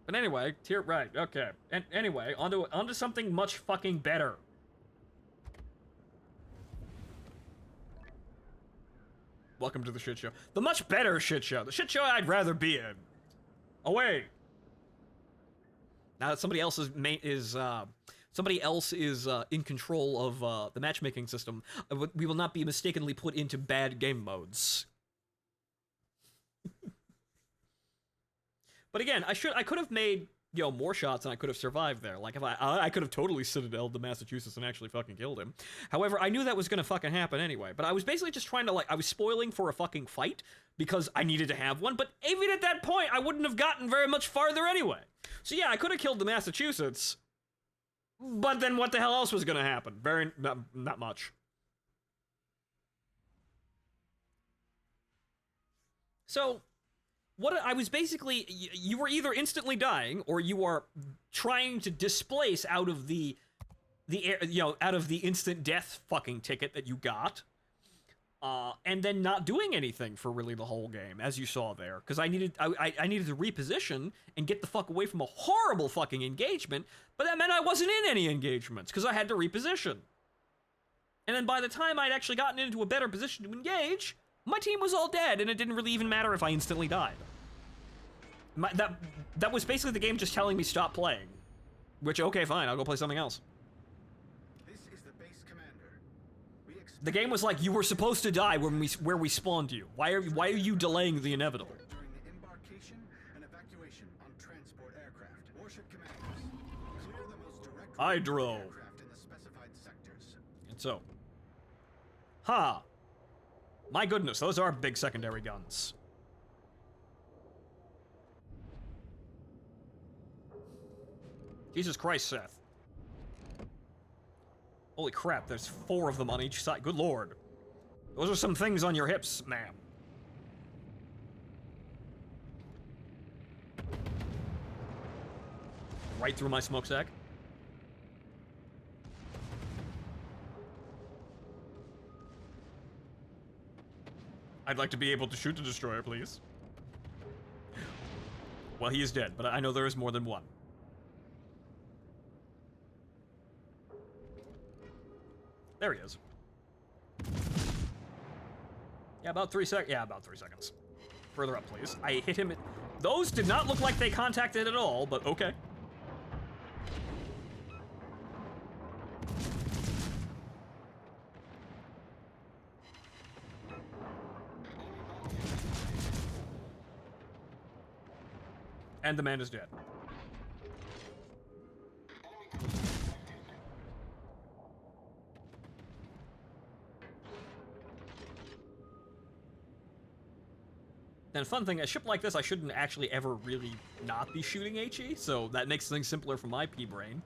Speaker 1: But anyway, right, okay. And anyway, onto something much fucking better. Welcome to the shit show. The much better shit show. The shit show I'd rather be in. Away. Now that somebody else is in control of the matchmaking system, we will not be mistakenly put into bad game modes. But again, I could have made, you know, more shots and I could have survived there. Like if I could have totally Citadel'd the Massachusetts and actually fucking killed him. However, I knew that was gonna fucking happen anyway. But I was basically just trying to I was spoiling for a fucking fight because I needed to have one. But even at that point, I wouldn't have gotten very much farther anyway. So yeah, I could have killed the Massachusetts. But then what the hell else was gonna happen? Not much. So what I was basically, you were either instantly dying or you are trying to displace out of the instant death fucking ticket that you got, and then not doing anything for really the whole game, as you saw there, because I needed to reposition and get the fuck away from a horrible fucking engagement, but that meant I wasn't in any engagements because I had to reposition. And then by the time I'd actually gotten into a better position to engage, my team was all dead, and it didn't really even matter if I instantly died. That was basically the game just telling me stop playing. Which, okay, fine, I'll go play something else.
Speaker 2: This is the base commander.
Speaker 1: The game was like, you were supposed to die where we spawned you. Why are you delaying the inevitable?
Speaker 2: During the embarkation and evacuation on transport aircraft. Warship commanders, clear the most direct
Speaker 1: Hydro.
Speaker 2: aircraft in the specified sectors.
Speaker 1: And so. Ha! My goodness, those are big secondary guns. Jesus Christ, Seth. Holy crap, there's 4 of them on each side. Good lord. Those are some things on your hips, ma'am. Right through my smokestack. I'd like to be able to shoot the destroyer, please. Well, he is dead, but I know there is more than one. There he is. Yeah, about 3 seconds. Yeah, about 3 seconds. Further up, please. I hit him. Those did not look like they contacted at all, but okay. And the man is dead. And fun thing, a ship like this, I shouldn't actually ever really not be shooting HE, so that makes things simpler for my P-brain.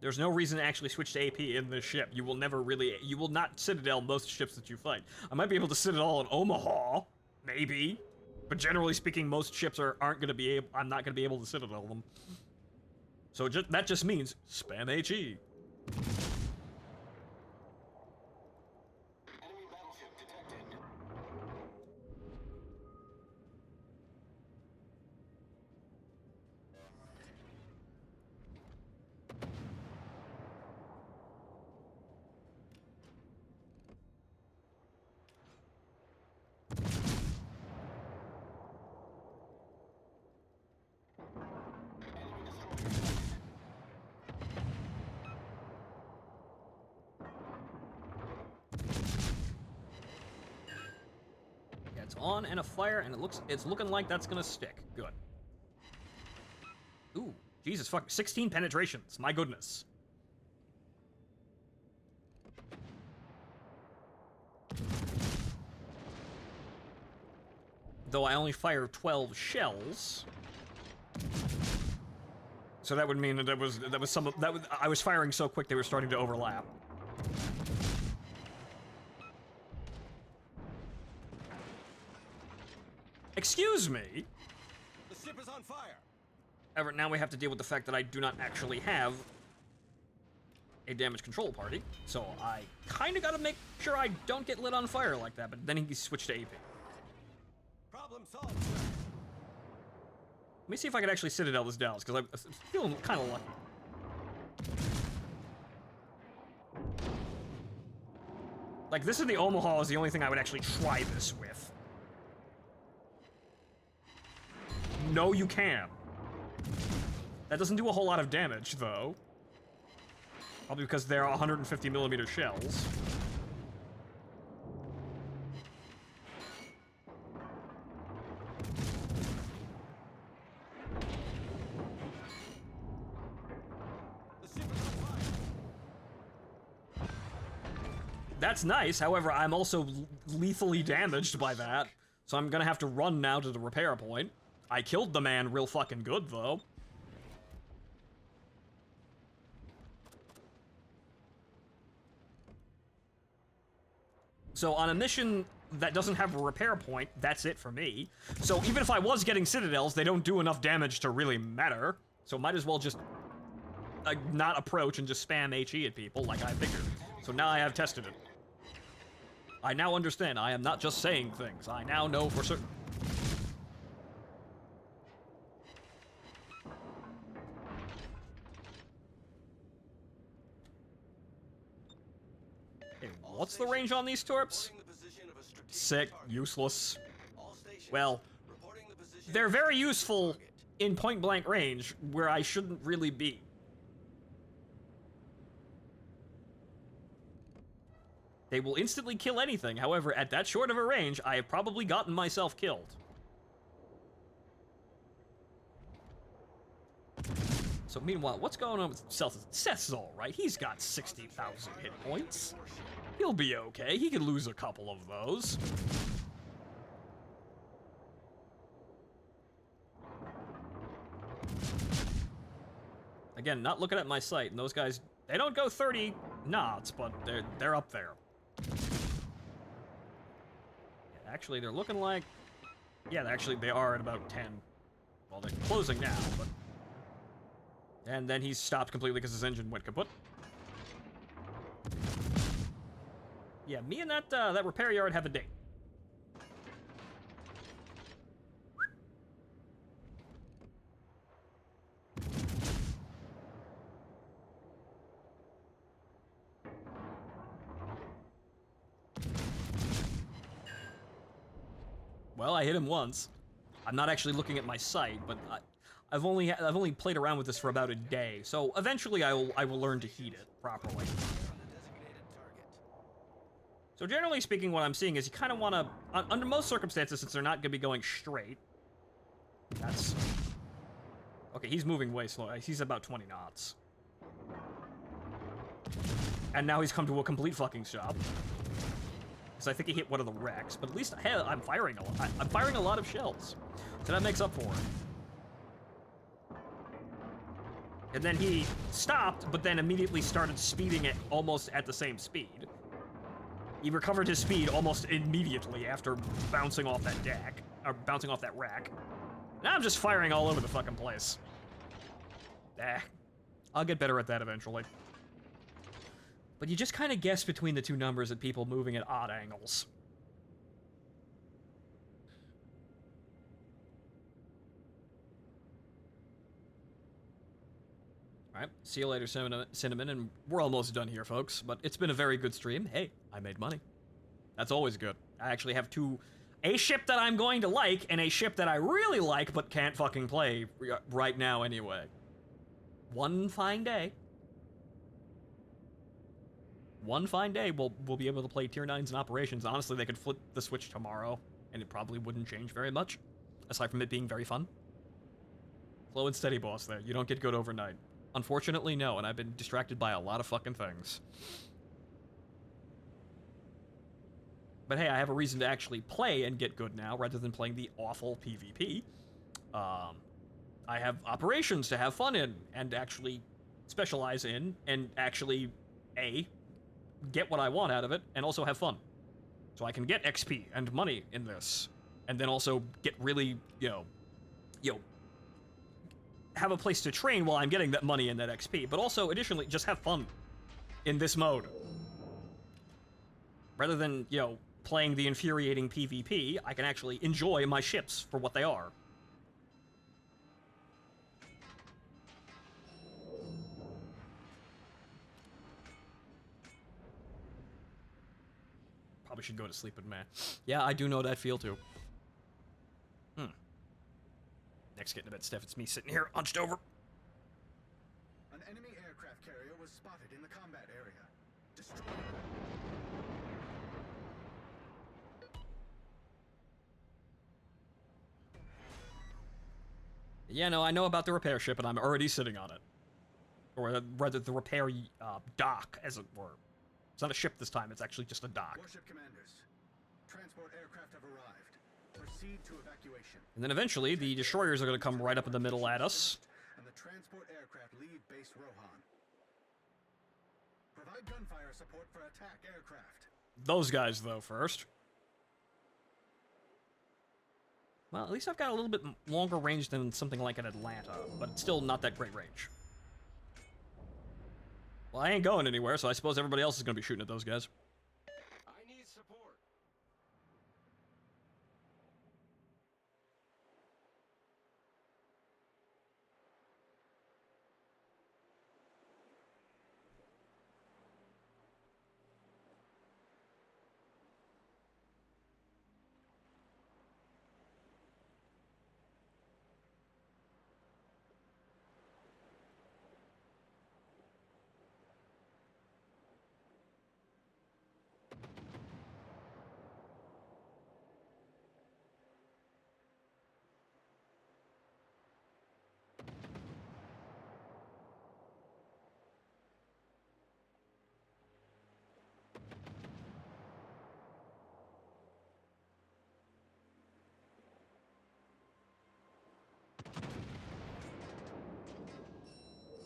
Speaker 1: There's no reason to actually switch to AP in this ship. You will never really... You will not Citadel most ships that you fight. I might be able to Citadel in Omaha. Maybe. But generally speaking, most ships aren't going to be able... I'm not going to be able to Citadel them. So that just means spam HE.
Speaker 4: Enemy battleship detected. Enemy destroyer.
Speaker 1: Yeah, it's on and a fire, and it's looking like that's gonna stick. Good. Ooh, Jesus fuck, 16 penetrations. My goodness. Though I only fire 12 shells. So that would mean that I was firing so quick they were starting to overlap. Excuse me.
Speaker 4: The ship is on fire.
Speaker 1: However, now we have to deal with the fact that I do not actually have a damage control party, so I kind of got to make sure I don't get lit on fire like that, but then he switched to AP.
Speaker 4: Problem solved.
Speaker 1: Let me see if I can actually Citadel this Dallas, because I'm feeling kind of lucky. Like, this in the Omaha is the only thing I would actually try this with. No, you can. That doesn't do a whole lot of damage, though. Probably because they're 150mm shells.
Speaker 4: The ship is on fire.
Speaker 1: That's nice, however, I'm also lethally damaged by that, so I'm gonna have to run now to the repair point. I killed the man real fucking good, though. So on a mission that doesn't have a repair point, that's it for me. So even if I was getting Citadels, they don't do enough damage to really matter. So might as well just not approach and just spam HE at people like I figured. So now I have tested it. I now understand. I am not just saying things. I now know for certain. Hey, what's the range on these torps?
Speaker 4: Reporting the position of a strategic
Speaker 1: Sick,
Speaker 4: target.
Speaker 1: useless.
Speaker 4: All stations
Speaker 1: Well,
Speaker 4: reporting the position
Speaker 1: they're
Speaker 4: of a
Speaker 1: very
Speaker 4: strategic
Speaker 1: useful
Speaker 4: target.
Speaker 1: in point-blank range, where I shouldn't really be. They will instantly kill anything, however, at that short of a range, I have probably gotten myself killed. So meanwhile, what's going on with Seth? Seth's alright, he's got 60,000 hit points. He'll be okay, he could lose a couple of those. Again, not looking at my sight, and those guys, they don't go 30 knots, but they're up there. Actually, they're looking like... Yeah, actually, they are at about 10. Well, they're closing now, but... And then he stopped completely because his engine went kaput. Yeah, me and that repair yard have a date. Well, I hit him once. I'm not actually looking at my sight, but I've only played around with this for about a day, so eventually I will learn to heat it properly.
Speaker 4: On the designated target.
Speaker 1: So generally speaking, what I'm seeing is you kind of want to, under most circumstances, since they're not going to be going straight. That's okay. He's moving way slow. He's about 20 knots, and now he's come to a complete fucking stop. I think he hit one of the wrecks, but at least hell, I'm firing a lot. I'm firing a lot of shells, so that makes up for it. And then he stopped, but then immediately started speeding it almost at the same speed. He recovered his speed almost immediately after bouncing off that deck, or bouncing off that rack. Now I'm just firing all over the fucking place. I'll get better at that eventually. But you just kind of guess between the two numbers at people moving at odd angles. Alright, see you later, Cinnamon, and we're almost done here, folks. But it's been a very good stream. Hey, I made money. That's always good. I actually have a ship that I'm going to like, and a ship that I really like, but can't fucking play right now anyway. One fine day. One fine day, we'll be able to play Tier 9s and Operations. Honestly, they could flip the switch tomorrow, and it probably wouldn't change very much, aside from it being very fun. Slow and steady, boss, there. You don't get good overnight. Unfortunately, no, and I've been distracted by a lot of fucking things. But hey, I have a reason to actually play and get good now, rather than playing the awful PvP. I have Operations to have fun in, and actually specialize in, and actually, get what I want out of it, and also have fun. So I can get XP and money in this, and then also get really, have a place to train while I'm getting that money and that XP, but also, additionally, just have fun in this mode. Rather than, playing the infuriating PvP, I can actually enjoy my ships for what they are. Probably should go to sleep, but man. Yeah, I do know that feel too. Next, getting a bit stiff. It's me sitting here, hunched over.
Speaker 2: An enemy aircraft carrier was spotted in the combat area. Destroy it.
Speaker 1: Yeah, no, I know about the repair ship, and I'm already sitting on it. Or rather, the repair dock, as it were. It's not a ship this time, it's actually just a dock.
Speaker 2: Warship commanders, transport aircraft have arrived. Proceed to evacuation.
Speaker 1: And then eventually, the destroyers are going to come right up in the middle at us.
Speaker 2: And the transport aircraft leave base Rohan. Provide gunfire support for attack aircraft.
Speaker 1: Those guys, though, first. Well, at least I've got a little bit longer range than something like an Atlanta, but it's still not that great range. Well, I ain't going anywhere, so I suppose everybody else is going to be shooting at those guys.
Speaker 2: I need support.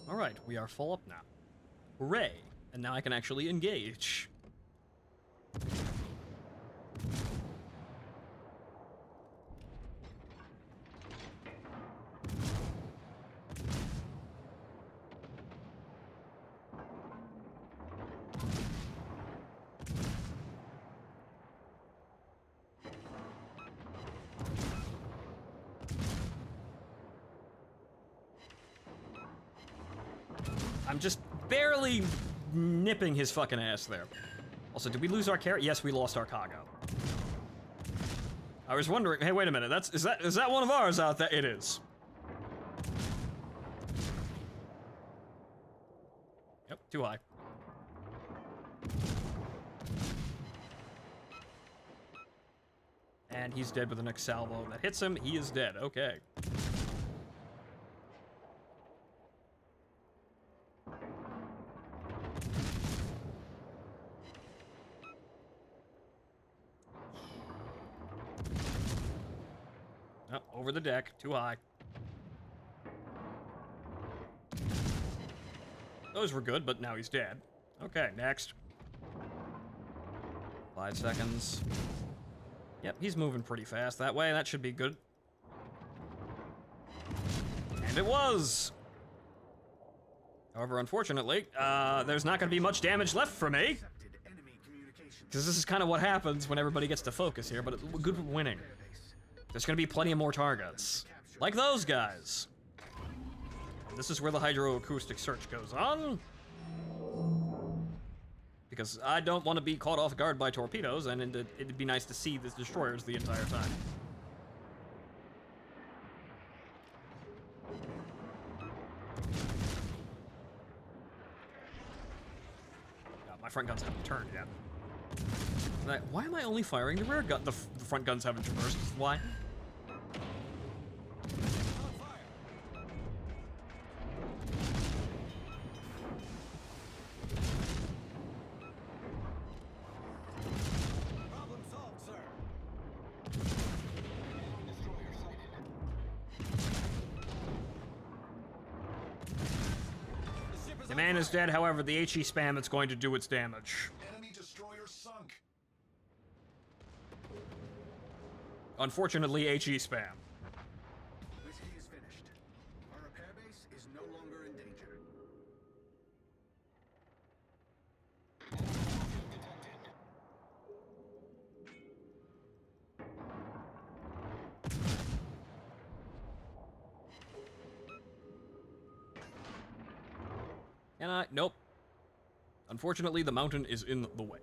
Speaker 1: Alright, we are full up now. Hooray! And now I can actually engage. I'm just barely nipping his fucking ass there. Also, did we lose our carrier? Yes, we lost our cargo. I was wondering, hey, wait a minute, is that one of ours out there? It is. Yep, too high. And he's dead with the next salvo that hits him. He is dead, okay. Over the deck, too high. Those were good, but now he's dead. Okay, next. 5 seconds. Yep, he's moving pretty fast that way. That should be good. And it was! However, unfortunately, there's not going to be much damage left for me.
Speaker 2: Accepted enemy communications.
Speaker 1: Because this is kind of what happens when everybody gets to focus here, but it's good for winning. There's going to be plenty of more targets. Like those guys. This is where the hydroacoustic search goes on. Because I don't want to be caught off guard by torpedoes, and it'd be nice to see the destroyers the entire time. God, my front guns haven't turned yet. Why am I only firing the rear gun? The front guns haven't traversed. Why?
Speaker 4: Problem solved, sir. The ship is
Speaker 1: The
Speaker 4: on
Speaker 1: man is
Speaker 4: fire.
Speaker 1: dead, however, the HE spam is going to do its damage.
Speaker 2: Enemy destroyer sunk.
Speaker 1: Unfortunately, HE spam.
Speaker 2: Whiskey is finished. Our repair base is no longer in danger.
Speaker 1: And nope. Unfortunately, the mountain is in the way.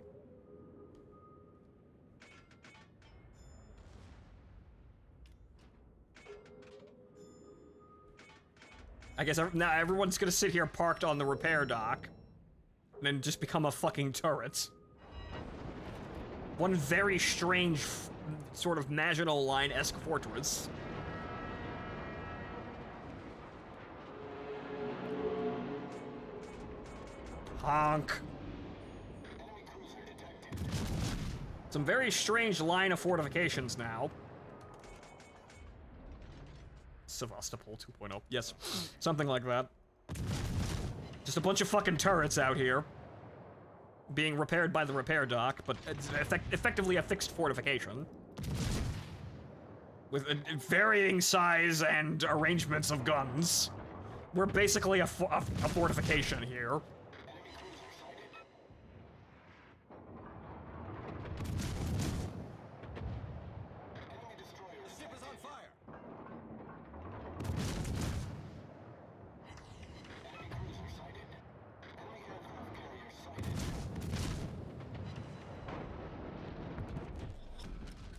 Speaker 1: I guess now everyone's gonna sit here parked on the repair dock and then just become a fucking turret. One very strange, sort of Maginot Line-esque fortress. Honk. Some very strange line of fortifications now. Sevastopol 2.0. Yes, something like that. Just a bunch of fucking turrets out here. Being repaired by the repair dock, but it's effectively a fixed fortification. With varying size and arrangements of guns. We're basically a fortification here.
Speaker 4: The ship is on fire.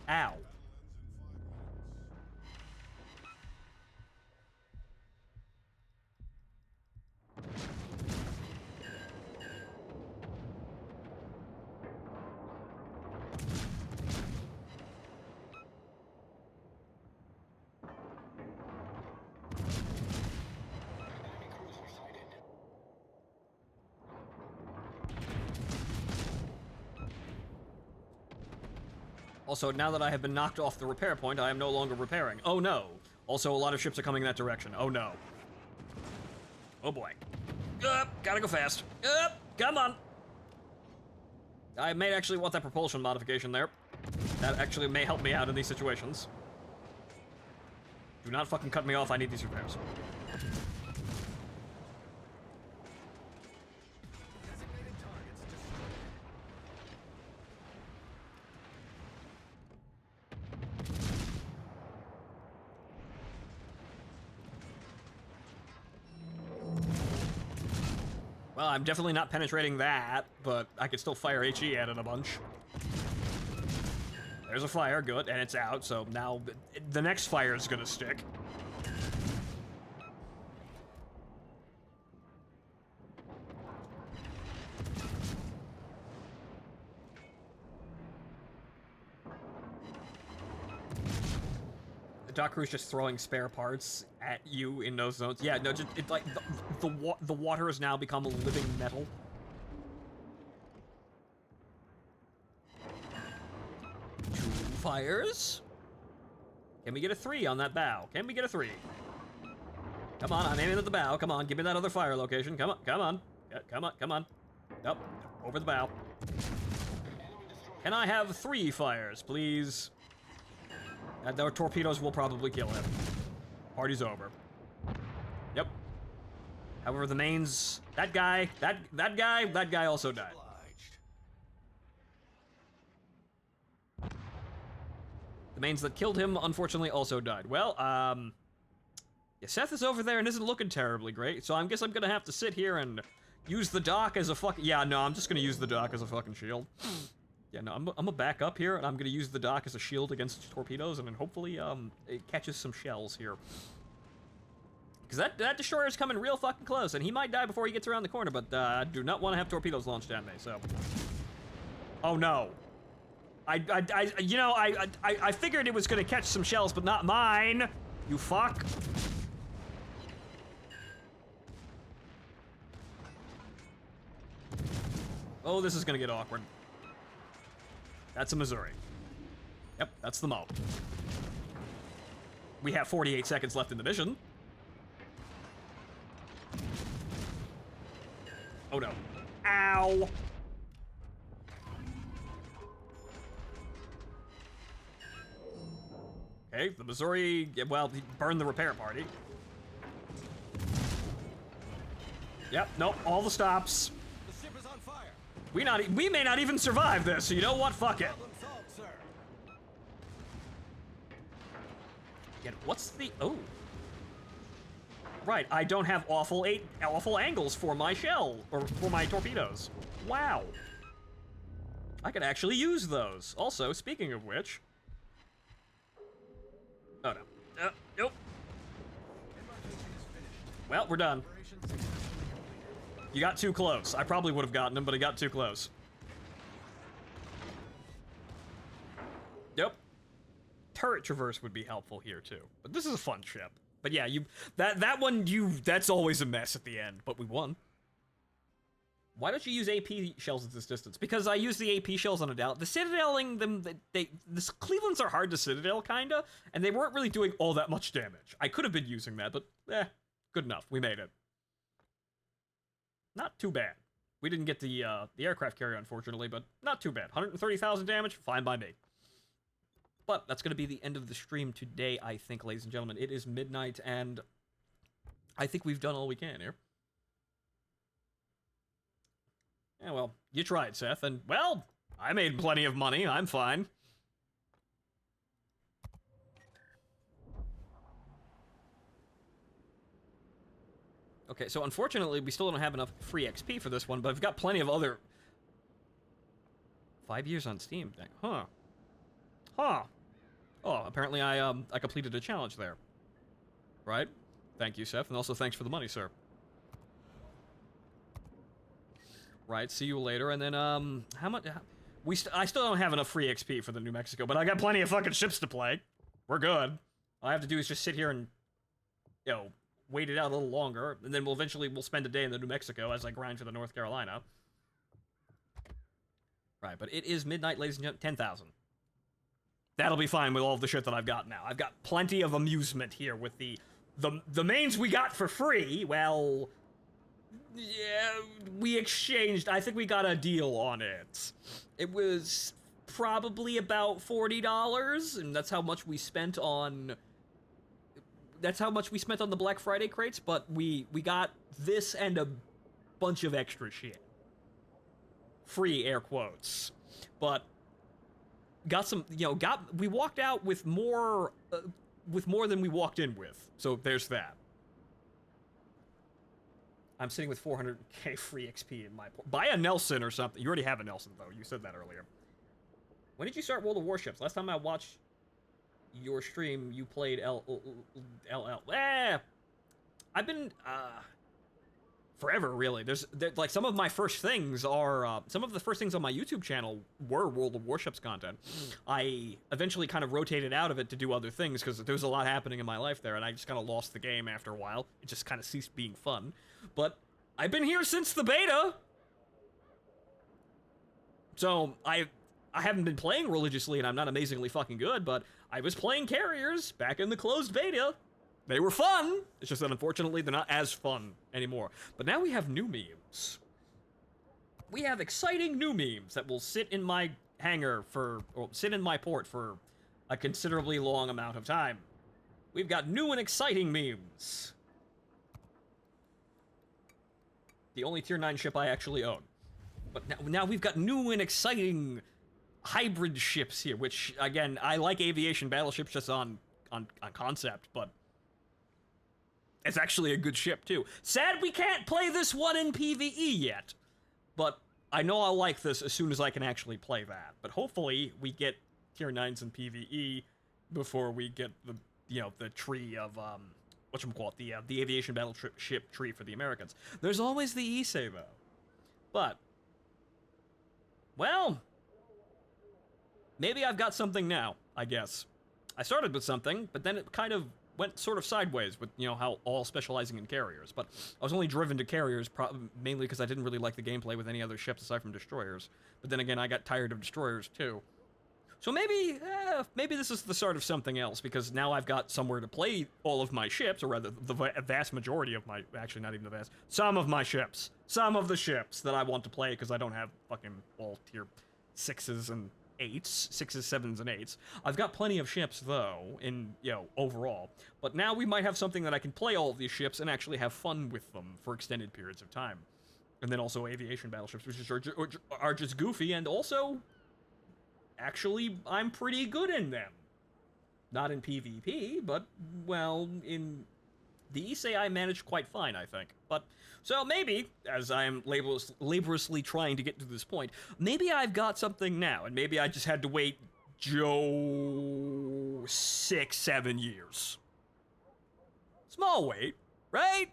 Speaker 1: Ow. Also, now that I have been knocked off the repair point, I am no longer repairing. Oh no. Also, a lot of ships are coming in that direction. Oh no. Oh boy. Gotta go fast. Come on. I may actually want that propulsion modification there. That actually may help me out in these situations. Do not fucking cut me off, I need these repairs.
Speaker 2: Designated targets destroyed.
Speaker 1: Well, I'm definitely not penetrating that, but I could still fire HE at it a bunch. There's a fire, good, and it's out, so now the next fire is gonna stick. The dock crew's just throwing spare parts at you in those zones. Yeah, no, just it's like the water has now become a living metal. Two fires. Can we get a 3 on that bow? Can we get a 3? Come on, I'm aiming at the bow. Come on, give me that other fire location. Come on, come on, Yeah, come on, come on. Up, over the bow. Can I have 3 fires, please? Their torpedoes will probably kill him. Party's over. Yep. However, the mains, that guy also died. The mains that killed him, unfortunately, also died. Well, yeah, Seth is over there and isn't looking terribly great, so I guess I'm gonna have to sit here and use the dock as a yeah, no, I'm just gonna use the dock as a fucking shield. Yeah, no, I'm gonna back up here, and I'm gonna use the dock as a shield against torpedoes, and then hopefully, it catches some shells here. Because that destroyer's coming real fucking close, and he might die before he gets around the corner, but, I do not want to have torpedoes launched at me, so. Oh, no. I figured it was gonna catch some shells, but not mine, you fuck. Oh, this is gonna get awkward. That's a Missouri. Yep, that's the Mo. We have 48 seconds left in the mission. Oh no. Ow! Okay, the Missouri, well, he burned the repair party. Yep, nope, all the stops.
Speaker 4: The ship is on fire.
Speaker 1: We may not even survive this, so you know what? Fuck it.
Speaker 4: Problem solved, sir.
Speaker 1: Yeah, what's the... Oh. Right, I don't have awful angles for my shell, or for my torpedoes. Wow. I could actually use those. Also, speaking of which... Oh, no. Nope. Well, we're done. You got too close. I probably would have gotten him, but he got too close. Yep. Turret traverse would be helpful here, too. But this is a fun ship. But yeah, that's always a mess at the end, but we won. Why don't you use AP shells at this distance? Because I use the AP shells on a doubt. The citadeling them, the Clevelands are hard to citadel, kinda, and they weren't really doing all that much damage. I could have been using that, but good enough. We made it. Not too bad. We didn't get the aircraft carrier, unfortunately, but not too bad. 130,000 damage, fine by me. But that's going to be the end of the stream today, I think, ladies and gentlemen. It is midnight, and I think we've done all we can here. Yeah, well, you tried, Seth, and, well, I made plenty of money. I'm fine. Okay, so unfortunately, we still don't have enough free XP for this one, but I've got plenty of other... 5 years on Steam. Huh. Huh. Oh, apparently I completed a challenge there. Right? Thank you, Seth, and also thanks for the money, sir. Right, see you later, and then, how much... I still don't have enough free XP for the New Mexico, but I got plenty of fucking ships to play. We're good. All I have to do is just sit here and, you know, wait it out a little longer, and then we'll spend a day in the New Mexico as I grind for the North Carolina. Right, but it is midnight, ladies and gentlemen. 10,000. That'll be fine with all the shit that I've got now. I've got plenty of amusement here with the mains we got for free. Well, yeah, we exchanged. I think we got a deal on it. It was probably about $40, and that's how much we spent on... That's how much we spent on the Black Friday crates, but we got this and a bunch of extra shit. Free air quotes. But got some, we walked out with more than we walked in with. So there's that. I'm sitting with 400k free XP in my... Buy a Nelson or something. You already have a Nelson, though. You said that earlier. When did you start World of Warships? Last time I watched your stream, you played LL. I've been, forever, really. There's like, some of my first things are, some of the first things on my YouTube channel were World of Warships content. I eventually kind of rotated out of it to do other things, because there was a lot happening in my life there, and I just kind of lost the game after a while. It just kind of ceased being fun. But I've been here since the beta! So, I haven't been playing religiously, and I'm not amazingly fucking good, but I was playing carriers back in the closed beta. They were fun. It's just that, unfortunately, they're not as fun anymore. But now we have new memes. we have exciting new memes that will sit in my hangar or sit in my port for a considerably long amount of time. We've got new and exciting memes. The only tier 9 ship I actually own. But now we've got new and exciting hybrid ships here, which, again, I like aviation battleships just on concept, but it's actually a good ship, too. Sad we can't play this one in PvE yet, but I know I'll like this as soon as I can actually play that. But hopefully we get tier 9s in PvE before we get the, the tree of, whatchamacallit, the aviation battleship tree for the Americans. There's always the Issei, though. But, well, maybe I've got something now, I guess. I started with something, but then it kind of went sort of sideways with, how all specializing in carriers. But I was only driven to carriers mainly because I didn't really like the gameplay with any other ships aside from destroyers. But then again, I got tired of destroyers, too. So maybe this is the start of something else, because now I've got somewhere to play all of my ships, or rather, the vast majority of my, actually not even the vast, some of my ships. Some of the ships that I want to play, because I don't have fucking all tier 6s and 8s, 6s, 7s, and 8s. I've got plenty of ships, though, in, overall. But now we might have something that I can play all of these ships and actually have fun with them for extended periods of time. And then also aviation battleships, which are just goofy, and also, actually, I'm pretty good in them. Not in PvP, but, well, in the Issei I managed quite fine, I think. But, so maybe, as I am laboriously trying to get to this point, maybe I've got something now, and maybe I just had to wait, 6-7 years. Small wait, right?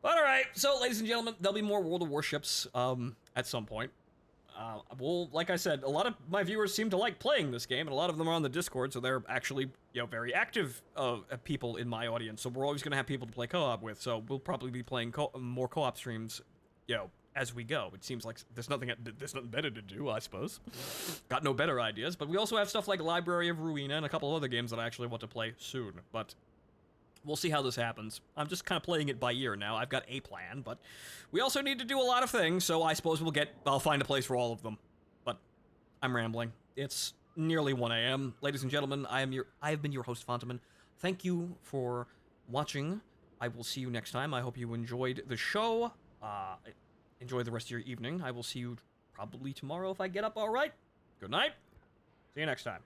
Speaker 1: But alright, so ladies and gentlemen, there'll be more World of Warships, at some point. Well, like I said, a lot of my viewers seem to like playing this game, and a lot of them are on the Discord, so they're actually, very active people in my audience, so we're always going to have people to play co-op with, so we'll probably be playing more co-op streams, as we go. It seems like there's nothing better to do, I suppose. Got no better ideas, but we also have stuff like Library of Ruina and a couple other games that I actually want to play soon, but we'll see how this happens. I'm just kind of playing it by ear now. I've got a plan, but we also need to do a lot of things, so I suppose I'll find a place for all of them. But I'm rambling. It's nearly 1 a.m. Ladies and gentlemen, I have been your host, Phontomen. Thank you for watching. I will see you next time. I hope you enjoyed the show. Enjoy the rest of your evening. I will see you probably tomorrow if I get up all right. Good night. See you next time.